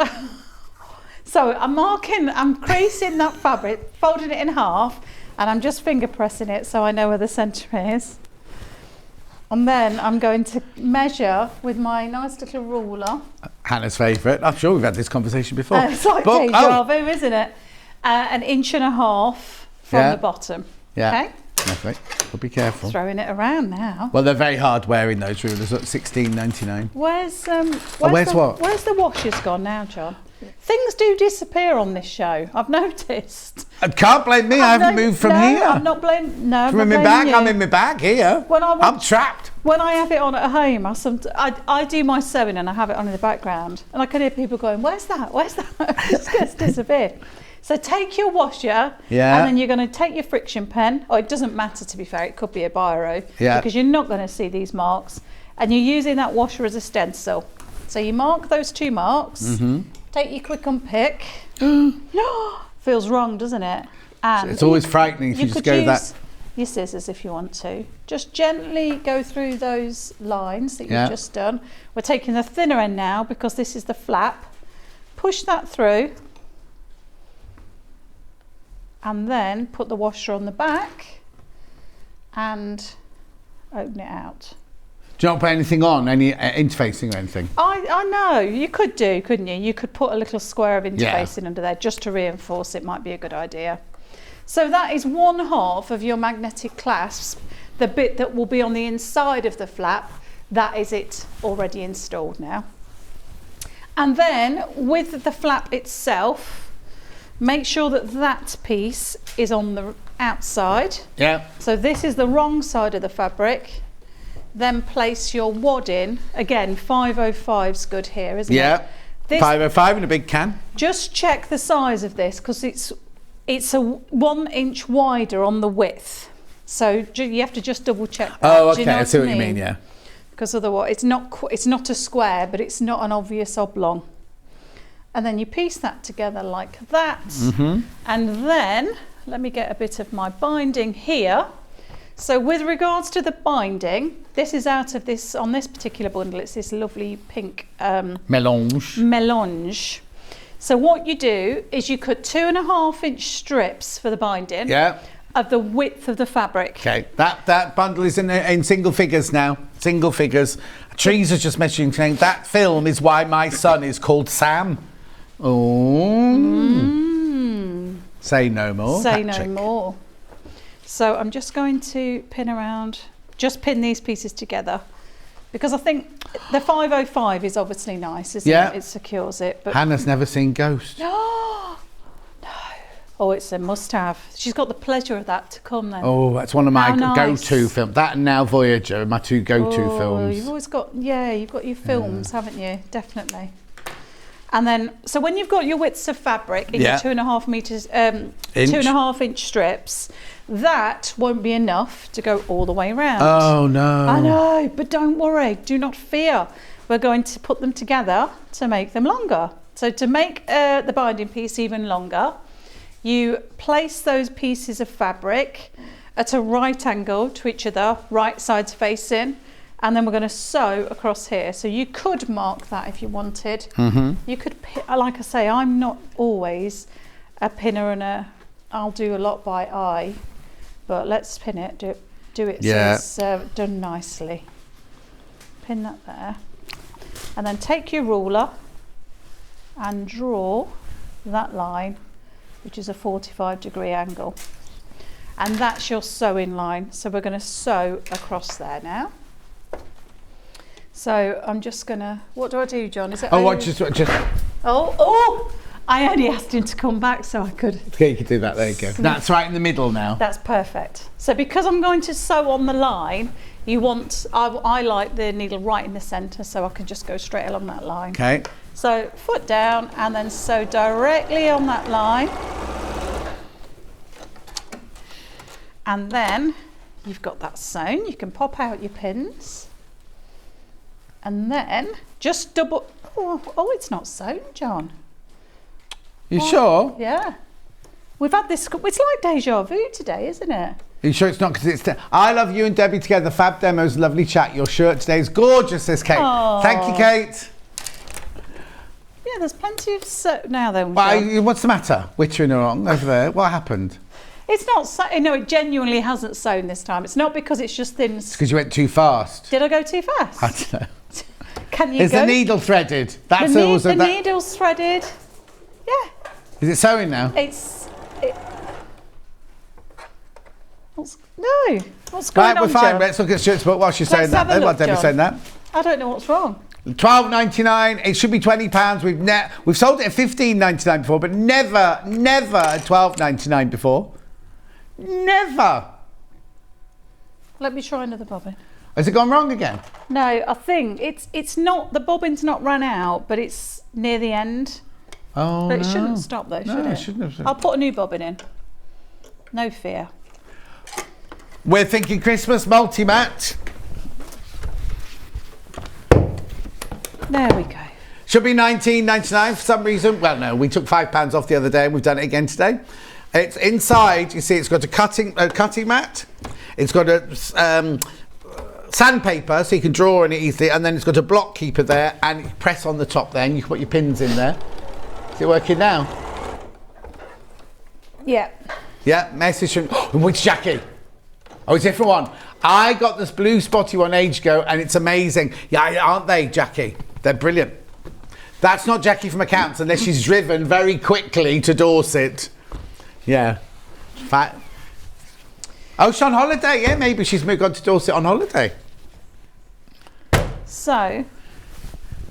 So I'm creasing that fabric, folding it in half, and I'm just finger pressing it so I know where the centre is. And then I'm going to measure with my nice little ruler. Hannah's favourite. I'm sure we've had this conversation before. It's like But- deja vu, isn't it? 1.5 inches from Yeah. the bottom. Yeah. Okay. I think. But be careful. Throwing it around now. Well, they're very hard wearing, those rulers, at $16.99. Where's what? Where's the washers gone now, John? Things do disappear on this show. I've noticed. I can't blame me. I haven't moved from here. I'm not blaming. No, From in my bag, I'm in my bag here. I'm trapped. When I have it on at home, I do my sewing and I have it on in the background, and I can hear people going, "Where's that? Where's that?" It's just disappeared. So take your washer, yeah, and then you're going to take your friction pen. Oh, it doesn't matter, to be fair. It could be a biro, yeah, because you're not going to see these marks, and you're using that washer as a stencil. So you mark those 2 marks. Mm-hmm. Take your quick unpick. Feels wrong, doesn't it? And it's always frightening if you just go that. Your scissors if you want to. Just gently go through those lines that you've just done. We're taking the thinner end now because this is the flap. Push that through. And then put the washer on the back and open it out. Do you not put anything on, any interfacing or anything? I know, you could do, couldn't you? You could put a little square of interfacing under there just to reinforce it, might be a good idea. So that is 1/2 of your magnetic clasp, the bit that will be on the inside of the flap. That is it already installed now. And then with the flap itself, make sure that that piece is on the outside. Yeah. So this is the wrong side of the fabric. Then place your wad in. Again, 505's good here, isn't it? Yeah. 505 in a big can. Just check the size of this because it's a 1 inch wider on the width. So you have to just double check that. Oh, okay. Do you know I see what you mean, yeah. Because otherwise it's not a square, but it's not an obvious oblong. And then you piece that together like that. Mm-hmm. And then let me get a bit of my binding here. So with regards to the binding, this is out of this, on this particular bundle, it's this lovely pink melange. So what you do is you cut 2.5 inch strips for the binding. Yeah. Of the width of the fabric. Okay, that bundle is in single figures now. Single figures. Trees are just messaging saying that film is why my son is called Sam. Oh. Mm. Say no more. Say no more. So I'm just going to pin around, just pin these pieces together, because I think the 505 is obviously nice, isn't it? It secures it. But Hannah's never seen Ghost. No. Oh, it's a must-have. She's got the pleasure of that to come then. Oh, that's one of my go-to films. That and Now Voyager are my 2 go-to films. You've always got, you've got your films, haven't you? Definitely. And then, so when you've got your widths of fabric in your 2.5 meters, 2.5 inch strips, that won't be enough to go all the way around. Oh no. I know, but don't worry, do not fear. We're going to put them together to make them longer. So to make the binding piece even longer, you place those pieces of fabric at a right angle to each other, right sides facing, and then we're going to sew across here. So you could mark that if you wanted. Mm-hmm. You could, like I say, I'm not always a pinner and I'll do a lot by eye, but let's pin it, do it so it's done nicely. Pin that there. And then take your ruler and draw that line, which is a 45-degree angle. And that's your sewing line. So we're going to sew across there now. So I'm just gonna. What do I do, John? Is it? Oh, just. Oh! I only asked him to come back so I could. Okay, you can do that. There you go. That's right in the middle now. That's perfect. So because I'm going to sew on the line, you want. I like the needle right in the centre, so I can just go straight along that line. Okay. So foot down and then sew directly on that line, and then you've got that sewn. You can pop out your pins. And then just double. Oh, it's not sewn, John. You sure? Yeah. We've had this. It's like deja vu today, isn't it? Are you sure it's not? Because it's. I love you and Debbie together. Fab demos, lovely chat. Your shirt today is gorgeous, says Kate. Aww. Thank you, Kate. Yeah, there's plenty of now. Then. What's the matter? Wittering her on over there. What happened? It's not. No, it genuinely hasn't sewn this time. It's not because it's just thin. It's because you went too fast. Did I go too fast? I don't know. Can you Is the needle threaded? That's the needle's threaded. Yeah. Is it sewing now? What's going Right, on, we're fine. Joe? Let's look at Stuart's book while she's saying Let's that. have a Then, while look, Debbie's John. saying that. I don't know what's wrong. £12.99. It should be £20. We've sold it at £15.99 before, but never at £12.99 before. Never. Let me try another bobbin. Has it gone wrong again? No, I think it's not, the bobbin's not run out, but it's near the end. Oh, But it no. shouldn't stop though, should No, it? it shouldn't have. I'll put a new bobbin in. No fear. We're thinking Christmas multi-mat. There we go. Should be £19.99 for some reason. Well, no, we took £5 off the other day and we've done it again today. It's inside, you see, it's got a cutting mat. It's got a sandpaper so you can draw on it easily, and then it's got a block keeper there, and you press on the top there and you can put your pins in there. Is it working now? Yeah. Yeah, message from... which Jackie? Oh, it's a different one. I got this blue spotty one age ago and it's amazing. Yeah, aren't they, Jackie? They're brilliant. That's not Jackie from accounts unless she's driven very quickly to Dorset. Yeah. Oh, she's on holiday. Yeah, maybe she's gone to Dorset on holiday. So,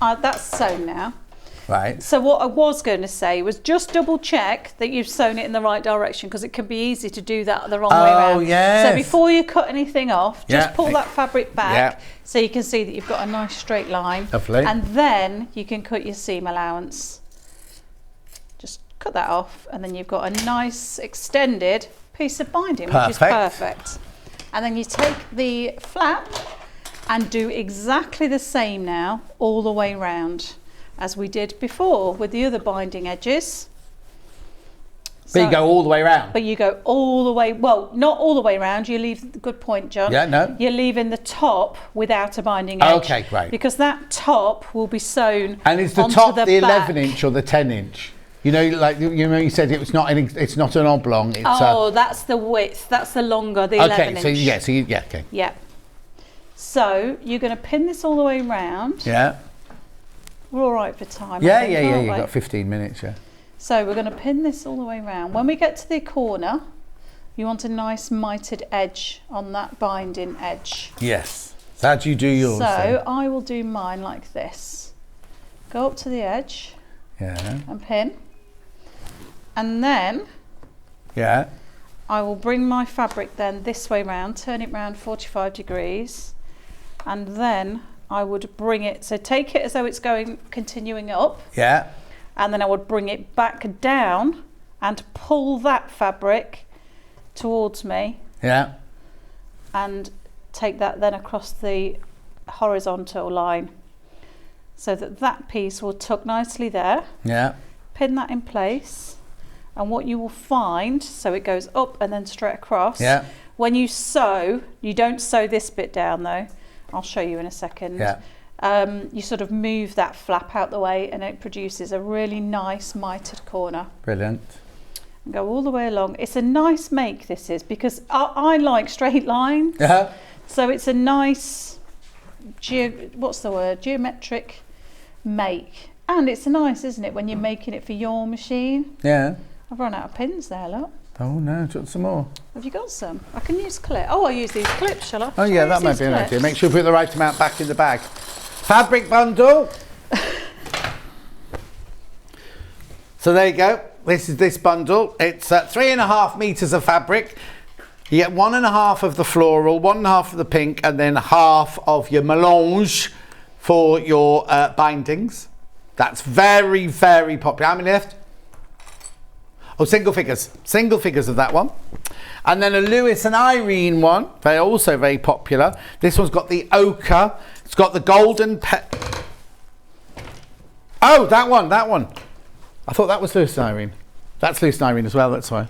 that's sewn now. Right. So what I was going to say was just double check that you've sewn it in the right direction, because it can be easy to do that the wrong way around. Oh, yes. So before you cut anything off, just Yeah. pull that fabric back Yeah. so you can see that you've got a nice straight line. Lovely. And then you can cut your seam allowance. Just cut that off, and then you've got a nice extended piece of binding, which is perfect. And then you take the flap and do exactly the same now all the way round as we did before with the other binding edges. But you go all the way around. But you go all the way, well, not all the way around, you leave, good point, John. Yeah, no. You're leaving the top without a binding edge. Okay, great. Because that top will be sewn And is the onto top the back. 11-inch or the 10-inch? You know, like you said, it's not an oblong. It's that's the width. That's the longer, the 11-inch. Okay. Yeah. So you're going to pin this all the way round. Yeah. We're all right for time. Yeah. I think, aren't You've we? got 15 minutes. Yeah. So we're going to pin this all the way round. When we get to the corner, you want a nice mitered edge on that binding edge. Yes. So how do you do yours? So then? I will do mine like this. Go up to the edge. Yeah. And pin. And then Yeah. I will bring my fabric then this way round, turn it round 45 degrees, and then I would bring it, so take it as though it's continuing up, Yeah. and then I would bring it back down and pull that fabric towards me Yeah. and take that then across the horizontal line so that that piece will tuck nicely there. Yeah. Pin that in place, and what you will find, so it goes up and then straight across. Yeah. When you sew, you don't sew this bit down though. I'll show you in a second. Yeah. You sort of move that flap out the way and it produces a really nice mitered corner. Brilliant. And go all the way along. It's a nice make, this is, because I like straight lines. Yeah. So it's a nice, geometric make. And it's nice, isn't it, when you're making it for your machine? Yeah. I've run out of pins there, look. Oh no, got some more. Have you got some? I can use clip. Oh, I'll use these clips, shall I? Oh yeah, that might be an idea. Make sure you put the right amount back in the bag. Fabric bundle. So there you go. This is this bundle. It's 3.5 meters of fabric. You get 1.5 of the floral, 1.5 of the pink, and then half of your melange for your bindings. That's very, very popular. How many left? Oh, single figures of that one. And then a Lewis and Irene one, they're also very popular. This one's got the ochre, it's got the golden oh, that one. I thought that was Lewis and Irene. That's Lewis and Irene as well, that's why.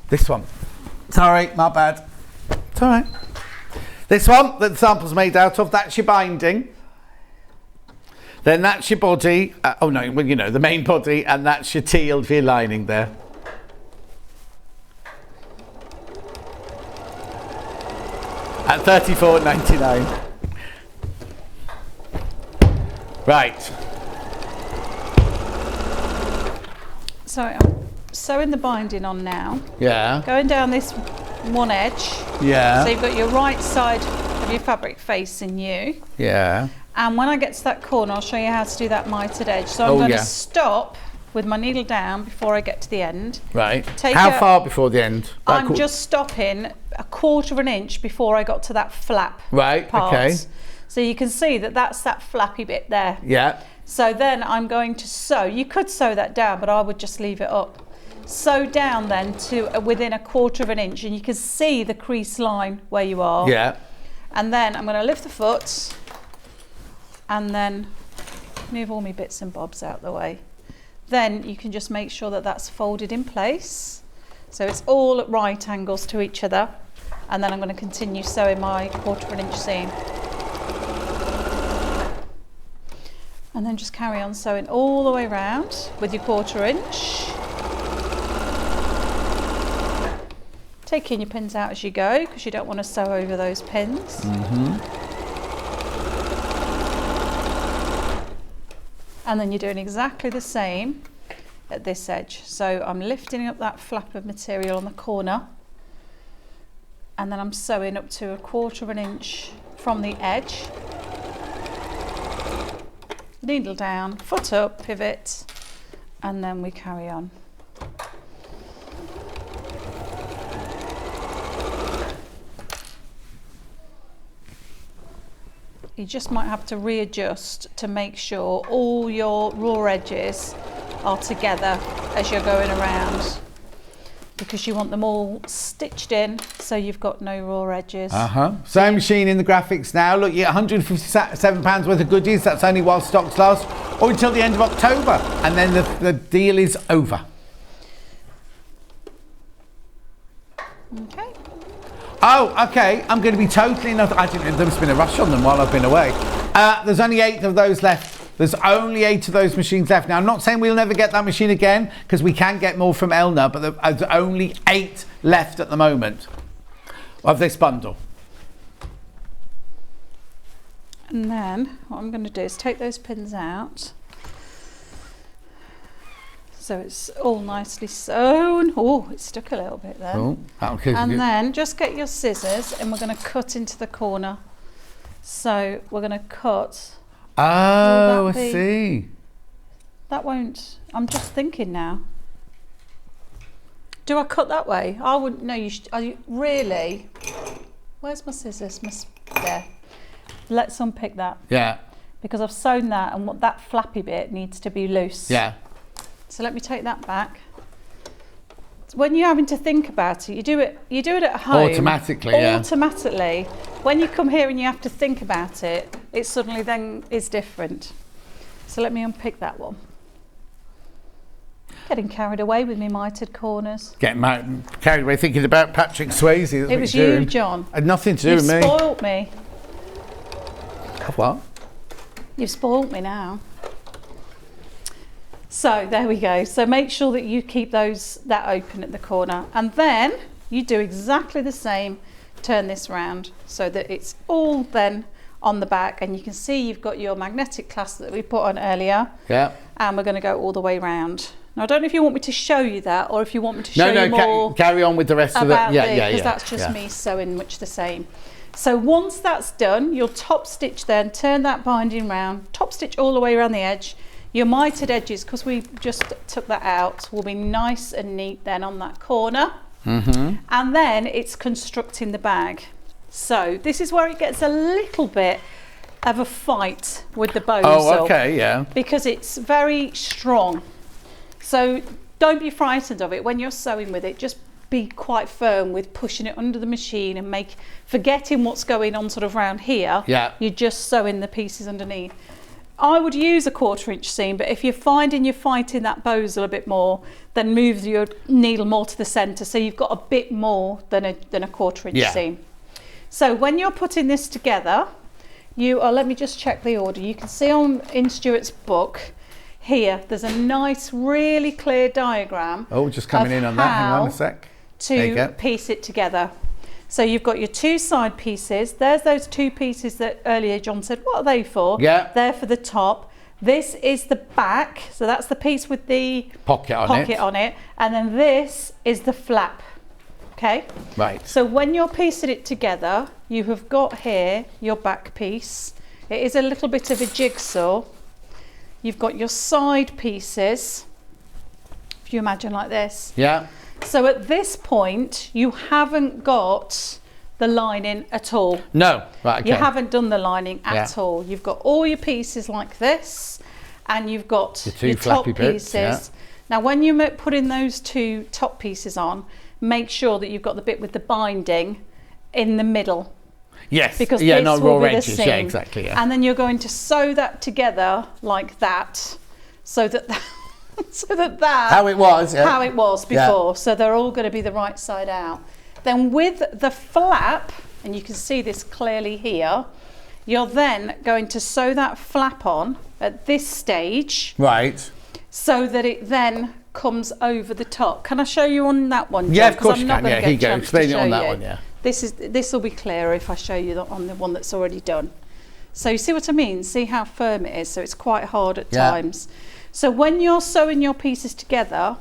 This one. Sorry, my bad. It's all right. This one that the sample's made out of, that's your binding. Then that's your body, the main body, and that's your teal for your lining there. At $34.99. Right. So I'm sewing the binding on now. Yeah. Going down this one edge. Yeah. So you've got your right side of your fabric facing you. Yeah. And when I get to that corner, I'll show you how to do that mitered edge. So I'm going to stop with my needle down before I get to the end. Right. How far before the end? I'm just stopping 1/4 of an inch before I got to that flap part. Okay. So you can see that that's that flappy bit there. Yeah. So then I'm going to sew. You could sew that down, but I would just leave it up. Sew down then to within 1/4 of an inch, and you can see the crease line where you are. Yeah. And then I'm going to lift the foot and then move all my bits and bobs out the way. Then you can just make sure that that's folded in place. So it's all at right angles to each other. And then I'm going to continue sewing my 1/4 of an inch seam. And then just carry on sewing all the way around with your 1/4 inch. Taking your pins out as you go because you don't want to sew over those pins. And then you're doing exactly the same at this edge. So I'm lifting up that flap of material on the corner, and then I'm sewing up to 1/4 of an inch from the edge. Needle down, foot up, pivot, and then we carry on. You just might have to readjust to make sure all your raw edges are together as you're going around, because you want them all stitched in so you've got no raw edges. Sewing machine in the graphics now. Look, you get £157 worth of goodies. That's only while stocks last, or until the end of October, and then the deal is over. Okay. Oh, okay. I'm going to be totally not. I didn't know there must have been a rush on them while I've been away. There's only 8 of those left. There's only 8 of those machines left. Now, I'm not saying we'll never get that machine again, because we can get more from Elna, but there's only 8 left at the moment of this bundle. And then what I'm going to do is take those pins out. So it's all nicely sewn. Oh, it stuck a little bit there. Oh, okay. And then just get your scissors and we're going to cut into the corner. So we're going to cut. Oh, I see. That won't. I'm just thinking now. Do I cut that way? I wouldn't. No, you should. Are you really? Where's my scissors? There. Let's unpick that. Yeah. Because I've sewn that, and what that flappy bit needs to be loose. Yeah. So let me take that back. When you're having to think about it, you do it at home. Automatically, yeah. Automatically. When you come here and you have to think about it, it suddenly then is different. So let me unpick that one. Getting carried away with me mitered corners. Getting carried away thinking about Patrick Swayze. It was you, John. Had nothing to do with me. You've spoilt me. What? You've spoilt me now. So there we go. So make sure that you keep that open at the corner, and then you do exactly the same. Turn this round so that it's all then on the back, and you can see you've got your magnetic clasp that we put on earlier. Yeah. And we're going to go all the way round. Now I don't know if you want me to show you that, or if you want me to show you more. Carry on with the rest of it. Yeah, because that's just me sewing much the same. So once that's done, you'll top stitch then, turn that binding round, top stitch all the way around the edge. Your mitered edges, because we just took that out, will be nice and neat then on that corner. And then it's constructing the bag. So this is where it gets a little bit of a fight with the bows. Oh, okay, yeah. Because it's very strong. So don't be frightened of it. When you're sewing with it, just be quite firm with pushing it under the machine and forgetting what's going on sort of around here. Yeah. You're just sewing the pieces underneath. I would use a 1/4 inch seam, but if you're finding you're fighting that bowsel a bit more, then move your needle more to the centre, so you've got a bit more than a 1/4 inch seam. So when you're putting this together, let me just check the order. You can see in Stuart's book here, there's a nice, really clear diagram. Oh, just coming in on that. Hang on a sec. To piece it together. So you've got your 2 side pieces. There's those 2 pieces that earlier John said, what are they for? Yeah. They're for the top. This is the back. So that's the piece with the pocket on it. And then this is the flap. Okay. Right. So when you're piecing it together, you have got here your back piece. It is a little bit of a jigsaw. You've got your side pieces, if you imagine like this. Yeah. So at this point, you haven't got the lining at all. No. Right. Okay. You haven't done the lining at Yeah. all. You've got all your pieces like this, and you've got The two your top flappy bits, pieces. yeah. Now, when you're putting those two top pieces on, make sure that you've got the bit with the binding in the middle. Yes. Because yeah. this No will raw be the edges. seam. Yeah. Exactly. Yeah. And then you're going to sew that together like that, so that How it was. Yeah. how it was before. So they're all going to be the right side out. Then with the flap, and you can see this clearly here, you're then going to sew that flap on at this stage, Right. so that it then comes over the top. Can I show you on that one, Yeah, John? of course 'Cause you I'm not can. gonna Yeah, get here you a go. chance to Explain it on show that you. one, yeah. This will be clearer if I show you on the one that's already done. So you see what I mean? See how firm it is? So it's quite hard at Yeah. times. So when you're sewing your pieces together,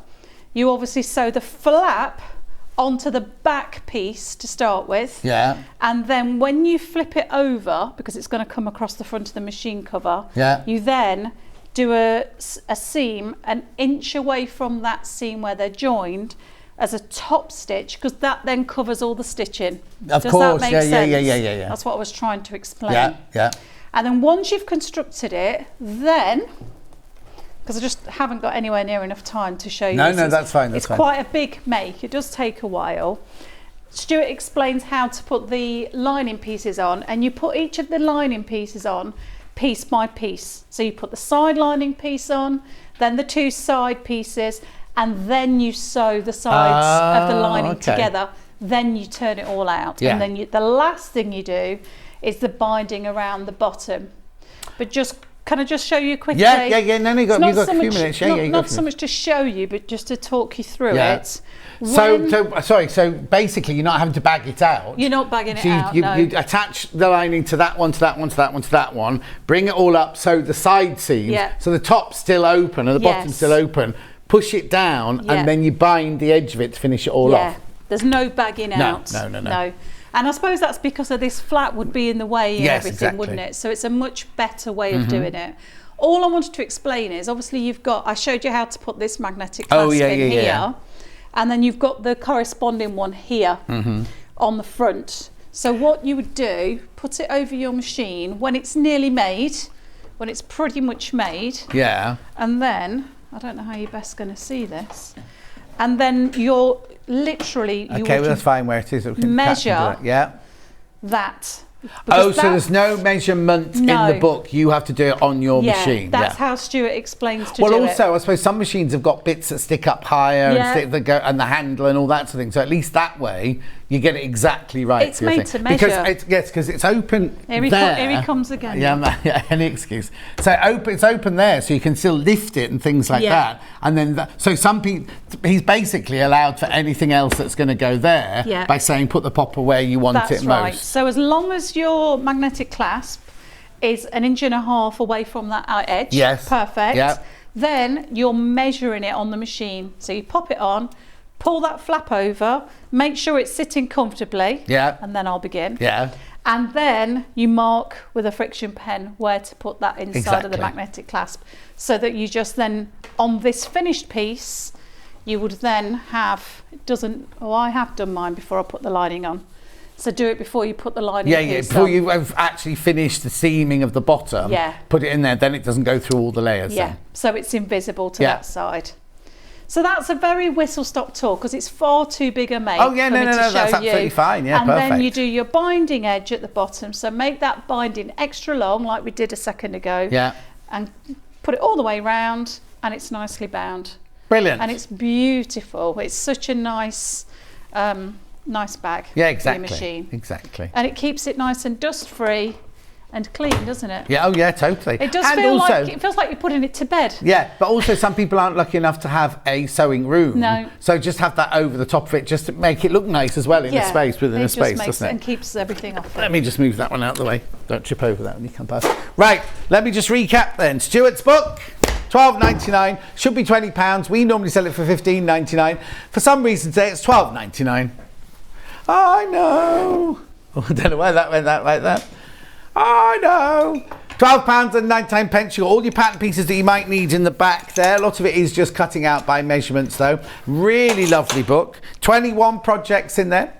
you obviously sew the flap onto the back piece to start with. Yeah. And then when you flip it over, because it's going to come across the front of the machine cover, Yeah. you then do a seam an inch away from that seam where they're joined as a top stitch, because that then covers all the stitching. Of Does course. that make Yeah. sense? Yeah. That's what I was trying to explain. Yeah. Yeah. And then once you've constructed it, then, because I just haven't got anywhere near enough time to show you No, this, no, it's- that's fine, that's it's fine. quite a big make. It does take a while. Stuart explains how to put the lining pieces on, and you put each of the lining pieces on piece by piece. So you put the side lining piece on, then the two side pieces, and then you sew the sides of the lining okay. together. Then you turn it all out, Yeah. and then the last thing you do is the binding around the bottom. But just, can I just show you quickly? Yeah. No, you It's got not a so few much- minutes. Yeah. not, Yeah. You got not a so few much to show you, but just to talk you through Yeah. it. So basically, you're not having to bag it out. You're not bagging it So out, you no. attach the lining to that one, to that one, to that one, to that one. Bring it all up, so the side seams, Yeah. so the top's still open and the bottom's Yes. still open. Push it down, Yeah. and then you bind the edge of it to finish it all Yeah, off. there's no bagging No, out. no. And I suppose that's because of this flat would be in the way and Yes, everything, exactly. wouldn't it? So it's a much better way of doing it. All I wanted to explain is, obviously I showed you how to put this magnetic clasp in here, and then you've got the corresponding one here on the front. So what you would do, put it over your machine when it's nearly made, when it's pretty much made, Yeah. and then, I don't know how you're best going to see this, and then you're literally, you Okay, would well, that's fine where it is. We can measure tap into it. Yeah. that. Oh, Because so there's no measurement in No. the book. You have to do it on your machine. That's yeah. how Stuart explains to Well, do also, it. I suppose some machines have got bits that stick up higher Yeah. and the handle and all that sort of thing. So at least that way, you get it exactly right. It's for your made thing. to measure. Because it's open Here he there. here he comes again. Yeah, any excuse. So it's open there, so you can still lift it and things like Yeah. that. And then, so some people, he's basically allowed for anything else that's going to go there Yeah. by saying put the popper where you want That's it right. most. So as long as your magnetic clasp is 1.5 inches away from that edge, Yes. perfect. Yeah. Then you're measuring it on the machine. So you pop it on, pull that flap over, make sure it's sitting comfortably, Yeah. and then I'll begin. Yeah. And then you mark with a friction pen where to put that inside of the Exactly. magnetic clasp, so that you just then, on this finished piece, you would then have, I have done mine before I put the lining on. So do it before you put the lining Yeah, piece before on. you have actually finished the seaming of the bottom, Yeah. put it in there, then it doesn't go through all the layers. Yeah, then. so it's invisible to Yeah. that side. So that's a very whistle-stop tour, because it's far too big a make Oh, yeah, for no, me no, to no, show that's you. absolutely fine, yeah, and then perfect. you do your binding edge at the bottom. So make that binding extra long, like we did a second ago. Yeah. And put it all the way round, and it's nicely bound. Brilliant. And it's beautiful. It's such a nice, nice bag Yeah, for exactly. your machine. Exactly. And it keeps it nice and dust-free and clean, doesn't it? Yeah, oh yeah, totally. It does and feel also, like it feels like you're putting it to bed. yeah, but also some people aren't lucky enough to have a sewing room. No. So just have that over the top of it, just to make it look nice as well in a space within it a just space, makes doesn't it? and keeps everything off. Let me just move that one out of the way. Don't trip over that when you come past. Right, let me just recap then. Stuart's book, £12.99, should be £20. We normally sell it for £15.99. For some reason today it's £12.99. I know. Oh, I don't know why that went that like that. I know. £12.99. You got all your pattern pieces that you might need in the back there. A lot of it is just cutting out by measurements though. Really lovely book. 21 projects in there.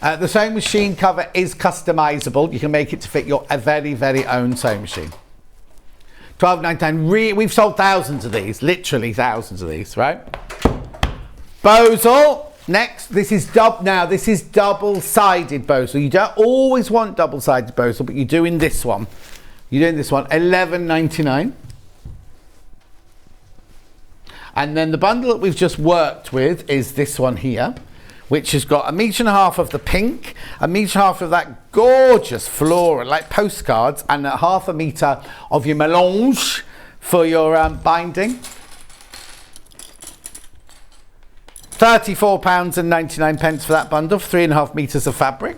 The sewing machine cover is customizable. You can make it to fit your very, very own sewing machine. £12.99. We've sold thousands of these, literally thousands of these, right? Bosal. Next, this is double-sided Bosal. You don't always want double-sided Bosal, but you do in this one. You're doing this one, £11.99. And then the bundle that we've just worked with is this one here, which has got 1.5 meters of the pink, 1.5 meters of that gorgeous floral, like postcards, and 0.5 meter of your melange for your binding. £34.99 for that bundle, 3.5 meters of fabric.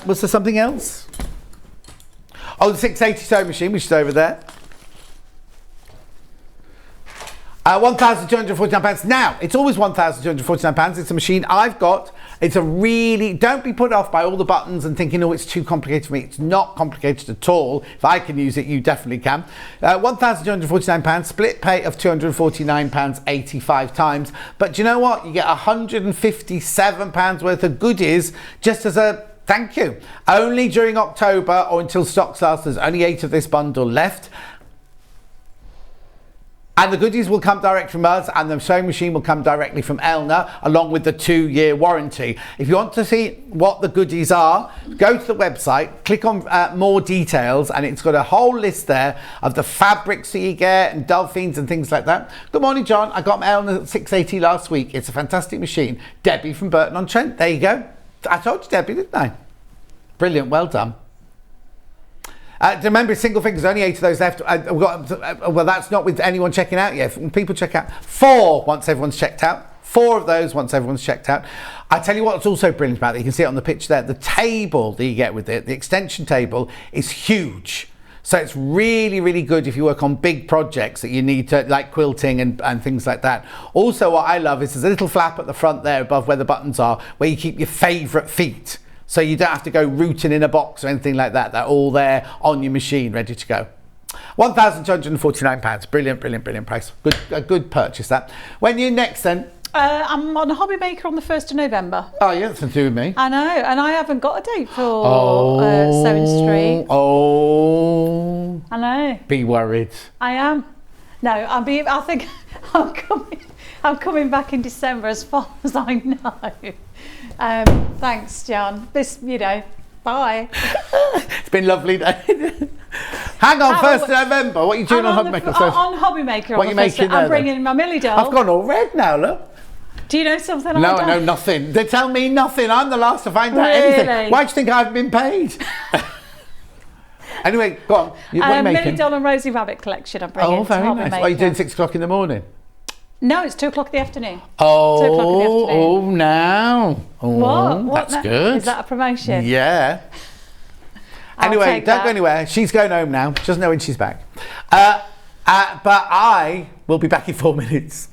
Was there something else? Oh, the 680 sewing machine, which is over there. £1,249. Now, it's always £1,249. It's a machine I've got. It's a really, don't be put off by all the buttons and thinking, oh, it's too complicated for me. It's not complicated at all. If I can use it, you definitely can. £1,249, split pay of £249.85 times. But do you know what? You get £157 worth of goodies just as a thank you. Only during October or until stocks last. There's only 8 of this bundle left. And the goodies will come direct from us, and the sewing machine will come directly from Elna, along with the 2-year warranty. If you want to see what the goodies are, go to the website, click on more details, and it's got a whole list there of the fabrics that you get and Delphines and things like that. Good morning, John. I got my Elna 680 last week. It's a fantastic machine. Debbie from Burton-on-Trent. There you go. I told you, Debbie, didn't I? Brilliant. Well done. Remember, single fingers, only 8 of those left. Well, that's not with anyone checking out yet. When people check out, 4 once everyone's checked out. 4 of those once everyone's checked out. I tell you what's also brilliant about it. You can see it on the pitch there. The table that you get with it, the extension table, is huge. So it's really, really good if you work on big projects that you need to, like quilting and things like that. Also, what I love is there's a little flap at the front there above where the buttons are, where you keep your favourite feet. So you don't have to go rooting in a box or anything like that. They're all there on your machine, ready to go. £1,249. Brilliant, brilliant, brilliant price. A good purchase, that. When you next then? I'm on Hobby Maker on the 1st of November. Oh, yeah, that's nothing to do with me. I know, and I haven't got a date for Sewing Street. Oh. I know. Be worried. I am. No, I think I'm coming back in December, as far as I know. Thanks, John. Bye. It's been lovely day. Hang on, 1st of November. What are you doing on Hobby Maker? On Hobby Maker. What are you making there? I'm bringing my Millie doll. I've gone all red now, look. Do you know something? No, I know nothing. They tell me nothing. I'm the last to find out anything. Why do you think I haven't been paid? Anyway, go on. What are you making? Millie doll and Rosie Rabbit collection I'm bringing. Oh, very nice. What are you doing 6 o'clock in the morning? No, it's 2 o'clock in the afternoon. Oh, 2 o'clock in the afternoon. Oh, now. Oh, What? That's good. Is that a promotion? Yeah. Anyway, don't go anywhere. She's going home now. She doesn't know when she's back. But I will be back in 4 minutes.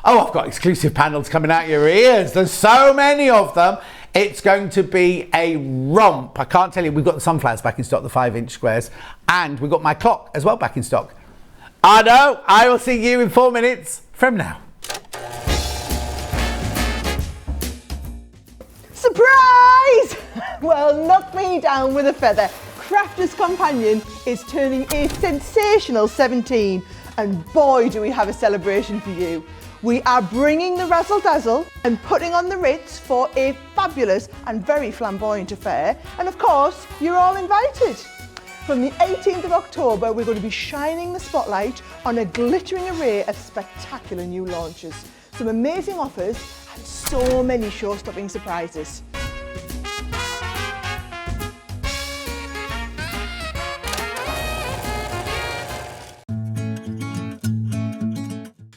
Oh, I've got exclusive panels coming out your ears. There's so many of them. It's going to be a romp. I can't tell you. We've got the sunflowers back in stock, the 5-inch squares. And we've got my clock as well back in stock. I know. I will see you in 4 minutes from now. Surprise! Well, knock me down with a feather. Crafter's Companion is turning a sensational 17, and boy do we have a celebration for you. We are bringing the razzle dazzle and putting on the Ritz for a fabulous and very flamboyant affair, and of course you're all invited. From the 18th of October we're going to be shining the spotlight on a glittering array of spectacular new launches, some amazing offers and so many show-stopping surprises.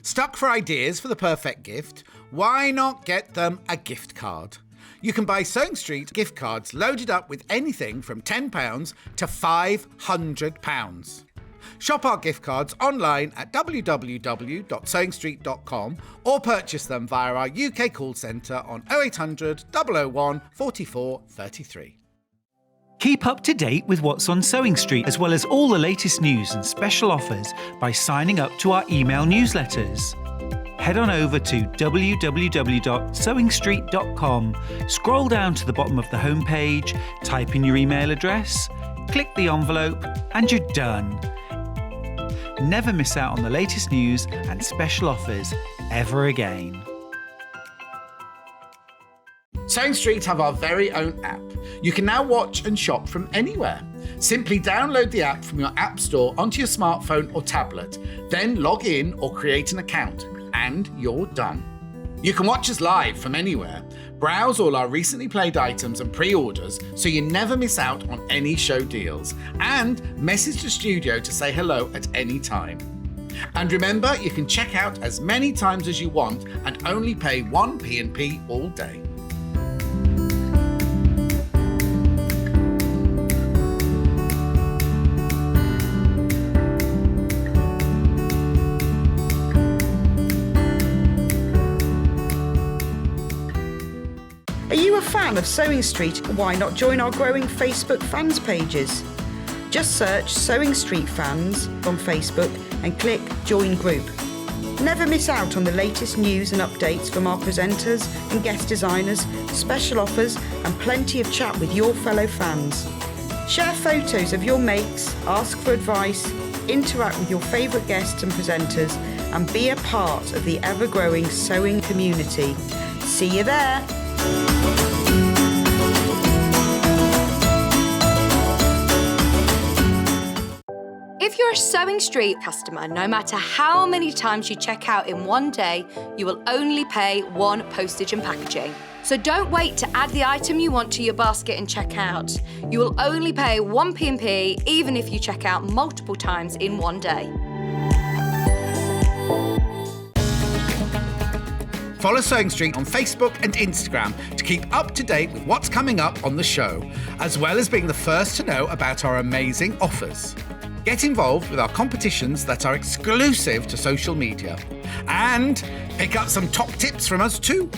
Stuck for ideas for the perfect gift? Why not get them a gift card? You can buy Sewing Street gift cards loaded up with anything from £10 to £500. Shop our gift cards online at www.sewingstreet.com or purchase them via our UK call centre on 0800 001 44 33. Keep up to date with what's on Sewing Street, as well as all the latest news and special offers by signing up to our email newsletters. Head on over to www.sewingstreet.com, scroll down to the bottom of the homepage, type in your email address, click the envelope, and you're done. Never miss out on the latest news and special offers ever again. Sewing Street have our very own app. You can now watch and shop from anywhere. Simply download the app from your app store onto your smartphone or tablet, then log in or create an account, and you're done. You can watch us live from anywhere, browse all our recently played items and pre-orders so you never miss out on any show deals, and message the studio to say hello at any time. And remember, you can check out as many times as you want and only pay 1 P&P all day. Are you a fan of Sewing Street? Why not join our growing Facebook fans pages? Just search Sewing Street Fans on Facebook and click Join Group. Never miss out on the latest news and updates from our presenters and guest designers, special offers and plenty of chat with your fellow fans. Share photos of your makes, ask for advice, interact with your favourite guests and presenters and be a part of the ever-growing sewing community. See you there! If you're a Sewing Street customer, no matter how many times you check out in one day, you will only pay 1 postage and packaging. So don't wait to add the item you want to your basket and check out. You will only pay 1 P&P even if you check out multiple times in one day. Follow Sewing Street on Facebook and Instagram to keep up to date with what's coming up on the show, as well as being the first to know about our amazing offers. Get involved with our competitions that are exclusive to social media. And pick up some top tips from us too.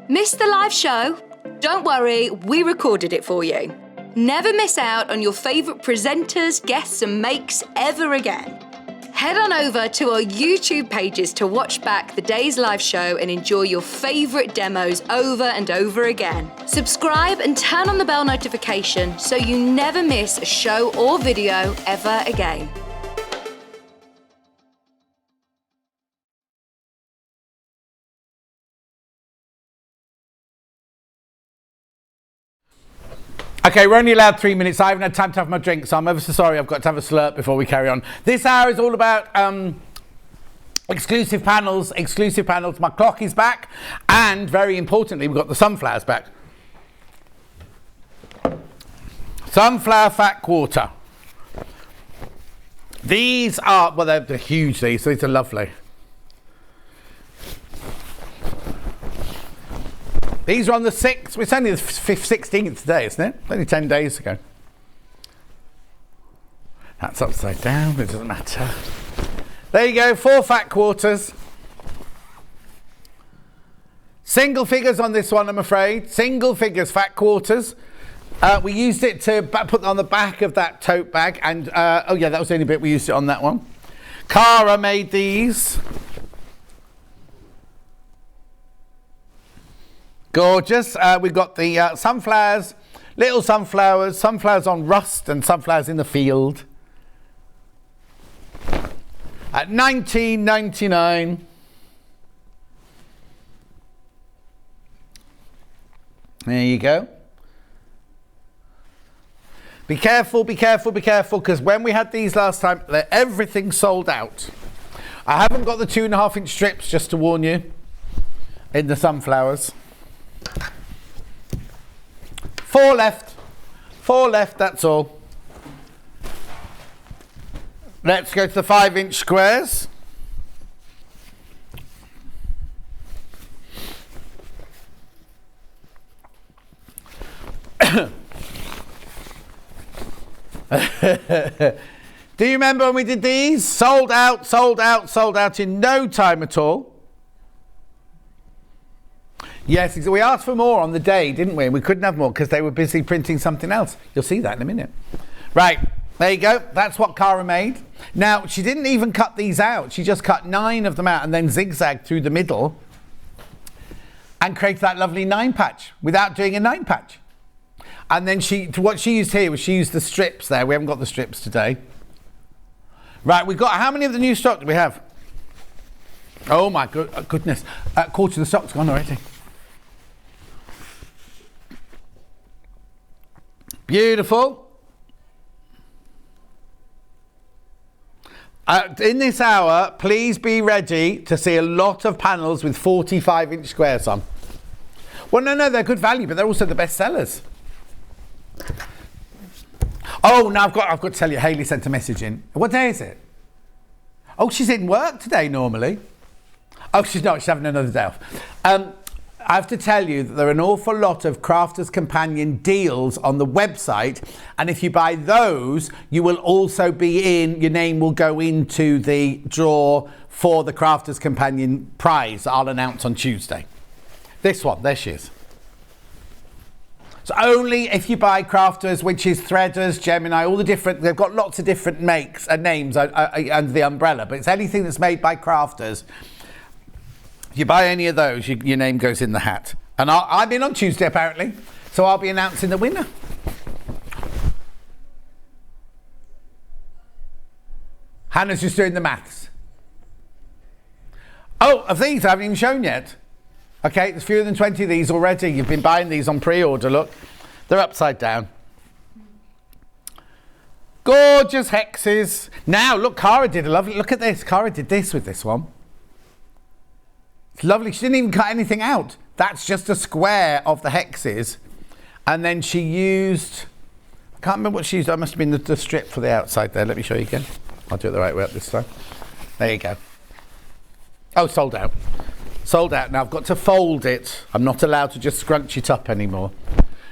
Missed the live show? Don't worry, we recorded it for you. Never miss out on your favourite presenters, guests and makes ever again. Head on over to our YouTube pages to watch back the day's live show and enjoy your favourite demos over and over again. Subscribe and turn on the bell notification so you never miss a show or video ever again. Okay, we're only allowed 3 minutes. I haven't had time to have my drink, so I'm ever so sorry. I've got to have a slurp before we carry on. This hour is all about exclusive panels. My clock is back, and very importantly, we've got the sunflowers back. Sunflower fat quarter. These are, well, they're huge, these are lovely. These are on the 6th, it's only the 16th today, isn't it? Only 10 days ago. That's upside down, it doesn't matter. There you go, 4 fat quarters. Single figures on this one, I'm afraid. Single figures, fat quarters. We used it to put on the back of that tote bag, and oh yeah, that was the only bit we used it on that one. Cara made these. Gorgeous. We've got the sunflowers, little sunflowers, sunflowers on rust and sunflowers in the field. At $19.99. There you go. Be careful, because when we had these last time, everything sold out. I haven't got the 2.5-inch strips, just to warn you, in the sunflowers. 4 left. 4 left, that's all. Let's go to the 5-inch squares. Do you remember when we did these? Sold out in no time at all. Yes, we asked for more on the day, didn't we? We couldn't have more because they were busy printing something else. You'll see that in a minute. Right, there you go. That's what Cara made. Now, she didn't even cut these out. She just cut 9 of them out and then zigzagged through the middle and created that lovely 9 patch without doing a 9 patch. And then what she used here was she used the strips there. We haven't got the strips today. Right, we've got, how many of the new stock do we have? Oh my goodness. A quarter of the stock's gone already. Beautiful. In this hour, please be ready to see a lot of panels with 45-inch squares on. Well, no, they're good value, but they're also the best sellers. Oh, now I've got to tell you, Hayley sent a message in. What day is it? Oh, she's in work today normally. Oh, she's not. She's having another day off. I have to tell you that there are an awful lot of Crafters Companion deals on the website, and if you buy those, you will also be in, your name will go into the draw for the Crafters Companion prize that I'll announce on Tuesday. This one, there she is. So only if you buy Crafters, which is Threaders, Gemini, all the different, they've got lots of different makes and names under the umbrella, but it's anything that's made by Crafters. If you buy any of those, your name goes in the hat. And I'm in on Tuesday, apparently, so I'll be announcing the winner. Hannah's just doing the maths. Oh, of these I haven't even shown yet. Okay, there's fewer than 20 of these already. You've been buying these on pre-order, look. They're upside down. Gorgeous hexes. Now, look, Cara did a lovely, look at this. Cara did this with this one. It's lovely. She didn't even cut anything out. That's just a square of the hexes. And then she used, I can't remember what she used. That must have been the strip for the outside there. Let me show you again. I'll do it the right way up this time. There you go. Oh, sold out. Sold out. Now I've got to fold it. I'm not allowed to just scrunch it up anymore.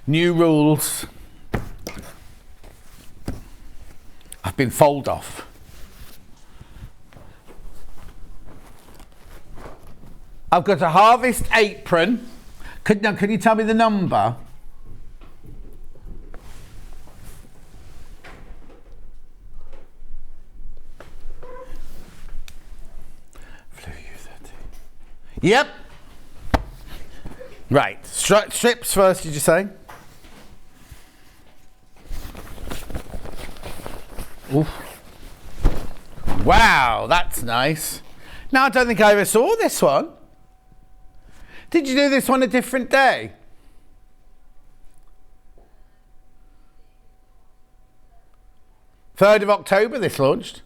New rules. I've been fold off. I've got a harvest apron. Can you tell me the number? Yep. Right. Strips first, did you say? Ooh. Wow, that's nice. Now, I don't think I ever saw this one. Did you do this one a different day? October 3rd, this launched.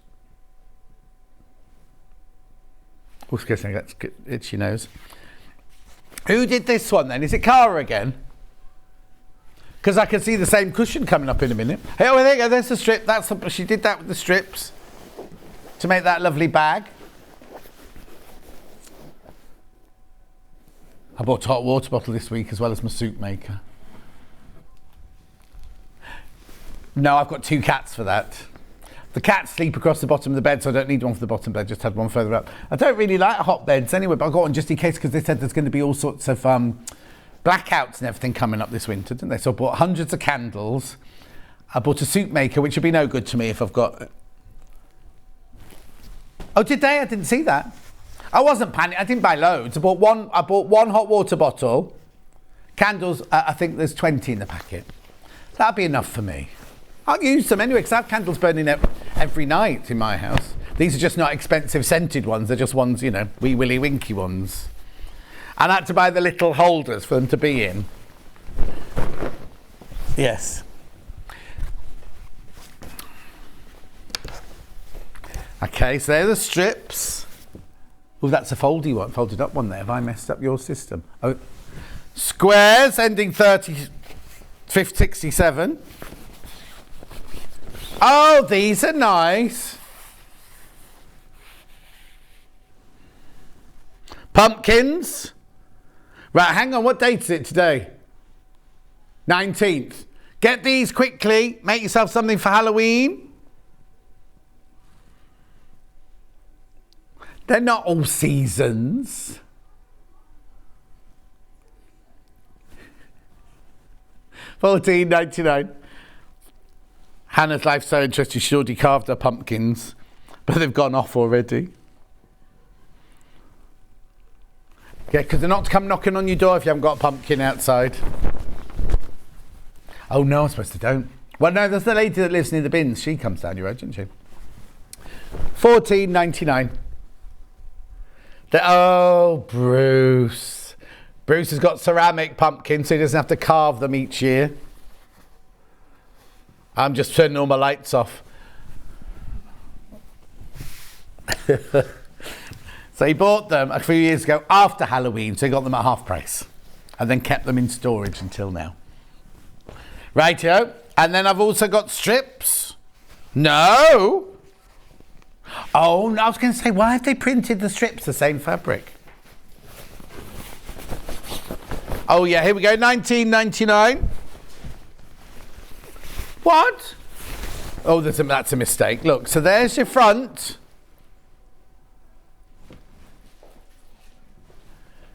Oh, excuse me, that's itchy nose. Who did this one then? Is it Cara again? Because I can see the same cushion coming up in a minute. Hey, oh, there you go, there's the strip. She did that with the strips to make that lovely bag. I bought a hot water bottle this week as well as my soup maker. No, I've got 2 cats for that. The cats sleep across the bottom of the bed, so I don't need one for the bottom bed, just had one further up. I don't really like hot beds anyway, but I got one just in case because they said there's going to be all sorts of blackouts and everything coming up this winter, didn't they? So I bought hundreds of candles. I bought a soup maker, which would be no good to me if I've got... Oh, did they? I didn't see that. I wasn't panicking. I didn't buy loads. I bought one hot water bottle. Candles, I think there's 20 in the packet. That'd be enough for me. I'll use them anyway, because I have candles burning every night in my house. These are just not expensive scented ones. They're just ones, you know, wee willy winky ones. And I had to buy the little holders for them to be in. Yes. Okay, so they're the strips. Oh, that's a folded up one there. Have I messed up your system? Oh, squares ending 67. Oh, these are nice. Pumpkins. Right, hang on. What date is it today? 19th. Get these quickly. Make yourself something for Halloween. They're not all seasons. $14.99. Hannah's life's so interesting. She's already carved her pumpkins, but they've gone off already. Yeah, because they're not to come knocking on your door if you haven't got a pumpkin outside. Oh no, I suppose they don't. Well, no, there's the lady that lives near the bins. She comes down your road, doesn't she? $14.99. Oh, Bruce. Bruce has got ceramic pumpkins, so he doesn't have to carve them each year. I'm just turning all my lights off. So he bought them a few years ago after Halloween, so he got them at half price and then kept them in storage until now. Rightio. And then I've also got strips. No. Oh, I was going to say, why have they printed the strips the same fabric? Oh, yeah, here we go, $19.99. What? Oh, that's a mistake. Look, so there's your front.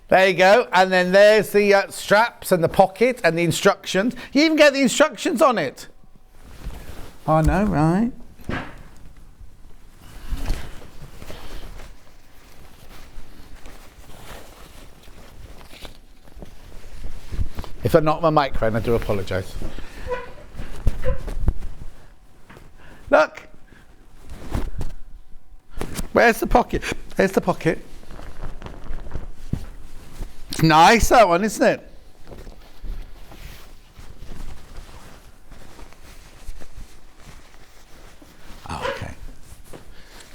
There you go. And then there's the straps and the pocket and the instructions. You even get the instructions on it. I know, right? If I knock my microphone, I do apologise. Look. Where's the pocket? There's the pocket. It's nice, that one, isn't it? Oh, okay.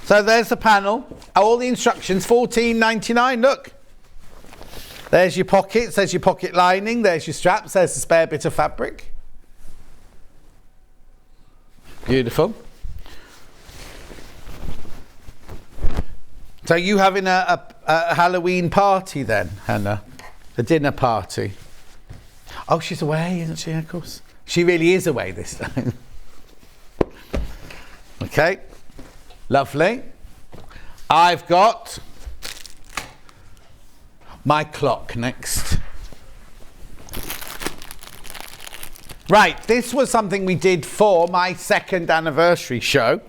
So there's the panel. All the instructions, $14.99. Look. There's your pockets, there's your pocket lining, there's your straps, there's the spare bit of fabric. Beautiful. So you having a Halloween party then, Hannah? A dinner party? Oh, she's away, isn't she, of course? She really is away this time. Okay, lovely. I've got my clock next. Right, this was something we did for my 2nd anniversary show.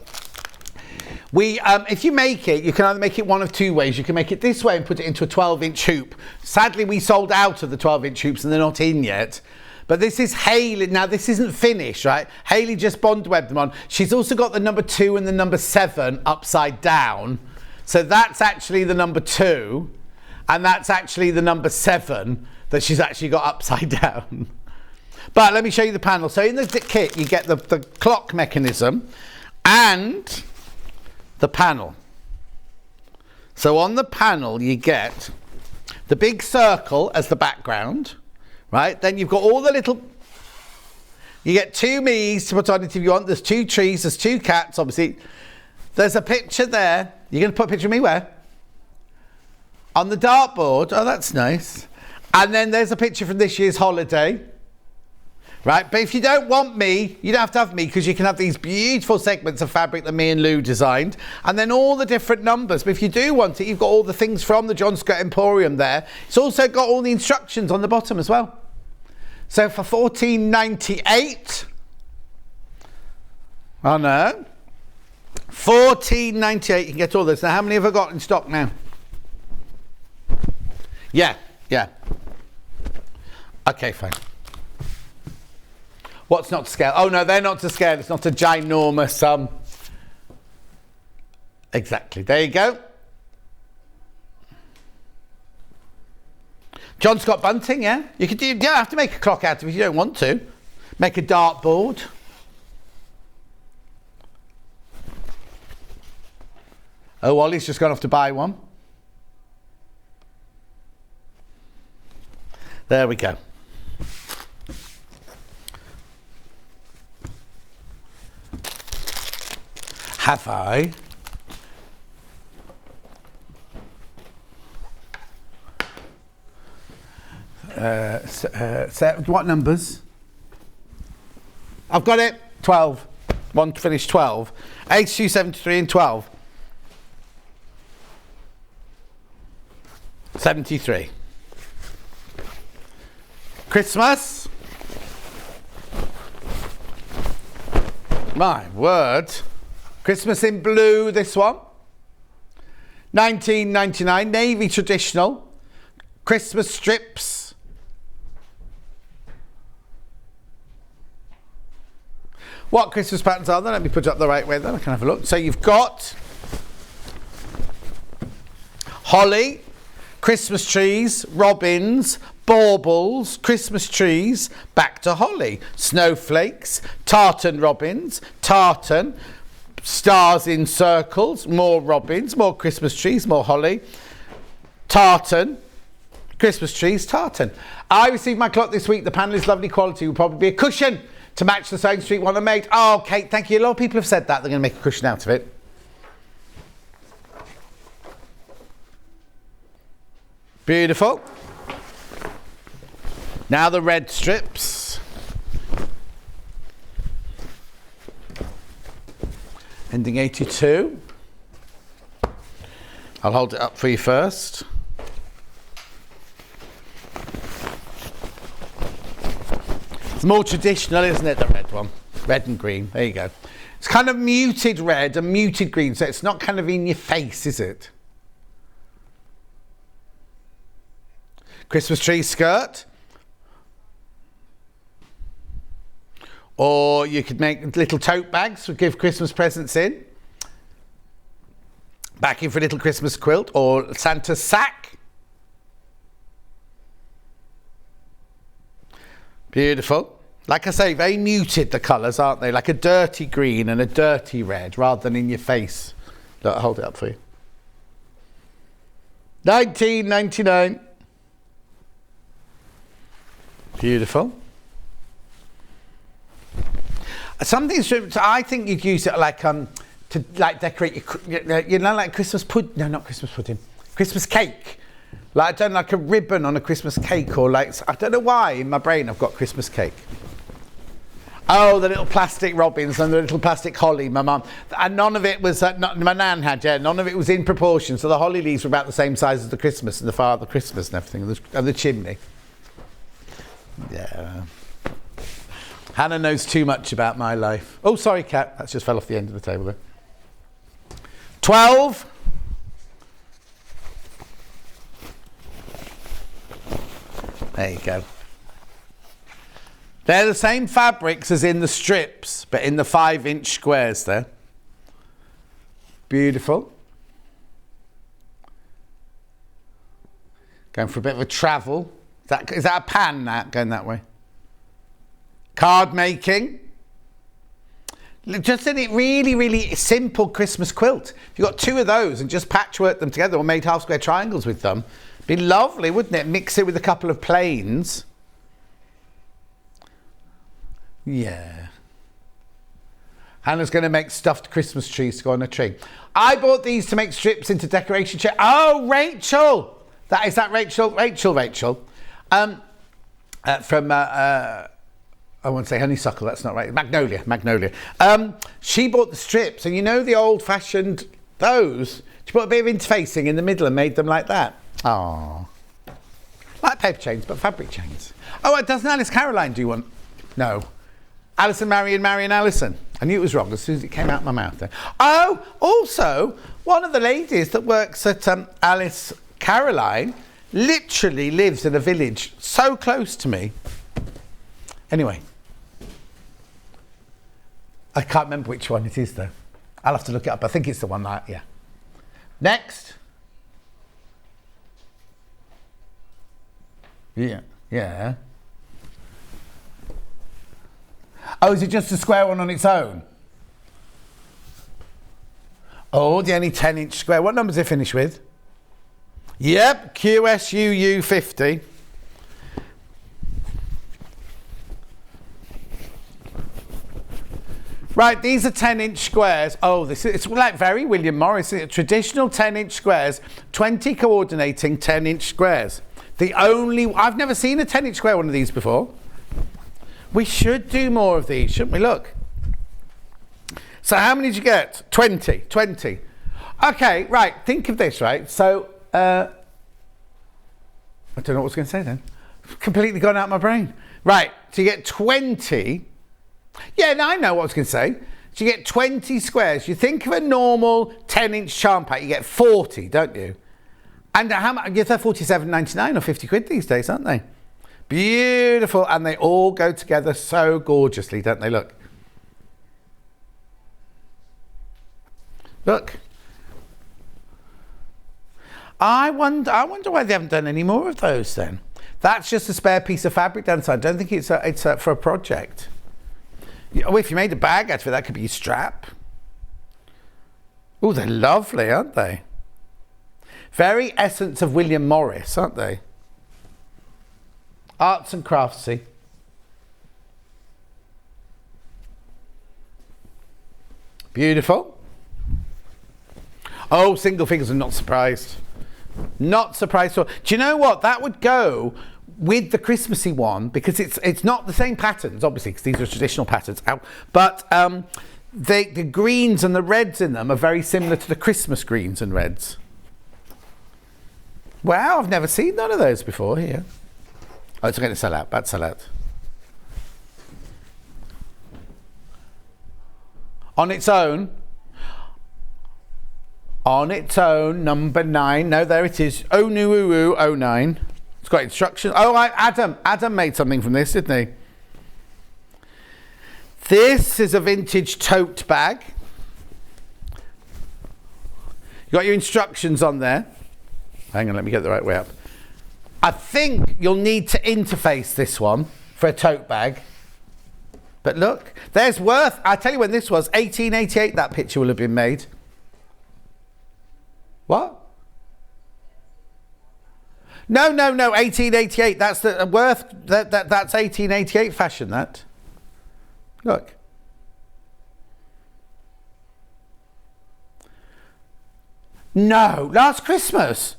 If you make it, you can either make it one of two ways. You can make it this way and put it into a 12-inch hoop. Sadly, we sold out of the 12-inch hoops and they're not in yet. But this is Hayley. Now, this isn't finished, right? Hayley just bond-webbed them on. She's also got the number 2 and the number 7 upside down. So that's actually the number 2. And that's actually the number 7 that she's actually got upside down. But let me show you the panel. So in the kit, you get the clock mechanism and the panel. So on the panel, you get the big circle as the background, right? Then you've got all the little... You get 2 me's to put on it if you want. There's 2 trees, there's 2 cats, obviously. There's a picture there. You're going to put a picture of me where? On the dartboard. Oh, that's nice. And then there's a picture from this year's holiday. Right, but if you don't want me, you don't have to have me because you can have these beautiful segments of fabric that me and Lou designed and then all the different numbers. But if you do want it, you've got all the things from the John Scott Emporium there. It's also got all the instructions on the bottom as well. So for $14.98, oh no, $14.98 you can get all this. Now how many have I got in stock now? Yeah. Okay, fine. What's not to scale? Oh no, they're not to scale. It's not a ginormous Exactly. There you go. John Scott bunting, yeah. You don't have to make a clock out of it if you don't want to. Make a dartboard. Oh, Ollie's just gone off to buy one. There we go. Have I? What numbers? I've got it. 12. One to finish 12. 82, 73 and 12. 73. Christmas. My word. Christmas in blue, this one. 19.99, navy traditional. Christmas strips. What Christmas patterns are there? Let me put it up the right way then I can have a look. So you've got holly, Christmas trees, robins, baubles, Christmas trees, back to holly, snowflakes, tartan robins, tartan, stars in circles, more robins, more Christmas trees, more holly, tartan, Christmas trees, tartan. I received my clock this week. The panel is lovely quality. Will probably be a cushion to match the Sewing Street one I made. Oh, Kate, thank you. A lot of people have said that. They're going to make a cushion out of it. Beautiful. Now the red strips. Ending 82. I'll hold it up for you first. It's more traditional, isn't it, the red one? Red and green. There you go. It's kind of muted red and muted green, so it's not kind of in your face, is it? Christmas tree skirt. Or you could make little tote bags to give Christmas presents in. Backing for a little Christmas quilt or Santa's sack. Beautiful. Like I say, very muted, the colours, aren't they? Like a dirty green and a dirty red rather than in your face. Look, I'll hold it up for you. 19.99. Beautiful. Something I think you'd use it like to like decorate your, you know, like Christmas pudding. No, not Christmas pudding. Christmas cake. Like I don't like a ribbon on a Christmas cake, or like I don't know why in my brain I've got Christmas cake. Oh, the little plastic robins and the little plastic holly, my mum. And none of it was my nan had. Yeah, none of it was in proportion. So the holly leaves were about the same size as the Christmas and the Father Christmas and everything, and the chimney. Yeah. Hannah knows too much about my life. Oh, sorry, Kat. That just fell off the end of the table there. 12. There you go. They're the same fabrics as in the strips, but in the 5-inch squares there. Beautiful. Going for a bit of a travel. Is that a pan, that going that way? Card making. Just in it really, really simple Christmas quilt. If you got 2 of those and just patchwork them together or made half square triangles with them, be lovely, wouldn't it? Mix it with a couple of plains. Yeah. Hannah's going to make stuffed Christmas trees to go on a tree. I bought these to make strips into decoration chairs. Oh, Rachel! Is that Rachel? Rachel. From I won't say honeysuckle, that's not right. Magnolia. She bought the strips, and you know the old-fashioned those? She put a bit of interfacing in the middle and made them like that. Oh, like paper chains, but fabric chains. Oh, doesn't Alice Caroline do one? No. Alison, Marion, Alison. I knew it was wrong as soon as it came out of my mouth there. Oh, also, one of the ladies that works at Alice Caroline literally lives in a village so close to me. Anyway. I can't remember which one it is, though. I'll have to look it up. I think it's the one that, yeah. Next. Yeah. Oh, is it just a square one on its own? Oh, the only 10-inch square. What number does it finish with? Yep, QSUU 50. Right, these are 10-inch squares. Oh, it's like very William Morris. Traditional 10-inch squares, 20 coordinating 10-inch squares. I've never seen a 10-inch square one of these before. We should do more of these, shouldn't we? Look. So how many did you get? 20. Okay, right. Think of this, right? So, I don't know what I was going to say then. Completely gone out of my brain. Right, so you get 20. Yeah, no, I know what I was going to say. So you get 20 squares. You think of a normal 10-inch charm pack, you get 40, don't you? And how much? They're 47.99 or 50 quid these days, aren't they? Beautiful, and they all go together so gorgeously, don't they? Look. Look. I wonder why they haven't done any more of those then. That's just a spare piece of fabric down the side. I don't think it's for a project. Oh, if you made a bag out of it, that could be your strap. Oh, they're lovely, aren't they? Very essence of William Morris, aren't they? Arts and craftsy. Beautiful. Oh, single fingers, I'm not surprised. Not surprised at all. Do you know what? That would go with the Christmassy one because it's not the same patterns, obviously, because these are traditional patterns. But the greens and the reds in them are very similar to the Christmas greens and reds. Wow, I've never seen none of those before here. Oh, it's going to sell out. About to sell out. On its own, number 9. No, there it is. Onuuru 09. It's got instructions. Oh, Adam made something from this, didn't he? This is a vintage tote bag. You got your instructions on there. Hang on, let me get the right way up. I think you'll need to interface this one for a tote bag. But look, there's worth. I tell you when this was 1888. That picture will have been made. What? No, 1888. That's the worth. That's 1888 fashion. That. Look. No, last Christmas.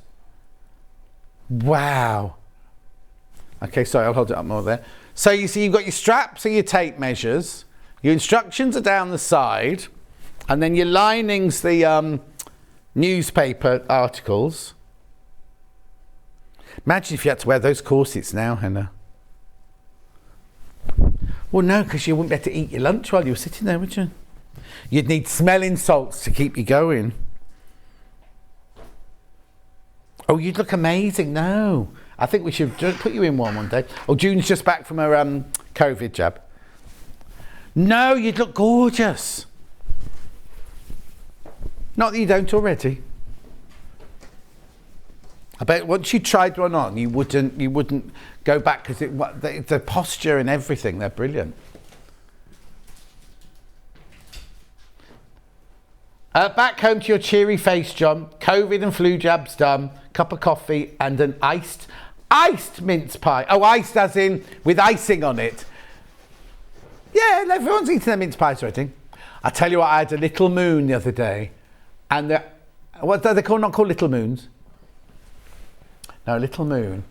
Wow. Okay, sorry, I'll hold it up more there. So you see, you've got your straps and your tape measures. Your instructions are down the side, and then your linings, the newspaper articles. Imagine if you had to wear those corsets now, Hannah. Well, no, because you wouldn't be able to eat your lunch while you were sitting there, would you? You'd need smelling salts to keep you going. Oh, you'd look amazing. No, I think we should put you in one day. Oh, June's just back from her COVID jab. No, you'd look gorgeous. Not that you don't already. I bet once you tried one on, you wouldn't go back because the posture and everything, they're brilliant. Back home to your cheery face, John. COVID and flu jabs done. Cup of coffee and an iced mince pie. Oh, iced as in with icing on it. Yeah, everyone's eating their mince pies already. I tell you what, I had a little moon the other day, and what are they called? Not called little moons. No, little moon,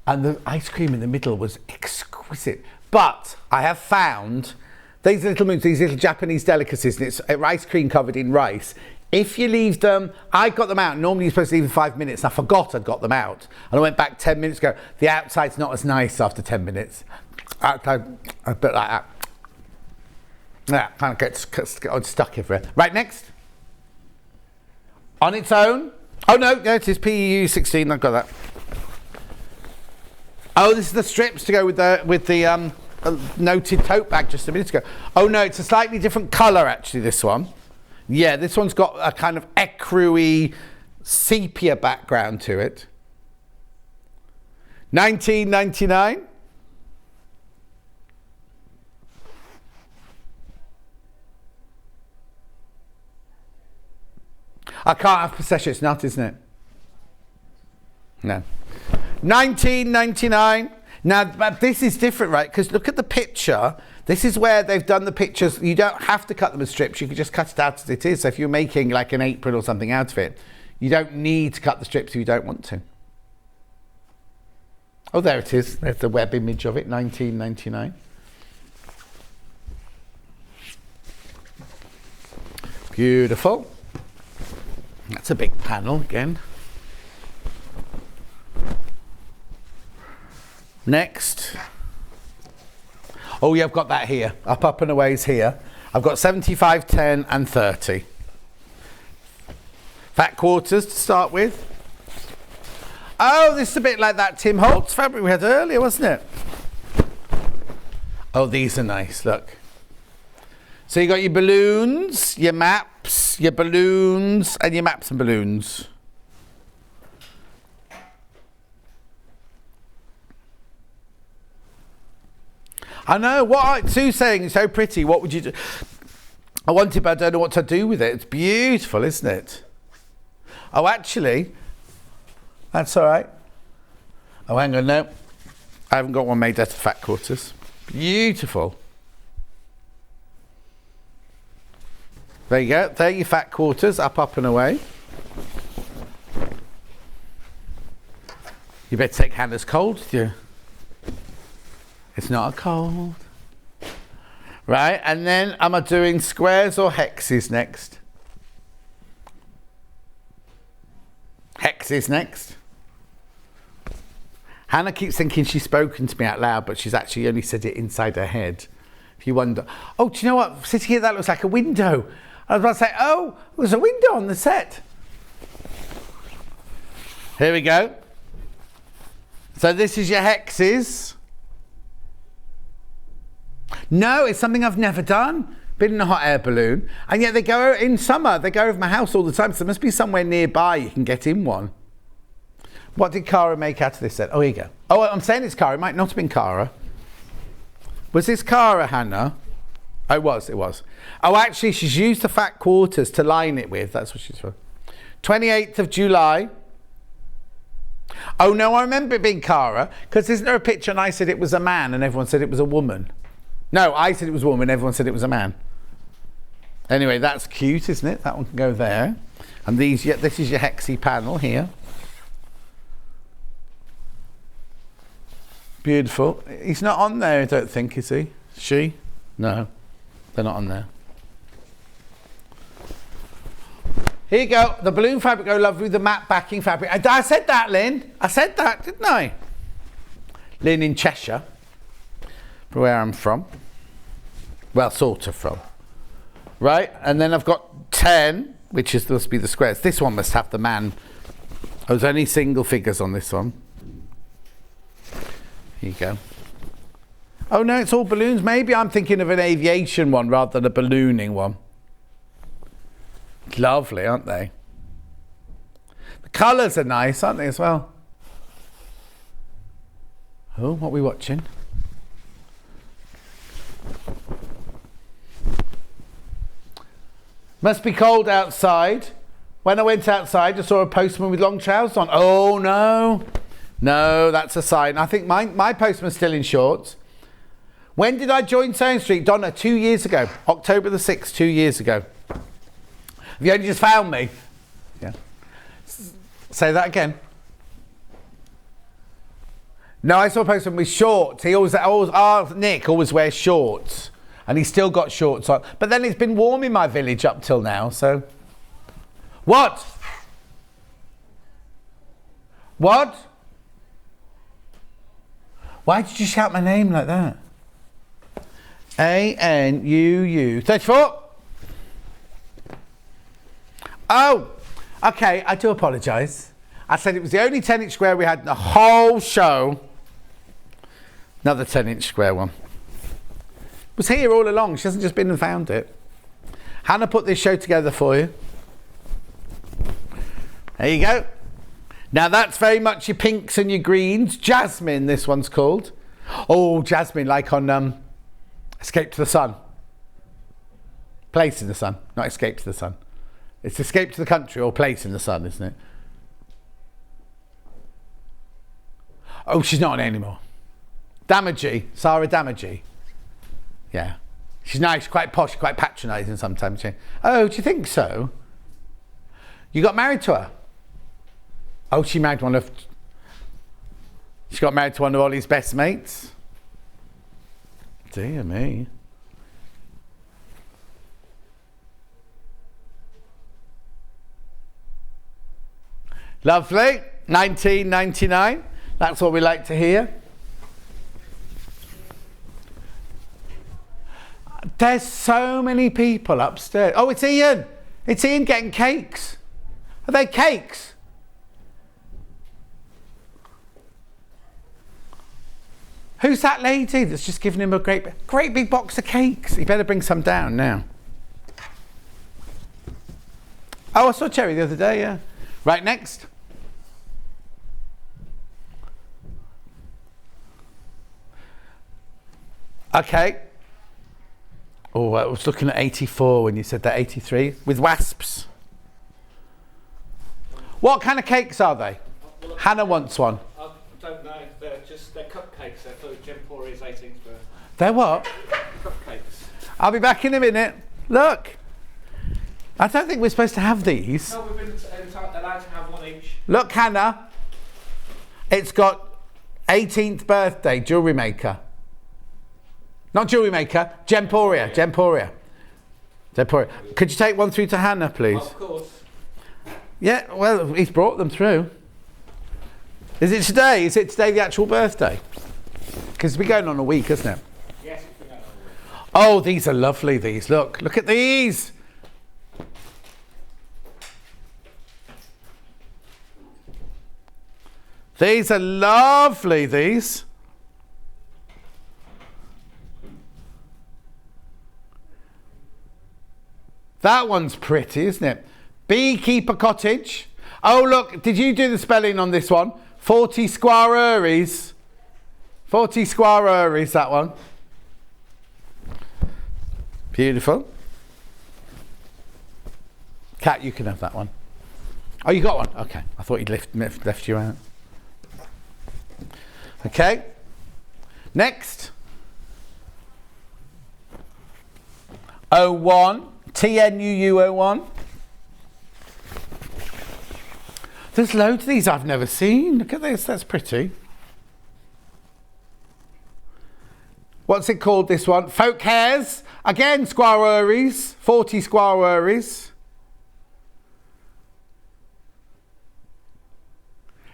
and the ice cream in the middle was exquisite. But I have found these little moons, these little Japanese delicacies, and it's ice cream covered in rice. If you leave them, I got them out. Normally you're supposed to leave them 5 minutes, and I forgot I'd got them out. And I went back 10 minutes ago. The outside's not as nice after 10 minutes. A bit like that. Yeah, kind of gets stuck everywhere. Right, next. On its own. Oh no, it is PEU 16. I've got that. Oh, this is the strips to go with the noted tote bag just a minute ago. Oh no, it's a slightly different colour actually, this one. Yeah, this one's got a kind of ecru-y sepia background to it. 19.99. I can't have possession, it's not, isn't it? No. 19.99. Now, but this is different, right? Because look at the picture. This is where they've done the pictures. You don't have to cut them as strips. You can just cut it out as it is. So if you're making like an apron or something out of it, you don't need to cut the strips if you don't want to. Oh, there it is. There's the web image of it, 19.99. Beautiful. That's a big panel again. Next. Oh yeah, I've got that here. Up and away's here. I've got 75, 10 and 30. Fat quarters to start with. Oh, this is a bit like that Tim Holtz fabric we had earlier, wasn't it? Oh, these are nice, look. So you got your balloons, your maps, your balloons, and your maps and balloons. I know, what Sue's saying is so pretty. What would you do? I want it, but I don't know what to do with it. It's beautiful, isn't it? Oh, actually, that's all right. Oh, hang on, no. I haven't got one made out of fat quarters. Beautiful. There you go. There are your fat quarters, up and away. You better take Hannah's cold with you. It's not a cold. Right, and then am I doing squares or hexes next? Hexes next. Hannah keeps thinking she's spoken to me out loud, but she's actually only said it inside her head. If you wonder, oh, do you know what? Sitting here, that looks like a window. I was about to say, oh, there's a window on the set. Here we go. So this is your hexes. No, it's something I've never done. Been in a hot air balloon. And yet they go in summer. They go over my house all the time. So there must be somewhere nearby you can get in one. What did Cara make out of this set? Oh, here you go. Oh, I'm saying it's Cara. It might not have been Cara. Was this Cara, Hannah? Oh, it was. It was. Oh, actually, she's used the fat quarters to line it with. That's what she's for. 28th of July. Oh, no, I remember it being Cara. Because isn't there a picture and I said it was a man and everyone said it was a woman? No, I said it was a woman, everyone said it was a man. Anyway, that's cute, isn't it? That one can go there. And these, yeah, this is your hexy panel here. Beautiful. He's not on there, I don't think, is he? She? No, they're not on there. Here you go. The balloon fabric go lovely with the matte backing fabric. I said that, Lynn. I said that, didn't I? Lynn in Cheshire, where I'm from. Well, sort of from. Right, and then I've got 10, which is must be the squares. This one must have the man. Oh, there's only single figures on this one. Here you go. Oh no, it's all balloons. Maybe I'm thinking of an aviation one rather than a ballooning one. Lovely, aren't they? The colours are nice, aren't they, as well? Oh, what are we watching? Must be cold outside. When I went outside, I saw a postman with long trousers on. Oh no. No, that's a sign. I think my postman's still in shorts. When did I join Sewing Street? Donna, 2 years ago. October the 6th, 2 years ago. Have you only just found me? Yeah. Say that again. No, I saw a postman with shorts. Nick always wears shorts. And he's still got shorts on. But then it's been warm in my village up till now, so... What? What? Why did you shout my name like that? A-N-U-U. 34? Oh, okay, I do apologise. I said it was the only 10-inch square we had in the whole show. Another 10-inch square one. Was here all along. She hasn't just been and found it. Hannah put this show together for you. There you go. Now that's very much your pinks and your greens. Jasmine, this one's called. Oh, Jasmine, like on Escape to the Sun. Place in the Sun, not Escape to the Sun. It's Escape to the Country or Place in the Sun, isn't it? Oh, she's not on it anymore. Damagey, Sarah Damagey. Yeah. She's nice, quite posh, quite patronising sometimes. Oh, do you think so? You got married to her? Oh, she got married to one of Ollie's best mates? Dear me. Lovely. 19.99. That's what we like to hear. There's so many people upstairs. Oh, it's Ian. It's Ian getting cakes. Are they cakes? Who's that lady that's just giving him a great big box of cakes? You better bring some down now. Oh, I saw Cherry the other day, yeah. Right, next. Okay. Oh, I was looking at 84 when you said that, 83, with wasps. What kind of cakes are they? Well, Hannah wants one. I don't know. They're cupcakes. They're for Jemporia's 18th birthday. They're what? Cupcakes. I'll be back in a minute. Look. I don't think we're supposed to have these. No, we've been allowed to have one each. Look, Hannah. It's got 18th birthday jewellery maker. Not jewellery maker, Gemporia. Could you take one through to Hannah, please? Of course. Yeah, well, he's brought them through. Is it today? Is it today the actual birthday? Because we're going on a week, isn't it? Yes, it's been going on a week. Oh, these are lovely, these. Look at these. These are lovely, these. That one's pretty, isn't it? Beekeeper Cottage. Oh, look, did you do the spelling on this one? 40 square-eries. 40 square-eries, that one. Beautiful. Kat, you can have that one. Oh, you got one? Okay. I thought he'd left you out. Okay. Next. 01. TNUU01. There's loads of these I've never seen. Look at this, that's pretty. What's it called, this one? Folk hairs. Again, square-eries. 40 square-eries.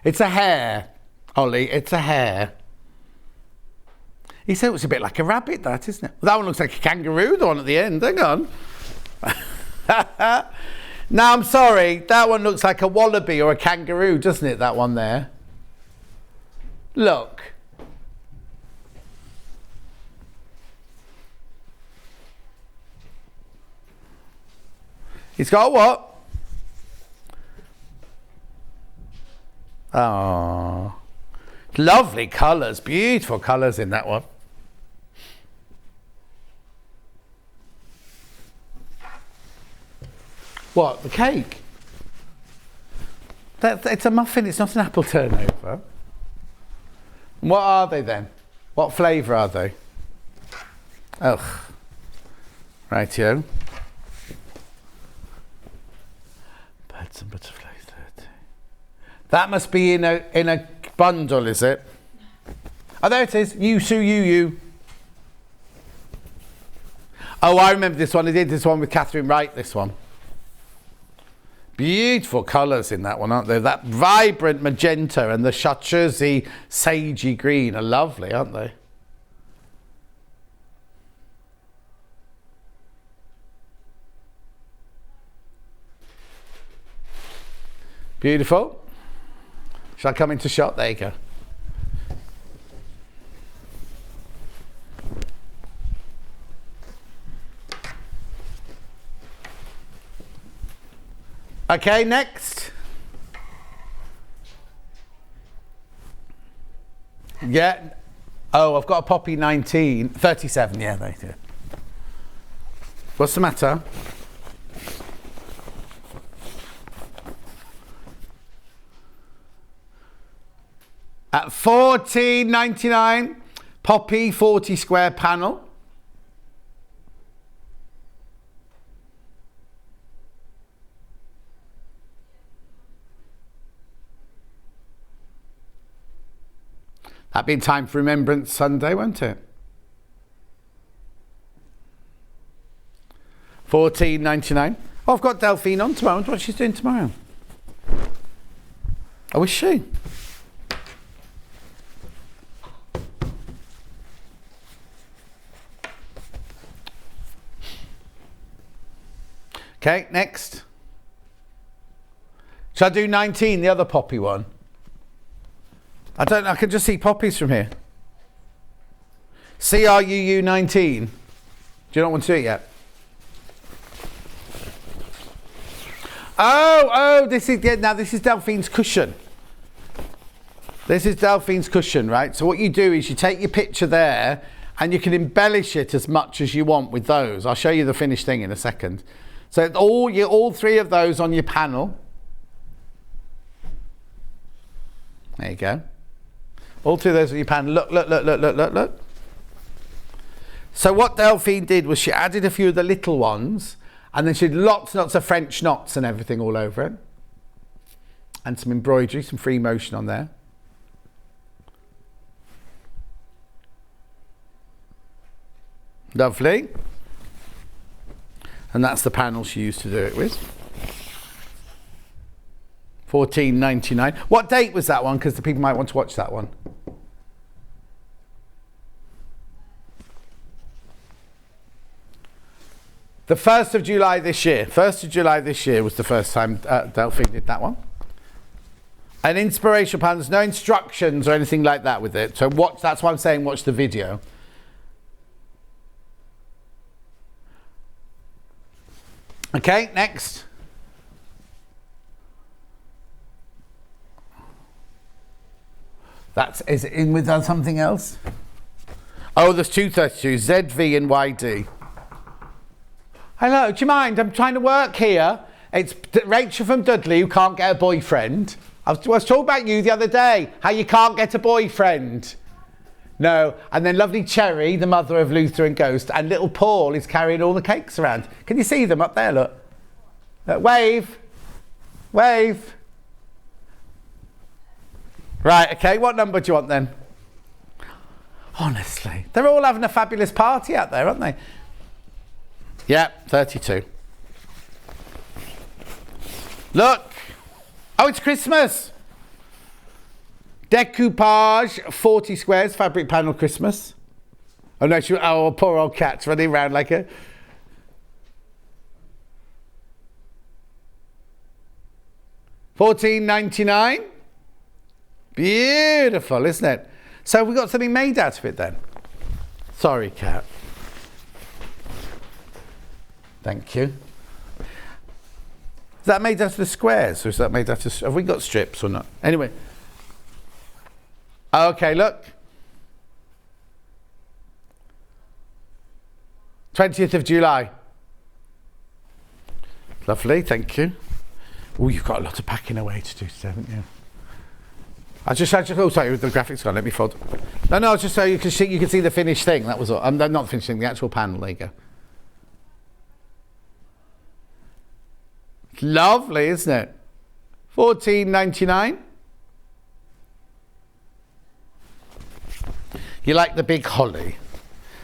It's a hare, Ollie, it's a hare. He said it was a bit like a rabbit, that, isn't it? Well, that one looks like a kangaroo, the one at the end. Hang on. No, I'm sorry. That one looks like a wallaby or a kangaroo, doesn't it, that one there? Look. He's got what? Oh. Lovely colours. Beautiful colours in that one. What, the cake? It's a muffin, it's not an apple turnover. What are they then? What flavour are they? Ugh. Rightio. Birds and butterflies 30. That must be in a bundle, is it? Oh, there it is. You. Oh, I remember this one. I did this one with Catherine Wright, this one. Beautiful colours in that one, aren't they? That vibrant magenta and the chartreusey sagey green are lovely, aren't they? Beautiful. Shall I come into shot? There you go. Okay, next. Yeah. Oh, I've got a poppy 37. Yeah, they do. What's the matter? At $14.99, poppy 40 square panel. That'd be in time for Remembrance Sunday, won't it? $14.99. Oh, I've got Delphine on tomorrow. I wonder what she's doing tomorrow. Oh, is she? Okay, next. Shall I do 19, the other poppy one? I don't know, I can just see poppies from here. CRUU 19. Do you not want to do it yet? Oh, this is, yeah, now this is Delphine's cushion. This is Delphine's cushion, right? So what you do is you take your picture there and you can embellish it as much as you want with those. I'll show you the finished thing in a second. So all three of those on your panel. There you go. All three of those on your panel. Look. So what Delphine did was she added a few of the little ones, and then she had lots and lots of French knots and everything all over it. And some embroidery, some free motion on there. Lovely. And that's the panel she used to do it with. $14.99. What date was that one? Because the people might want to watch that one. The 1st of July this year. 1st of July this year was the first time Delphine did that one. An inspirational panel. There's no instructions or anything like that with it. So watch. That's why I'm saying watch the video. Okay, next. Is it in with something else? Oh, there's 232, ZV and YD. Hello, do you mind? I'm trying to work here. It's Rachel from Dudley who can't get a boyfriend. I was talking about you the other day, how you can't get a boyfriend. No, and then lovely Cherry, the mother of Luther and Ghost, and little Paul is carrying all the cakes around. Can you see them up there, look? Wave. Wave. Right, okay, what number do you want then? Honestly, they're all having a fabulous party out there, aren't they? Yeah, 32. Look. Oh, it's Christmas. Decoupage, 40 squares, fabric panel Christmas. Oh no, oh, poor old cat's running around like a... $14.99. Beautiful, isn't it? So we got something made out of it then. Sorry, cat. Thank you. Is that made out of the squares, or is that made out of... Have we got strips or not? Anyway. Okay, look. 20th of July. Lovely, thank you. Oh, you've got a lot of packing away to do today, haven't you? I just oh, sorry, with the graphics on, let me fold. No, just so you can see the finished thing, that was all. Not the finished thing, the actual panel, there you go. Lovely, isn't it? $14.99. You like the big holly?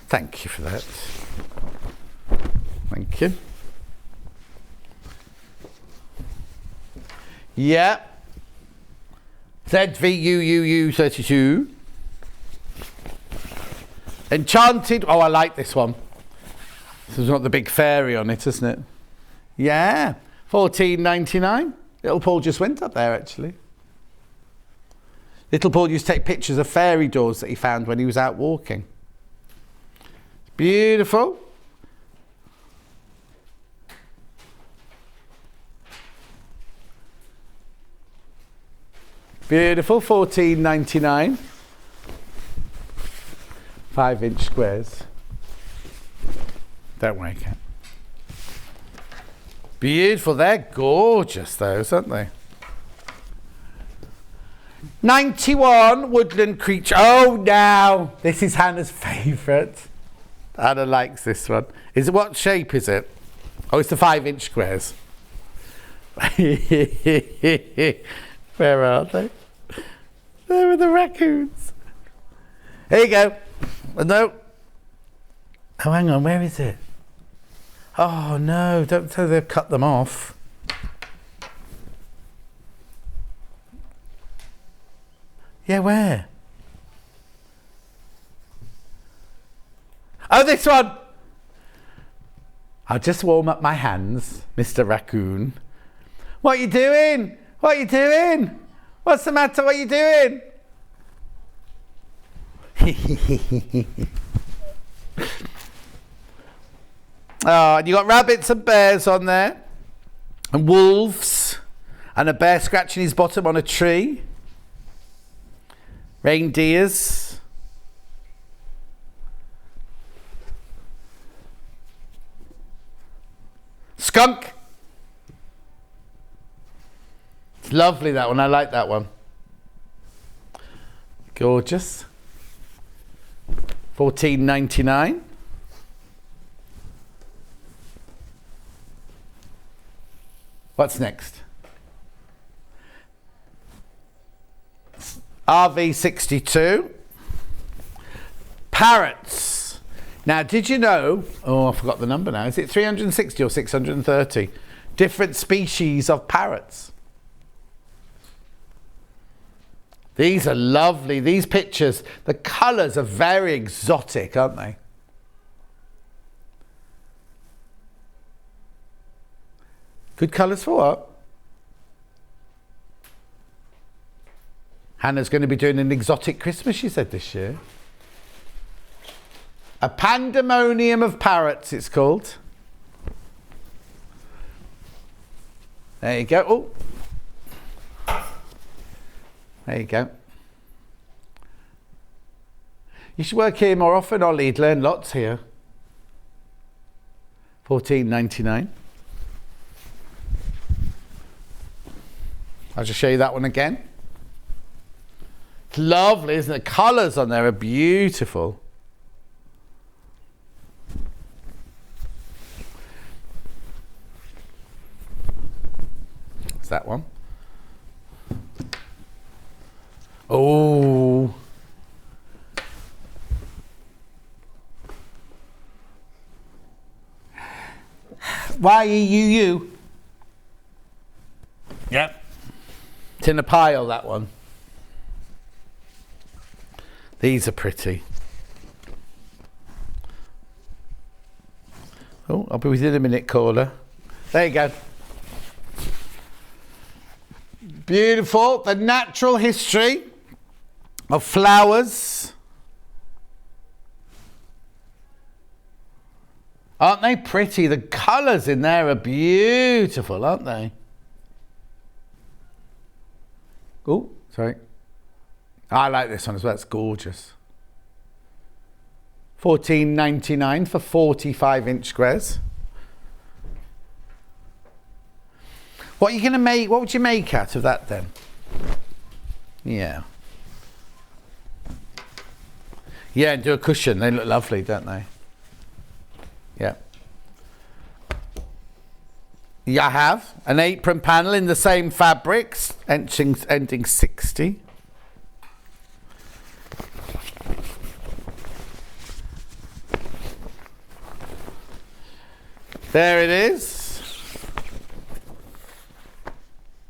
Thank you for that. Thank you. Yeah. ZVUUU32. Enchanted. Oh, I like this one. This has got the big fairy on it, isn't it? Yeah. $14.99. Little Paul just went up there, actually. Little Paul used to take pictures of fairy doors that he found when he was out walking. Beautiful. Beautiful, $14.99. 5-inch squares. Don't worry, cat. Beautiful, they're gorgeous those, aren't they? 91 woodland creature. Oh, now this is Hannah's favourite. Hannah likes this one. What shape is it? Oh, it's the 5-inch squares. Where are they? There are the raccoons. Here you go. No. Oh, hang on. Where is it? Oh, no. Don't tell they've cut them off. Yeah, where? Oh, this one. I'll just warm up my hands, Mr. Raccoon. What are you doing? What are you doing? What's the matter? What are you doing? Oh, and you got rabbits and bears on there, and wolves, and a bear scratching his bottom on a tree, reindeers, skunk. It's lovely, that one. I like that one. Gorgeous. $14.99. What's next? RV62. Parrots. Now, did you know, oh, I forgot the number now. Is it 360 or 630 different species of parrots? These are lovely. These pictures, the colours are very exotic, aren't they? Good colours for what? Hannah's going to be doing an exotic Christmas, she said, this year. A pandemonium of parrots, it's called. There you go. Oh. There you go. You should work here more often, Ollie. You'd learn lots here. $14.99. I'll just show you that one again. It's lovely, isn't it? The colours on there are beautiful. What's that one? Oh. YEUU. Yep. It's in a pile, that one. These are pretty. Oh, I'll be with you in a minute, caller. There you go. Beautiful. The natural history of flowers. Aren't they pretty? The colours in there are beautiful, aren't they? Oh, sorry. I like this one as well. It's gorgeous. $14.99 for 45-inch squares. What are you going to make? What would you make out of that then? Yeah. Yeah, and do a cushion. They look lovely, don't they? Yeah. Yeah, I have an apron panel in the same fabrics, ending 60. There it is.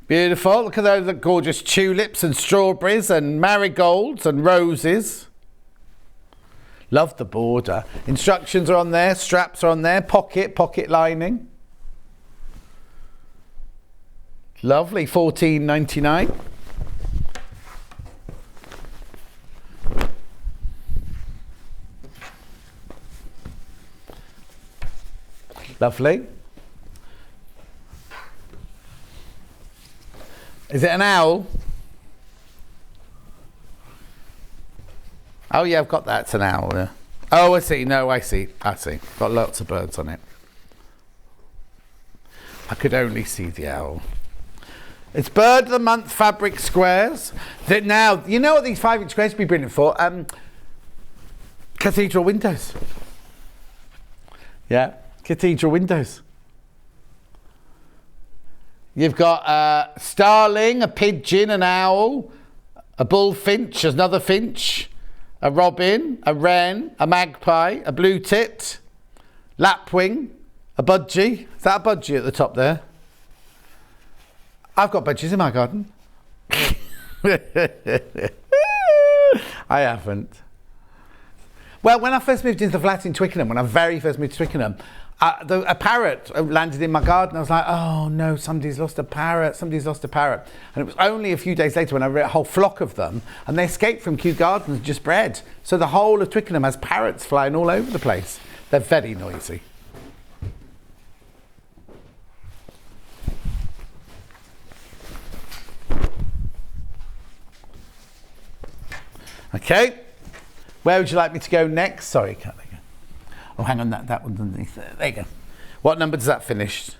Beautiful. Look at those gorgeous tulips and strawberries and marigolds and roses. Love the border. Instructions are on there, straps are on there, pocket lining. Lovely, $14.99. Lovely. Is it an owl? Oh yeah, I've got that. It's an owl. Yeah. Oh, I see. No, I see. Got lots of birds on it. I could only see the owl. It's Bird of the Month fabric squares. That now, you know what these 5-inch squares would be brilliant for? Cathedral windows. Yeah, cathedral windows. You've got a starling, a pigeon, an owl, a bullfinch, another finch, a robin, a wren, a magpie, a blue tit, lapwing, a budgie. Is that a budgie at the top there? I've got budgies in my garden. I haven't. Well, when I first moved into the flat in Twickenham, when I very first moved to Twickenham, a parrot landed in my garden. I was like, oh no, somebody's lost a parrot, somebody's lost a parrot. And it was only a few days later when I read a whole flock of them, and they escaped from Kew Gardens and just bred. So the whole of Twickenham has parrots flying all over the place. They're very noisy. Okay, where would you like me to go next? Sorry, can't they go? Oh, hang on, that one's underneath there. There you go. What number does that finish?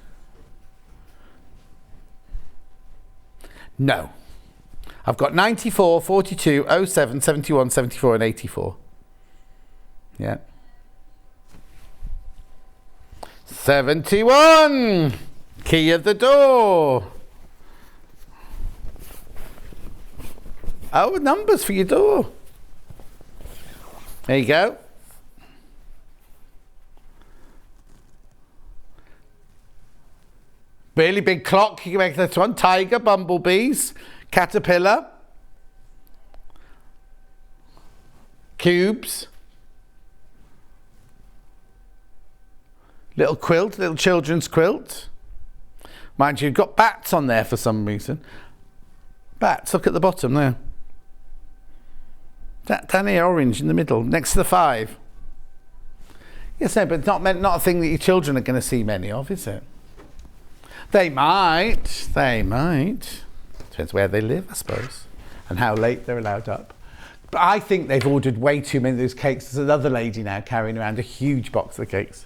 No. I've got 94, 42, 07, 71, 74 and 84. Yeah. 71! Key of the door. Oh, numbers for your door. There you go. Really big clock. You can make this one. Tiger, bumblebees, caterpillar, cubes, little quilt, little children's quilt. Mind you, you've got bats on there for some reason. Bats, look at the bottom there. That down here, orange in the middle, next to the 5. Yes, no, but it's not a thing that your children are going to see many of, is it? They might. Depends where they live, I suppose, and how late they're allowed up. But I think they've ordered way too many of those cakes. There's another lady now carrying around a huge box of cakes.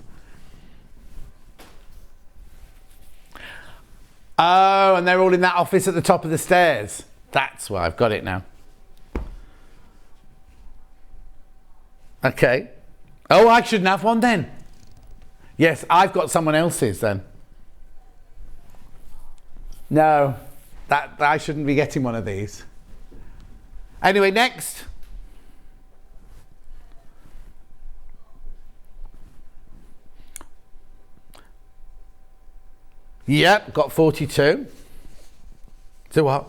Oh, and they're all in that office at the top of the stairs. That's why I've got it now. Okay. Oh, I shouldn't have one then. Yes, I've got someone else's then. No, that I shouldn't be getting one of these. Anyway, next. Yep, got 42. So what?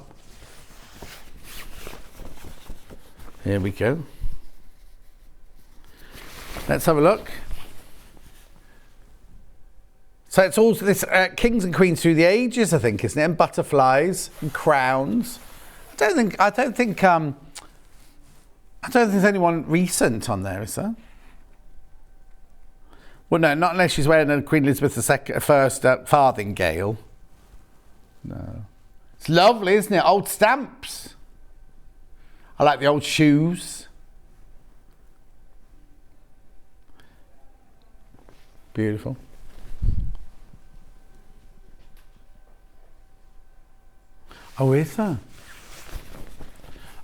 Here we go. Let's have a look. So it's all this kings and queens through the ages, I think, isn't it? And butterflies and crowns. I don't think there's anyone recent on there, is there? Well, no, not unless she's wearing a Queen Elizabeth I farthingale. No. It's lovely, isn't it? Old stamps. I like the old shoes. Beautiful. Oh, is there?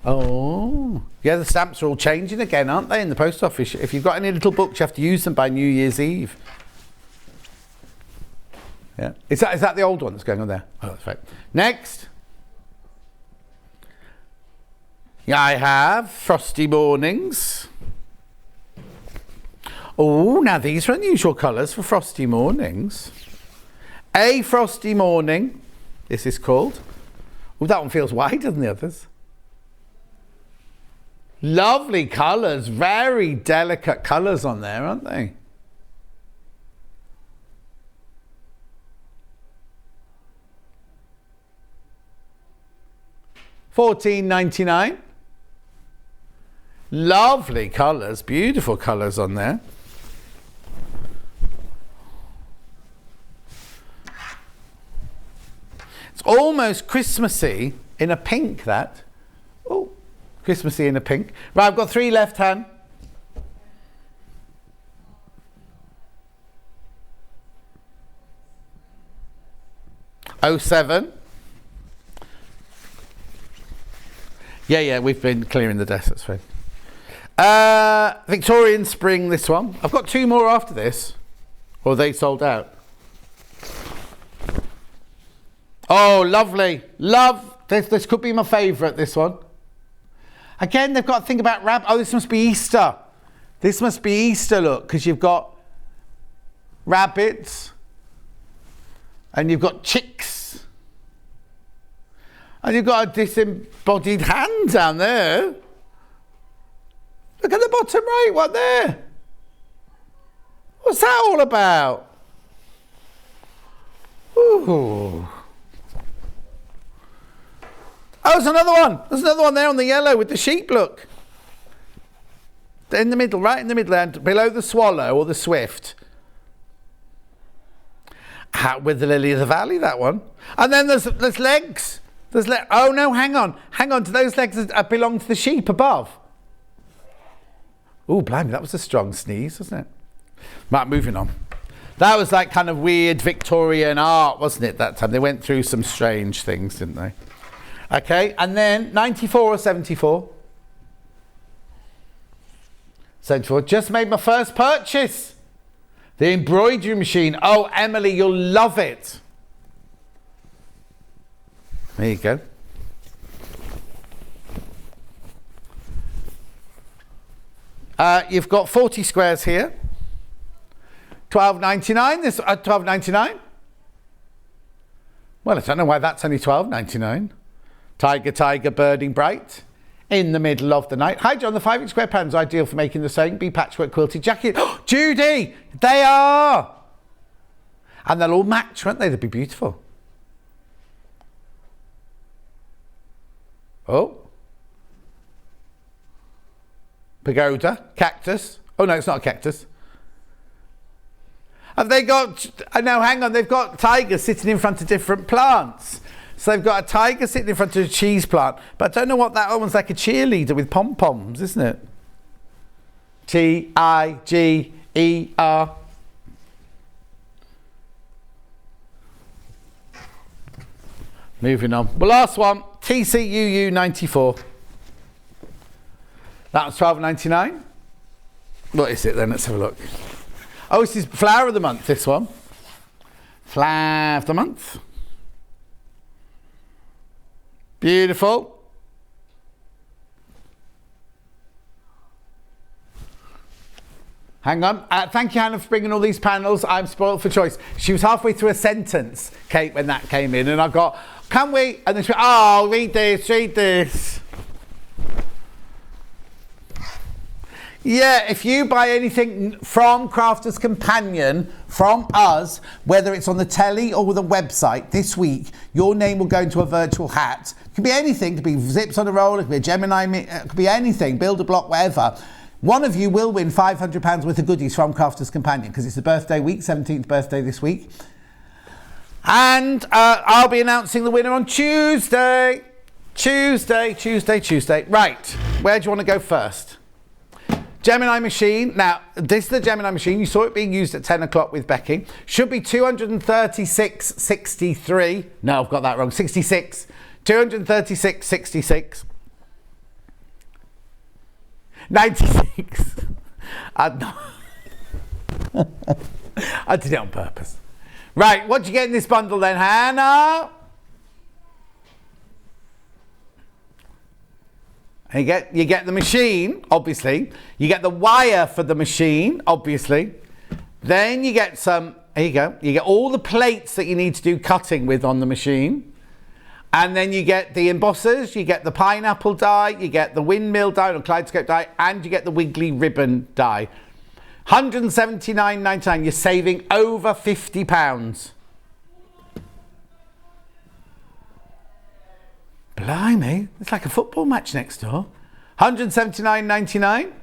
Oh. Yeah, the stamps are all changing again, aren't they, in the post office? If you've got any little books, you have to use them by New Year's Eve. Yeah. Is that the old one that's going on there? Oh, that's right. Next. Yeah, I have Frosty Mornings. Oh, now these are unusual colours for Frosty Mornings. A Frosty Morning, this is called. Oh, that one feels wider than the others. Lovely colours, very delicate colours on there, aren't they? $14.99. Lovely colours, beautiful colours on there. It's almost Christmassy in a pink, that. Oh, Christmassy in a pink. Right, I've got 3 left, Han. '07. Yeah, we've been clearing the desk, that's fine. Victorian Spring, this one. I've got 2 more after this. Or are they sold out? Oh, lovely. Love. This could be my favourite, this one. Again, they've got to think about rabbit. Oh, this must be Easter. This must be Easter, look, because you've got rabbits and you've got chicks and you've got a disembodied hand down there. Look at the bottom right, what there? What's that all about? Ooh. Oh, there's another one. There's another one there on the yellow with the sheep, look. In the middle, right in the middle, and below the swallow or the swift. Out with the lily of the valley, that one. And then there's legs. Oh no, hang on. Do those legs belong to the sheep above? Oh, blimey, that was a strong sneeze, wasn't it? Right, moving on. That was like kind of weird Victorian art, wasn't it, that time? They went through some strange things, didn't they? Okay, and then 94 or 74? 74. Just made my first purchase. The embroidery machine. Oh, Emily, you'll love it. There you go. You've got 40 squares here. $12.99. This $12.99. Well, I don't know why that's only $12.99. Tiger, birding bright. In the middle of the night. Hi, John. The 5-inch square patterns ideal for making the sewing bee patchwork quilted jacket. Oh, Judy, they are. And they'll all match, won't they? They'll be beautiful. Oh. Pagoda, cactus. Oh no, it's not a cactus. Have they got, no, hang on, they've got tigers sitting in front of different plants. So they've got a tiger sitting in front of a cheese plant. But I don't know what that one's like, a cheerleader with pom-poms, isn't it? Tiger. Moving on. The last one, TCUU 94. That was $12.99. What is it then? Let's have a look. Oh, this is Flower of the Month, this one. Flower of the Month. Beautiful. Hang on. Thank you, Hannah, for bringing all these panels. I'm spoiled for choice. She was halfway through a sentence, Kate, when that came in, and I got, can we? And then she went, oh, read this. Yeah, if you buy anything from Crafter's Companion, from us, whether it's on the telly or the website this week, your name will go into a virtual hat. It could be anything. It could be zips on a roll. It could be a Gemini. It could be anything. Build a block, whatever. One of you will win £500 worth of goodies from Crafter's Companion because it's the birthday week, 17th birthday this week. And I'll be announcing the winner on Tuesday. Tuesday. Right, where do you want to go first? Gemini machine. Now, this is the Gemini machine. You saw it being used at 10 o'clock with Becky. Should be 236.63. No, I've got that wrong. 66. 236.66. 96. I did it on purpose. Right, what do you get in this bundle then, Hannah? You get the machine, obviously. You get the wire for the machine, obviously. Then you get some, there you go. You get all the plates that you need to do cutting with on the machine. And then you get the embossers, you get the pineapple die, you get the windmill die or kaleidoscope die, and you get the wiggly ribbon die. $179.99. You're saving over £50. Blimey, it's like a football match next door. $179.99.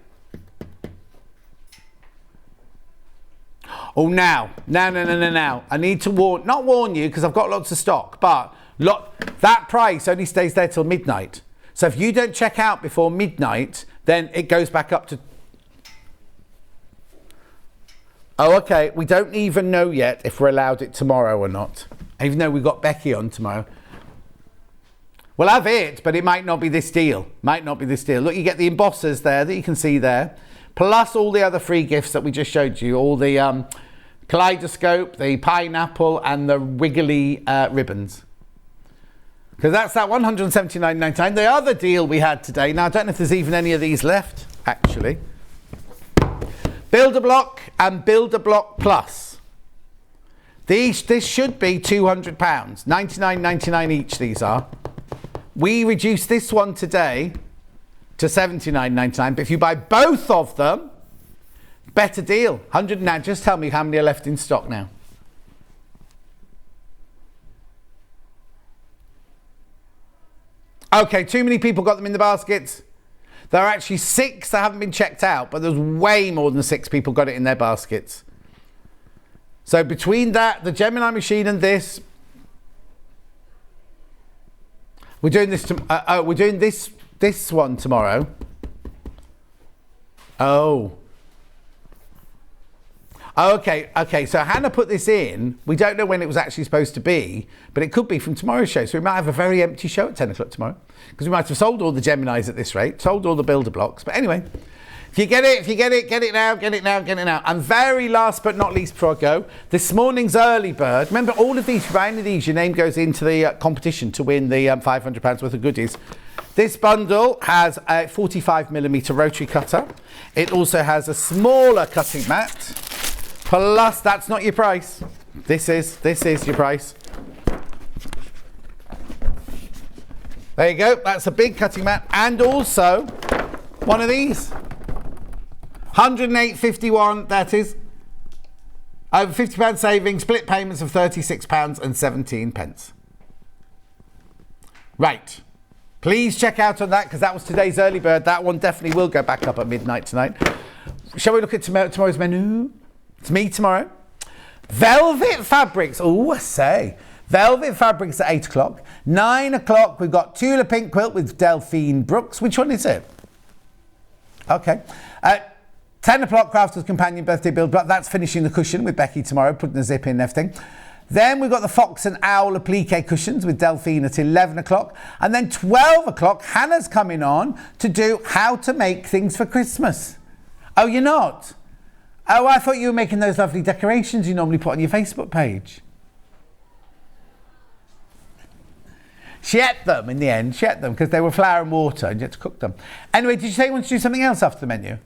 Oh, now. I need to not warn you because I've got lots of stock, but that price only stays there till midnight. So if you don't check out before midnight, then it goes back up to... Oh, okay. We don't even know yet if we're allowed it tomorrow or not, even though we've got Becky on tomorrow. We'll have it, but it might not be this deal. Look, you get the embossers there that you can see there, plus all the other free gifts that we just showed you, all the kaleidoscope, the pineapple, and the wiggly ribbons. Because that's that $179.99. The other deal we had today, now I don't know if there's even any of these left, actually. Build-A-Block and Build-A-Block Plus. This should be £200. $99.99 each, these are. We reduced this one today to $79.99. But if you buy both of them, better deal. 100 now. Just tell me how many are left in stock now. Okay, too many people got them in the baskets. There are actually 6 that haven't been checked out, but there's way more than 6 people got it in their baskets. So between that, the Gemini machine and this, we're doing this. We're doing this one tomorrow. Oh. Okay. So Hannah put this in. We don't know when it was actually supposed to be, but it could be from tomorrow's show. So we might have a very empty show at 10 o'clock tomorrow, because we might have sold all the Geminis at this rate, sold all the builder blocks. But anyway, if you get it, get it now. And very last but not least before I go, this morning's early bird. Remember, all of these, if you buy any of these, your name goes into the competition to win the £500 worth of goodies. This bundle has a 45mm rotary cutter. It also has a smaller cutting mat. Plus, that's not your price. This is your price. There you go. That's a big cutting mat, and also one of these. 108.51. That is over £50 savings. Split payments of £36.17. Right. Please check out on that, because that was today's early bird. That one definitely will go back up at midnight tonight. Shall we look at tomorrow's menu? It's me tomorrow. Velvet fabrics. Oh, I say. Velvet fabrics at 8 o'clock. 9 o'clock, we've got Tula Pink Quilt with Delphine Brooks. Which one is it? Okay. 10 o'clock, Crafter's Companion Birthday Build Block. That's finishing the cushion with Becky tomorrow, putting the zip in and everything. Then we've got the Fox and Owl applique cushions with Delphine at 11 o'clock. And then 12 o'clock, Hannah's coming on to do how to make things for Christmas. Oh, you're not? Oh, I thought you were making those lovely decorations you normally put on your Facebook page. She ate them in the end. She ate them because they were flour and water and you had to cook them. Anyway, did you say you want to do something else after the menu?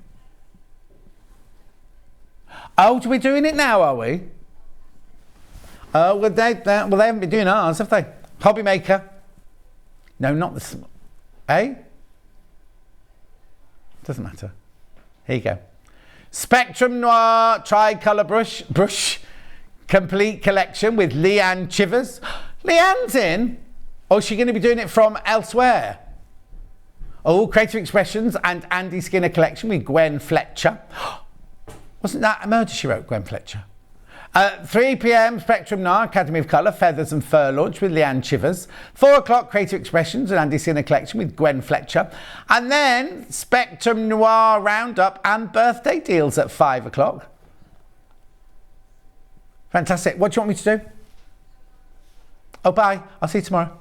Oh, we're doing it now, are we? Oh, well, they haven't been doing ours, have they? Hobby Maker. No, not the... Eh? Doesn't matter. Here you go. Spectrum Noir Tricolour Brush Complete Collection with Leanne Chivers. Leanne's in? Or is she going to be doing it from elsewhere? Oh, Creative Expressions and Andy Skinner Collection with Gwen Fletcher. Wasn't that a Murder, She Wrote, Gwen Fletcher? 3 p.m, Spectrum Noir Academy of Colour, Feathers and Fur launch with Leanne Chivers. 4 o'clock, Creative Expressions and Andy Skinner Collection with Gwen Fletcher. And then Spectrum Noir Roundup and birthday deals at 5 o'clock. Fantastic. What do you want me to do? Oh, bye. I'll see you tomorrow.